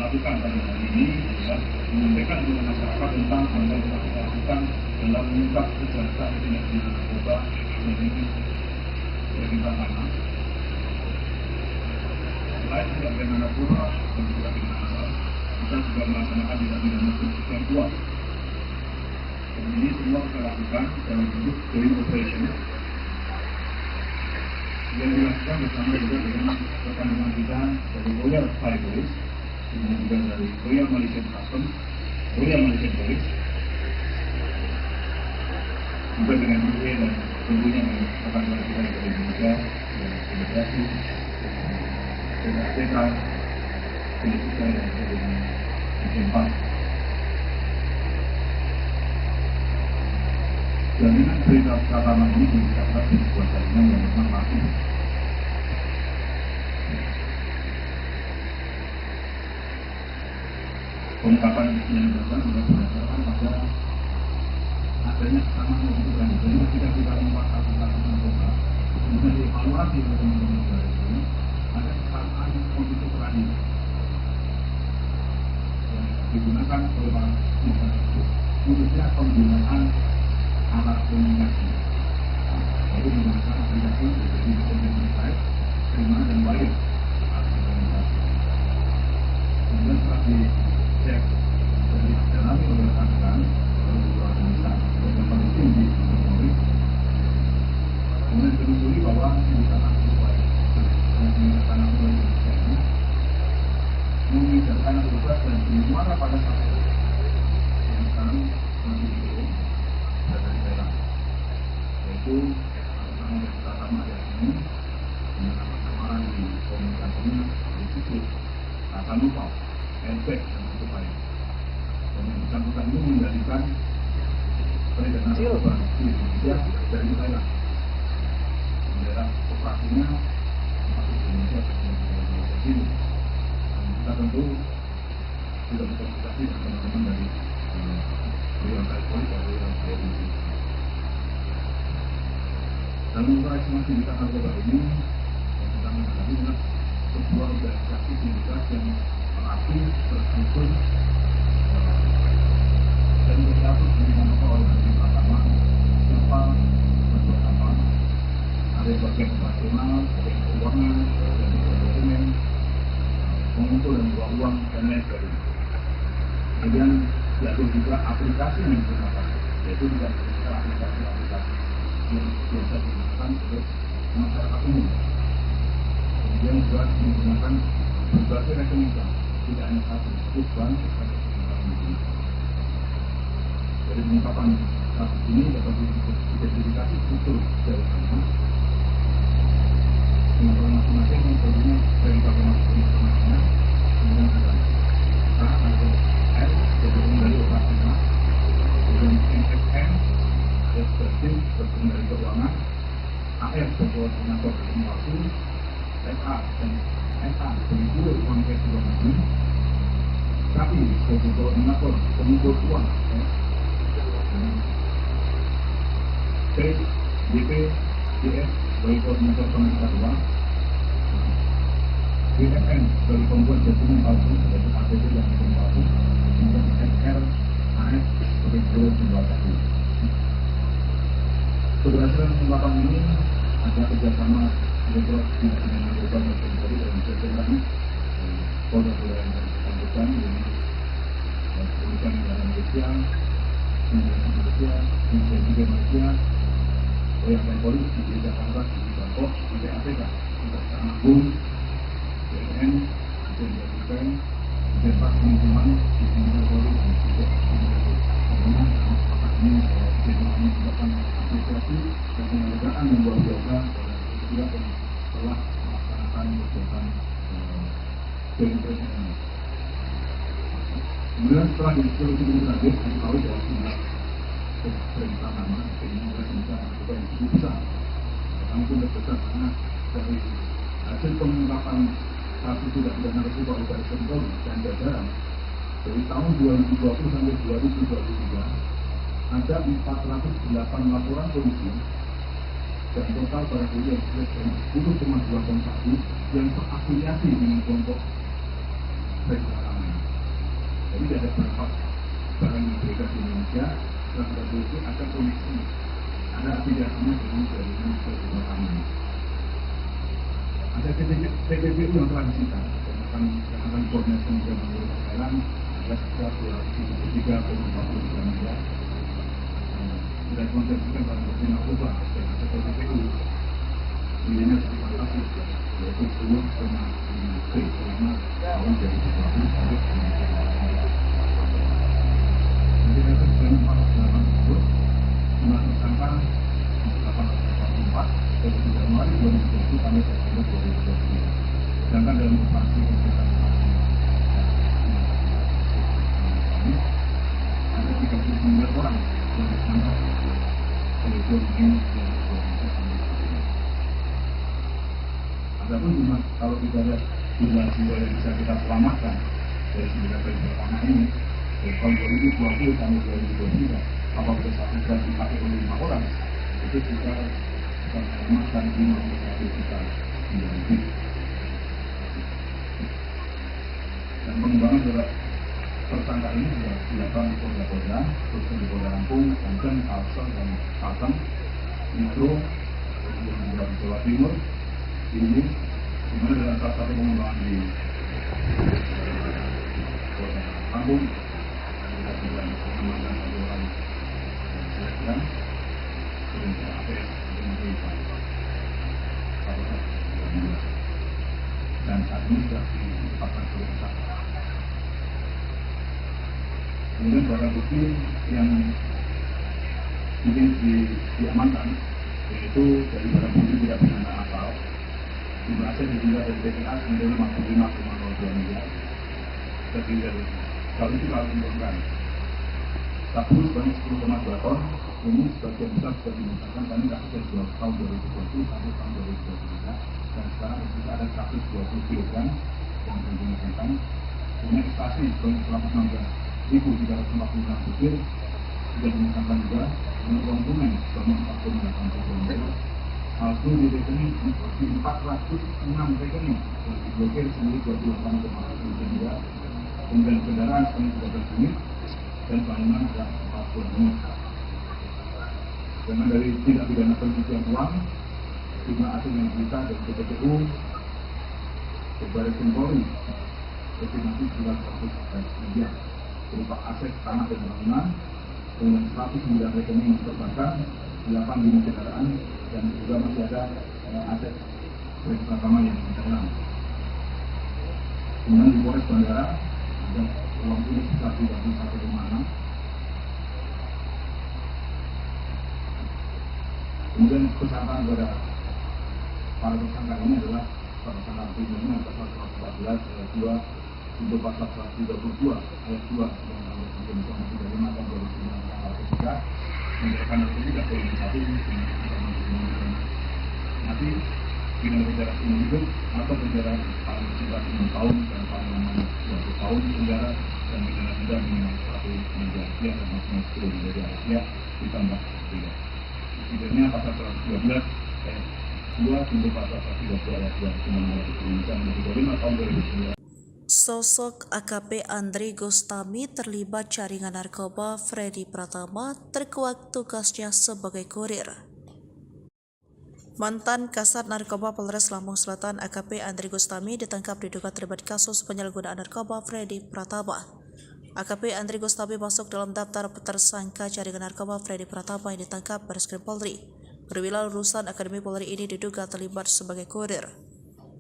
lakukan pada hari ini adalah menyampaikan kepada masyarakat tentang apa yang kita lakukan dalam mengungkap kejahatan tindak pidana narkoba dan ini kita tanam. Selain tindak pidana narkoba dan tindak pidana asal, kita juga melaksanakan tindak pidana pencucian uang. Dan ini semua kita lakukan dalam bentuk joint operation yang dilakukan bersama juga dengan rekan-rekan kita dari Royal Thai Police, kemudian juga dari Royal Malaysian Customs, Royal Malaysian Police, juga dengan UK dan tentunya dengan rekan-rekan kita dari Indonesia, dari Imigrasi, PPK, Politika dan dari Jepang. Jaminan berita pertama ini dicatat di sebuah jaringan yang memang masih pengungkapan yang dilakukan sudah berdasarkan pada adanya kesamaan kebutuhan. Jadi ketika kita melakukan narkoba, kemudian dievaluasi oleh teman-teman negara itu, ada kesamaan kebutuhan yang digunakan oleh para pengusaha tersebut, khususnya penggunaan alat komunikasi, yaitu menggunakan aplikasi seperti website, terima dan wire alat komunikasi. Kemudian setelah dicek dan didalami oleh rekan-rekan luar biasa dan penting di Polri, kemudian ditelusuri bahwa tindakan narkoba yang digunakan oleh Indonesia ini mengizinkan narkoba dan dimana pada saat itu yang sekarang masih dihitung dari daerah, yaitu sama dari pertama dari ini dengan sama-sama di komunikasinya di situ akan lupa airbag dan sebagainya. Dan yang bersangkutan ini mengendalikan peredaran narkoba di Indonesia dari Thailand. Daerah operasinya masuk di Indonesia dan di sini. Dan kita tentu sudah berkomunikasi dengan teman-teman dari Royal Thai Police dan Royal Thai Police. Dalam operasi di narkoba ini yang kita menghadapi adalah sebuah organisasi sindikat yang aktif, terstruktur, dan berdiatur dengan oleh dari pertama siapa berbuat apa, ada bagian operasional, bagian keuangan, bagian dokumen, pengumpul dan buang uang dan lain sebagainya. Kemudian diatur juga aplikasi yang digunakan, yaitu tidak sekedar aplikasi-aplikasi yang biasa digunakan oleh masyarakat umum. Kemudian juga menggunakan berbagai rekening bank, tidak hanya satu, cukup bank, tapi juga dari pengungkapan kasus ini dapat diidentifikasi struktur jaringannya, AR sebagai koordinator informasi, SA dan SA sebagai komunitas informasi, KI sebagai koordinator pengumpul uang, P, DP, DS sebagai koordinator penangkap uang, BFN sebagai pembuat dokumen palsu yaitu KTP dan dokumen palsu, kemudian SR, AS sebagai guru pembuatan. Keberhasilan pengungkapan ini ada kerjasama Direktorat Tindak Pidana Narkoba dan Polri dan Jajaran Polda yang bersangkutan dengan Kepolisian Negara Malaysia, Kementerian Malaysia, Kementerian juga Malaysia, Kepolisian Polri di Jakarta, di Bangkok, di PATK, Kejaksaan Agung, BNN, Kementerian Defense, Jenderal Pengumuman, di Kementerian Polri dan juga Kementerian ini Jenderal menyebabkan apresiasi dan penghargaan yang luar biasa dan juga yang telah melaksanakan kegiatan BNPB ini. Kemudian setelah diskusi terakhir, diketahui bahwa jumlah perintah nama ini bisa juga yang cukup besar. Kami pun terbesar karena dari hasil pengungkapan kasus tindak pidana narkoba oleh Baris Krim Polri dan jajaran dari tahun 2020 sampai 2023 ada 408 laporan polisi dan total barang bukti yang selesai 10,2 ton sabu yang terafiliasi dengan kelompok perjalanan. Jadi ada beberapa barang yang beredar di Indonesia, barang bukti ada koneksi, ada afiliasinya dengan jaringan perjalanan. Ada TPPU yang telah disita dan akan koordinasi dengan Menteri Perdagangan ada sekitar 273,43 miliar. Dan konsentrasikan barang bukti narkoba dan ada TPPU nilainya sangat fantastis yaitu 10,5 triliun tahun 2020 sampai 2023. Jadi dari 408 tersebut jumlah tersangka 884 dari Januari 2020 sampai September 2023. Sedangkan dalam operasi investigasi ini ada 39 orang yang ditangkap oleh Polri. Adapun jumlah kalau kita lihat jumlah jiwa yang bisa kita selamatkan dari 9 pertama ini dari tahun 2020 sampai 2023 apabila satu gram dipakai oleh 5 orang itu kita akan selamatkan 51 juta lebih. Dan pengembangan juga tersangka ini sudah dilakukan di Polda, terus di Polda Lampung, Banten, Kalsel, dan Kalteng, Metro, kemudian juga di Jawa Timur, ini dimana dalam salah satu pengembangan di Polda Lampung, kita juga mengamankan satu orang dan kemudian APS dengan Rifa, dan saat ini sudah ditetapkan sebagai tersangka. Kemudian barang bukti yang diamankan yaitu dari barang bukti tidak pidana asal jumlah aset diduga dari BPA senilai 55,02 miliar terdiri dari kalau itu kalau menurunkan sabu sebanyak 10,2 ton ini sebagian besar sudah dimusnahkan karena kasus dari tahun 2020 sampai tahun 2023 dan sekarang kita ada 120 kg yang digunakan. Kemudian ekstasi sebanyak 116.346 butir sudah dimusnahkan juga dengan uang tunai sebanyak 4,8 miliar. Palsu di rekening di 406 rekening yang diblokir seluruh 28,1 miliar. Kemudian kendaraan sebanyak 12 unit dan bangunan ada 40 unit. Dengan dari tindak pidana pencucian uang, jumlah aset yang disita dari TPPU, Baris Krim Polri, estimasi sekitar 100 miliar berupa aset tanah dan bangunan, kemudian 109 rekening yang terbakar, 8 unit kendaraan, dan juga masih ada aset bersama yang internal. Kemudian di Polres Bandara ada uang tunai sekitar 31,6. Kemudian kesangkaan kepada para tersangka ini adalah tersangka primernya pasal 114 ayat 2 untuk pasal 132 ayat 2 Undang-Undang Indonesia Nomor 35 Tahun 2009 tentang narkotika, menjadikan narkotika dari satu dengan penjara umum hidup atau penjara paling singkat 6 tahun dan paling lama 20 tahun penjara dan penjara denda minimal 1 miliar rupiah dan maksimal 10 miliar rupiah ditambah 3. Setidaknya pasal 112 ayat 2 hingga pasal 130 ayat 2 Undang-Undang Republik Indonesia Nomor 35 tahun 2009. Sosok AKP Andri Gustami terlibat jaringan narkoba Freddy Pratama terkuak tugasnya sebagai kurir. Mantan Kasat Narkoba Polres Lampung Selatan AKP Andri Gustami ditangkap diduga terlibat kasus penyalahgunaan narkoba Freddy Pratama. AKP Andri Gustami masuk dalam daftar tersangka jaringan narkoba Freddy Pratama yang ditangkap Bareskrim Polri. Perwira lulusan Akademi Polri ini diduga terlibat sebagai kurir.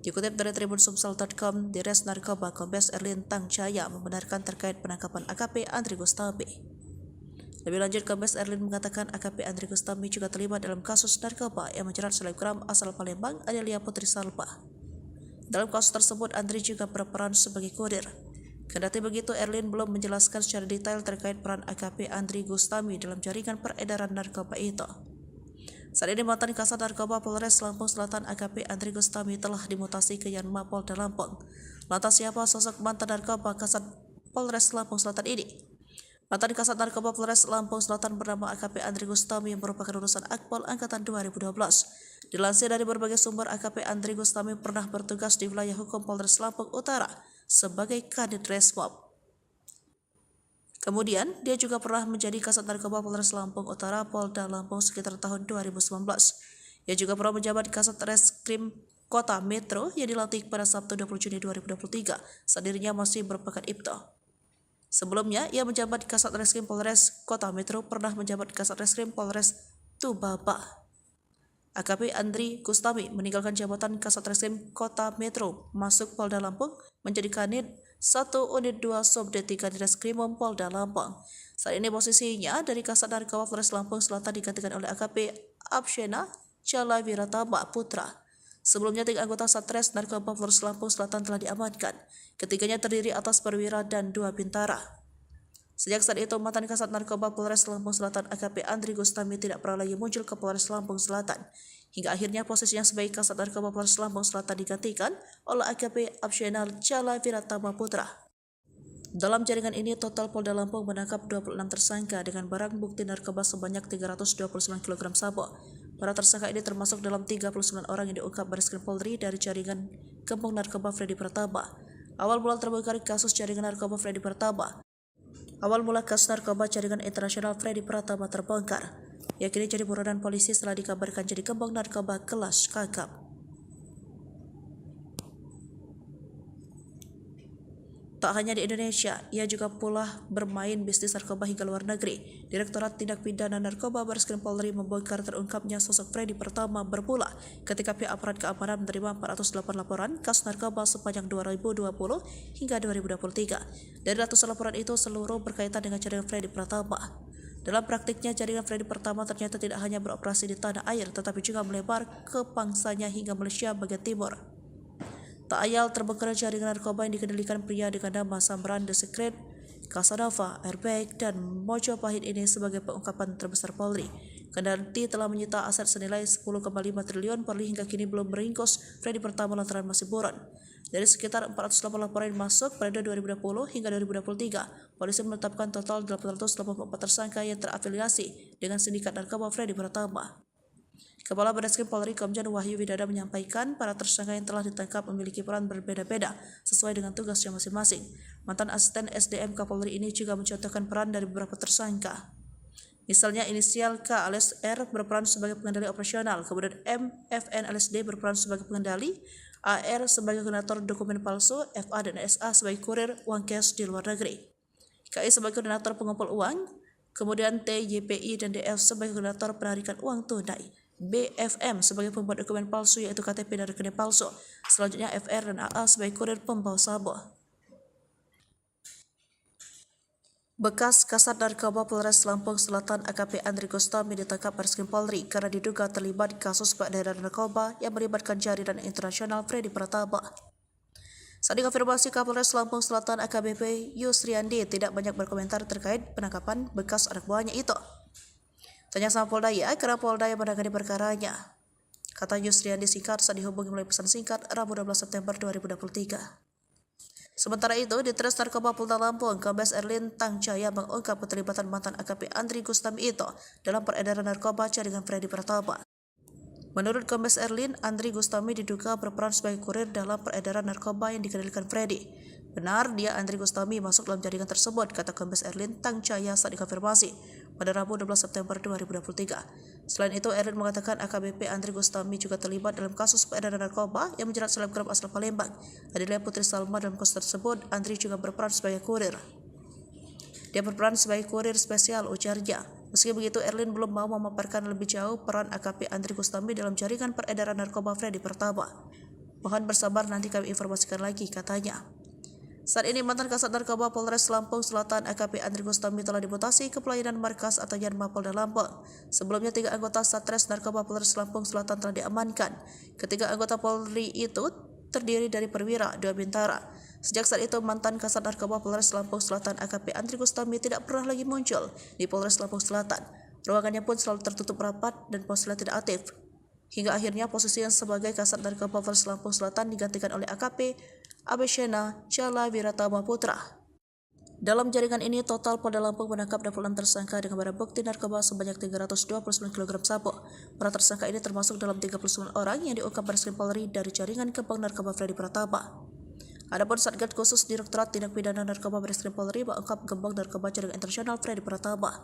Dikutip dari tribunsumsel.com, Dires Narkoba Kombes Erlin Tangjaya membenarkan terkait penangkapan AKP Andri Gustami. Lebih lanjut, Kombes Erlin mengatakan AKP Andri Gustami juga terlibat dalam kasus narkoba yang menjerat selebgram asal Palembang Adelia Putri Salpa. Dalam kasus tersebut, Andri juga berperan sebagai kurir. Kendati begitu, Erlin belum menjelaskan secara detail terkait peran AKP Andri Gustami dalam jaringan peredaran narkoba itu. Saat ini mantan Kasat Narkoba Polres Lampung Selatan AKP Andri Gustami telah dimutasi ke Yanma Polda Lampung. Lantas siapa sosok mantan Narkoba Kasat Polres Lampung Selatan ini? Mantan Kasat Narkoba Polres Lampung Selatan bernama AKP Andri Gustami yang merupakan lulusan Akpol Angkatan 2012. Dilansir dari berbagai sumber, AKP Andri Gustami pernah bertugas di wilayah hukum Polres Lampung Utara sebagai Kadit Resmob. Kemudian, dia juga pernah menjadi Kasat Narkoba Polres Lampung Utara Polda Lampung sekitar tahun 2019. Ia juga pernah menjabat Kasat Reskrim Kota Metro yang dilantik pada Sabtu 20 Juni 2023 saat dirinya masih berpangkat Ibto. Sebelumnya, ia menjabat Kasat Reskrim Polres Kota Metro, pernah menjabat Kasat Reskrim Polres Tubapa. AKP Andri Gustami meninggalkan jabatan Kasat Reskrim Kota Metro, masuk Polda Lampung, menjadi Kanit 1 Unit 2 Subdit 3 Direskrimum Polda Lampung. Saat ini posisinya dari Kasat Narkoba Polres Lampung Selatan digantikan oleh AKP Abshena Chala Wiratama Putra. Sebelumnya 3 anggota Satres Narkoba Polres Lampung Selatan telah diamankan. Ketiganya terdiri atas perwira dan 2 bintara. Sejak saat itu, mantan Kasat Narkoba Polres Lampung Selatan AKP Andri Gustami tidak pernah lagi muncul ke Polres Lampung Selatan. Hingga akhirnya posisinya sebagai Kasat Narkoba Polres Lampung Selatan digantikan oleh AKP Abshena Chala Wiratama Putra. Dalam jaringan ini, total Polda Lampung menangkap 26 tersangka dengan barang bukti narkoba sebanyak 329 kg sabu. Para tersangka ini termasuk dalam 39 orang yang diungkap Bareskrim Polri dari jaringan gembong narkoba Freddy Pratama. Awal mula terbongkar kasus jaringan narkoba Freddy Pratama. Awal mula kasus narkoba jaringan internasional Freddy Pratama terbongkar. Ia kini jadi buronan polisi setelah dikabarkan jadi gembong narkoba kelas kakap. Tak hanya di Indonesia, ia juga pula bermain bisnis narkoba hingga luar negeri. Direktorat Tindak Pidana Narkoba Bareskrim Polri membongkar terungkapnya sosok Freddy Pratama berpula ketika pihak aparat keamanan menerima 408 laporan kasus narkoba sepanjang 2020 hingga 2023. Dari ratusan laporan itu, seluruh berkaitan dengan jaringan Freddy Pratama. Dalam praktiknya, jaringan Freddy Pratama ternyata tidak hanya beroperasi di tanah air, tetapi juga melebar ke pangsanya hingga Malaysia bagian timur. Tak ayal terbongkar jaringan narkoba yang dikendalikan pria dengan nama Samran The Secret, Casanova, Airbag, dan Mojopahit ini sebagai pengungkapan terbesar Polri. Kendati telah menyita aset senilai 10,5 triliun, Polri hingga kini belum meringkus Freddy Pratama lantaran masih buron. Dari sekitar 408 laporan masuk pada 2020 hingga 2023, polisi menetapkan total 884 tersangka yang terafiliasi dengan sindikat narkoba Freddy Pratama. Kepala Bareskrim Polri Komjen Wahyu Widada menyampaikan para tersangka yang telah ditangkap memiliki peran berbeda-beda sesuai dengan tugasnya masing-masing. Mantan asisten SDM Kapolri ini juga mencontohkan peran dari beberapa tersangka. Misalnya inisial K alias R berperan sebagai pengendali operasional, kemudian M, FN alias D berperan sebagai pengendali, AR sebagai koordinator dokumen palsu, FA dan SA sebagai kurir uang cash di luar negeri, KI sebagai koordinator pengumpul uang, kemudian T, YPI dan DF sebagai koordinator penarikan uang tunai, BFM sebagai pembuat dokumen palsu yaitu KTP dan rekening palsu. Selanjutnya FR dan AA sebagai kurir pembawa sabu. Bekas Kasat Narkoba Polres Lampung Selatan AKP Andri Gustami ditangkap Bareskrim Polri karena diduga terlibat kasus peredaran narkoba yang melibatkan jaringan internasional Freddy Pratama. Saat dikonfirmasi, Kapolres Lampung Selatan AKBP Yusriandi tidak banyak berkomentar terkait penangkapan bekas anak buahnya itu. Tanya sama Polda ya, karena Polda yang menangani perkaranya. kata Yusriandi Singkat saat dihubungi melalui pesan singkat Rabu 12 September 2023. Sementara itu, di Tres Narkoba Polda Lampung, Kombes Erlin Tangcaya mengungkap keterlibatan mantan AKP Andri Gustami itu dalam peredaran narkoba jaringan Freddy Pratama. Menurut Kombes Erlin, Andri Gustami diduga berperan sebagai kurir dalam peredaran narkoba yang dikendalikan Freddy. Benar, dia Andri Gustami masuk dalam jaringan tersebut, kata Kombes Erlin Tangcaya saat dikonfirmasi pada Rabu 12 September 2023. Selain itu, Erlin mengatakan AKBP Andri Gustami juga terlibat dalam kasus peredaran narkoba yang menjerat selebgram asal Palembang, Adelia Putri Salma. Dalam kasus tersebut, Andri juga berperan sebagai kurir. Dia berperan sebagai kurir spesial, ujarnya. Meski begitu, Erlin belum mau memaparkan lebih jauh peran AKP Andri Gustami dalam jaringan peredaran narkoba Freddy Pratama. Mohon bersabar, nanti kami informasikan lagi, katanya. Saat ini mantan Kasat Narkoba Polres Lampung Selatan AKP Andri Gustami telah dimutasi ke pelayanan markas atau Yanma Polda Lampung. Sebelumnya 3 anggota Satres Narkoba Polres Lampung Selatan telah diamankan. Ketiga anggota Polri itu terdiri dari perwira, 2 bintara. Sejak saat itu mantan Kasat Narkoba Polres Lampung Selatan AKP Andri Gustami tidak pernah lagi muncul di Polres Lampung Selatan. Ruangannya pun selalu tertutup rapat dan ponselnya tidak aktif. Hingga akhirnya posisinya sebagai Kasat Narkoba Polres Lampung Selatan digantikan oleh AKP Abeshena Chala Wiratama Putra. Dalam jaringan ini, total Polda Lampung menangkap 26 tersangka dengan barang bukti narkoba sebanyak 329 kg sabu. Para tersangka ini termasuk dalam 39 orang yang diungkap Bareskrim Polri dari jaringan kembang narkoba Freddy Pratama. Adapun Satgas Khusus Direktorat Tindak Pidana Narkoba Bareskrim Polri mengungkap gembong narkoba jaringan internasional Freddy Pratama.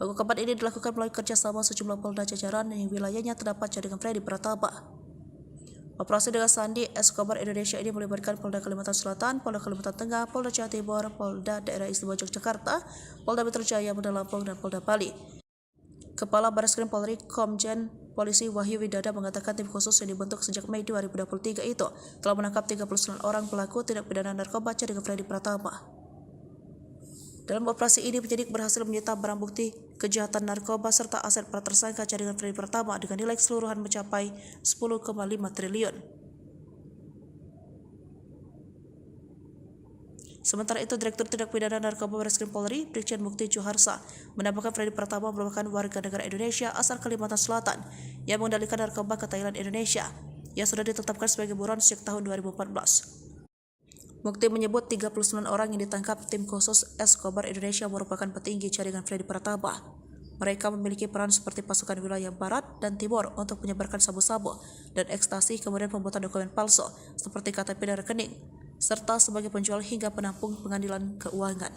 Pengungkapan ini dilakukan melalui kerjasama sejumlah polda jajaran yang wilayahnya terdapat jaringan Freddy Pratama. Operasi dengan Sandi Escobar Indonesia ini melibatkan Polda Kalimantan Selatan, Polda Kalimantan Tengah, Polda Jawa Timur, Polda Daerah Istimewa Yogyakarta, Polda Metro Jaya, Polda Lampung, dan Polda Bali. Kepala Bareskrim Polri Komjen Polisi Wahyu Widada mengatakan tim khusus yang dibentuk sejak Mei 2023 itu telah menangkap 39 orang pelaku tindak pidana narkoba jaringan Freddy Pratama. Dalam operasi ini, penyidik berhasil menyita barang bukti kejahatan narkoba serta aset para tersangka jaringan Freddy Pratama dengan nilai keseluruhan mencapai 10,5 triliun. Sementara itu, Direktur Tindak Pidana Narkoba Bareskrim Polri, Brigjen Mukti Juharsa, menambahkan Freddy Pratama merupakan warga negara Indonesia asal Kalimantan Selatan yang mengendalikan narkoba ke Thailand, Indonesia, yang sudah ditetapkan sebagai buron sejak tahun 2014. Mukti menyebut 39 orang yang ditangkap tim khusus Escobar Indonesia merupakan petinggi jaringan Freddy Pratama. Mereka memiliki peran seperti pasukan wilayah barat dan timur untuk menyebarkan sabu-sabu dan ekstasi, kemudian pembuatan dokumen palsu seperti KTP dan rekening, serta sebagai penjual hingga penampung pengadilan keuangan.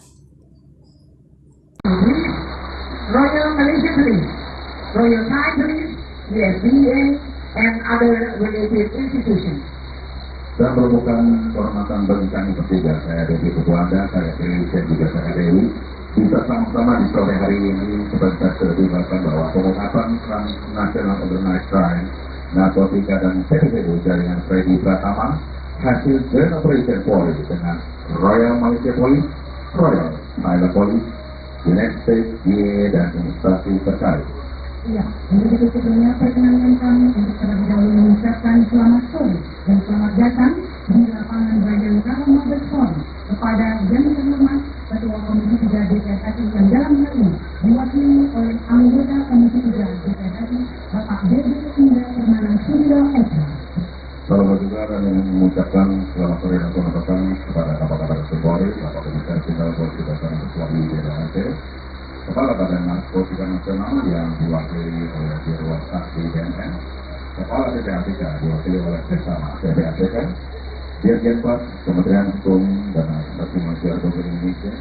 Royal Malaysia Police, Royal Thai Police, the SDA, and other related institutions. Dan merupakan kehormatan bagi kami bertiga, saya Dewi Ketua Anda, saya Dewi dan juga saya Dewi, bisa sama-sama di sore hari ini sebentar terlibatkan bahwa pengungkapan transnasional organized crime, narkotika dan TPPU jaringan Freddy Pratama hasil Joint Operation Polri dengan Royal Malaysia Police, Royal Thailand Police, United States DEA dan instansi terkait. Ya, untuk itu sebelumnya perkenankan kami untuk terlebih dahulu mengucapkan selamat sore dan selamat datang di lapangan Bayangkara Mabes Polri kepada yang terhormat Ketua Komisi 3 DPR RI yang dalam hal ini diwakili oleh anggota Komisi 3 DPR RI Bapak Dede Indah Permana Suryo Eka. Selamat juga dan mengucapkan selamat sore dan selamat datang kepada Kapolda Polri, Bapak Komisaris Jenderal Polisi Dasar Ketua Aceh, Kepala Badan Narkotika Nasional yang diwakili oleh Dirwan Saksi BNN, Kepala PPATK diwakili oleh Sesama PPATK, Dirjen Pas Kementerian Hukum dan Asasi Manusia Republik Indonesia,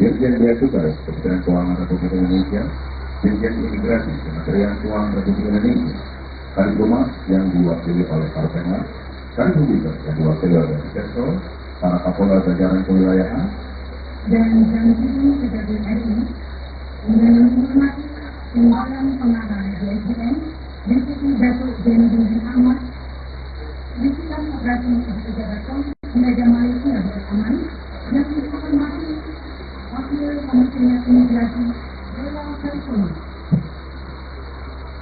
Dirjen Bea Cukai Kementerian Keuangan Republik Indonesia, Dirjen Imigrasi Kementerian Keuangan Republik Indonesia, Kadiphumas yang diwakili oleh Kalpena, Kadiphumas yang diwakili oleh Sektor, para Kapolda jajaran kewilayahan, dan Komisi 3 DPR RI dengan menghormati Timbalan Pengarah DSDM, Deputi Datuk Zainuddin Ahmad, Divisi Operasi Pejabat Meja Malaysia Beraman, dan menghormati Wakil Komisioner Imigrasi Royal California.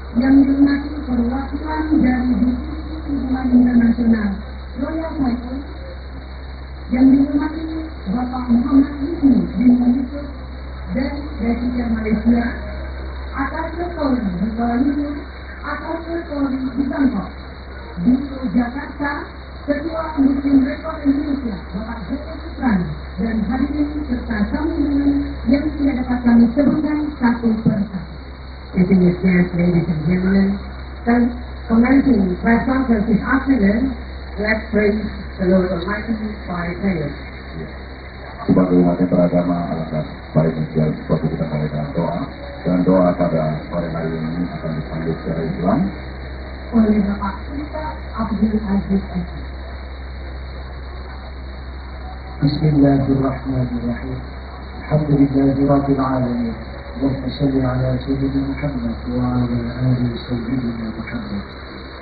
Yang dihormati perwakilan dari Divisi Hubungan Internasional Royal Thailand, yang dihormati Bapak Muhammad Husni bin Yusuf dan Presiden Malaysia, atas laporan Bapak Yusuf atas Polri di Bangkok. Di Jakarta, Ketua Muslim Rekor Indonesia, Bapak Joko Suprani, dan hadirin serta tamu undangan yang tidak dapat kami sebutkan satu persatu. Sitting is chairs, ladies and gentlemen, commencing press conference this afternoon, let's praise the Lord Almighty by prayer. Sebagai umat yang beragama, alangkah baik dan seperti kita mulai dengan doa. Dan doa pada sore hari ini akan disambut secara Islam. Oleh Bapak Kita Abdul Aziz Eki. Bismillahirrahmanirrahim. Alhamdulillahi Rabbil Alamin. Allahumma salli ala Sayyidina Muhammad wa ala ali Sayyidina Muhammad.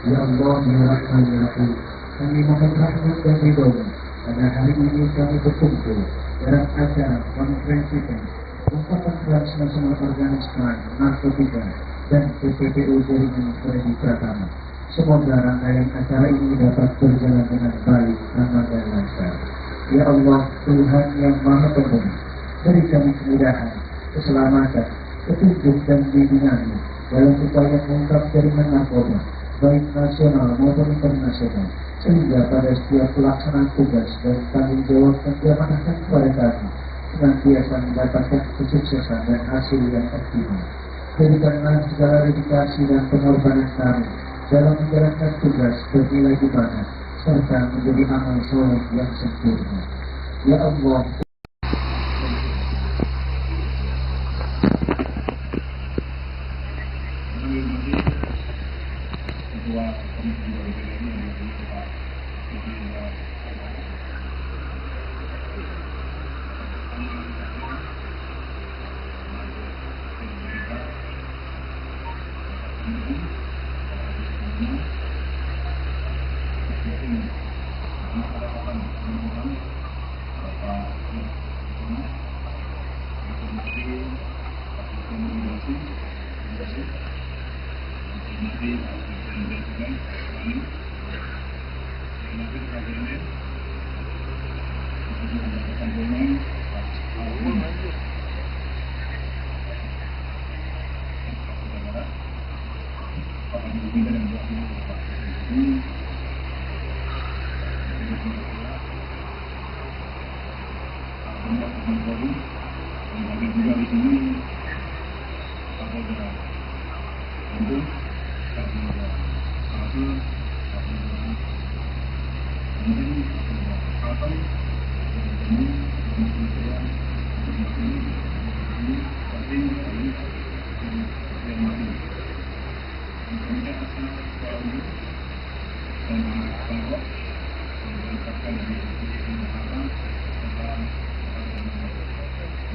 Ya Allah, ya Rahman, ya Rahim. Kami mohon rahmat dan ridho-Mu. Pada hari ini kami berkumpul dalam acara konferensi pers ungkapan transnasional Afghanistan narkotika dan TPPU jaringan Freddy Pratama. Semoga rangkaian acara ini dapat berjalan dengan baik, aman dan lancar. Ya Allah, Tuhan yang Maha Pemberi, beri kami kemudahan, keselamatan, petunjuk dan bimbingan dalam upaya mengungkap jaringan narkoba, baik nasional maupun internasional, sehingga pada setiap pelaksanaan tugas dan tanggung jawab yang diamanahkan kepada kami, senantiasa mendapatkan kesuksesan dan hasil yang optimal. Berikanlah segala dedikasi dan pengorbanan kami dalam menjalankan tugas bernilai ibadah, serta menjadi amal soleh yang sempurna. Ya Allah,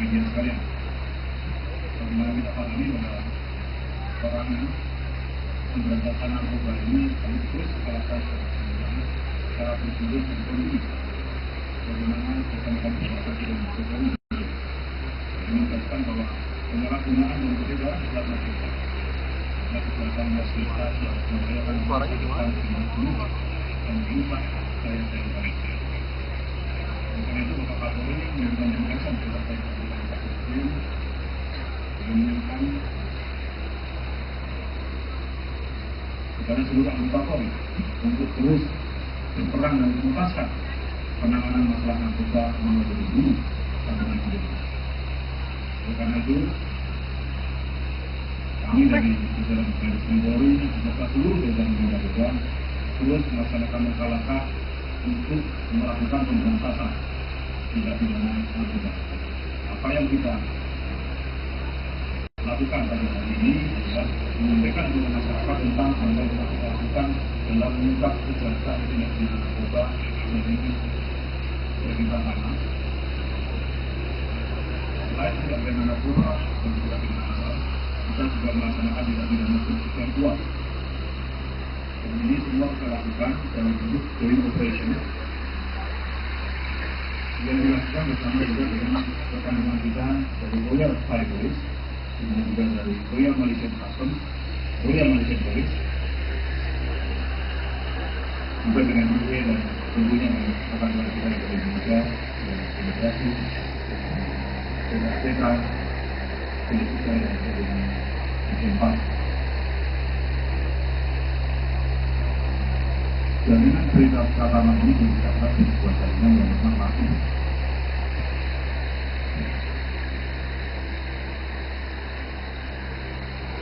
media sekalian, bagaimana kita pahami bahwa orang pemberantasan narkoba ini sekaligus salah satu cara berjuang ekonomi. Bagaimana rekan-rekan bersatu dan Jokowi menegaskan bahwa penyalahgunaan yang berbeda adalah narkoba. Kejahatan fasilitas yang membahayakan kesehatan dan mengubah gaya-gaya bangsa. Karena itu Bapak Kapolri memberikan penegasan kepada menginginkan kepada seluruh anggota Polri untuk terus berperan dan menuntaskan penanganan masalah narkoba melalui seluruh satuan Indonesia. Oleh karena itu, kami dari jajaran Polri beserta seluruh jajaran narkoba terus melaksanakan langkah-langkah untuk melakukan pemberantasan tindak pidana narkoba. Apa yang kita lakukan pada hari ini adalah menyampaikan kepada masyarakat tentang apa yang kita lakukan dalam mengungkap kejahatan tindak pidana narkoba ini kita tanah. Selain tindak pidana narkoba dan tindak pidana asal, kita juga melaksanakan tindak pidana pencucian uang. Dan ini semua kita lakukan dalam bentuk joint operation yang dilakukan bersama juga dengan rekan-rekan kita dari Royal Thai Police, kemudian juga dari Royal Malaysian Customs, Royal Malaysian Police, juga dengan UK dan tentunya dengan rekan-rekan kita dari Indonesia, dari Imigrasi, dari APK, dari kita dan dari Jepang. Jaminan berita pertama ini diucapkan di sebuah jaringan yang memang laku.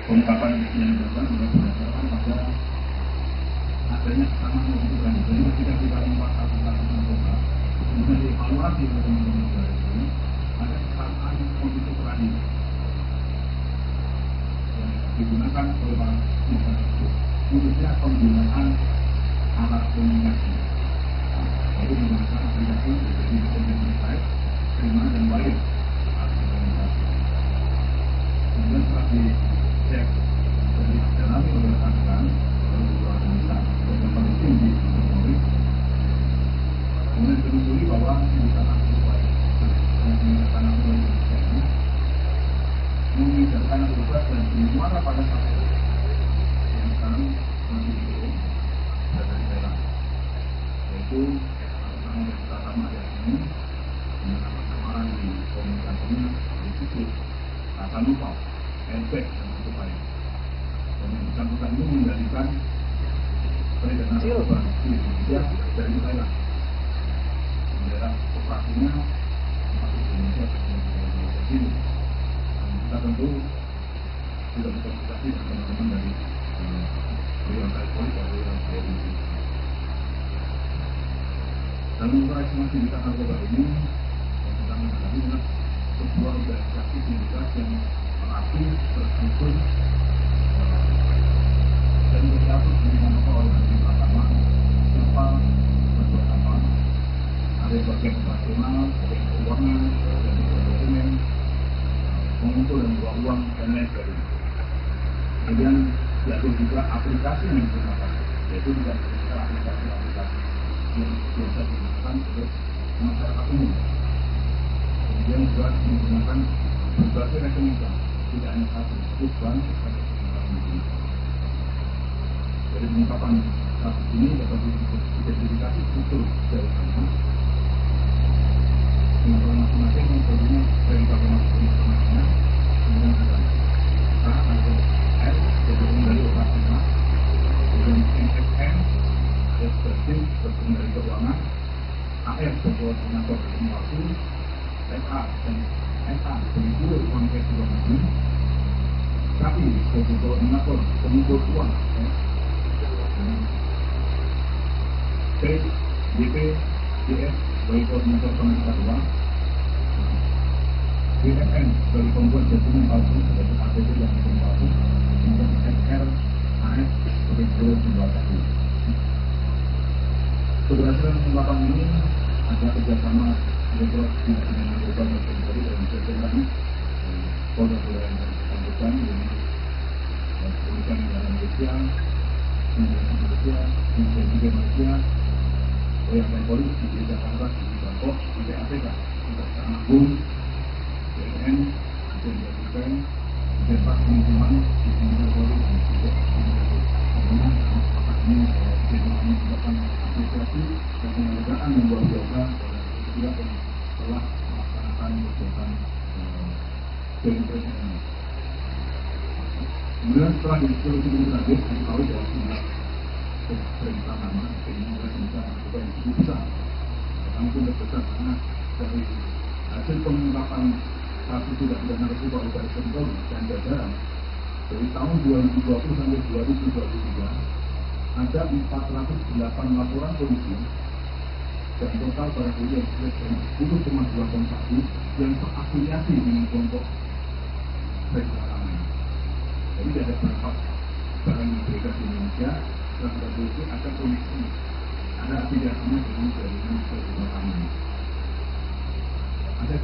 Pengungkapan yang dilakukan berdasarkan pada adanya kesamaan kebutuhan. Jadi ketika kita membuat satu narkoba, bisa dievaluasi oleh teman-teman negara ini, ada kesamaan kondisi terakhir yang digunakan oleh para pihak tersebut, khususnya penggunaan alat komunikasi, yaitu menggunakan aplikasi dari website, terima dan bayar alat komunikasi. Kemudian setelah dicek dan didalami oleh rekan-rekan beberapa analisa yang paling tinggi di Polri, kemudian ditelusuri bahwa sindikat narkoba yang menggunakan narkoba Indonesia ini mengidarkan narkoba dan bermuara pada satu yang sekarang masih belum ada di daerah, yaitu atas nama Bapak Maria ini dengan nama samaran di komunikasinya disebut kata lupa, efek dan sebagainya. Dan yang bersangkutan ini mengendalikan peredaran narkoba di Indonesia dari Thailand. Daerah operasinya masuk di Indonesia dan di Indonesia sini. Kita tentu sudah berkomunikasi dengan teman-teman dari Bidang Polri dan Bidang Polisi. Dalam operasi sindikat narkoba ini yang kita menghadapi adalah sebuah organisasi sindikat yang merapi, terstruktur dan berstatus dengan oleh yang pertama serta beberapa ada yang bagian operasional, ada yang keuangan, ada yang dokumen, mengumpul dan bawa uang dan lain sebagainya. Kemudian diatur juga aplikasi yang digunakan, yaitu tidak bisa aplikasi-aplikasi yang biasa digunakan oleh masyarakat umum. Kemudian juga menggunakan berbagai rekening bank, tidak hanya satu bank, tapi rekening bank. Dari pengungkapan kasus ini dapat diidentifikasi struktur jaringannya dengan orang masing-masing yang tentunya dari informasinya, kemudian ada A atau S bergabung dari operasional, kemudian MSN bergabung dari keuangan, AF berkoordinator informasi, SA dan SA sebagai uang cash luar negeri, KI sebagai koordinator pengumpul uang, P, DP, DS sebagai koordinator penangkap uang, BFN sebagai pembuat dokumen palsu sebagai APT yang dokumen palsu, kemudian SR, AS sebagai guru pembuatan. Keberhasilan pengungkapan ini ada kerjasama Direktorat Tindak Narkoba dan Polri dan Jajaran Polda yang bersangkutan dengan Kepolisian Negara Malaysia, Indonesia, Malaysia, Polda Polri di Jakarta, di Bangkok, di APK, di Kejaksaan Agung, BNN, di Jakarta, di Depak Lingkungan, di Polda Polri, dan di Kemudian ini jadi merupakan apresiasi dan penghargaan yang luar biasa juga yang telah melaksanakan kegiatan BNPS ini. Kemudian setelah diskusi lebih lanjut, diketahui bahwa jumlah perintah nama ini bisa yang cukup besar. Karena itu besar karena dari hasil pengungkapan kasus tidak pidana narkoba oleh Baris Krim Polri dan jajaran dari tahun 2020 sampai 2023 ada 408 laporan polisi dan total barang bukti yang sekitar 10,2 ton sabu yang terafiliasi dengan kelompok perjalanan. Jadi ada berapa barang yang beredar di Indonesia, barang bukti ada koneksi, ada afiliasinya dengan jaringan perjalanan ini. Ada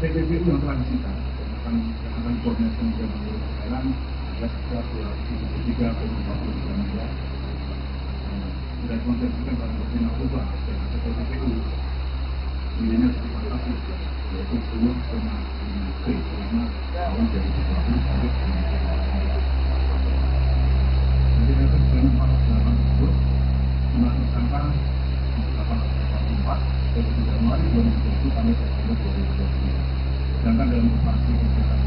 TPPU yang telah disita dan akan koordinasi dengan Pemerintah Thailand ada sekitar 273,43 miliar. Sudah konsentrasikan barang bukti narkoba dan ada TPPU nilainya sekitar yaitu 10,5 karena tahun dari 20 sampai 2024. Jadi ada sebanyak 408 tersebut jumlah tersangka 844 dari Januari 2020 sampai September 2023. Sedangkan dalam operasi kegiatan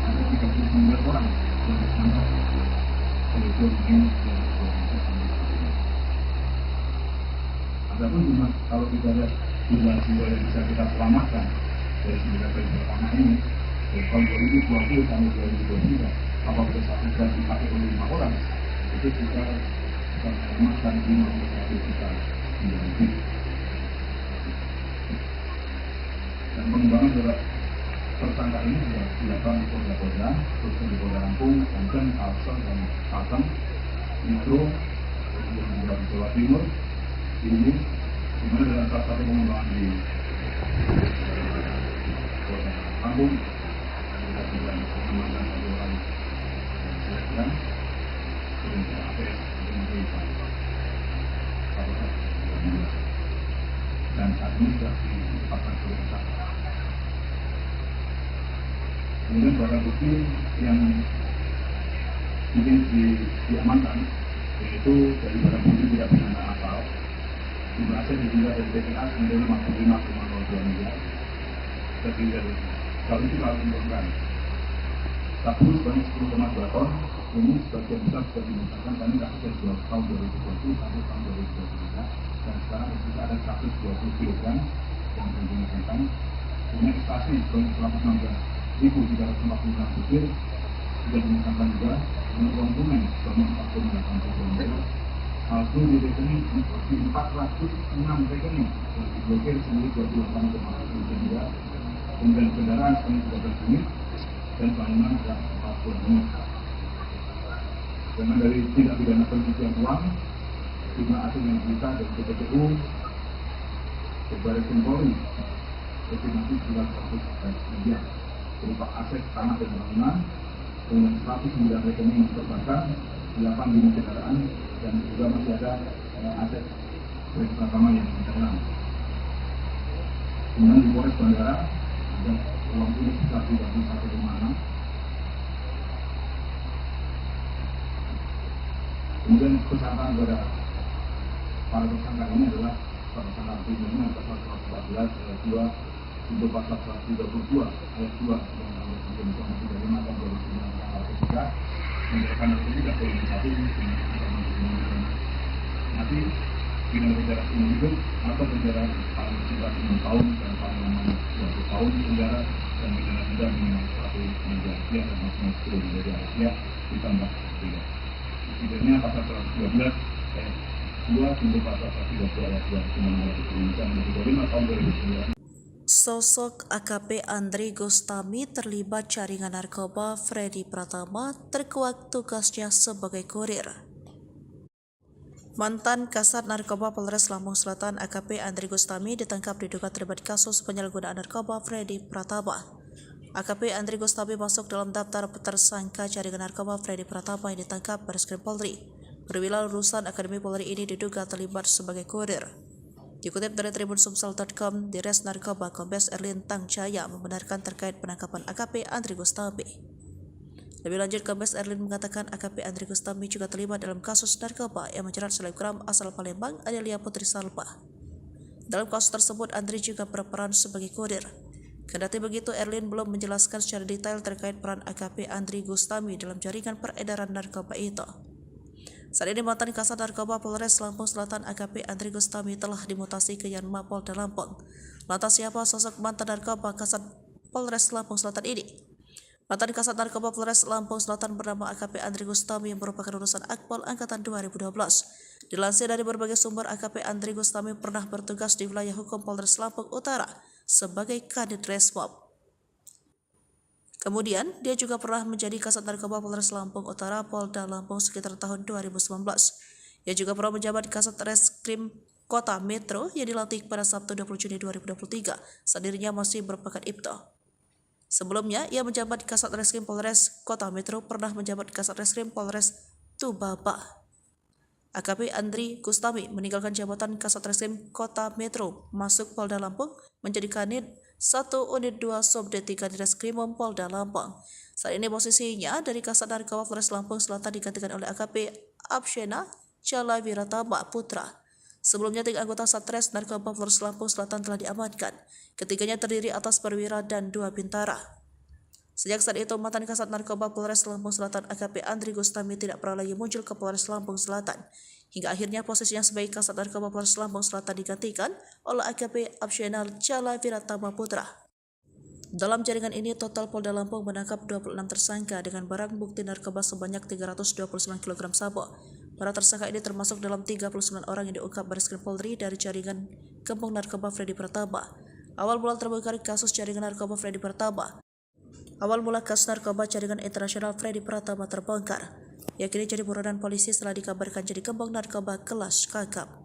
ada 39 orang yang ditangkap yaitu Mei 2023. Adapun kalau kita lihat jumlah jiwa yang bisa kita selamatkan dari 9 hari pertama ini, dari tahun 2020 sampai 2023, apabila satu jam dipakai oleh 5 orang, itu kita bisa menyelamatkan 51 juta jiwa lebih. Dan pengembangan terhadap tersangka ini sudah dilakukan di Polda, khususnya di Polda Lampung, Banten, Kalsel, dan Kalteng, Metro, kemudian juga di Jawa Timur, ini dimana dalam salah satu pengembangan di Polda Lampung, kita juga mengamankan satu orang dan kemudian APS dan saat ini sudah ditetapkan sebagai tersangka. Kemudian barang bukti yang ingin diamankan, yaitu dari barang bukti tidak pidana asal, jumlah aset dijumlah dari BPA senilai 55,02 miliar, terdiri dari kalau itu kalau dilakukan sabu sebanyak 10,2 ton, ini sebagian besar sudah dimusnahkan karena kasus dari tahun 2020 sampai tahun 2023, dan sekarang kita ada 120 kg yang dimusnahkan. Kemudian ekstasi sebanyak 116.346 butir sudah dimusnahkan juga, dengan uang tunai sebanyak 4,8 miliar. Palsu di rekening 406 rekening yang diblokir senilai 28,1 miliar. Kemudian kendaraan sebanyak 13 unit dan bangunan yang 40 unit. Dengan dari tindak pidana pencucian uang, jumlah aset yang disita dari PPTU, Baris Krim Polri, estimasi 900 miliar berupa aset tanah dan bangunan, kemudian 109 rekening yang terbakar, 8 unit kendaraan, dan juga masih ada aset kredit utama yang hilang. Kemudian di Polres Bandara ada uang tunai sekitar 31,6. Kemudian kesangkaan kepada para tersangka ini adalah tersangka primernya pasal 114 ayat 2 untuk pasal 132 ayat 2 Undang-Undang Informasi dari Mata 2009 menyatakan itu tidak boleh disatu nanti dengan penjara umum hidup atau penjara paling singkat 6 tahun dan paling lama 20 tahun penjara dan penjara denda minimal 1 miliar rupiah dan maksimal 10 miliar rupiah ditambah 3. Setidaknya pasal 112 ayat 2 untuk pasal 132 ayat 2 Undang-Undang Indonesia Nomor 25 tahun 2009. Sosok AKP Andri Gustami terlibat jaringan narkoba Freddy Pratama terkuak tugasnya sebagai kurir. Mantan Kasat Narkoba Polres Lampung Selatan AKP Andri Gustami ditangkap diduga terlibat kasus penyalahgunaan narkoba Freddy Pratama. AKP Andri Gustami masuk dalam daftar tersangka jaringan narkoba Freddy Pratama yang ditangkap Baris Krim Polri. Perwira lulusan Akademi Polri ini diduga terlibat sebagai kurir. Dikutip dari tribunsumsel.com, Dires Narkoba Kombes Erlin Tangjaya membenarkan terkait penangkapan AKP Andri Gustami. Lebih lanjut, Kombes Erlin mengatakan AKP Andri Gustami juga terlibat dalam kasus narkoba yang menjerat selebgram asal Palembang Adelia Putri Salpa. Dalam kasus tersebut, Andri juga berperan sebagai kurir. Kendati begitu, Erlin belum menjelaskan secara detail terkait peran AKP Andri Gustami dalam jaringan peredaran narkoba itu. Saat ini mantan Kasat Narkoba Polres Lampung Selatan AKP Andri Gustami telah dimutasi ke Yanma Polda Lampung. Lantas siapa sosok mantan Narkoba Kasat Polres Lampung Selatan ini? Mantan Kasat Narkoba Polres Lampung Selatan bernama AKP Andri Gustami yang merupakan lulusan Akpol Angkatan 2012. Dilansir dari berbagai sumber, AKP Andri Gustami pernah bertugas di wilayah hukum Polres Lampung Utara sebagai Kadit Resmob. Kemudian, dia juga pernah menjadi Kasat Narkoba Polres Lampung Utara Polda Lampung sekitar tahun 2019. Ia juga pernah menjabat Kasat Reskrim Kota Metro yang dilantik pada Sabtu 20 Juni 2023 saat dirinya masih berpangkat Ibto. Sebelumnya, ia menjabat Kasat Reskrim Polres Kota Metro, pernah menjabat Kasat Reskrim Polres Tubaba. AKP Andri Gustami meninggalkan jabatan Kasat Reskrim Kota Metro, masuk Polda Lampung, menjadi Kanit 1 Unit 2 Subdit 3 Direskrimum Polda Lampung. Saat ini posisinya dari Kasat Narkoba Polres Lampung Selatan digantikan oleh AKP Abshena Jala Wiratama Putra. Sebelumnya 3 anggota Satres Narkoba Polres Lampung Selatan telah diamankan. Ketiganya terdiri atas perwira dan 2 bintara. Sejak saat itu, mantan Kasat Narkoba Polres Lampung Selatan AKP Andri Gustami tidak pernah lagi muncul ke Polres Lampung Selatan. Hingga akhirnya posisinya sebagai Kasat Narkoba Polres Lampung Selatan digantikan oleh AKP Absyenal Cala Wiratama Putra. Dalam jaringan ini, total Polda Lampung menangkap 26 tersangka dengan barang bukti narkoba sebanyak 329 kg sabu. Para tersangka ini termasuk dalam 39 orang yang diungkap Bareskrim Polri dari jaringan gembong narkoba Freddy Pratama. Awal mula terbongkar kasus jaringan narkoba Freddy Pratama. Awal mula kasus narkoba jaringan internasional Freddy Pratama terbongkar. Ia kini jadi buronan polisi setelah dikabarkan jadi gembong narkoba kelas kakap.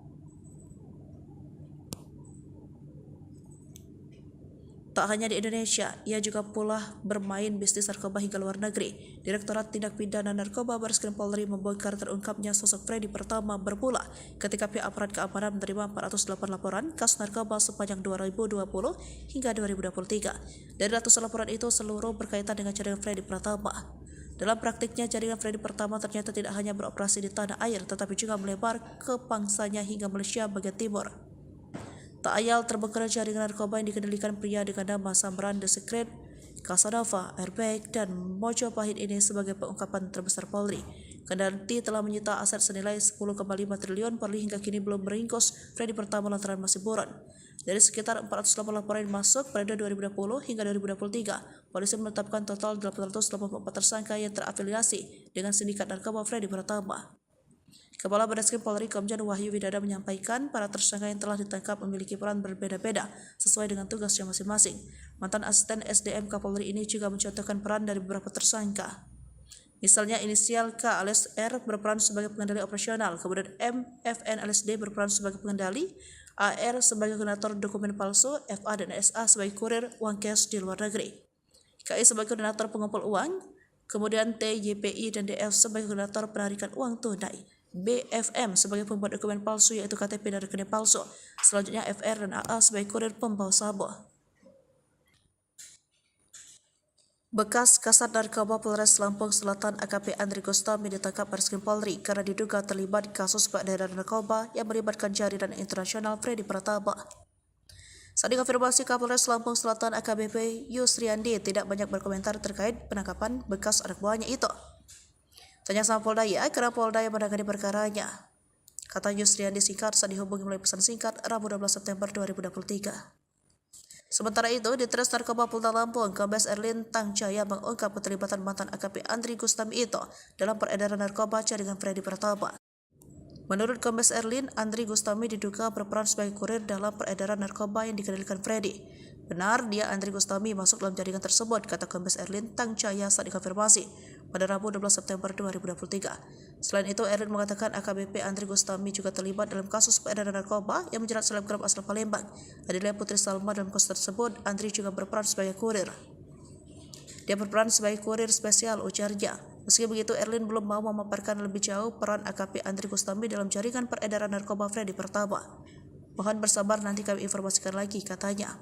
Tak hanya di Indonesia, ia juga pula bermain bisnis narkoba hingga luar negeri. Direktorat Tindak Pidana Narkoba Bareskrim Polri membongkar terungkapnya sosok Freddy Pratama bermula ketika pihak aparat keamanan menerima 408 laporan kasus narkoba sepanjang 2020 hingga 2023. Dari ratusan laporan itu, seluruh berkaitan dengan jaringan Freddy Pratama. Dalam praktiknya, jaringan Freddy Pratama ternyata tidak hanya beroperasi di tanah air, tetapi juga melebar ke pangsanya hingga Malaysia bagian timur. Tak ayal terbongkar jaringan narkoba yang dikendalikan pria dengan nama Samran The Secret, Casanova, Airbag, dan Mojopahit ini sebagai pengungkapan terbesar Polri. Kendali telah menyita aset senilai 10,5 triliun. Polri hingga kini belum meringkus Freddy Pratama lantaran masih buron. Dari sekitar 408 laporan yang masuk pada 2020 hingga 2023, polisi menetapkan total 884 tersangka yang terafiliasi dengan sindikat narkoba Freddy Pratama. Kepala Bareskrim Polri Komjen Wahyu Widada menyampaikan para tersangka yang telah ditangkap memiliki peran berbeda-beda sesuai dengan tugasnya masing-masing. Mantan asisten SDM Kapolri ini juga mencontohkan peran dari beberapa tersangka. Misalnya inisial K alias R berperan sebagai pengendali operasional, kemudian M, FN alias D berperan sebagai pengendali, AR sebagai koordinator dokumen palsu, FA dan SA sebagai kurir uang cash di luar negeri, KI sebagai koordinator pengumpul uang, kemudian T, YPI dan DF sebagai koordinator penarikan uang tunai. BFM sebagai pembuat dokumen palsu yaitu KTP dan rekening palsu. Selanjutnya FR dan AA sebagai kurir pembawa sabu. Bekas Kasat Narkoba Polres Lampung Selatan AKP Andri Gustami ditangkap Bareskrim Polri karena diduga terlibat kasus peredaran narkoba yang melibatkan jaringan internasional Freddy Pratama. Saat dikonfirmasi, Kapolres Lampung Selatan AKBP Yusriandi tidak banyak berkomentar terkait penangkapan bekas anak buahnya itu. Tanya sama Polda ya, karena Polda yang menangani perkaranya, kata Yusriandi singkat saat dihubungi melalui pesan singkat Rabu 12 September 2023. Sementara itu, di Tres Narkoba Polda Lampung, Kombes Erlin Tangjaya mengungkap keterlibatan mantan AKP Andri Gustami itu dalam peredaran narkoba jaringan Freddy Pratama. Menurut Kombes Erlin, Andri Gustami diduga berperan sebagai kurir dalam peredaran narkoba yang dikendalikan Freddy. Benar, dia Andri Gustami masuk dalam jaringan tersebut, kata Kombes Erlin Tangjaya saat dikonfirmasi pada Rabu 12 September 2023. Selain itu, Erlin mengatakan AKBP Andri Gustami juga terlibat dalam kasus peredaran narkoba yang menjerat selebgram asal Palembang, Adilia Putri Salma. Dalam kasus tersebut, Andri juga berperan sebagai kurir. Dia berperan sebagai kurir spesial, ujarnya. Meski begitu, Erlin belum mau memaparkan lebih jauh peran AKP Andri Gustami dalam jaringan peredaran narkoba Freddy Pratama. Mohon bersabar, nanti kami informasikan lagi, katanya.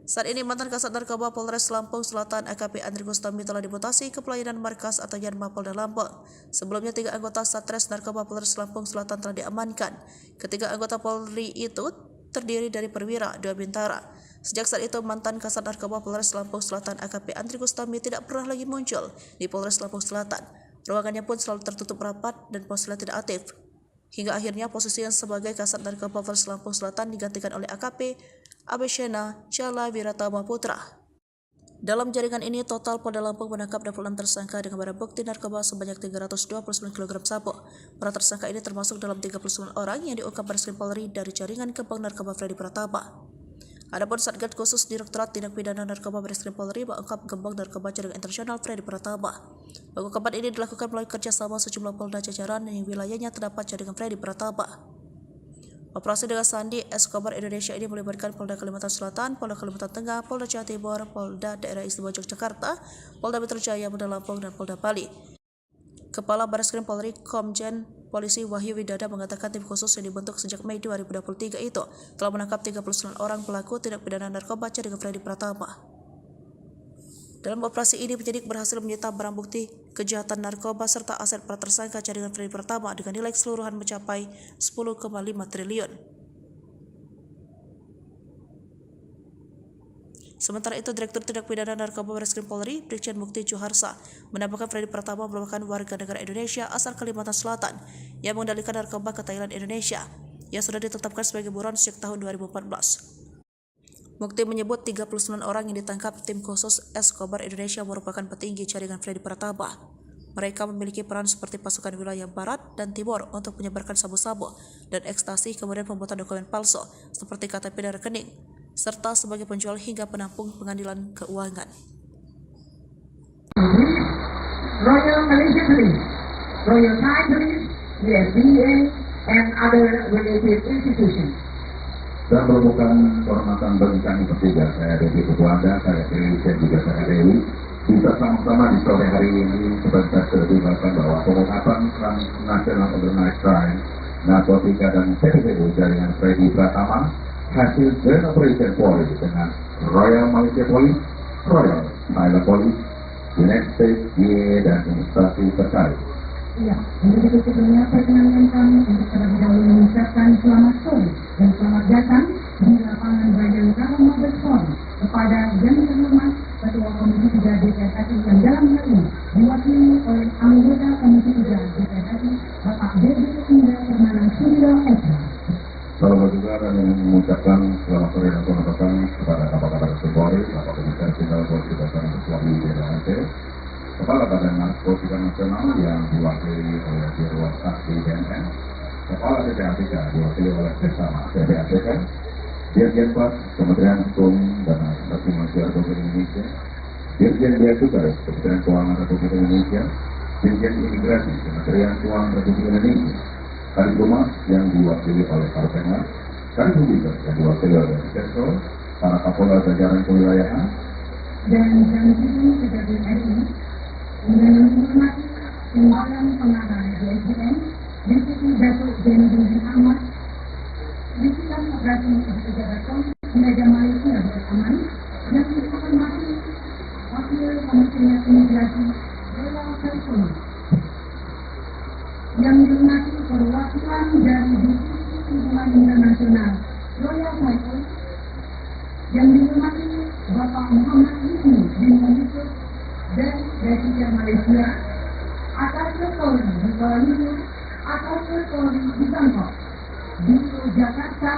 Saat ini, mantan Kasat Narkoba Polres Lampung Selatan AKP Andri Gustami telah dimutasi ke pelayanan markas atau Yanma Polda Lampung. Sebelumnya, 3 anggota Satres Narkoba Polres Lampung Selatan telah diamankan. Ketiga anggota Polri itu terdiri dari perwira, 2 bintara. Sejak saat itu, mantan Kasat Narkoba Polres Lampung Selatan AKP Andri Gustami tidak pernah lagi muncul di Polres Lampung Selatan. Ruangannya pun selalu tertutup rapat dan ponselnya tidak aktif. Hingga akhirnya posisinya sebagai Kasat Narkoba Polres Lampung Selatan digantikan oleh AKP Absyenal Cala Wiratama Putra. Dalam jaringan ini, total Polda Lampung menangkap 26 tersangka dengan barang bukti narkoba sebanyak 329 kg sabu. Para tersangka ini termasuk dalam 39 orang yang diungkap Bareskrim Polri dari jaringan gembong narkoba Freddy Pratama. Adapun Satgas Khusus Direktorat Tindak Pidana Narkoba Bareskrim Polri mengungkap gembong narkoba jaringan internasional Freddy Pratama. Pengungkapan ini dilakukan melalui kerjasama sejumlah polda jajaran yang wilayahnya terdapat jaringan Freddy Pratama. Operasi dengan Sandi Escobar Indonesia ini melibatkan Polda Kalimantan Selatan, Polda Kalimantan Tengah, Polda Jawa Timur, Polda Daerah Istimewa Yogyakarta, Polda Metro Jaya, Polda Lampung, dan Polda Bali. Kepala Bareskrim Polri Komjen Polisi Wahyu Widada mengatakan tim khusus yang dibentuk sejak Mei 2023 itu telah menangkap 39 orang pelaku tindak pidana narkoba jaringan Freddy Pratama. Dalam operasi ini, penyidik berhasil menyita barang bukti kejahatan narkoba serta aset para tersangka jaringan Freddy Pratama dengan nilai keseluruhan mencapai 10,5 triliun. Sementara itu, Direktur Tindak Pidana Narkoba Bareskrim Polri, Brigjen Mukti Juharsa, menambahkan Freddy Pratama merupakan warga negara Indonesia asal Kalimantan Selatan yang mengendalikan narkoba ke Thailand, Indonesia, yang sudah ditetapkan sebagai buron sejak tahun 2014. Mukti menyebut 39 orang yang ditangkap tim khusus Escobar Indonesia merupakan petinggi jaringan Freddy Pratama. Mereka memiliki peran seperti pasukan wilayah barat dan timur untuk menyebarkan sabu-sabu dan ekstasi, kemudian pembuatan dokumen palsu seperti KTP dan rekening, serta sebagai penjual hingga penampung pengadilan keuangan. Royal Malaysia Police, Royal Thai Police, the FDA, and other related institutions. Dan merupakan kehormatan bagi kami bertiga, saya Dewi Ketua Anda, saya Dewi dan juga saya Dewi, bisa sama-sama di sore hari ini sebentar terlibatkan bahwa pengungkapan National Organized Crime, Narkotika dan TPPU jaringan Freddy Pratama hasil Joint Operation Polri dengan Royal Malaysia Police, Royal Thailand Police, United States DEA dan instansi terkait. Ya, jadi sebelumnya perkenankan kami untuk terlebih dahulu mengucapkan selamat sore dan selamat datang di lapangan Bayangkara Mabes Polri kepada yang terhormat Ketua Komisi 3 DPR RI yang dalam hal ini diwakili oleh anggota Komisi 3 DPR RI Bapak Dewi Indah Permana Suryo Eka. Salam juga dan mengucapkan selamat sore dan selamat datang kepada Kapolres Polri, Bapak Komisaris Jenderal Polisi Dasar Kesuami DPRT, Kepala Badan Narkotika Nasional yang diwakili oleh Dirwan Saksi BNN, Kepala PPATK diwakili oleh Bersama PPATK, Dirjen Pas Kementerian Hukum dan Asasi Manusia Republik Indonesia, Dirjen Bea Cukai Kementerian Keuangan Republik Indonesia, Dirjen Imigrasi Kementerian Keuangan Republik Indonesia, Kadiphumas yang diwakili oleh Karpenmas, Kadiphumas yang diwakili oleh Sektor, para Kapolda jajaran kewilayahan, dan Presiden Kejaksaan RI dengan menghormati Timbalan Pengarah DSDM, Deputi Datuk Zainuddin Ahmad, Divisi Operasi Pejabat Media Malaysia Aman, yang dihormati Wakil Komisioner Imigrasi Royal California, yang dihormati perwakilan dari Divisi Hubungan Internasional Royal Cycle, yang dihormati Bapak Muhammad Husni bin Yusuf dan Presiden Malaysia, atas Polri di Kuala Lumpur, atas Polri di Bangkok, di Jakarta,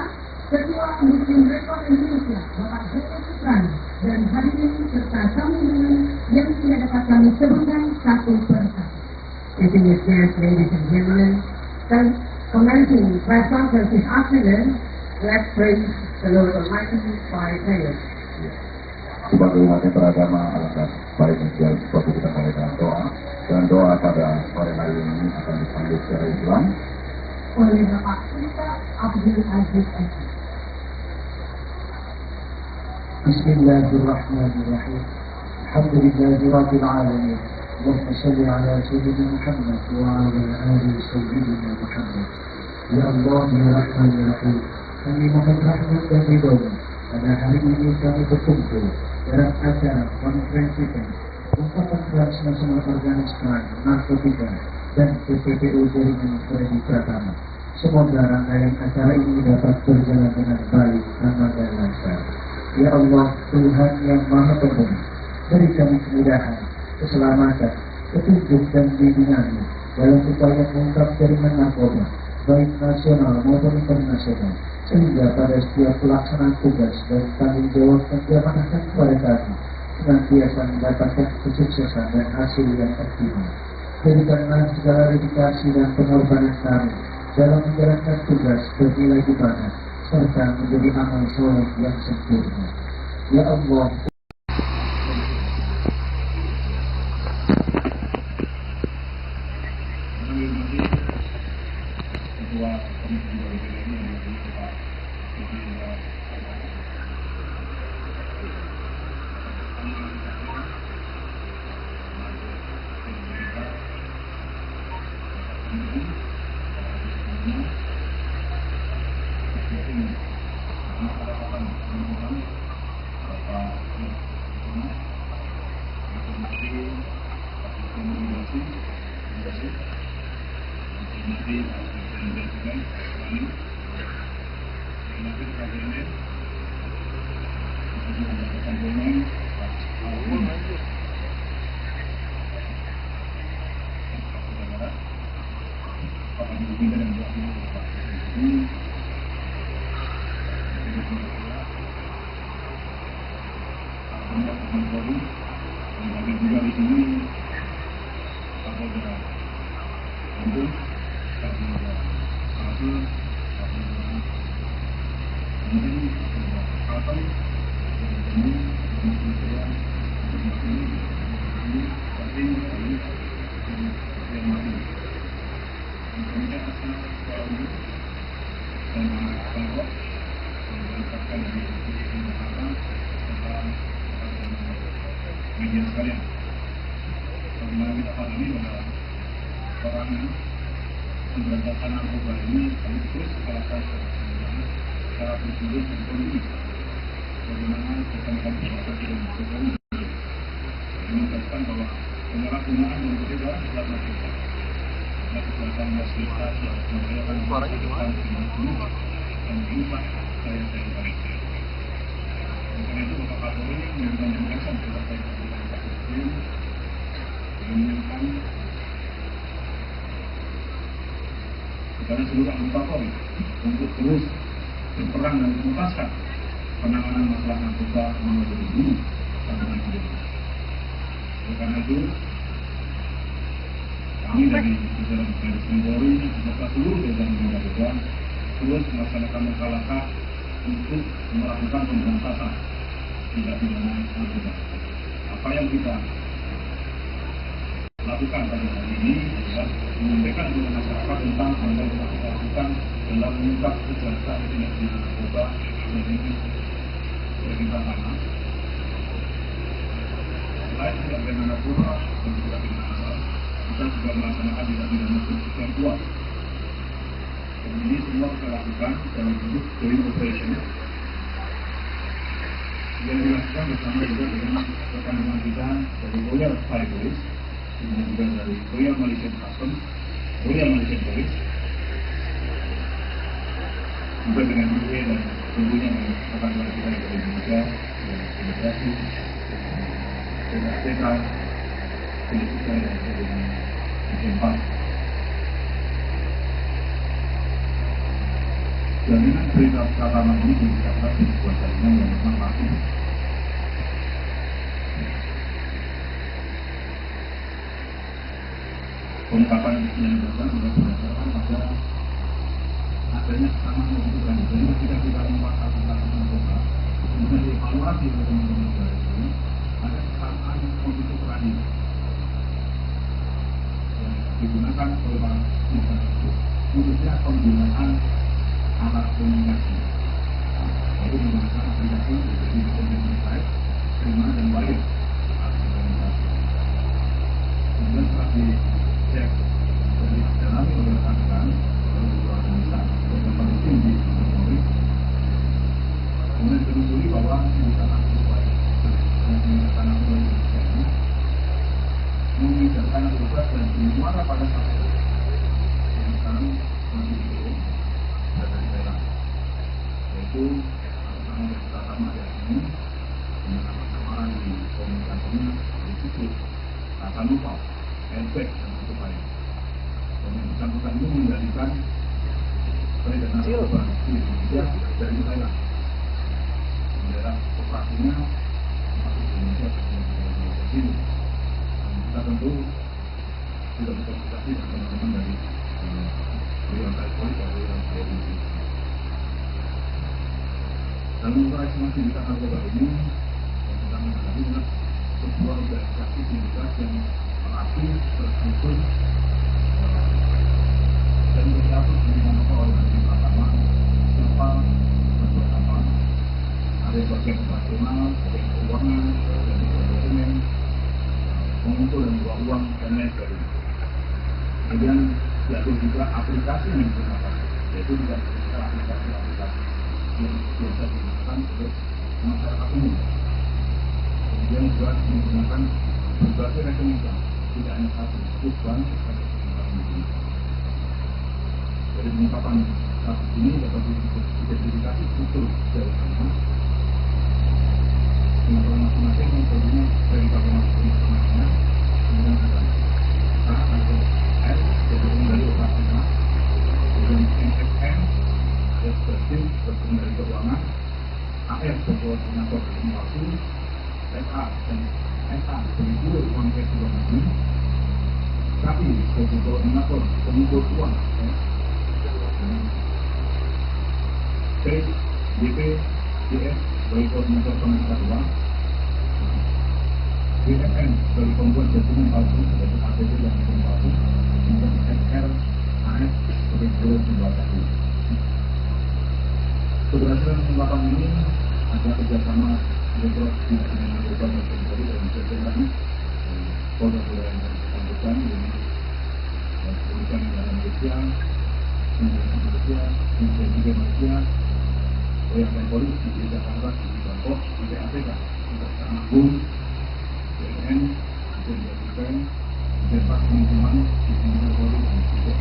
Ketua Muslim Rekod Indonesia Bapak Joko Putrana, dan hadirin serta tamu yang tidak dapat kami sebutkan satu persatu. Distinguished ladies and gentlemen, commencing press conference this afternoon, let's praise the Lord Almighty by prayer. sebagai umat yang beragama, alangkah baiknya seperti kita mulai dengan doa, dan doa pada sore hari ini akan dipanggil secara Islam oleh Bapak kita Abdul Aziz Eki. Bismillahirrahmanirrahim. Alhamdulillahi Rabbil Alamin. Allahumma salli ala Sayyidina Muhammad wa ala ali Sayyidina Muhammad. Ya Allah, ya Rahman, ya Rahim, kami mohon rahmat dan ridho-Mu. Pada hari ini kami berkumpul dalam acara konferensi ungkapan transnasional Organized Crime, Narkotika dan TPPU jaringan Freddy Pratama. Semoga rangkaian acara ini dapat berjalan dengan baik, aman dan lancar. Ya Allah, Tuhan yang Maha Pengasih, beri kami kemudahan, keselamatan, petunjuk dan bimbingan-Mu dalam upaya mengungkap jaringan narkoba, baik nasional maupun internasional, sehingga pada setiap pelaksanaan tugas dan tanggung jawab yang Dia amanahkan kepada kami senantiasa mendapatkan kesuksesan dan hasil yang optimal. Berikanlah segala dedikasi dan pengorbanan kami dalam menjalankan tugas bernilai ibadah serta menjadi amal soleh yang sempurna. Ya Allah, juga di sini apabila untuk kami satu kemudian apa ini saya ini tapi yang masih kemudian asal kalau ini dan kalau mendapatkan dari kesempatan tentang media sekalian. Karena kita pahami bahwa orang pemberantasan narkoba ini terus salah satu secara prosedur dan politik. Bagaimana rekan-rekan kita tidak Jokowi mengucapkan bahwa penyalahgunaan dan peredaran adalah narkoba. Karena kekuatan fasilitas yang membahayakan kehidupan dan mengubah saya bangsa. Karena itu Bapak Kapolri memberikan penegasan kepada saya menginginkan kepada seluruh anggota Polri untuk terus berperan dan menuntaskan penanganan masalah narkoba menuju ini sampai hidup. Karena itu kami dari jajaran Baris Krim Polri beserta seluruh jajaran negara terus melaksanakan langkah-langkah untuk melakukan pemberantasan tindak pidana narkoba. Apa yang kita lakukan pada hari ini adalah menyampaikan kepada masyarakat tentang apa yang kita lakukan dalam mengungkap kejahatan tindak pidana narkoba dan ini kita sama. Selain tindak pidana narkoba dan tindak pidana asal, kita juga melaksanakan tindak pidana pencucian uang. Dan ini semua kita lakukan dalam bentuk joint operation yang dilakukan bersama juga dengan rekan-rekan kita dari Royal Thai Police, kemudian juga dari Royal Malaysian Customs, Royal Malaysian Police, juga dengan UK dan tentunya dengan rekan-rekan kita dari Indonesia, dari Imigrasi, PKPK, Politika dan dengan Jepang. Jaminan berita pertama ini diucapkan sebuah jaminan yang memang masih pengungkapan yang dilakukan sudah berdasarkan pada adanya kesamaan yang kita lakukan. Jadi ketika kita mengungkapkan narkoba, kemudian dievaluasi oleh teman-teman negara itu, ada kesamaan kondisi terakhir yang digunakan oleh para pihak tersebut, khususnya penggunaan alat komunikasi, yaitu menggunakan aplikasi dari website, terima dan bayar alat komunikasi. Kemudian setelah dicek dan didalami oleh rekan-rekan orang bisa beberapa tim di Polri, kemudian ditelusuri bahwa kita narkoba dan menggunakan narkoba ini mengidarkan narkoba dan dimana pada saat itu yang sekarang masih belum dari daerah, yaitu sama-sama bersama dari ini dengan sama-sama di komunikasinya di situ akan lupa airbag dan supaya dan yang bersangkutan ini mengendalikan peredaran narkoba di Indonesia dari Thailand. Daerah operasinya masuk di Indonesia dan di sini. Kita tentu sudah berkomunikasi dengan teman-teman dari Royal Thai Police dan Royal Thai Police. Dalam operasi di narkoba ini, yang kita menghadapi adalah sebuah organisasi sindikat yang aktif, terstruktur, dan bercampur di mana organisasi pertama, siapa, berbuat apa, ada bagian operasional, bagian keuangan, bagian dokumen, mengumpul dan bawa uang dan lain sebagainya. Kemudian diatur juga aplikasi yang digunakan, yaitu tidak sekedar aplikasi-aplikasi yang biasa digunakan oleh masyarakat umum. Kemudian juga menggunakan berbagai rekening bank, tidak hanya satu, itu bank ada di dari pengungkapan kasus ini dapat diidentifikasi struktur jaringannya laporan masing-masing tentunya dari informasi masing-masingnya, kemudian ada A atau S gabungan dari operasional, kemudian MSN ada strategi gabungan dari keuangan, AF sebagai koordinator komunikasi, SA dan SA sebagai uang ekonomi, KI sebagai koordinator pengumpul uang, C, DP, DS sebagai koordinator penangkap uang, BFN sebagai pembuat dokumen palsu sebagai APB yang dokumen palsu, kemudian SR, AS sebagai guru pembuatan. Keberhasilan pengungkapan ini ada kerjasama Direktorat Tindak Pidana Narkoba dan Polri dan jajaran Polda-Polda yang bersangkutan dengan Kepolisian Negara Malaysia, Kementerian Malaysia, Kementerian juga Malaysia, Polda Polri di Jakarta, di Bangkok, di PAPK, Kejaksaan Agung, BNN, Kementerian Departemen Penghubungan, di Kementerian Polri dan juga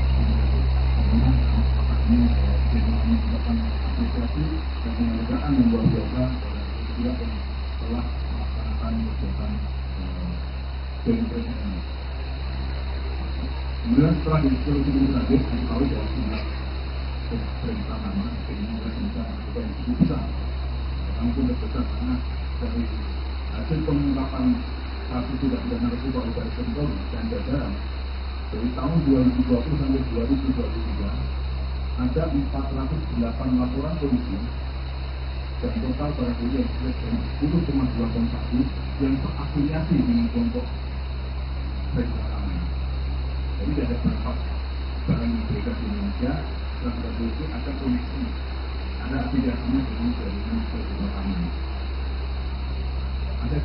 Kementerian ini merupakan apresiasi dan penghargaan yang luar biasa pada pihak yang telah melaksanakan kegiatan BNPB ini. Kemudian setelah diskusi terakhir, diketahui bahwa jumlah perintah nama ini bisa melakukan yang cukup besar. Kami pun terbesar karena dari hasil pengungkapan kasus tindak pidana narkoba oleh Polri dan jajaran dari tahun 2020 sampai 2023 ada 408 laporan polisi dan total barang bukti yang selesai 10,2 ton sabu yang terafiliasi dengan kelompok reklamasi. Jadi ada beberapa barang yang beredar di Indonesia, barang bukti ada koneksi, ada afiliasinya dengan jaringan reklamasi. Ada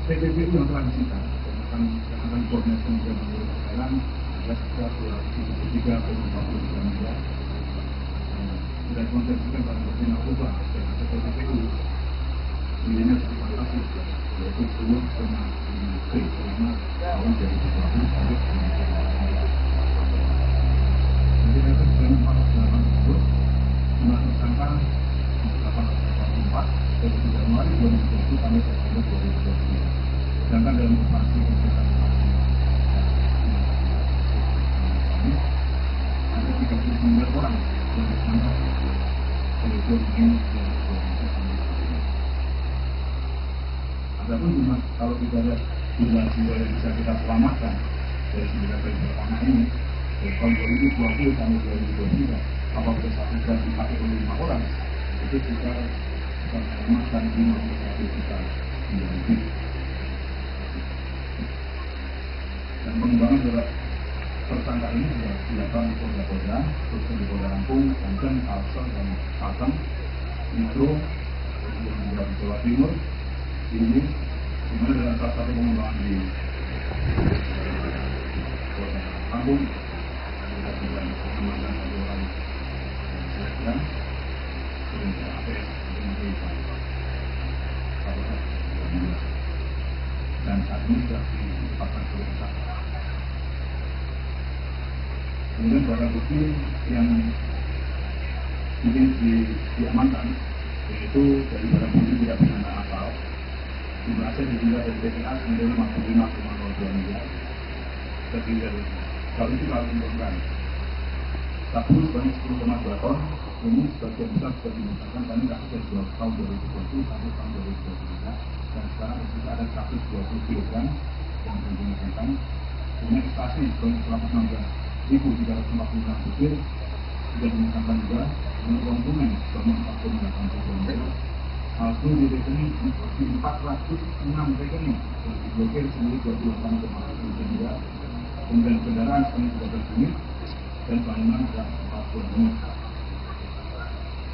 TPPU yang telah disita dan akan koordinasi dengan Thailand ada sekitar 273,40 miliar. Sudah konsentrasikan barang bukti narkoba dan ada TPPU nilainya cukup fantastis, yaitu 10,5 T selama tahun 2020 sampai 2023. Jadi dari dalam 48 tersebut jumlah tersangka 884 dari Januari 2020 sampai September 2023. Sedangkan dalam operasi investasi ini ada 39 orang yang ditangkap. Adapun cuma kalau kita lihat jumlah jiwa yang bisa kita selamatkan dari 9 pertama ini dari tahun 2020 sampai 2023 apabila satu sudah dipakai oleh 5 orang itu kita bisa selamatkan 51 juta lebih. Dan pengembangan dari tersangka ini sudah dilakukan di Polda-Polda, terus di Polda Lampung, Banten, Kalsel, dan Kalteng, Metro, kemudian juga di Jawa Timur, ini dimana dalam salah satu pengembangan di Polda Lampung, kita juga mengembangkan satu orang dan kemudian APS dengan Desa, dan saat ini sudah ditempatkan ke Desa. Kemudian barang bukti yang mungkin diamankan yaitu dari barang bukti tidak pidana asal jumlah aset dimulai dari BPA menjadi 55,02 miliar terdiri dari kalau itu kalau menurunkan sabu sebanyak 10,2 ton ini sebagian besar sudah dimusnahkan karena kasus dari tahun 2020 sampai tahun 2023 dan sekarang kita ada 120 kg yang dimusnahkan. Kemudian ekstasi sebanyak 116.346 butir sudah dimusnahkan juga dengan uang tunai sebanyak 4,8 miliar. Palsu di rekening 406 rekening yang diblokir sendiri 28,1 miliar. Kemudian kendaraan sebanyak 12 unit dan bangunan ada 40 unit.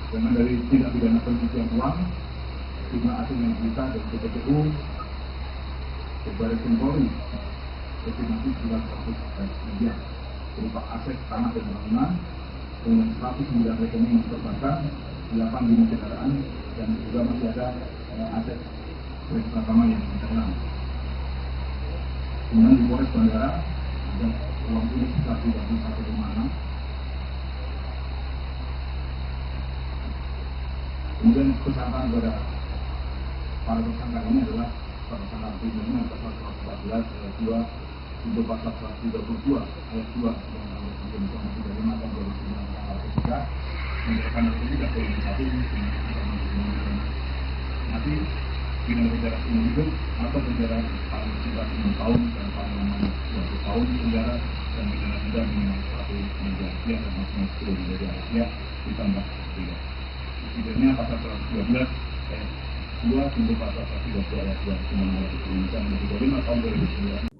Dengan dari tindak pidana pencucian uang, jumlah aset yang disita dari TPPU, Baris Krim Polri, estimasi sudah 100 miliar berupa aset tanah dan bangunan, dengan 109 rekening yang terbakar, 8 unit kendaraan, dan juga masih ada aset pertama yang internal. Kemudian di Polres Bandara ada uang tunai sekitar 31,6. Kemudian kesangkaan kepada para tersangka ini adalah tersangka primernya pasal 114 ayat 2 untuk pasal 132 ayat 2 yang Undang-Undang 35 tahun 2009 tentang narkotika, yang tidak boleh disatukan dengan nanti dengan penjara seumur hidup atau penjara paling cepat 6 tahun dan paling lama 20 tahun penjara dan pidana denda minimal 1 miliar rupiah dan maksimal 10 miliar rupiah ditambah 3. Subsidiarnya pasal 112 ayat 2 untuk pasal 132 ayat 2 Undang-Undang Indonesia Nomor 35 tahun 2009.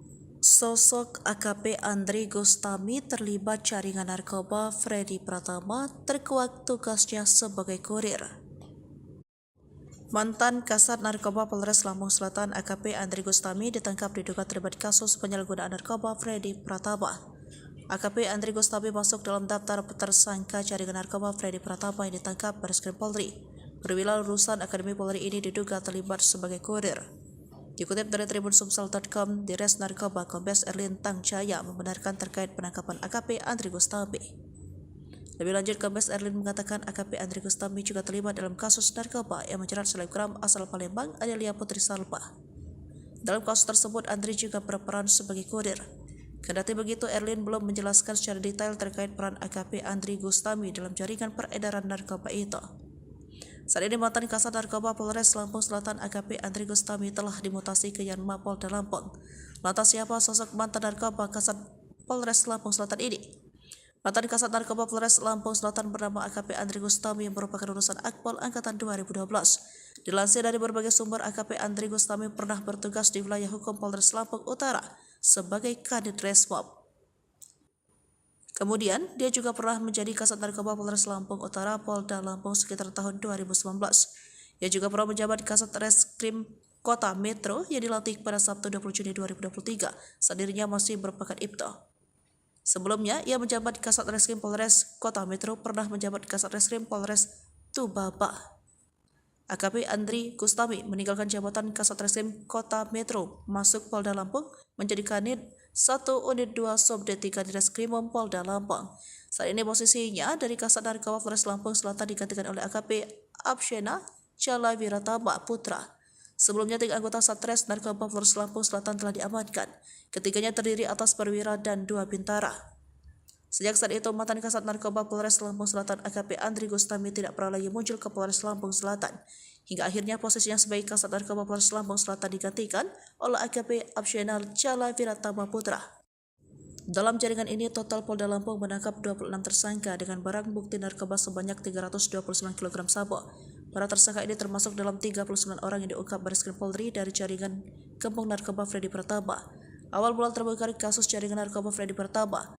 Sosok AKP Andri Gustami terlibat jaringan narkoba Freddy Pratama terkuak tugasnya sebagai kurir. Mantan Kasat Narkoba Polres Lampung Selatan AKP Andri Gustami ditangkap diduga terlibat kasus penyalahgunaan narkoba Freddy Pratama. AKP Andri Gustami masuk dalam daftar tersangka jaringan narkoba Freddy Pratama yang ditangkap Bareskrim Polri. Perwira lulusan Akademi Polri ini diduga terlibat sebagai kurir. Dikutip dari tribunsumsel.com, Dires Narkoba Kombes Erlin Tangjaya membenarkan terkait penangkapan AKP Andri Gustami. Lebih lanjut, Kombes Erlin mengatakan AKP Andri Gustami juga terlibat dalam kasus narkoba yang menjerat selebgram asal Palembang Adelia Putri Salpa. Dalam kasus tersebut, Andri juga berperan sebagai kurir. Kendati begitu, Erlin belum menjelaskan secara detail terkait peran AKP Andri Gustami dalam jaringan peredaran narkoba itu. Saat ini mantan Kasat Narkoba Polres Lampung Selatan AKP Andri Gustami telah dimutasi ke Yanma Polda Lampung. Lantas siapa sosok mantan Narkoba Kasat Polres Lampung Selatan ini? Mantan Kasat Narkoba Polres Lampung Selatan bernama AKP Andri Gustami yang merupakan lulusan Akpol Angkatan 2012. Dilansir dari berbagai sumber, AKP Andri Gustami pernah bertugas di wilayah hukum Polres Lampung Utara sebagai Kadit Resmob. Kemudian, dia juga pernah menjadi Kasat Narkoba Polres Lampung Utara Polda Lampung sekitar tahun 2019. Ia juga pernah menjabat Kasat Reskrim Kota Metro yang dilantik pada Sabtu 20 Juni 2023 saat dirinya masih merupakan IPTO. Sebelumnya, ia menjabat Kasat Reskrim Polres Kota Metro, pernah menjabat Kasat Reskrim Polres Tubaba. AKP Andri Gustami meninggalkan jabatan Kasat Reskrim Kota Metro, masuk Polda Lampung, menjadi Kanit 1 Unit 2 Subdit 3 Direskrimum Polda Lampung. Saat ini posisinya dari Kasat Narkoba Polres Lampung Selatan digantikan oleh AKP Abshena Chala Wiratama Putra. Sebelumnya 3 anggota Satres Narkoba Polres Lampung Selatan telah diamankan. Ketiganya terdiri atas perwira dan 2 bintara. Sejak saat itu, mantan Kasat Narkoba Polres Lampung Selatan AKP Andri Gustami tidak pernah lagi muncul ke Polres Lampung Selatan. Hingga akhirnya posisinya sebagai Kasat Narkoba Polres Lampung Selatan digantikan oleh AKP Abshena Chala Wiratama Putra. Dalam jaringan ini, total Polda Lampung menangkap 26 tersangka dengan barang bukti narkoba sebanyak 329 kg sabu. Para tersangka ini termasuk dalam 39 orang yang diungkap Bareskrim Polri dari jaringan gembong narkoba Freddy Pratama. Awal mula terbongkar kasus jaringan narkoba Freddy Pratama.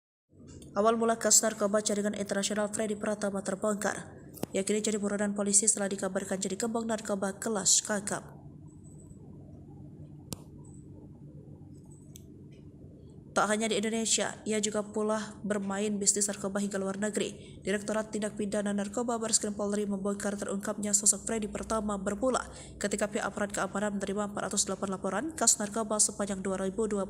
Awal mula kasus narkoba jaringan internasional Freddy Pratama terbongkar. Ia kini jadi buronan polisi setelah dikabarkan jadi gembong narkoba kelas kakap. Tak hanya di Indonesia, ia juga pula bermain bisnis narkoba hingga luar negeri. Direktorat Tindak Pidana Narkoba Bareskrim Polri membongkar terungkapnya sosok Freddy Pratama bermula ketika pihak aparat keamanan menerima 408 laporan kasus narkoba sepanjang 2020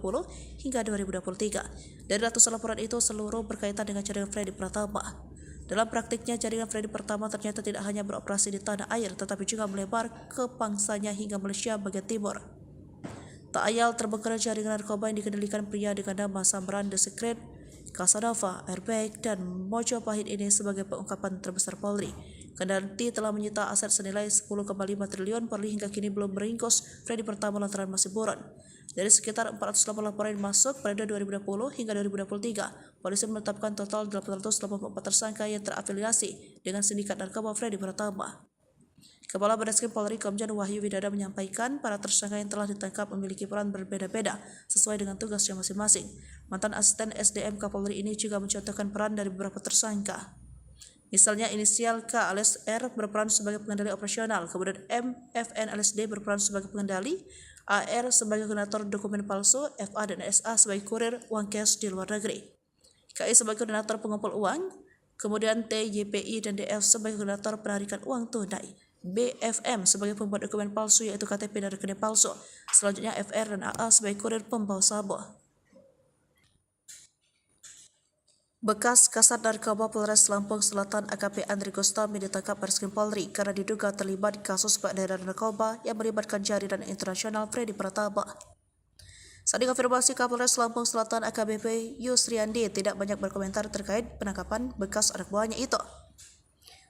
hingga 2023. Dari ratusan laporan itu, seluruh berkaitan dengan jaringan Freddy Pratama. Dalam praktiknya, jaringan Freddy Pratama ternyata tidak hanya beroperasi di tanah air, tetapi juga melebar ke pangsanya hingga Malaysia bagian timur. Tak ayal terbongkar jaringan narkoba yang dikendalikan pria dengan nama Samran The Secret, Casanova, Airbag, dan Mojopahit ini sebagai pengungkapan terbesar Polri. Kendati telah menyita aset senilai 10,5 triliun, Polri hingga kini belum meringkus Freddy Pratama lantaran masih buron. Dari sekitar 408 laporan yang masuk pada 2020 hingga 2023, polisi menetapkan total 884 tersangka yang terafiliasi dengan sindikat narkoba Freddy Pratama. Kepala Bareskrim Polri Komjen Wahyu Widada menyampaikan para tersangka yang telah ditangkap memiliki peran berbeda-beda sesuai dengan tugasnya masing-masing. Mantan asisten SDM Kapolri ini juga mencontohkan peran dari beberapa tersangka. Misalnya inisial K alias R berperan sebagai pengendali operasional, kemudian M, FN alias D berperan sebagai pengendali, AR sebagai koordinator dokumen palsu, FA dan SA sebagai kurir uang cash di luar negeri, KI sebagai koordinator pengumpul uang, kemudian T, YPI dan DF sebagai koordinator penarikan uang tunai, BFM sebagai pembuat dokumen palsu yaitu KTP dan rekening palsu. Selanjutnya FR dan AA sebagai kurir pembawa sabu. Bekas Kasat Narkoba Polres Lampung Selatan AKP Andri Gustami ditangkap Bareskrim Polri karena diduga terlibat kasus peredaran narkoba yang melibatkan jaringan internasional Freddy Pratama. Saat dikonfirmasi Kapolres Lampung Selatan AKBP Yusriandi tidak banyak berkomentar terkait penangkapan bekas anak buahnya itu.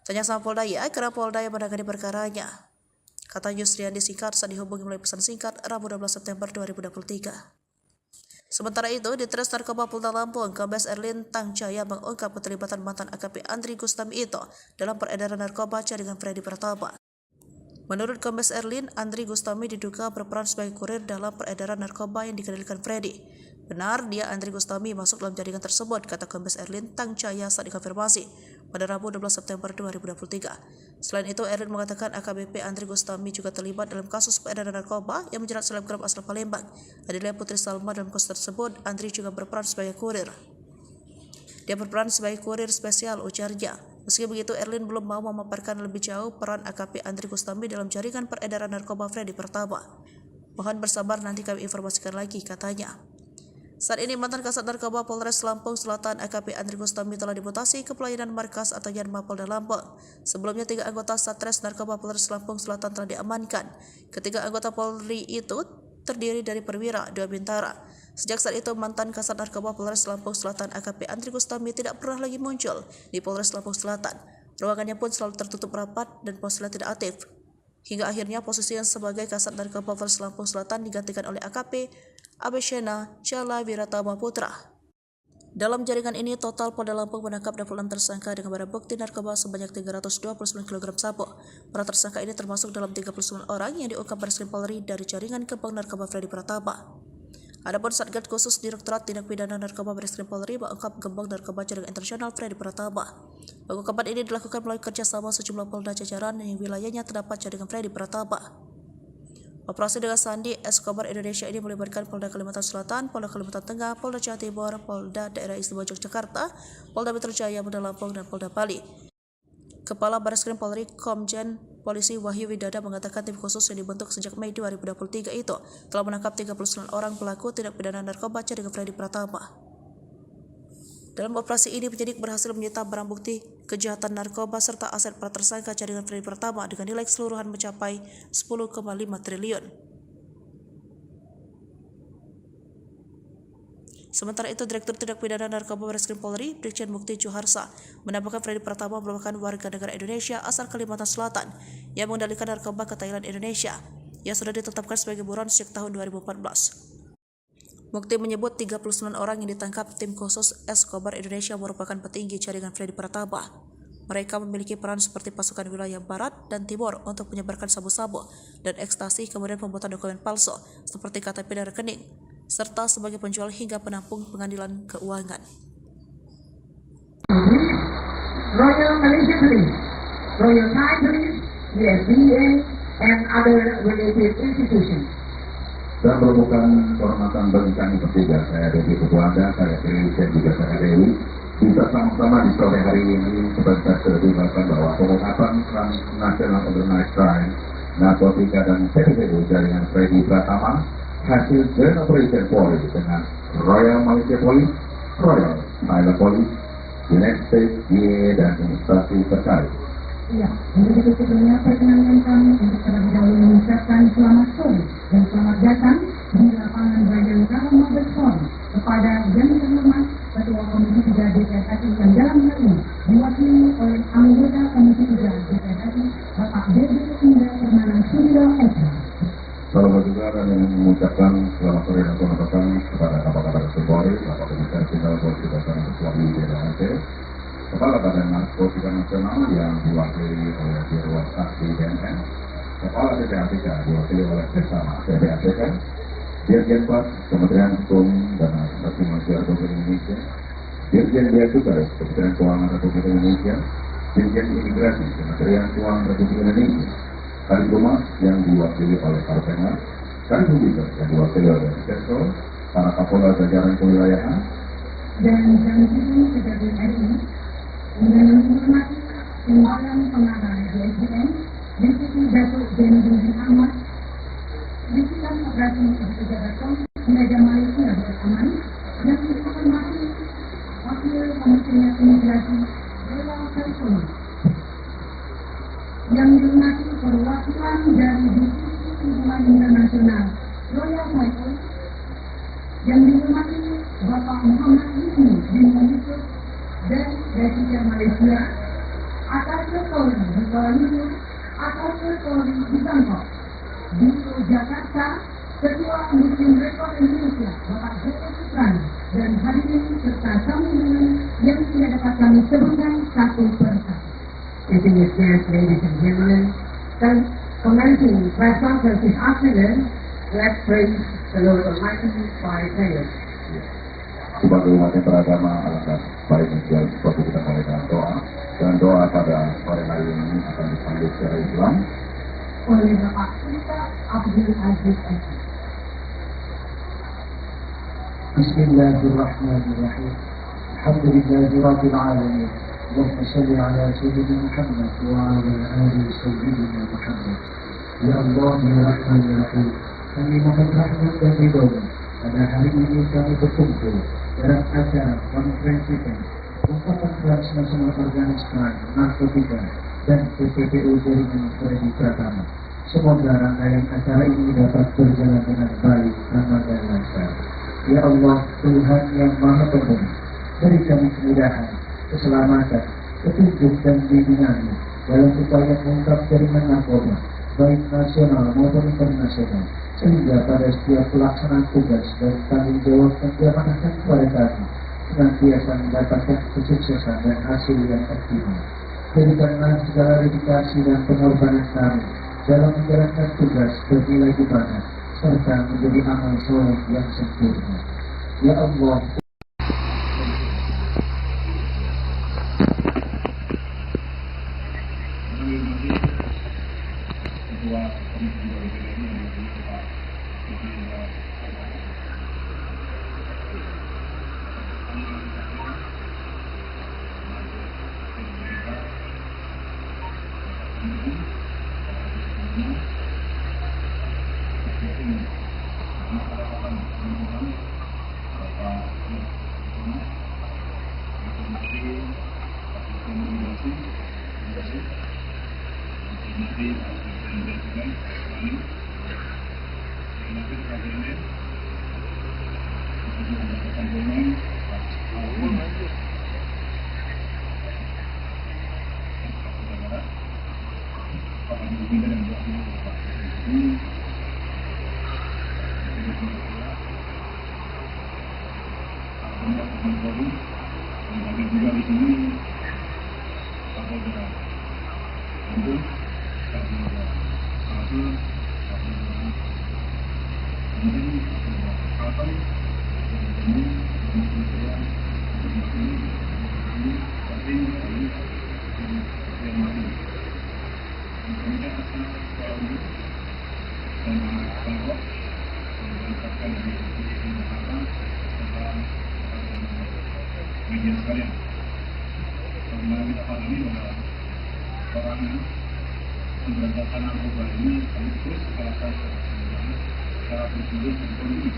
Tanya sama Polda ya, karena Polda yang menangani perkaranya. Kata Yusriandi singkat saat dihubungi melalui pesan singkat Rabu 12 September 2023. Sementara itu, di Tres Narkoba Polda Lampung, Kombes Erlin Tangcaya mengungkap keterlibatan mantan AKP Andri Gustami itu dalam peredaran narkoba jaringan Freddy Pratama. Menurut Kombes Erlin, Andri Gustami diduga berperan sebagai kurir dalam peredaran narkoba yang dikendalikan Freddy. Benar, dia Andri Gustami masuk dalam jaringan tersebut, kata Kombes Erlin Tangcaya saat dikonfirmasi pada Rabu 12 September 2023. Selain itu, Erlin mengatakan AKBP Andri Gustami juga terlibat dalam kasus peredaran narkoba yang menjerat selebgram asal Palembang. Adelia Putri Salma. Dalam kasus tersebut, Andri juga berperan sebagai kurir. Dia berperan sebagai kurir spesial, ujarnya. Meski begitu, Erlin belum mau memaparkan lebih jauh peran AKP Andri Gustami dalam jaringan peredaran narkoba Freddy Pratama. Mohon bersabar, nanti kami informasikan lagi, katanya. Saat ini mantan Kasat Narkoba Polres Lampung Selatan AKP Andri Gustami telah dimutasi ke pelayanan markas atau Yanma Polda Lampung. Sebelumnya 3 anggota Satres Narkoba Polres Lampung Selatan telah diamankan. Ketiga anggota Polri itu terdiri dari perwira, 2 bintara. Sejak saat itu mantan Kasat Narkoba Polres Lampung Selatan AKP Andri Gustami tidak pernah lagi muncul di Polres Lampung Selatan. Ruangannya pun selalu tertutup rapat dan ponselnya tidak aktif. Hingga akhirnya posisinya sebagai Kasat Narkoba Polres Lampung Selatan digantikan oleh AKP Abeshena Chala Wiratama Putra. Dalam jaringan ini, total Polda Lampung menangkap 26 tersangka dengan barang bukti narkoba sebanyak 329 kg sabu. Para tersangka ini termasuk dalam 39 orang yang diungkap Bareskrim Polri dari jaringan kembang narkoba Freddy Pratama. Adapun Satgas Khusus Direktorat Tindak Pidana Narkoba Bareskrim Polri mengungkap gembong narkoba jaringan internasional Freddy Pratama. Pengungkapan ini dilakukan melalui kerjasama sejumlah polda jajaran yang wilayahnya terdapat jaringan Freddy Pratama. Operasi dengan Sandi Escobar Indonesia ini melibatkan Polda Kalimantan Selatan, Polda Kalimantan Tengah, Polda Jawa Timur, Polda Daerah Istimewa Yogyakarta, Polda Metro Jaya, Polda Lampung, dan Polda Bali. Kepala Bareskrim Polri Komjen Polisi Wahyu Widada mengatakan tim khusus yang dibentuk sejak Mei 2023 itu telah menangkap 39 orang pelaku tindak pidana narkoba jaringan Freddy Pratama. Dalam operasi ini, penyidik berhasil menyita barang bukti kejahatan narkoba serta aset para tersangka jaringan Freddy Pratama dengan nilai keseluruhan mencapai 10,5 triliun. Sementara itu, Direktur Tindak Pidana Narkoba Bareskrim Polri, Brigjen Mukti Juharsa, menambahkan Freddy Pratama merupakan warga negara Indonesia asal Kalimantan Selatan yang mengendalikan narkoba ke Thailand, Indonesia, yang sudah ditetapkan sebagai buron sejak tahun 2014. Mukti menyebut 39 orang yang ditangkap tim khusus Escobar Indonesia merupakan petinggi jaringan Freddy Pratama. Mereka memiliki peran seperti pasukan wilayah barat dan timur untuk menyebarkan sabu-sabu dan ekstasi, kemudian pembuatan dokumen palsu seperti KTP dan rekening, serta sebagai penjual hingga penampung pengadilan keuangan. Royal Malaysia Police, Royal Thai Police, the SDA, and other related institutions. Dan merupakan kehormatan bagi kami bertiga, saya Dewi Ketua Anda, saya Dewi dan juga saya Dewi, bisa sama-sama di sore hari ini sebentar terlibatkan bahwa pengungkapan Transnational Organized Crime, narkotika dan TPPU jaringan Freddy Pratama hasil Joint Operation Polri dengan Royal Malaysia Police, Royal Thailand Police, United States DEA dan instansi terkait. Ya, begitu sebelumnya perkenankan kami untuk terlebih dahulu mengucapkan selamat sore dan selamat datang di lapangan Bayangkara Mabes Polri kepada yang terhormat Ketua Komisi 3 DPR RI yang dalam hal ini diwakili oleh anggota Komisi 3 DPR RI Bapak BB Indah Permana Suryo Eka. Salam juga dan mengucapkan selamat sore dan selamat datang kepada Kapolda Polri, Bapak Komisaris Jenderal Polisi Dasar Ketua DPR Kepala Badan Narkotika Nasional yang diwakili oleh Dirwan Saksi BNN, Kepala PPATK diwakili oleh Sesama PPATK, Dirjen Pas Kementerian Hukum dan Asasi Manusia Republik Indonesia, Dirjen Bea Cukai Kementerian Keuangan Republik Indonesia, Dirjen Imigrasi Kementerian Keuangan Republik Indonesia, Kadiphumas yang diwakili oleh Kalpengas, Kadiphumas yang diwakili oleh Sektor, para Kapolda jajaran kewilayahan, dan kami Kejaksaan RI dengan menghormati Timbalan Pengarah DSDM, Deputi Datuk Zainuddin Ahmad, Bisikan Operasi Pejabat Media Malaysia Aman, yang dihormati Wakil Wakil Komisioner Imigrasi Royal Caribbean, yang dihormati perwakilan dari Divisi Hubungan Internasional Royal Caribbean, yang dihormati Bapak Muhammad Yusni bin Yusuf dan Presiden Malaysia, Atasnya Polri di Kuala Lumpur, Atasnya Polri di Bangkok, di Jakarta, Ketua Muslim Rekod Indonesia Bapak Joko Suprana, dan hadirin serta tamu yang tidak dapat kami sebutkan satu persatu. Distinguished guests, ladies and gentlemen, commencing press conference this afternoon, let's praise the Lord Almighty by prayers. Sebagai umat yang beragama, alangkah baiknya seperti kita mulai dengan doa. Dan doa pada sore hari ini akan dipanggil secara Islam oleh Bapak Sultan Abdul Aziz Eki. Bismillahirrahmanirrahim. Alhamdulillahi alamin. Allahumma salli ala sayyidina Muhammad wa ala ali sayyidina Muhammad. Ya Allah, ya Rahman, ya Rahim. Kami mohon rahmat dan ridho-Mu. Pada hari ini kami berkumpul dalam acara konferensi ungkapan keras Nasional Afghanistan Narkotika dan PPPU Jaringan Freddy Pratama. Semoga rangkaian acara ini dapat berjalan dengan baik, aman dan lancar. Ya Allah, Tuhan yang Maha Pemberi, beri kami kemudahan, keselamatan, petunjuk dan bimbingan dalam upaya mengungkap jaringan narkoba, baik nasional maupun internasional, sehingga pada setiap pelaksanaan tugas dan tanggung jawab yang diamanahkan kepada kami senantiasa mendapatkan kesuksesan dan hasil yang optimal. Berikanlah segala dedikasi dan pengorbanan kami dalam menjalankan tugas bernilai ibadah serta menjadi amal soleh yang sempurna. Ya Allah, media sekalian, karena kita pahami bahwa orang pemberantasan narkoba ini harus terus dilakukan secara berjulur dan kondisi.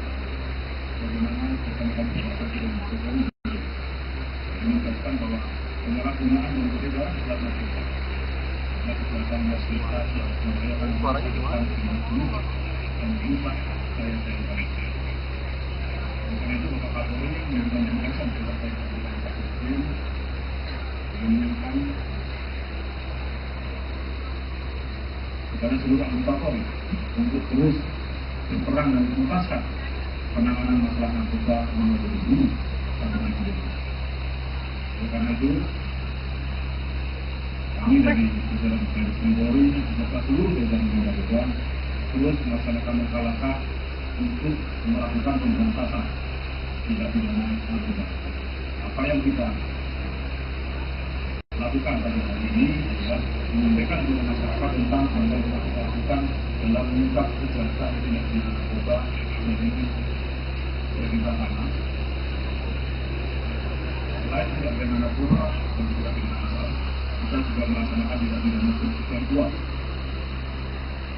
Bagaimana bersama-sama bersama dengan Jokowi menegaskan bahwa penyalahgunaan dan berbeda adalah narkoba. Karena kejahatan masyarakat yang membahayakan masyarakat dengan penuh dan mengubah saya-saya bangsa. Karena itu Bapak Kapolri memberikan penegasan terkait dengan kasus ini menginginkan kepada seluruh anggota Polri untuk terus berperan dan menuntaskan penanganan masalah narkoba menuju ini sampai dengan ini. Oleh karena itu, kami dari jajaran Baris Krim Polri beserta seluruh jajaran narkoba terus melaksanakan langkah-langkah untuk melakukan pemberantasan tindak pidana narkoba. Apa yang kita lakukan pada hari ini adalah menyampaikan kepada masyarakat tentang apa yang telah kita lakukan dalam mengungkap kejahatan tindak pidana narkoba dan ini sebagai pertama. Selain tindak pidana narkoba dan tindak pidana asal, kita juga melaksanakan tindak pidana pencucian uang.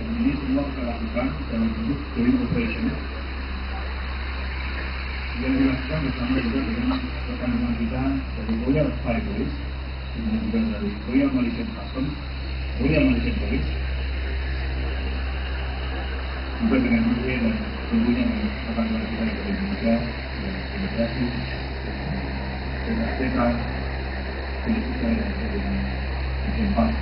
Dan ini semua kita lakukan dalam bentuk joint operation yang dilakukan bersama juga dengan rekan-rekan kita Royal Thai Police, kemudian juga dari Royal Malaysian Customs, Royal Malaysian Police, juga dengan UK dan tentunya dengan rekan-rekan kita dari Indonesia, dan imigrasi, PPATK, Politika dan dengan Jepang.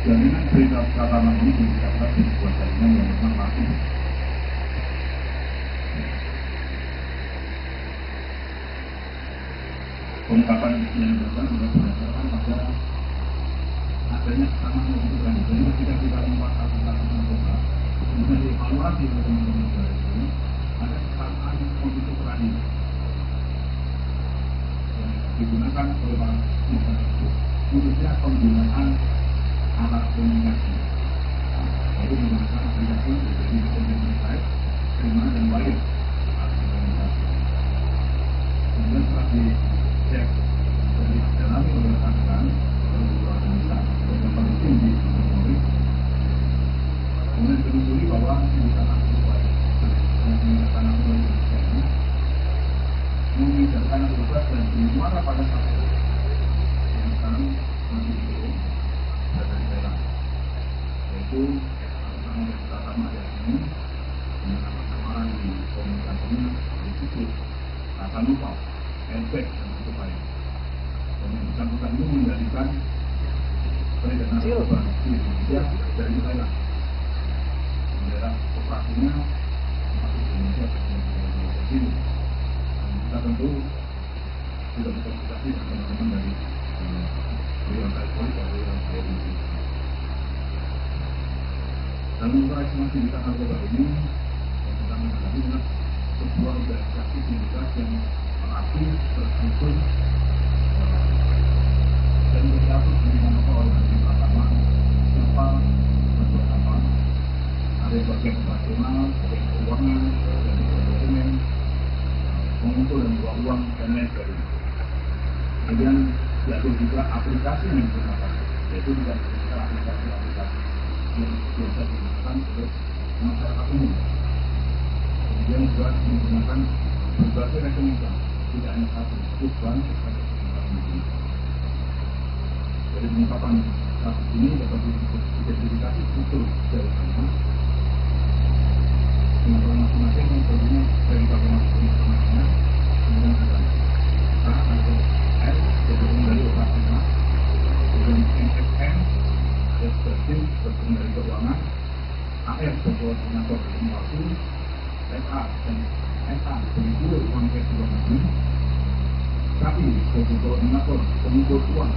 Jaminan berita pertama ini diucapkan di sebuah jaminan yang memang pasti. Pengungkapan yang dilakukan adalah berdasarkan pada adanya kesamaan kebutuhan. Jadi ketika kita membuat aplikasi narkoba, kemudian dievaluasi oleh teman-teman negara itu, ada kesamaan kebutuhan yang digunakan oleh para pihak itu, khususnya penggunaan alat komunikasi, yaitu menggunakan aplikasi dari komunikasi baik, terima dan baik alat komunikasi. Kemudian setelah dicek dan didalami oleh rekan-rekan oleh beberapa analisa beberapa tim di Polri, kemudian ditelusuri bahwa sindikat narkoba yang menggunakan narkoba di Indonesia ini mengidarkan narkoba dan dimana pada saat itu yang sekarang masih belum berada di daerah, yaitu sama yang pertama ada ini dengan nama-nama di komunikasinya disebut kata lupa, efek dan sebagainya. Dan yang bersangkutan ini menjadikan peredaran narkoba di Indonesia dari daerah. Daerah operasinya masuk di Indonesia dan di sini. Kita tentu sudah berkomunikasi dengan teman-teman dari Royal Thai Police dan Royal Thai Police. Dalam operasi sindikat narkoba ini yang kita menghadapi adalah sebuah organisasi sindikat yang aktif, terstruktur, dan berstatus dengan oleh hakim pertama, siapa, berbuat apa, ada yang bagian operasional, ada yang keuangan, ada yang dokumen, mengumpul dan buang uang dan lain sebagainya. Kemudian diatur juga aplikasi yang digunakan, yaitu tidak bisa aplikasi-aplikasi yang biasa digunakan oleh masyarakat umum. Kemudian juga menggunakan berbagai rekening bank, tidak hanya satu bank, tetapi rekening bank. Dari pengungkapan kasus ini dapat diidentifikasi struktur dari sana. Pengetahuan masing-masing yang tentunya dari informasinya, kemudian ada A atau S, bergabung dari operasional, kemudian MSN, ekspresif, bergabung dari keuangan, AS, koordinator informasi, SA dan SA, pengumpul uang cash luar negeri, KI, sebagai koordinator pengumpul uang,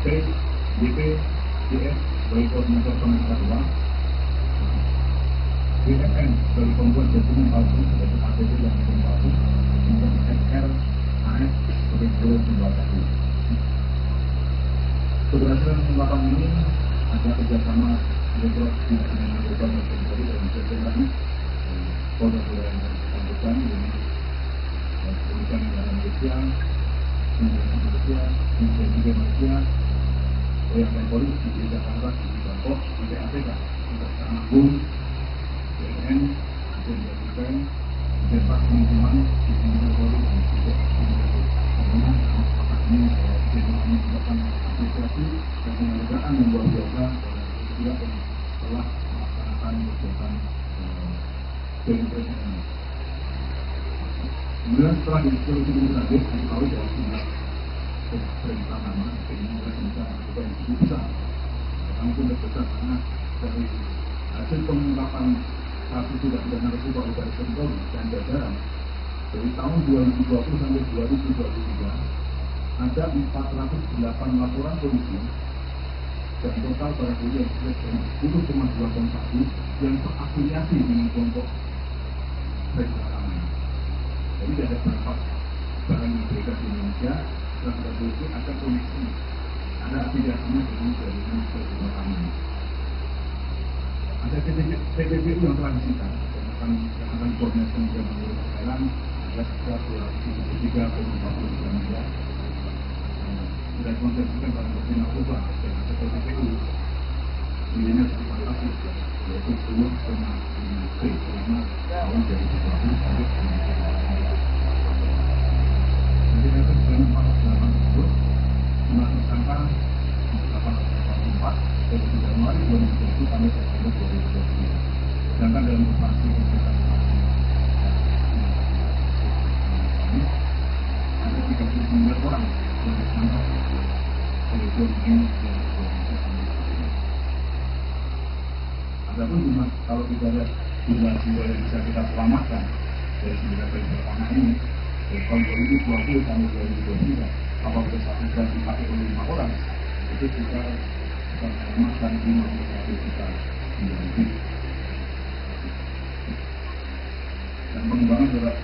P, DP, DS, sebagai koordinator penangkapan uang, BFN sebagai pembuat dokumen palsu sebagai APT dan dokumen palsu, kemudian SR, AS sebagai guru pembuatan. Keberhasilan pengungkapan ini ada kerjasama Direktorat Tindak Pidana Narkoba dan Polri dan Jajaran Polda yang bersangkutan dengan Kepolisian Negara Malaysia, Imigrasi Malaysia, Imigrasi Malaysia, Royal Thai Police di Jakarta, di Bangkok, di PPATK, Kejaksaan Agung, BNN, Jenderal Defense, Departemen Lingkungan, di Jenderal Polri dan juga Imigrasi. Kemudian ini Jenderal mengucapkan apresiasi dan penghargaan yang luar biasa juga yang telah melaksanakan kegiatan penelitian ini. Kemudian setelah diskusi terakhir, diketahui bahwa jumlah perintah nama Indonesia juga yang cukup besar. Pertama pun terbesar karena dari hasil pengungkapan kasus tidak pidana narkoba oleh Baris Krim Polri dan jajaran dari tahun 2020 sampai 2023 ada 408 laporan polisi dan total barang bukti yang dari 10,2 yang terafiliasi dengan kelompok perintah. Jadi ada beberapa barang yang beredar di Indonesia dan terbukti ada koneksi, ada afiliasinya dengan jaringan perbuatan ini. Ada PPBU yang telah disita dan akan koordinasi dengan menurut jalan ada sekitar 273,43 miliar. Sudah dikonversikan barang bukti narkoba dan ada PPBU nilainya cukup fantastis, yaitu 10,5 T, tahun 2020 sampai 2021. Jadi dari poin 48 tersebut, jumlah tersangka 884 dari Januari 2020 sampai September 2020. Sedangkan dalam operasi ada 39 orang yang ditangkap oleh Polri. Adapun jumlah, kalau kita lihat jumlah jiwa yang bisa kita selamatkan dari 9 kali pertama ini, dari tahun 2020 sampai 2023, apabila satu jam dipakai oleh 5 orang, itu kita bisa selamatkan 51 juta lebih. Dan pengembangan terhadap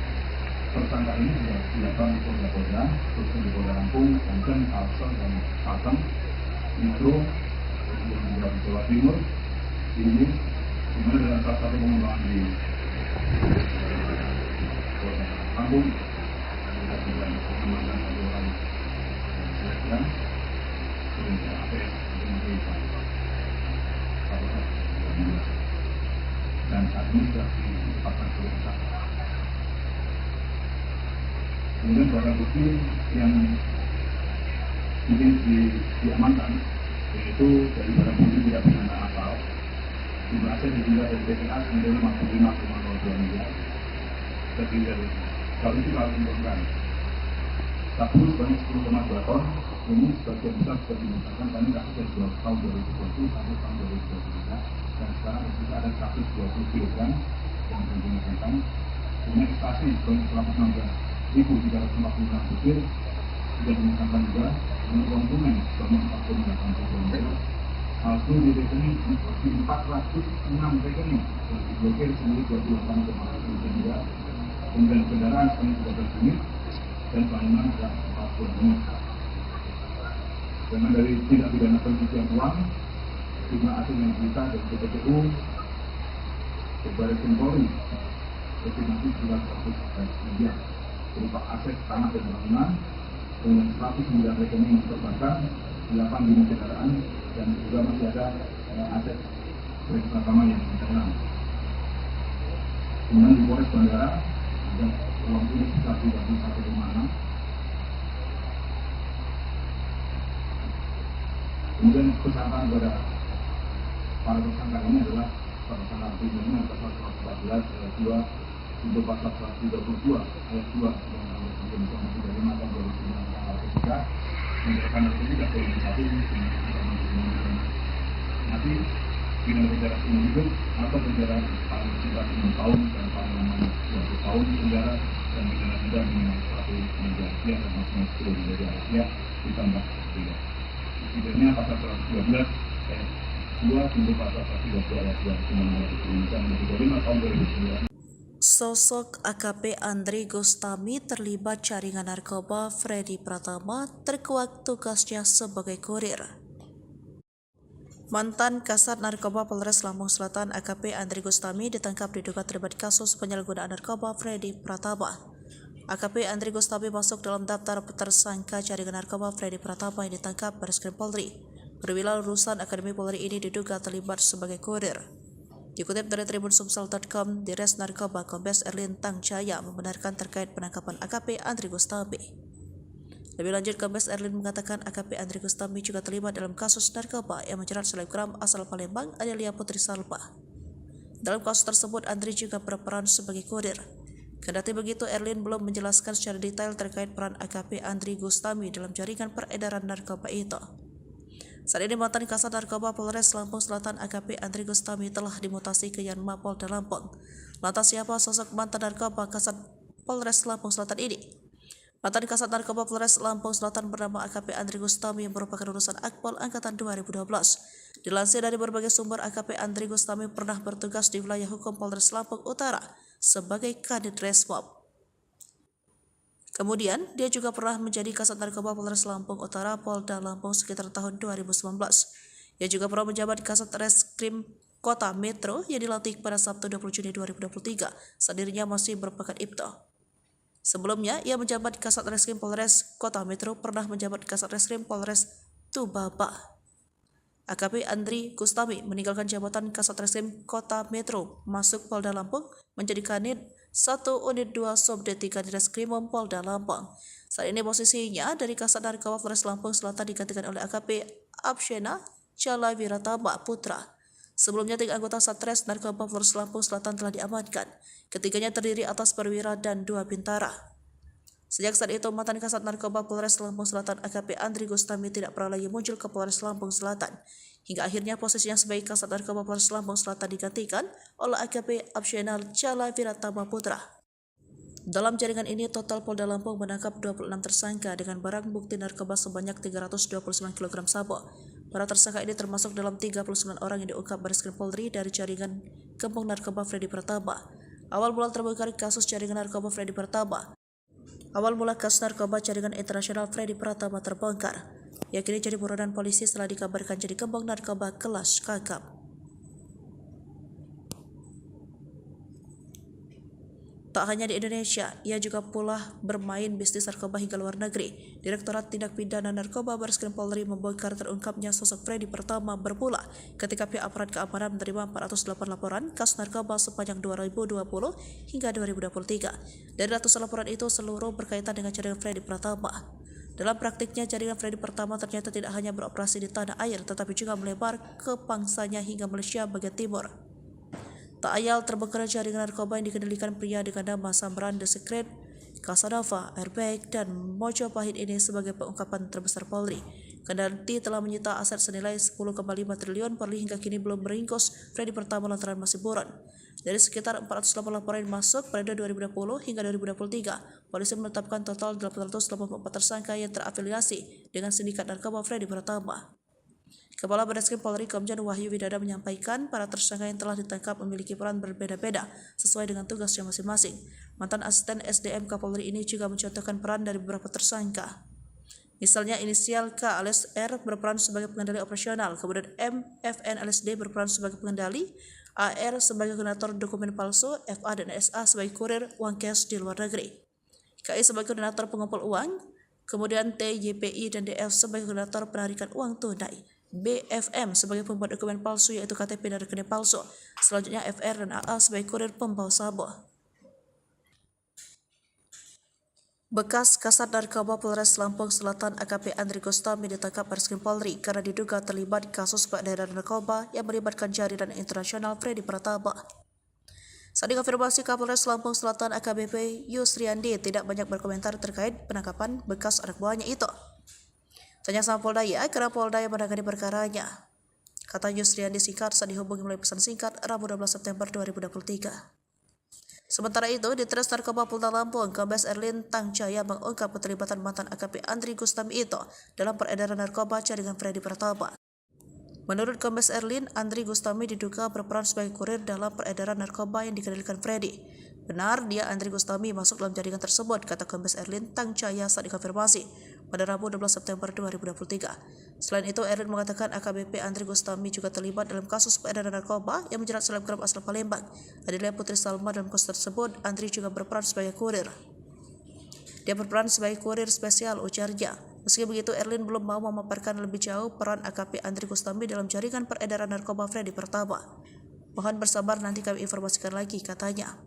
tersangka ini sudah dilakukan di Polda, khususnya di Polda Lampung, Banten, Kalsel, dan Kalteng, Metro, kemudian juga di Jawa Timur, ini dimana dalam salah satu pengembangan di Polda Lampung, kita juga mengamankan satu orang dan kemudian APS untuk menerima dan saat ini sudah ditempatkan ke rumah. Kemudian barang bukti yang diamankan yaitu dari barang bukti tidak pidana asal jumlah aset dijumlah dari BPA menjadi 55,02 miliar terdiri dari kalau itu harus dilakukan sabu sebanyak 10,2 ton. Ini sebagian besar sudah dimusnahkan karena kasus dari tahun 2020 sampai tahun 2023 dan sekarang juga ada 120 kg yang digunakan. Kemudian ekstasi sebanyak 116.346 butir sudah dimusnahkan juga. Dengan uang tunai sebanyak 4,8 miliar. Palsu di rekening 406 rekening yang diblokir sendiri 28,1 miliar. Kemudian kendaraan sebanyak 13 unit dan bangunan ada 40 unit. Dengan dari tindak pidana pencucian uang, jumlah aset yang disita dari PPPU, Baris Krim Polri, estimasi sekitar 100 miliar berupa aset tanah dan bangunan, dengan 109 rekening perbankan, 8 unit kendaraan, dan juga masih ada aset proyek pertama yang internal. Kemudian di Polres Bandara ada uang tunai sekitar 31,6. Kemudian kesangkaan kepada para tersangka ini adalah tersangka primernya pasal 114 ayat 2 untuk pasal 132 ayat 2 Undang-Undang Nomor 35 tahun 2009 tentang narkotika menyatakan narkotika poin 1 nanti pidana penjara seumur hidup atau penjara paling singkat 6 tahun dan paling lama 20 tahun penjara dan pidana denda minimal 1 miliar rupiah dan maksimal 10 miliar rupiah ditambah 3. Tidaknya pasal 112 ayat 2 untuk pasal 132 ayat 2 Undang-Undang Indonesia Nomor 35 tahun 2009. Sosok AKP Andri Gustami terlibat jaringan narkoba Freddy Pratama terkuak tugasnya sebagai kurir. Mantan Kasat Narkoba Polres Lampung Selatan AKP Andri Gustami ditangkap diduga terlibat kasus penyalahgunaan narkoba Freddy Pratama. AKP Andri Gustami masuk dalam daftar tersangka jaringan narkoba Freddy Pratama yang ditangkap Baris Krim Polri. Perwira lulusan Akademi Polri ini diduga terlibat sebagai kurir. Dikutip dari Tribun Sumsel.com, Dires Narkoba Kombes Erlin Tangjaya membenarkan terkait penangkapan AKP Andri Gustami. Lebih lanjut, Kombes Erlin mengatakan AKP Andri Gustami juga terlibat dalam kasus narkoba yang menjerat selebgram asal Palembang Adelia Putri Salpa. Dalam kasus tersebut, Andri juga berperan sebagai kurir. Kendati begitu, Erlin belum menjelaskan secara detail terkait peran AKP Andri Gustami dalam jaringan peredaran narkoba itu. Saat ini mantan Kasat Narkoba Polres Lampung Selatan AKP Andri Gustami telah dimutasi ke Yanma Polda Lampung. Lantas siapa sosok mantan Narkoba Kasat Polres Lampung Selatan ini? Mantan Kasat Narkoba Polres Lampung Selatan bernama AKP Andri Gustami yang merupakan lulusan Akpol Angkatan 2012. Dilansir dari berbagai sumber, AKP Andri Gustami pernah bertugas di wilayah hukum Polres Lampung Utara sebagai Kadit Resmob. Kemudian, dia juga pernah menjadi Kasat Narkoba Polres Lampung Utara Polda Lampung sekitar tahun 2019. Ia juga pernah menjabat Kasat Reskrim Kota Metro yang dilantik pada Sabtu 20 Juni 2023 saat dirinya masih merupakan IPTO. Sebelumnya, ia menjabat Kasat Reskrim Polres Kota Metro, pernah menjabat Kasat Reskrim Polres Tubaba. AKP Andri Gustami meninggalkan jabatan Kasat Reskrim Kota Metro masuk Polda Lampung menjadi Kanit 1 Unit 2 Subdit 3 Direskrimum Polda Lampung. Saat ini posisinya dari Kasat Narkoba Polres Lampung Selatan digantikan oleh AKP Abshena Chala Wiratama Putra. Sebelumnya 3 anggota Satres Narkoba Polres Lampung Selatan telah diamankan. Ketiganya terdiri atas perwira dan 2 bintara. Sejak saat itu, mantan Kasat Narkoba Polres Lampung Selatan AKP Andri Gustami tidak pernah lagi muncul ke Polres Lampung Selatan. Hingga akhirnya posisinya sebagai Kasat Narkoba Polres Lampung Selatan digantikan oleh AKP Abshena Chala Wiratama Putra. Dalam jaringan ini, total Polda Lampung menangkap 26 tersangka dengan barang bukti narkoba sebanyak 329 kg sabu. Para tersangka ini termasuk dalam 39 orang yang diungkap Bareskrim Polri dari jaringan gembong narkoba Freddy Pratama. Awal mula terbongkar kasus jaringan narkoba Freddy Pratama. Awal mula kasus narkoba jaringan internasional Freddy Pratama terbongkar. Ia kini jadi buronan polisi setelah dikabarkan jadi gembong narkoba kelas kakap. Tak hanya di Indonesia, ia juga pula bermain bisnis narkoba hingga luar negeri. Direktorat Tindak Pidana Narkoba Bareskrim Polri membongkar terungkapnya sosok Freddy Pratama berpula ketika pihak aparat keamanan menerima 408 laporan kasus narkoba sepanjang 2020 hingga 2023. Dari ratusan laporan itu, seluruh berkaitan dengan jaringan Freddy Pratama. Dalam praktiknya, jaringan Freddy Pratama ternyata tidak hanya beroperasi di tanah air, tetapi juga melebar ke pangsanya hingga Malaysia bagian timur. Tak ayal terbongkar jaringan narkoba yang dikendalikan pria dengan nama Samran The Secret, Casanova, Airbag, dan Mojopahit ini sebagai pengungkapan terbesar Polri. Kendati telah menyita aset senilai 10,5 triliun, Polri hingga kini belum meringkus Freddy Pratama lantaran masih buron. Dari sekitar 408 laporan masuk pada 2020 hingga 2023, polisi menetapkan total 884 tersangka yang terafiliasi dengan sindikat narkoba Freddy Pratama. Kepala Bareskrim Polri Komjen Wahyu Widada menyampaikan para tersangka yang telah ditangkap memiliki peran berbeda-beda sesuai dengan tugasnya masing-masing. Mantan asisten SDM Kapolri ini juga mencontohkan peran dari beberapa tersangka. Misalnya inisial K alias R berperan sebagai pengendali operasional, kemudian M, FN alias D berperan sebagai pengendali, AR sebagai koordinator dokumen palsu, FA dan SA sebagai kurir uang cash di luar negeri, KI sebagai koordinator pengumpul uang, kemudian T, YPI dan DF sebagai koordinator penarikan uang tunai. BFM sebagai pembuat dokumen palsu yaitu KTP dan rekening palsu. Selanjutnya FR dan AA sebagai kurir pembawa sabu. Bekas Kasat Narkoba Polres Lampung Selatan AKP Andri Gustami ditangkap Bareskrim Polri karena diduga terlibat kasus peredaran narkoba yang melibatkan jaringan internasional Freddy Pratama. Saat dikonfirmasi Kapolres Lampung Selatan AKBP Yusriandi tidak banyak berkomentar terkait penangkapan bekas anak buahnya itu. Tanya sama Polda ya, karena Polda yang menangani perkaranya, kata Yusriandi singkat saat dihubungi melalui pesan singkat Rabu 12 September 2023. Sementara itu, di Tres Narkoba Polda Lampung, Kombes Erlin Tangjaya mengungkap keterlibatan mantan AKP Andri Gustami itu dalam peredaran narkoba jaringan Freddy Pratama. Menurut Kombes Erlin, Andri Gustami diduga berperan sebagai kurir dalam peredaran narkoba yang dikendalikan Freddy. Benar, dia Andri Gustami masuk dalam jaringan tersebut, kata Kombes Erlin Tangjaya saat dikonfirmasi pada Rabu 12 September 2023. Selain itu, Erlin mengatakan AKBP Andri Gustami juga terlibat dalam kasus peredaran narkoba yang menjerat selebgram asal Palembang, Adelia Putri Salma. Dalam kasus tersebut, Andri juga berperan sebagai kurir. Dia berperan sebagai kurir spesial, ujarnya. Meski begitu, Erlin belum mau memaparkan lebih jauh peran AKP Andri Gustami dalam jaringan peredaran narkoba Freddy Pratama. Mohon bersabar, nanti kami informasikan lagi, katanya.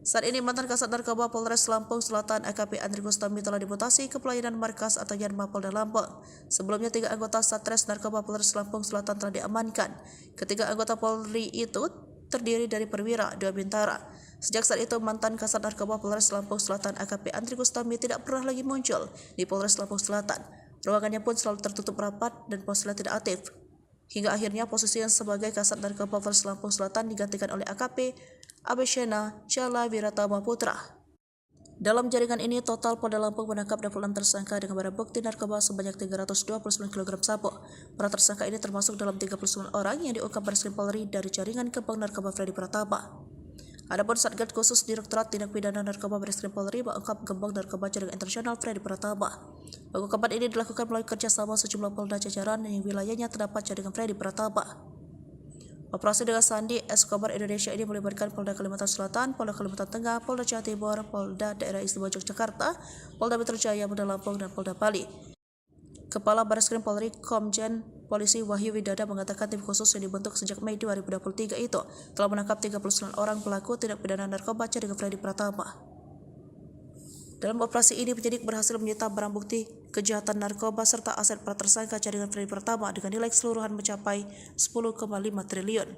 Saat ini mantan Kasat Narkoba Polres Lampung Selatan AKP Andri Gustami telah dimutasi ke pelayanan markas atau Yanma Polda Lampung. Sebelumnya 3 anggota Satres Narkoba Polres Lampung Selatan telah diamankan. Ketiga anggota Polri itu terdiri dari perwira, 2 bintara. Sejak saat itu, mantan Kasat Narkoba Polres Lampung Selatan AKP Andri Gustami tidak pernah lagi muncul di Polres Lampung Selatan. Ruangannya pun selalu tertutup rapat dan ponselnya tidak aktif. Hingga akhirnya posisinya sebagai Kasat Narkoba Polres Lampung Selatan digantikan oleh AKP Abshena Chala Wiratama Putra. Dalam jaringan ini, total Polda Lampung menangkap 26 tersangka dengan barang bukti narkoba sebanyak 329 kg sabu. Para tersangka ini termasuk dalam 39 orang yang diungkap Bareskrim Polri dari jaringan gembong narkoba Freddy Pratama. Adapun Satgas Khusus Direktorat Tindak Pidana Narkoba Bareskrim Polri mengungkap gembong narkoba jaringan internasional Freddy Pratama. Pengungkapan ini dilakukan melalui kerjasama sejumlah polda jajaran yang wilayahnya terdapat jaringan Freddy Pratama. Operasi dengan Sandi Escobar Indonesia ini melibatkan Polda Kalimantan Selatan, Polda Kalimantan Tengah, Polda Jawa Timur, Polda Daerah Istimewa Yogyakarta, Polda Metro Jaya, Polda Lampung, dan Polda Bali. Kepala Bareskrim Polri Komjen Polisi Wahyu Widada mengatakan tim khusus yang dibentuk sejak Mei 2023 itu telah menangkap 39 orang pelaku tindak pidana narkoba jaringan Freddy Pratama. Dalam operasi ini, penyidik berhasil menyita barang bukti kejahatan narkoba serta aset para tersangka jaringan Freddy Pratama dengan nilai keseluruhan mencapai 10,5 triliun.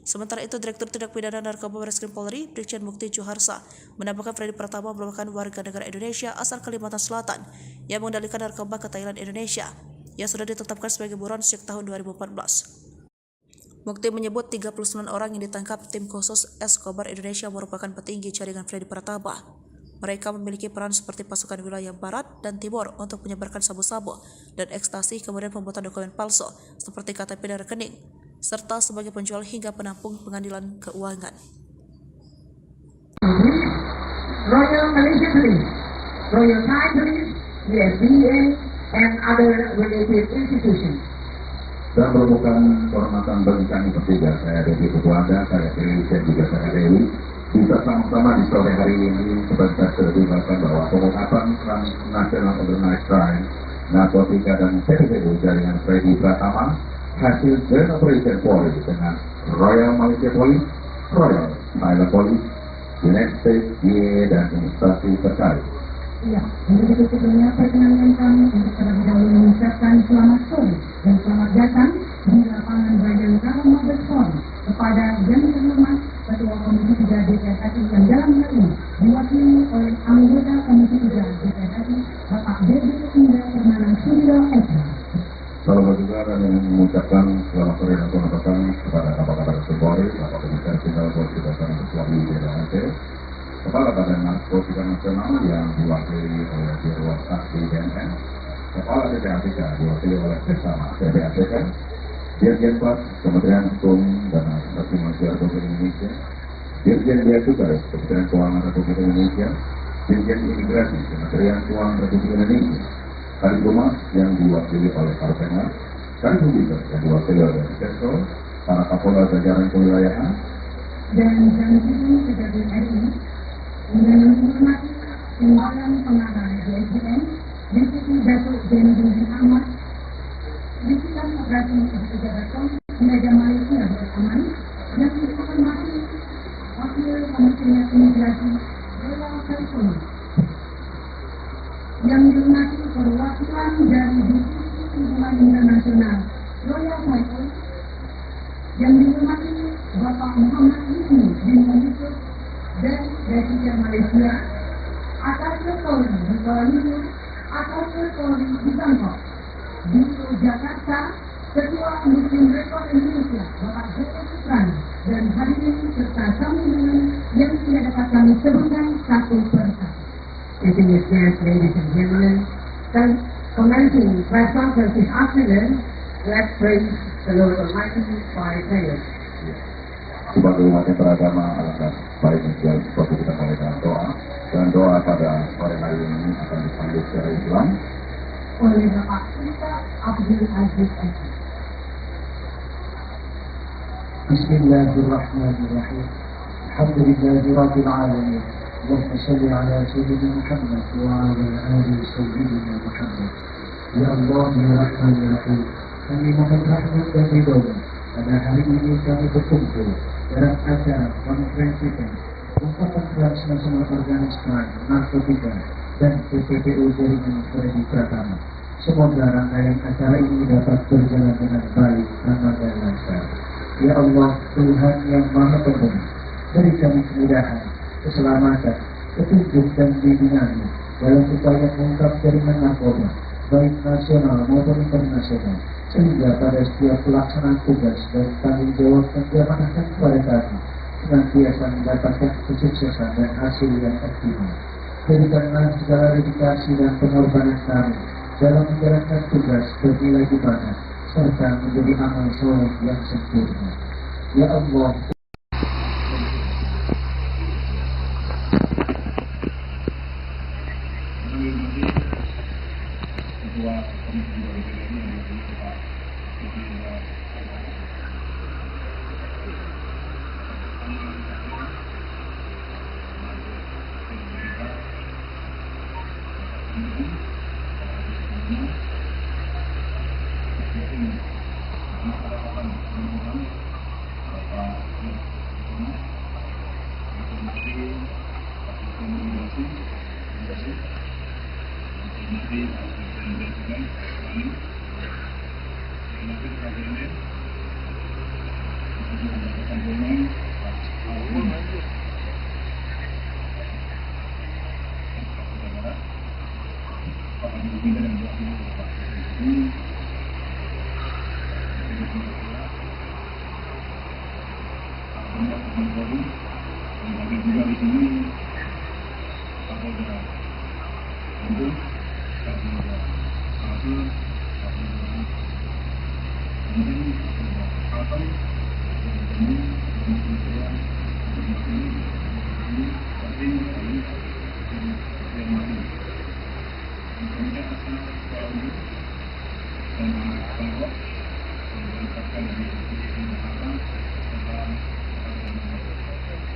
Sementara itu, Direktur Tindak Pidana Narkoba Barreskrim Polri, Brigjen Mukti Juharsa, menambahkan Freddy Pratama merupakan warga negara Indonesia asal Kalimantan Selatan yang mengendalikan narkoba ke Thailand, Indonesia, yang sudah ditetapkan sebagai buron sejak tahun 2014. Mukti menyebut 39 orang yang ditangkap tim khusus Escobar Indonesia merupakan petinggi jaringan Freddy Pratama. Mereka memiliki peran seperti pasukan wilayah barat dan timur untuk menyebarkan sabu-sabu dan ekstasi, kemudian pembuatan dokumen palsu seperti KTP dan rekening, serta sebagai penjual hingga penampung pengadilan keuangan. Royal Malaysia Police, Royal Thai Police, the FDA, and other related institutions. Dan merupakan kehormatan bagi kami bertiga, saya Dewi Ketuanda, saya Dewi, dan juga saya Dewi, bisa sama-sama di sore hari ini sebentar terlibatkan bahwa pengungkapan National Organized Crime, narkotika dan TPPU jaringan Freddy Pratama hasil Joint Operation Polri dengan Royal Malaysia Police, Royal Thailand Police, United States, DEA, dan instansi terkait. Ya, untuk itu sebelumnya perkenankan kami untuk terlebih dahulu mengucapkan selamat sore dan selamat datang di lapangan Bayangkara Mabes Polri kepada yang terhormat Ketua Komisi 3 DPR RI yang dalam hal ini diwakili oleh anggota Komisi 3 DPR RI Bapak Dede Indah Hermanan Suryo Eka. Salam juga dan mengucapkan selamat sore dan selamat datang kepada Kapolres Polri, Bapak Komisaris Jenderal Polisi Dasar Ketua BNN, Kepala Badan Narkotika Nasional yang diwakili oleh Dirwan Saksi BNN, Kepala PPATK diwakili oleh Bersama PPATK, Dirjen Pas Kementerian Hukum dan Asasi Manusia Republik Indonesia, Dirjen Bea Cukai Kementerian Keuangan Republik Indonesia, Dirjen Imigrasi Kementerian Keuangan Republik Indonesia, Kadiphumas yang diwakili oleh Karpenmas, Kadiphumas yang diwakili oleh Sektor, para Kapolda jajaran kewilayahan, dan Presiden Kejagung RI dengan menghormati Timbalan Pengarah DSDM, Deputi Datuk Zainuddin Ahmad, Bisikan Operasi Pejabat Media Malaysia Aman, yang dihormati Wakil Komisioner Imigrasi Dewan California, yang dihormati perwakilan dari Divisi Hubungan Internasional Royal Thai Police, yang dihormati Bapak Muhammad Husni bin Yusuf dan Presiden Malaysia, atas Polri di Kuala Lumpur, atas Polri di Bangkok, di Jakarta, Ketua Muslim Rekod Indonesia Bapak Joko Suprana, dan hadirin serta tamu yang tidak dapat kami sebutkan satu persatu. Distinguished guests, ladies and gentlemen, commencing press conference this afternoon, let's praise the Lord Almighty by prayer. sebagai umat yang beragama, alangkah baiknya seperti kita mulai dengan doa. Dan doa pada sore hari ini akan dipanggil secara Islam oleh Bapak kita Abdul Aziz Eki. Bismillahirrahmanirrahim. Alhamdulillahi Rabbil Alamin. Allahumma salli ala Sayyidina Muhammad wa ala ali Sayyidina Muhammad. Ya Allah, ya Rahman, ya Rahim, kami mohon rahmat dan ridho. Pada hari ini kami berkumpul dalam acara konferensi pers ungkapan transnasional organized crime, narkotika, dan TPPU jaringan Freddy Pratama. Semoga rangkaian acara ini dapat berjalan dengan baik, aman, dan lancar. Ya Allah, Tuhan yang Maha Pemberi, beri kami kemudahan, keselamatan, petunjuk dan bimbingan dalam upaya mengungkap jaringan narkoba, baik nasional maupun internasional, sehingga pada setiap pelaksanaan tugas dan tanggung jawab yang diamanahkan kepada kami senantiasa mendapatkan kesuksesan dan hasil yang optimal. Berikanlah segala dedikasi dan pengorbanan kami dalam menjalankan tugas bernilai ibadah serta menjadi amal soleh yang sempurna. Ya Allah, semua Polri, dan hadir juga di sini Kapolda Lampung, Kapolda Kalsel, Kapolda Kemudian Kapolda Kalteng, Kapolda Kementerian yang lain. Kemudian asal sekolah umum dan Bangkok mengucapkan dari Jakarta serta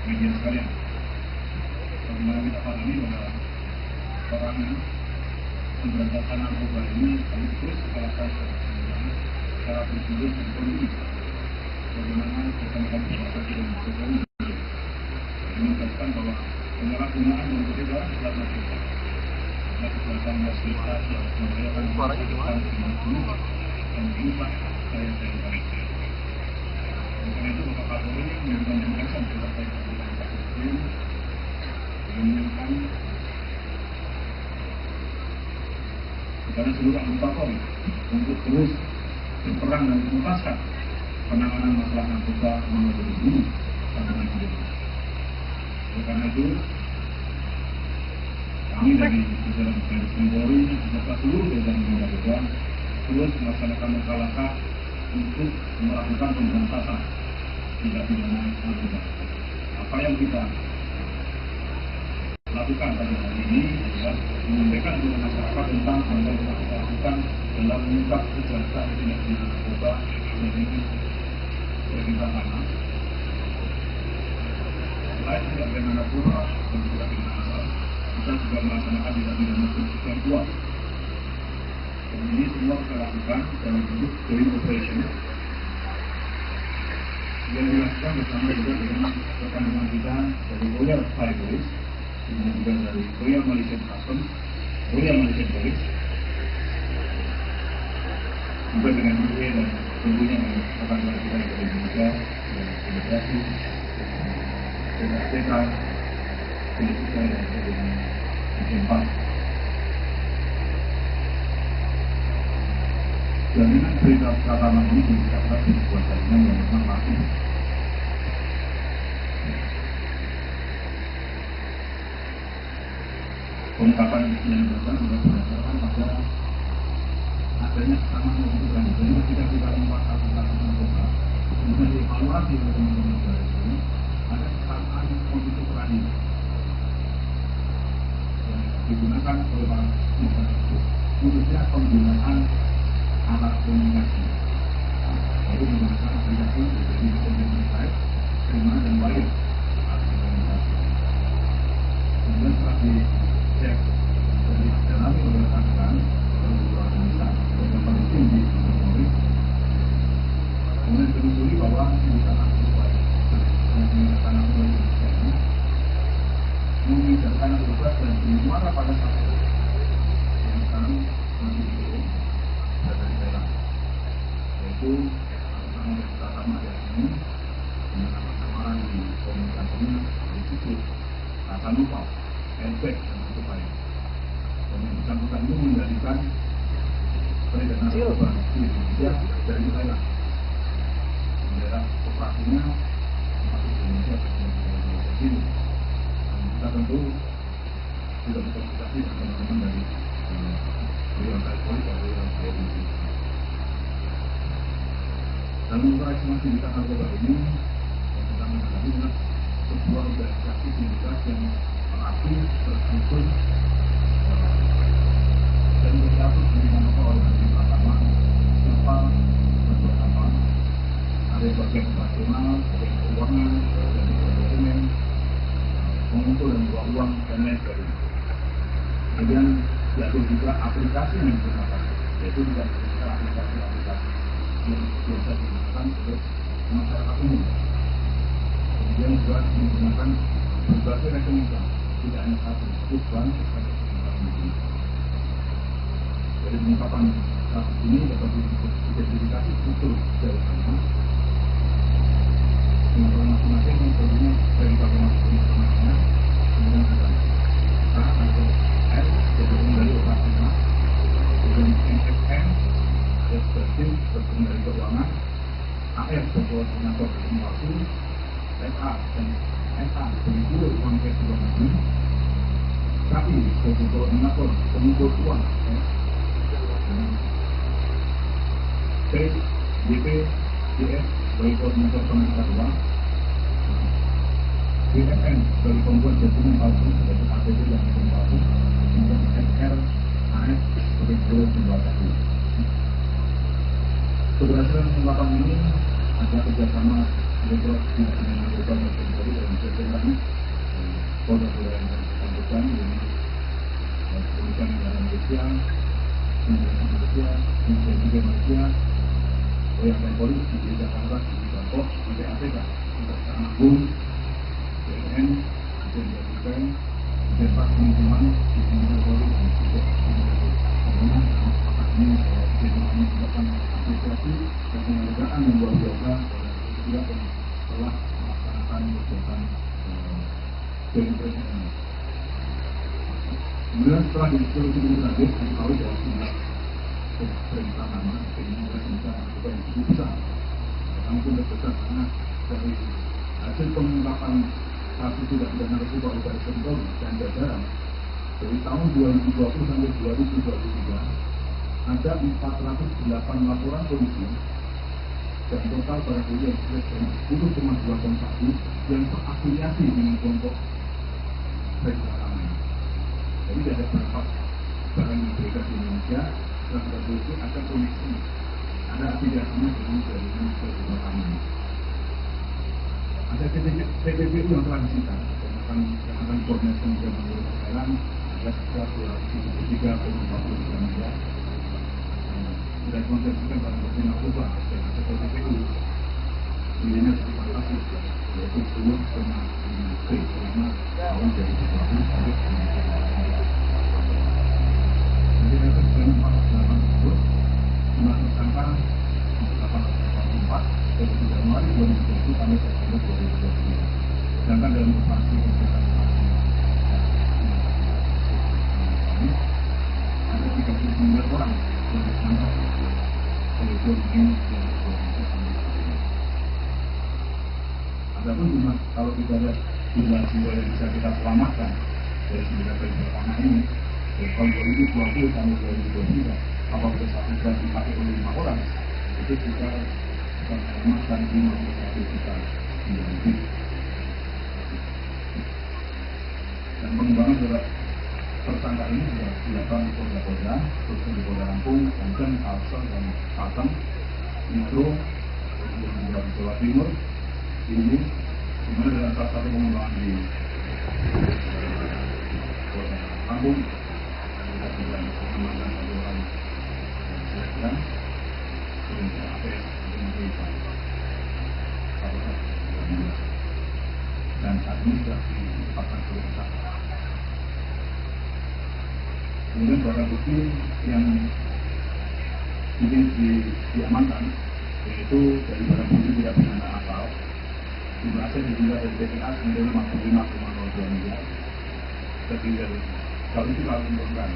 media sekalian. Bagaimana kita pahami bahwa perangan pemberantasan narkoba ini harus terus dilakukan secara terus-menerus dan kondusif. Bagaimana rekan-rekan masyarakat tidak Jokowi menegaskan bahwa penyalahgunaan dan peredaran alat narkoba kekuatan fasilitas yang membahayakan kesehatan dan mengubah daya-daya bangsa. Karena itu Bapak Kapolri memberikan penegasan kepada Presiden menginginkan kepada seluruh anggota Polri untuk terus berperan dan menuntaskan penanganan masalah narkoba melalui ini sampai hidup. Karena itu kami dari jajaran Baris Krim Polri beserta seluruh jajaran narkoba terus melaksanakan langkah-langkah untuk melakukan pemberantasan tindak pidana narkoba. Apa yang kita lakukan pada hari ini adalah menyampaikan kepada masyarakat tentang hal yang kita lakukan dalam mengungkap kejahatan tindak pidana narkoba yang kita tanam. Selain tidak pidana narkoba dan tidak pidana asal, kita juga melaksanakan tindak pidana pencucian uang. Dan ini semua kita lakukan dalam bentuk joint operation yang dilakukan bersama juga dengan rekan-rekan kita dari Royal Thai Police, kemudian juga dari Royal Malaysian Customs, Royal Malaysian Police, juga dengan UK dan tentunya dengan rekan-rekan kita dari Indonesia, dari Imigrasi, dari STK, dari kita dan dari Jepang. Jaminan berita pertama ini diucapkan di sebuah jaringan yang memang masih pengungkapan yang dilakukan oleh berdasarkan pada adanya kesamaan yang dilakukan. Jadi ketika kita memperhatikan narkoba, kemudian dievaluasi oleh teman-teman dari ini, ada kesamaan kondisi terakhir yang digunakan oleh para pihak itu, khususnya penggunaan alat komunikasi, yaitu menggunakan aplikasi dari komunikasi baik, terima dan baik alat komunikasi. Kemudian setelah dicek dan didalami oleh rekan-rekan oleh beberapa desa yang paling tinggi di Polri, kemudian ditelusuri bahwa sindikat narkoba yang menggunakan narkoba Indonesia ini mengidarkan narkoba dan bermuara pada satu yang sekarang masih diturun dari daerah, yaitu sama bersama ada ini dengan nama-nama di komunikasinya itu kata lupa, efek dan sebagainya. Dan yang bersangkutan ini menjadikan peredaran narkoba di Indonesia dari Thailand. Daerah operasinya masuk di Indonesia dan di sini. Kita tentu sudah berkomunikasi dengan teman-teman dari Royal Thai Police dan Royal Thai Police. Dalam operasi sindikat narkoba ini, yang pertama kali adalah sebuah organisasi sindikat yang aktif, terstruktur, dan berstatus dengan organisasi pertama, serta beberapa ada bagian operasional, bagian keuangan, bagian dokumen, mengumpul dan bawa uang dan lain sebagainya. Kemudian diatur juga aplikasi yang digunakan, yaitu juga aplikasi-aplikasi yang biasa digunakan oleh masyarakat umum. Kemudian juga menggunakan berbagai rekening bank, tidak hanya satu, cukup bank atau rekening bank. Dari pengungkapan kasus ini dapat diidentifikasi struktur jaringannya dengan masing-masing tentunya dari masing-masing informasinya, kemudian ada A atau S bergabung dari operasional, kemudian MSN ekspresif bergabung dari keuangan, AF berkoordinator informasi, SA dan SA begitu sampai bulan ini, tapi sebagai koordinator pengumpul uang P, YP, YS sebagai koordinator penangkap uang, BFN sebagai pembuat dokumen palsu sebagai APD yang dokumen palsu, kemudian SR, AS sebagai guru pembuatan. Keberhasilan pengungkapan ini adalah kerjasama Direktorat Tindak Pidana Narkoba Mabes Polri dan Jajaran Polda yang bersangkutan dengan Kepolisian Negara Indonesia, Kementerian Malaysia, Kementerian juga Malaysia, Polda Polri di Jakarta, di Bangkok, di PATK, Kejaksaan Agung, BNN, Kementerian Pendidikan, Departemen Penghubungan, di Kementerian Polri dan juga Kementerian ini bagaimana melakukan apresiasi dan penghargaan yang luar biasa kepada yang telah melaksanakan kegiatan BNPB ini. Kemudian setelah diskusi terakhir, diketahui bahwa jumlah perintah nama ini bisa melakukan yang cukup besar. Kami pun terbesar karena dari hasil pengungkapan kasus tidak pidana narkoba oleh Baris Krim Polri dan jajaran dari tahun 2020 sampai 2023 ada 408 laporan polisi dan total barang bukti yang sudah 10,2 ton sabu yang terafiliasi dengan kelompok regular aman. Jadi ada beberapa barang yang beredar di Indonesia setelah kita polisi ada koneksi, ada afiliasinya dengan jaringan regular aman. Ada TPPU yang telah disita dan akan koordinasi dengan pemerintah sekarang ada sekitar 273,40 miliar. Sudah konsentrasikan pada bukti narkoba dan ada TPPU nilainya cukup fantastis, yaitu 10,5 T selama tahun 2020 sampai 2023. Jadi dari 408 tersebut jumlah tersangka 884 dari Januari 2020 sampai September 2023. Sedangkan dalam operasi kegiatan ini ada 39 orang yang ditangkap oleh Polri. Adapun jumlah kalau kita lihat jumlah jiwa yang bisa kita selamatkan dari 9 kali pertama ini dari tahun 2020 sampai 2023 apabila satu gram dipakai oleh 5 orang itu kita bisa menyelamatkan 51 juta lebih. Dan pengembangan dari tersangka ini sudah dilakukan di Polda, khususnya di Polda Lampung, Banten, Kalsel, dan Kalteng, Metro, kemudian di Jawa Timur, ini kemudian dalam salah satu pengembangan di Polda Lampung, kita juga mengembangkan satu orang dan APS dengan desa, dan saat ini sudah ditempatkan ke desa. Kemudian barang bukti yang ini diamankan yaitu dari barang bukti tidak pidana asal jumlah aset juga dari BPA senilai 55,02 miliar terdiri dari kalau itu harus dilakukan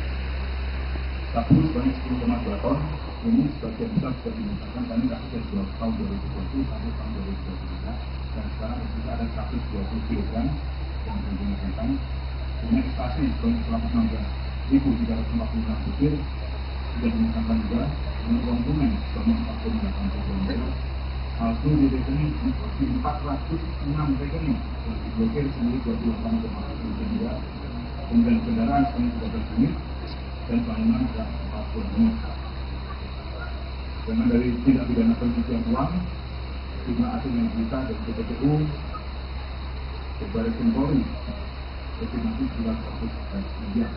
sabu sebanyak 10,2 ton ini sebagian besar sudah dimusnahkan karena kasus dari tahun 2020 sampai tahun 2023 dan sekarang kita ada 120 kg yang dimusnahkan. Kemudian ekstasi sebanyak 116.346 butir sudah dimusnahkan juga dengan uang tunai sebanyak 4,8 miliar. Palsu di rekening 406 rekening yang diblokir senilai 28,1 miliar. Kemudian kendaraan sebanyak 13 unit dan bangunan ada 40 unit. Dengan dari tindak pidana pencucian uang, jumlah aset yang disita dari TPPU, Baris Krim Polri, estimasi 900 miliar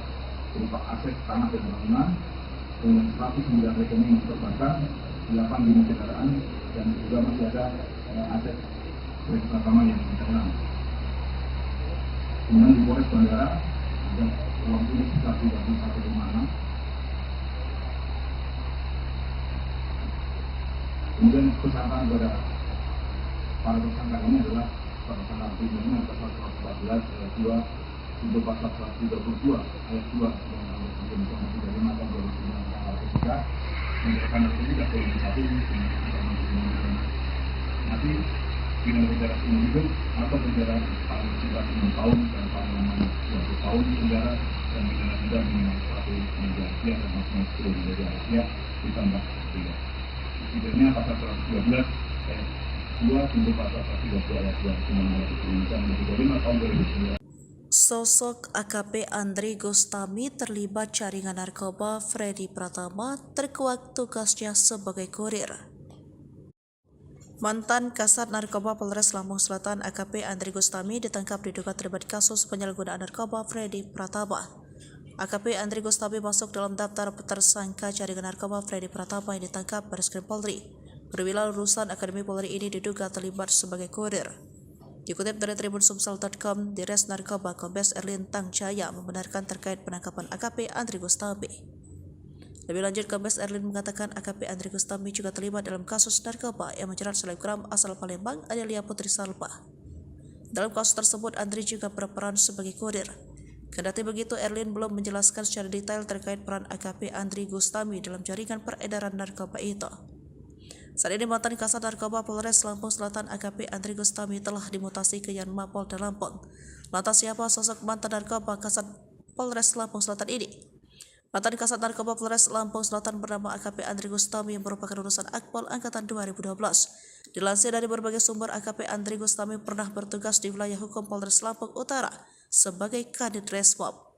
berupa aset tanah dan bangunan, kemudian 109 rekening perbankan, 8 unit kendaraan, dan juga masih ada aset bersama yang hilang. Kemudian di Polres Bandara ada uang tunai sebesar 31,6. Kemudian kesangkaan kepada para tersangka ini adalah tersangka primernya pasal 114 ayat 2 untuk pasal 132 ayat 2 Undang-Undang Indonesia Nomor 35 Tahun 2009 tentang narkotika yang terkait narkotika Volume 1 nanti dengan penjara umum hidup atau penjara paling singkat 6 tahun dan paling lama 20 tahun penjara, dan pidana denda minimal 1 miliar rupiah dan maksimal 10 miliar rupiah ditambah 3. Setidaknya pasal 112 ayat 2 tentu pasal 130 ayat 2 Undang-Undang Indonesia Nomor 35 tahun 2009. Sosok AKP Andri Gustami terlibat jaringan narkoba Freddy Pratama terkuak tugasnya sebagai kurir. Mantan Kasat Narkoba Polres Lampung Selatan AKP Andri Gustami ditangkap diduga terlibat kasus penyalahgunaan narkoba Freddy Pratama. AKP Andri Gustami masuk dalam daftar tersangka jaringan narkoba Freddy Pratama yang ditangkap Bareskrim Polri. Perwira lulusan Akademi Polri ini diduga terlibat sebagai kurir. Dikutip dari tribunsumsel.com, Dires Narkoba Kombes Erlin Tangjaya membenarkan terkait penangkapan AKP Andri Gustami. Lebih lanjut, Kombes Erlin mengatakan AKP Andri Gustami juga terlibat dalam kasus narkoba yang menjerat selebgram asal Palembang Adelia Putri Salpa. Dalam kasus tersebut, Andri juga berperan sebagai kurir. Kendati begitu, Erlin belum menjelaskan secara detail terkait peran AKP Andri Gustami dalam jaringan peredaran narkoba itu. Saat ini mantan Kasat Narkoba Polres Lampung Selatan AKP Andri Gustami telah dimutasi ke Yanma Polda Lampung. Lantas siapa sosok mantan Narkoba Kasat Polres Lampung Selatan ini? Mantan Kasat Narkoba Polres Lampung Selatan bernama AKP Andri Gustami yang merupakan lulusan Akpol Angkatan 2012. Dilansir dari berbagai sumber, AKP Andri Gustami pernah bertugas di wilayah hukum Polres Lampung Utara sebagai Kadit Resmob.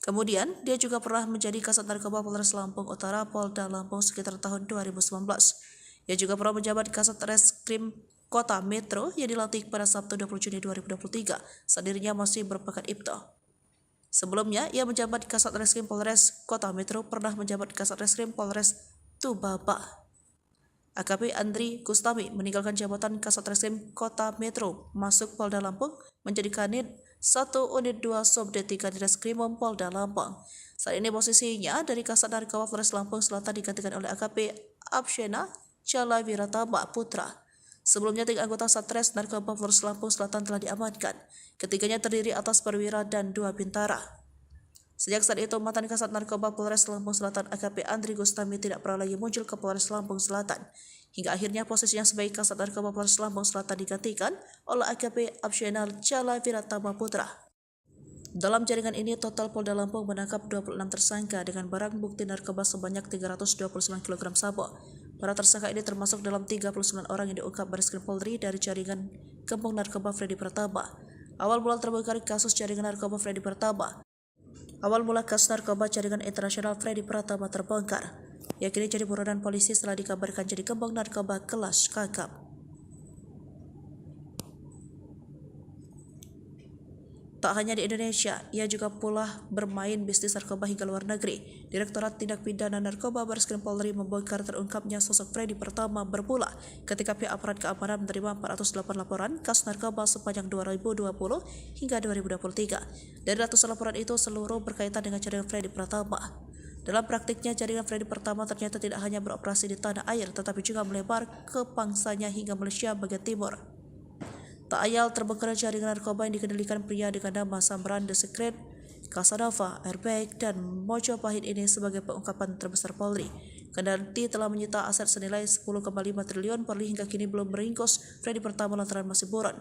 Kemudian, dia juga pernah menjadi Kasat Narkoba Polres Lampung Utara Polda Lampung sekitar tahun 2019. Ia juga pernah menjabat Kasat Reskrim Kota Metro yang dilantik pada Sabtu 20 Juni 2023 saat dirinya masih merupakan IPTO. Sebelumnya, ia menjabat Kasat Reskrim Polres Kota Metro, pernah menjabat Kasat Reskrim Polres Tubaba. AKP Andri Gustami meninggalkan jabatan Kasat Reskrim Kota Metro, masuk Polda Lampung, menjadi Kanit 1 Unit 2 Subdit 3 Direskrimum Polda Lampung. Saat ini posisinya dari Kasat Narkoba Polres Lampung Selatan digantikan oleh AKP Abshena Chala Wiratama Putra. Sebelumnya 3 anggota Satres Narkoba Polres Lampung Selatan telah diamankan. Ketiganya terdiri atas perwira dan 2 bintara. Sejak saat itu, mantan Kasat Narkoba Polres Lampung Selatan AKP Andri Gustami tidak pernah lagi muncul ke Polres Lampung Selatan. Hingga akhirnya posisinya sebagai Kasat Narkoba Polres Lampung Selatan digantikan oleh AKP Abshena Chala Wiratama Putra. Dalam jaringan ini, total Polda Lampung menangkap 26 tersangka dengan barang bukti narkoba sebanyak 329 kg sabu. Para tersangka ini termasuk dalam 39 orang yang diungkap Bareskrim Polri dari jaringan gembong narkoba Freddy Pratama. Awal mula terbongkar kasus jaringan narkoba Freddy Pratama. Awal mula kasus narkoba jaringan internasional Freddy Pratama terbongkar. Ia kini jadi buronan polisi setelah dikabarkan jadi gembong narkoba kelas kakap. Tak hanya di Indonesia, ia juga pula bermain bisnis narkoba hingga luar negeri. Direktorat Tindak Pidana Narkoba Bareskrim Polri membongkar terungkapnya sosok Freddy Pratama bermula ketika pihak aparat keamanan menerima 408 laporan kasus narkoba sepanjang 2020 hingga 2023. Dari ratusan laporan itu, seluruh berkaitan dengan jaringan Freddy Pratama. Dalam praktiknya, jaringan Freddy Pratama ternyata tidak hanya beroperasi di tanah air, tetapi juga melebar ke pangsanya hingga Malaysia bagian timur. Tak ayal terbongkar jaringan narkoba yang dikendalikan pria dengan nama Samran The Secret, Casanova, Airbag, dan Mojopahit ini sebagai pengungkapan terbesar Polri. Kendati telah menyita aset senilai 10,5 triliun, Polri hingga kini belum meringkus Freddy Pratama lantaran masih buron.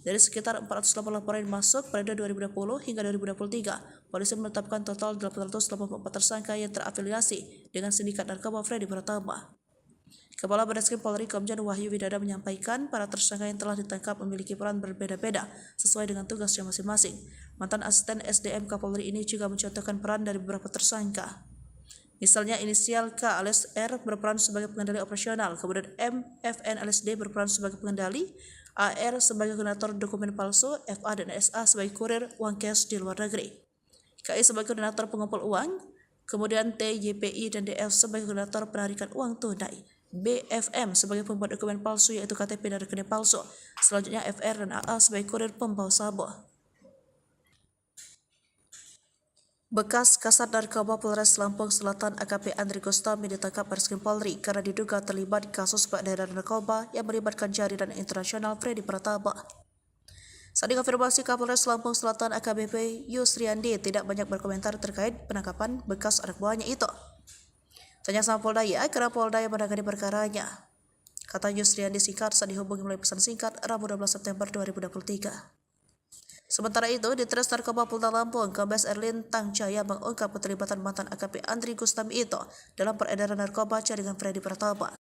Dari sekitar 408 laporan yang masuk pada 2020 hingga 2023, polisi menetapkan total 884 tersangka yang terafiliasi dengan sindikat narkoba Freddy Pratama. Kepala Bareskrim Polri Komjen Wahyu Widada menyampaikan para tersangka yang telah ditangkap memiliki peran berbeda-beda sesuai dengan tugasnya masing-masing. Mantan asisten SDM Kapolri ini juga mencontohkan peran dari beberapa tersangka. Misalnya inisial K alias R berperan sebagai pengendali operasional, kemudian M, FN alias D berperan sebagai pengendali, AR sebagai koordinator dokumen palsu, FA dan SA sebagai kurir uang cash di luar negeri, KI sebagai koordinator pengumpul uang, kemudian T, YPI dan DF sebagai koordinator penarikan uang tunai, BFM sebagai pembuat dokumen palsu yaitu KTP dan rekening palsu, selanjutnya FR dan AA sebagai kurir pembawa sabu. Bekas Kasat Narkoba Polres Lampung Selatan AKP Andri Gustami ditangkap Bareskrim Polri karena diduga terlibat kasus peredaran narkoba yang melibatkan jaringan internasional Freddy Pratama. Saat dikonfirmasi, Kapolres Lampung Selatan AKBP Yusriandi tidak banyak berkomentar terkait penangkapan bekas anak buahnya itu. Tanya sama Polda ya, karena Polda yang menangani perkaranya. kata Yusriandi Singkat saat dihubungi melalui pesan singkat Rabu 12 September 2023. Sementara itu, di Tres Narkoba Polda Lampung, Kombes Erlin Tangcaya mengungkap keterlibatan mantan AKP Andri Gustami itu dalam peredaran narkoba jaringan Freddy Pratama.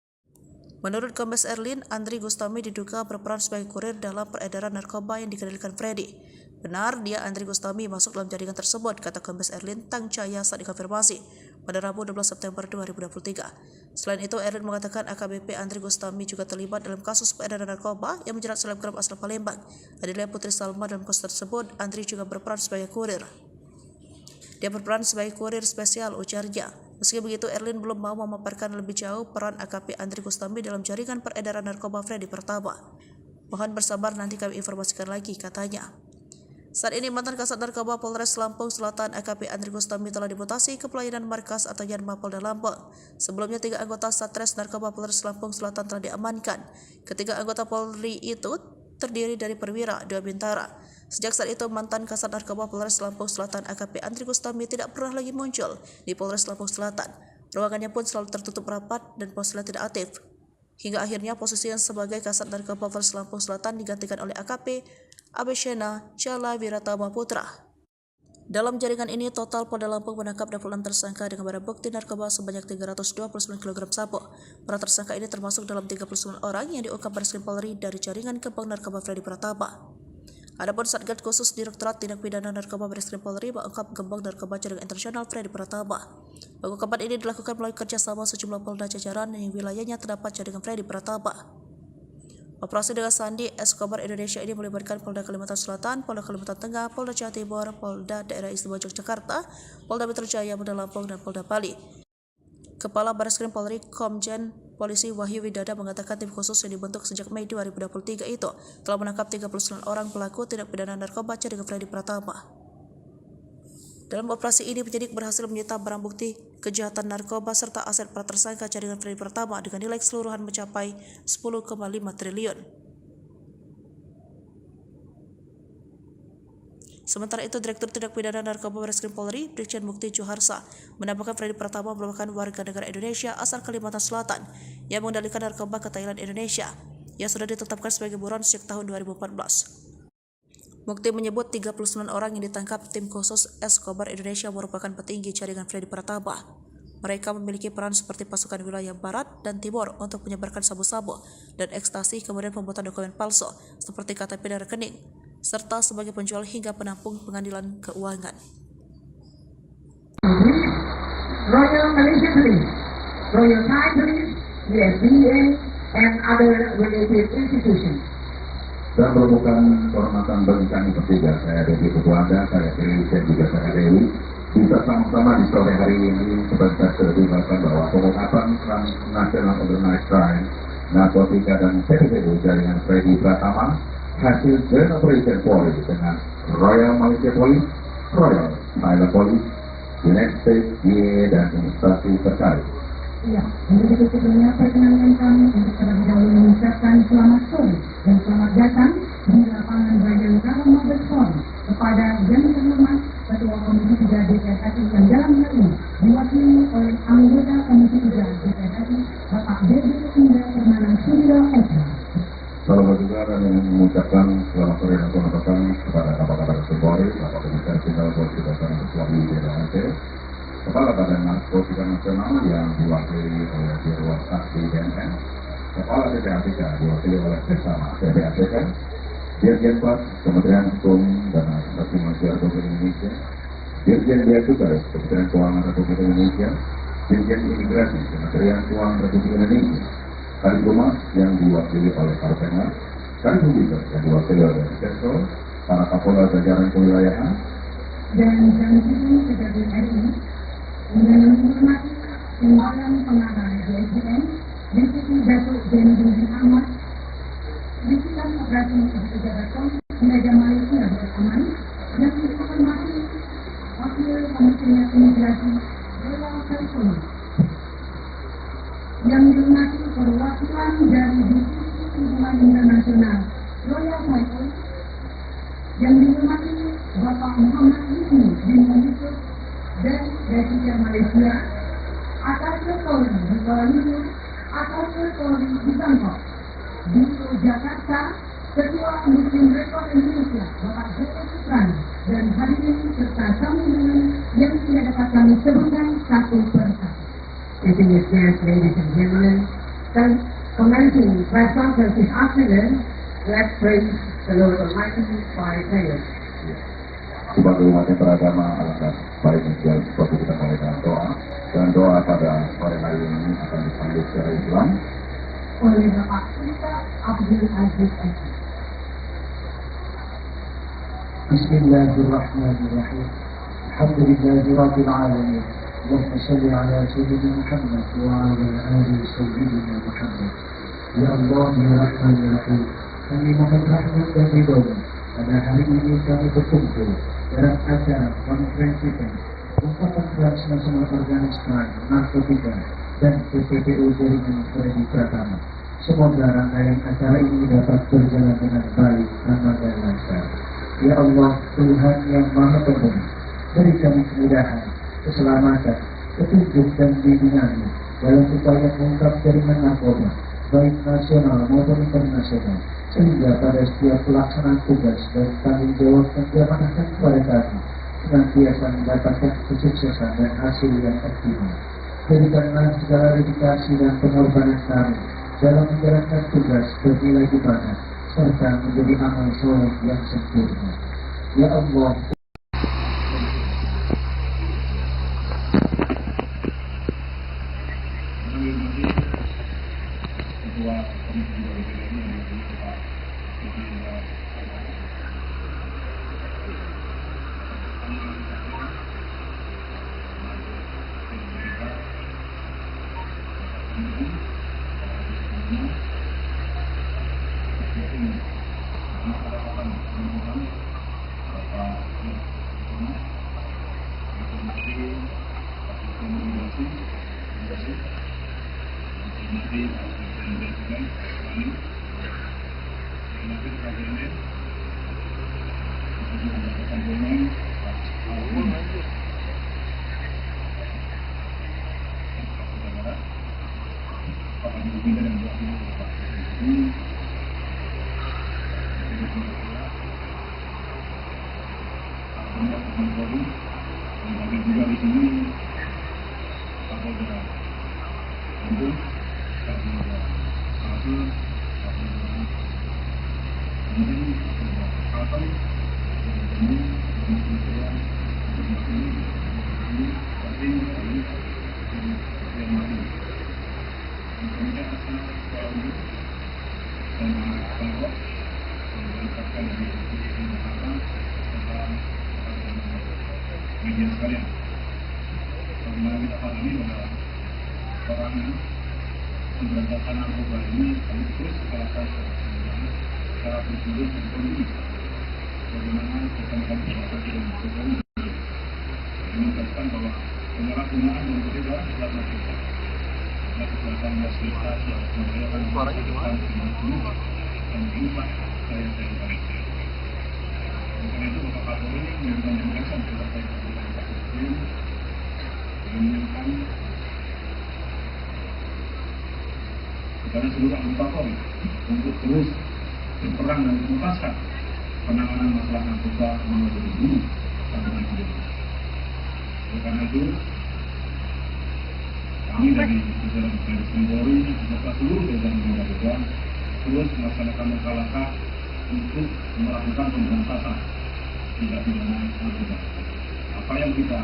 Menurut Kombes Erlin, Andri Gustami diduga berperan sebagai kurir dalam peredaran narkoba yang dikendalikan Freddy. Benar, dia Andri Gustami masuk dalam jaringan tersebut, kata Kombes Erlin Tangcaya saat dikonfirmasi pada Rabu 12 September 2023. Selain itu, Erlin mengatakan AKBP Andri Gustami juga terlibat dalam kasus peredaran narkoba yang menjerat selebgram asal Palembang, Adelia Putri Salma. Dalam kasus tersebut, Andri juga berperan sebagai kurir. Dia berperan sebagai kurir spesial, ujarnya. Meski begitu, Erlin belum mau memaparkan lebih jauh peran AKP Andri Gustami dalam jaringan peredaran narkoba Freddy Pratama. Mohon bersabar, nanti kami informasikan lagi, katanya. Saat ini mantan Kasat Narkoba Polres Lampung Selatan AKP Andri Gustami telah dimutasi ke pelayanan markas atau Yanma Polda Lampung. Sebelumnya 3 anggota Satres Narkoba Polres Lampung Selatan telah diamankan. Ketiga anggota Polri itu terdiri dari perwira, 2 bintara. Sejak saat itu, mantan Kasat Narkoba Polres Lampung Selatan AKP Andri Gustami tidak pernah lagi muncul di Polres Lampung Selatan. Ruangannya pun selalu tertutup rapat dan ponselnya tidak aktif. Hingga akhirnya posisinya sebagai Kasat Narkoba Polres Lampung Selatan digantikan oleh AKP Abeshena Chala Wiratama Putra. Dalam jaringan ini, total Polda Lampung menangkap 26 tersangka dengan barang bukti narkoba sebanyak 329 kg sabu. Para tersangka ini termasuk dalam 39 orang yang diungkap Bareskrim Polri dari jaringan kembang narkoba Freddy Pratama. Adapun Satgas Khusus Direktorat Tindak Pidana Narkoba Bareskrim Polri mengungkap gembong narkoba jaringan internasional Freddy Pratama. Pengungkapan ini dilakukan melalui kerjasama sejumlah polda jajaran yang wilayahnya terdapat jaringan Freddy Pratama. Operasi dengan Sandi Escobar Indonesia ini melibatkan Polda Kalimantan Selatan, Polda Kalimantan Tengah, Polda Jawa Timur, Polda Daerah Istimewa Yogyakarta, Polda Metro Jaya, Polda Lampung, dan Polda Bali. Kepala Bareskrim Polri Komjen Polisi Wahyu Widada mengatakan tim khusus yang dibentuk sejak Mei 2023 itu telah menangkap 39 orang pelaku tindak pidana narkoba jaringan Freddy Pratama. Dalam operasi ini, penyidik berhasil menyita barang bukti kejahatan narkoba serta aset para tersangka jaringan Freddy Pratama dengan nilai keseluruhan mencapai 10,5 triliun. Sementara itu, Direktur Tindak Pidana Narkoba Bareskrim Polri, Brigjen Mukti Juharsa, menambahkan Freddy Pratama merupakan warga negara Indonesia asal Kalimantan Selatan yang mengendalikan narkoba ke Thailand, Indonesia, yang sudah ditetapkan sebagai buron sejak tahun 2014. Mukti menyebut 39 orang yang ditangkap tim khusus Escobar Indonesia merupakan petinggi jaringan Freddy Pratama. Mereka memiliki peran seperti pasukan wilayah barat dan timur untuk menyebarkan sabu-sabu dan ekstasi, kemudian pembuatan dokumen palsu seperti KTP dan rekening, serta sebagai penjual hingga penampung pengadilan keuangan. Royal Malaysia Police, Royal Thai Police, the FDA, and other related institutions. Dan merupakan kehormatan bagi kami bertiga, saya Dewi Ketua Anda, saya Dewi dan juga saya Dewi, bisa sama-sama di sore hari ini sebentar terlibatkan bahwa pengungkapan National Organized Crime, narkotika dan PPDU jaringan Freddy Pratama hasil Joint Operation Polri dengan Royal Malaysia Police, Royal Thailand Police, United States DEA dan instansi terkait. Ya, untuk itu sebelumnya perkenankan kami untuk terlebih dahulu mengucapkan selamat sore dan selamat datang di lapangan Bayangkara Mabes Polri kepada yang terhormat Ketua Komisi 3 DPR RI yang dalam hal ini diwakili oleh anggota Komisi 3 DPR RI Bapak BB Indah Permana Suryo Eka. Salam juga dan mengucapkan selamat sore dan selamat datang kepada Kapolda Polri, Bapak Komisaris Jenderal Polisi Dasar Ketua DPR, Kepala Badan Narkotika Nasional yang diwakili oleh Dirwan Saksi BNN, Kepala PPATK diwakili oleh Bersama PPATK, Dirjen Pas Kementerian Hukum dan Asasi Manusia Republik Indonesia, Dirjen Bea Cukai Kementerian Keuangan Republik Indonesia, Dirjen Imigrasi Kementerian Keuangan Republik Indonesia, Kadifhumas yang diwakili oleh Karpenmas, Kadifhumas yang diwakili oleh Sektor, para Kapolda jajaran kewilayahan, dan Janji Kejadian RI dengan menghormati Timbalan Pengarah DSDM, Deputi Datuk Zainuddin Ahmad, Divisi Operasi Pejabat Polri Medan Malaysia Aman, yang dihormati Wakil Komisioner Imigrasi Dewa Kalsona, yang dihormati perwakilan dari Divisi Hubungan Internasional Royal Thai Police, yang dihormati Bapak Muhammad Yusni bin Yusuf dan Presiden Malaysia, atas Polri di bawah Akp Polri di Bangkok. Di Jakarta, Ketua Muslim Rekor Indonesia, Bapak Joko Putrana, dan hadirin serta tamu undangan yang tidak dapat kami sebutkan satu persatu. Distinguished ladies and gentlemen, commencing press conference this afternoon, let's praise the Lord Almighty by prayer. Sebagai umat yang beragama, alangkah baiknya seperti kita mulai dengan doa. Dan doa pada sore hari ini akan dipanggil secara Islam. Oleh Bapak Ustaz Abdul Aziz Eki. Bismillahirrahmanirrahim. Alhamdulillahi Rabbil Alamin. Allahumma salli ala Sayyidina Muhammad wa ala ali Sayyidina Muhammad. Ya Allah, ya Rahman, ya Rahim. Kami mohon rahmat dan ridho-Mu. Pada hari ini kami berkumpul dalam acara konferensi pers ungkapan transnasional Afghanistan narkotika dan PPPU jaringan Freddy Pratama. Semoga rangkaian acara ini dapat berjalan dengan baik, aman dan lancar. Ya Allah, Tuhan yang Maha Pemberi, beri kami kemudahan, keselamatan, petunjuk dan bimbingan dalam upaya mengungkap jaringan narkoba, baik nasional maupun internasional, sehingga pada setiap pelaksanaan tugas dan tanggung jawab yang diamanahkan kepada kami senantiasa mendapatkan kesuksesan dan hasil yang optimal. Berikanlah segala dedikasi dan pengorbanan kami dalam menjalankan tugas bernilai ibadah serta menjadi amal soleh yang sempurna. Ya Allah, media sekalian, karena kita pahami bahwa orang pemberantasan narkoba ini terus salah satu cara berpikir dan politik. Bagaimana kita melakukan dengan Jokowi menegaskan bahwa penyalahgunaan yang berbeda adalah narkoba. Karena kekuasaan fasilitas yang membahayakan kehidupan dan mengubah gaya-gaya bangsa. Karena itu Bapak Kapolri memberikan penegasan kepada Bapak Presiden menginginkan kepada seluruh anggota Polri untuk terus berperan dan menuntaskan penanganan masalah narkoba nomor 2000 sampai dengan hari ini. Oleh karena itu, kami dari jajaran Baris Krim Polri beserta seluruh jajaran narkoba terus melaksanakan langkah-langkah untuk melakukan pemberantasan tindak pidana narkoba. Apa yang kita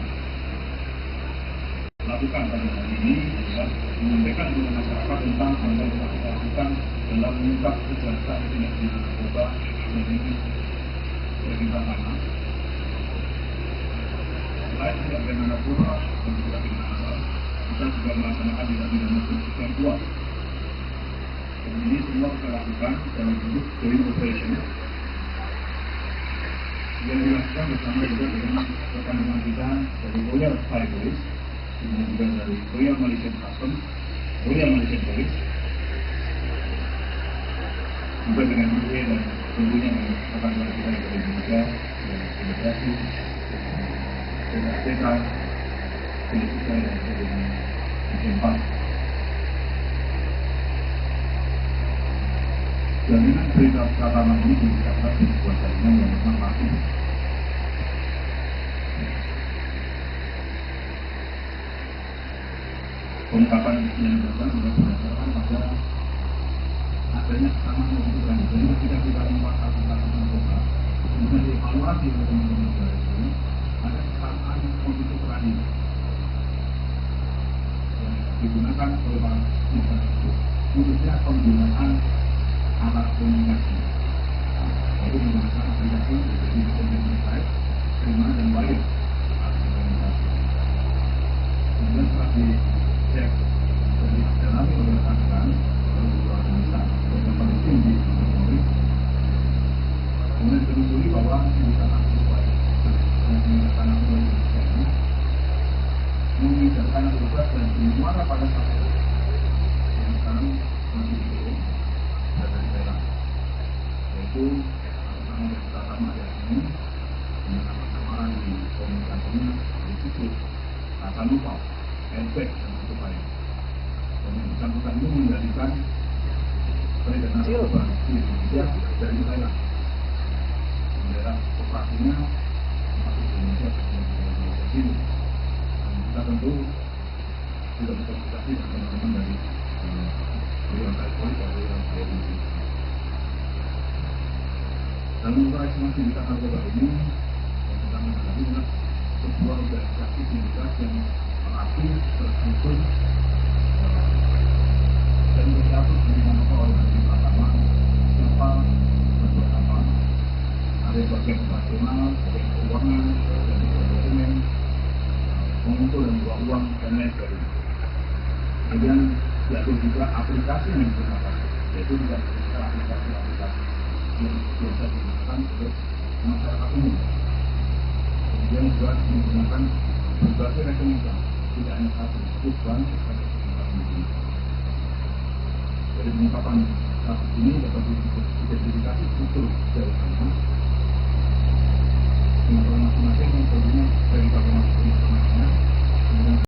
lakukan pada hari ini adalah menyampaikan kepada masyarakat tentang hal yang telah kita lakukan dalam mengungkap kejahatan tindak pidana narkoba dan ini Freddy Pratama. Selain tindak pidana narkoba dan tindak pidana asal, kita juga melaksanakan tindak pidana pencucian uang. Dan ini semua kita lakukan dalam bentuk joint operation yang dilakukan bersama juga dengan rekan-rekan kita dari Royal Thai Police, dan juga dari Royal Malaysian Customs, Royal Malaysian Police, juga dengan UE dan tentunya dengan rekan-rekan kita dari Indonesia, dari Imigrasi, dengan PK, dan juga dengan Dirjen Pas. Jaminan perintah pertama ini diucapkan di sebuah jaminan yang memang laku. Pengungkapan yang dilakukan sudah berdasarkan pada adanya kesamaan kebutuhan. Jadi ketika kita membuat satu narkoba, kemudian dievaluasi oleh teman-teman negara itu, ada kesamaan kebutuhan ini yang digunakan oleh para pihak itu, khususnya penggunaan alat komunikasi, yaitu menggunakan aplikasi dari website, terima dan bayar alat komunikasi. Kemudian setelah dicek dan didalami oleh rekan-rekan lalu beberapa bisa beberapa tim di Polri, kemudian ditelusuri bahwa penggunaan narkoba yang menggunakan narkoba di Indonesia ini mengidarkan narkoba dan dimana pada saat itu yang sekarang masih dihitung dan dari daerah, yaitu sama yang pertama ada ini dengan nama-nama di komunikasinya di situ kata lupa, efek dan sebagainya. Dan yang bersangkutan ini menjadikan peredaran narkoba di Indonesia dari daerah operasinya masuk di Indonesia dan sini. Kita tentu sudah berkomunikasi dengan teman-teman dari Wilayah Polri dan Wilayah Polri. Dalam operasi di narkoba ini yang kita menghadapi adalah sebuah organisasi sindikat yang aktif, terstruktur dan berstatus di mana oleh pertama siapa berbuat apa, ada bagian operasional, bagian keuangan, bagian dokumen, mengumpul dan membawa uang dan lain sebagainya. Kemudian diatur juga aplikasi yang digunakan, yaitu tidak bisa aplikasi-aplikasi yang biasa digunakan oleh masyarakat umum. Kemudian juga menggunakan berbagai rekening bank, tidak hanya satu, cukup bank berbagai rekening bank ini. Dari pengungkapan kasus ini dapat diidentifikasi struktur jaringan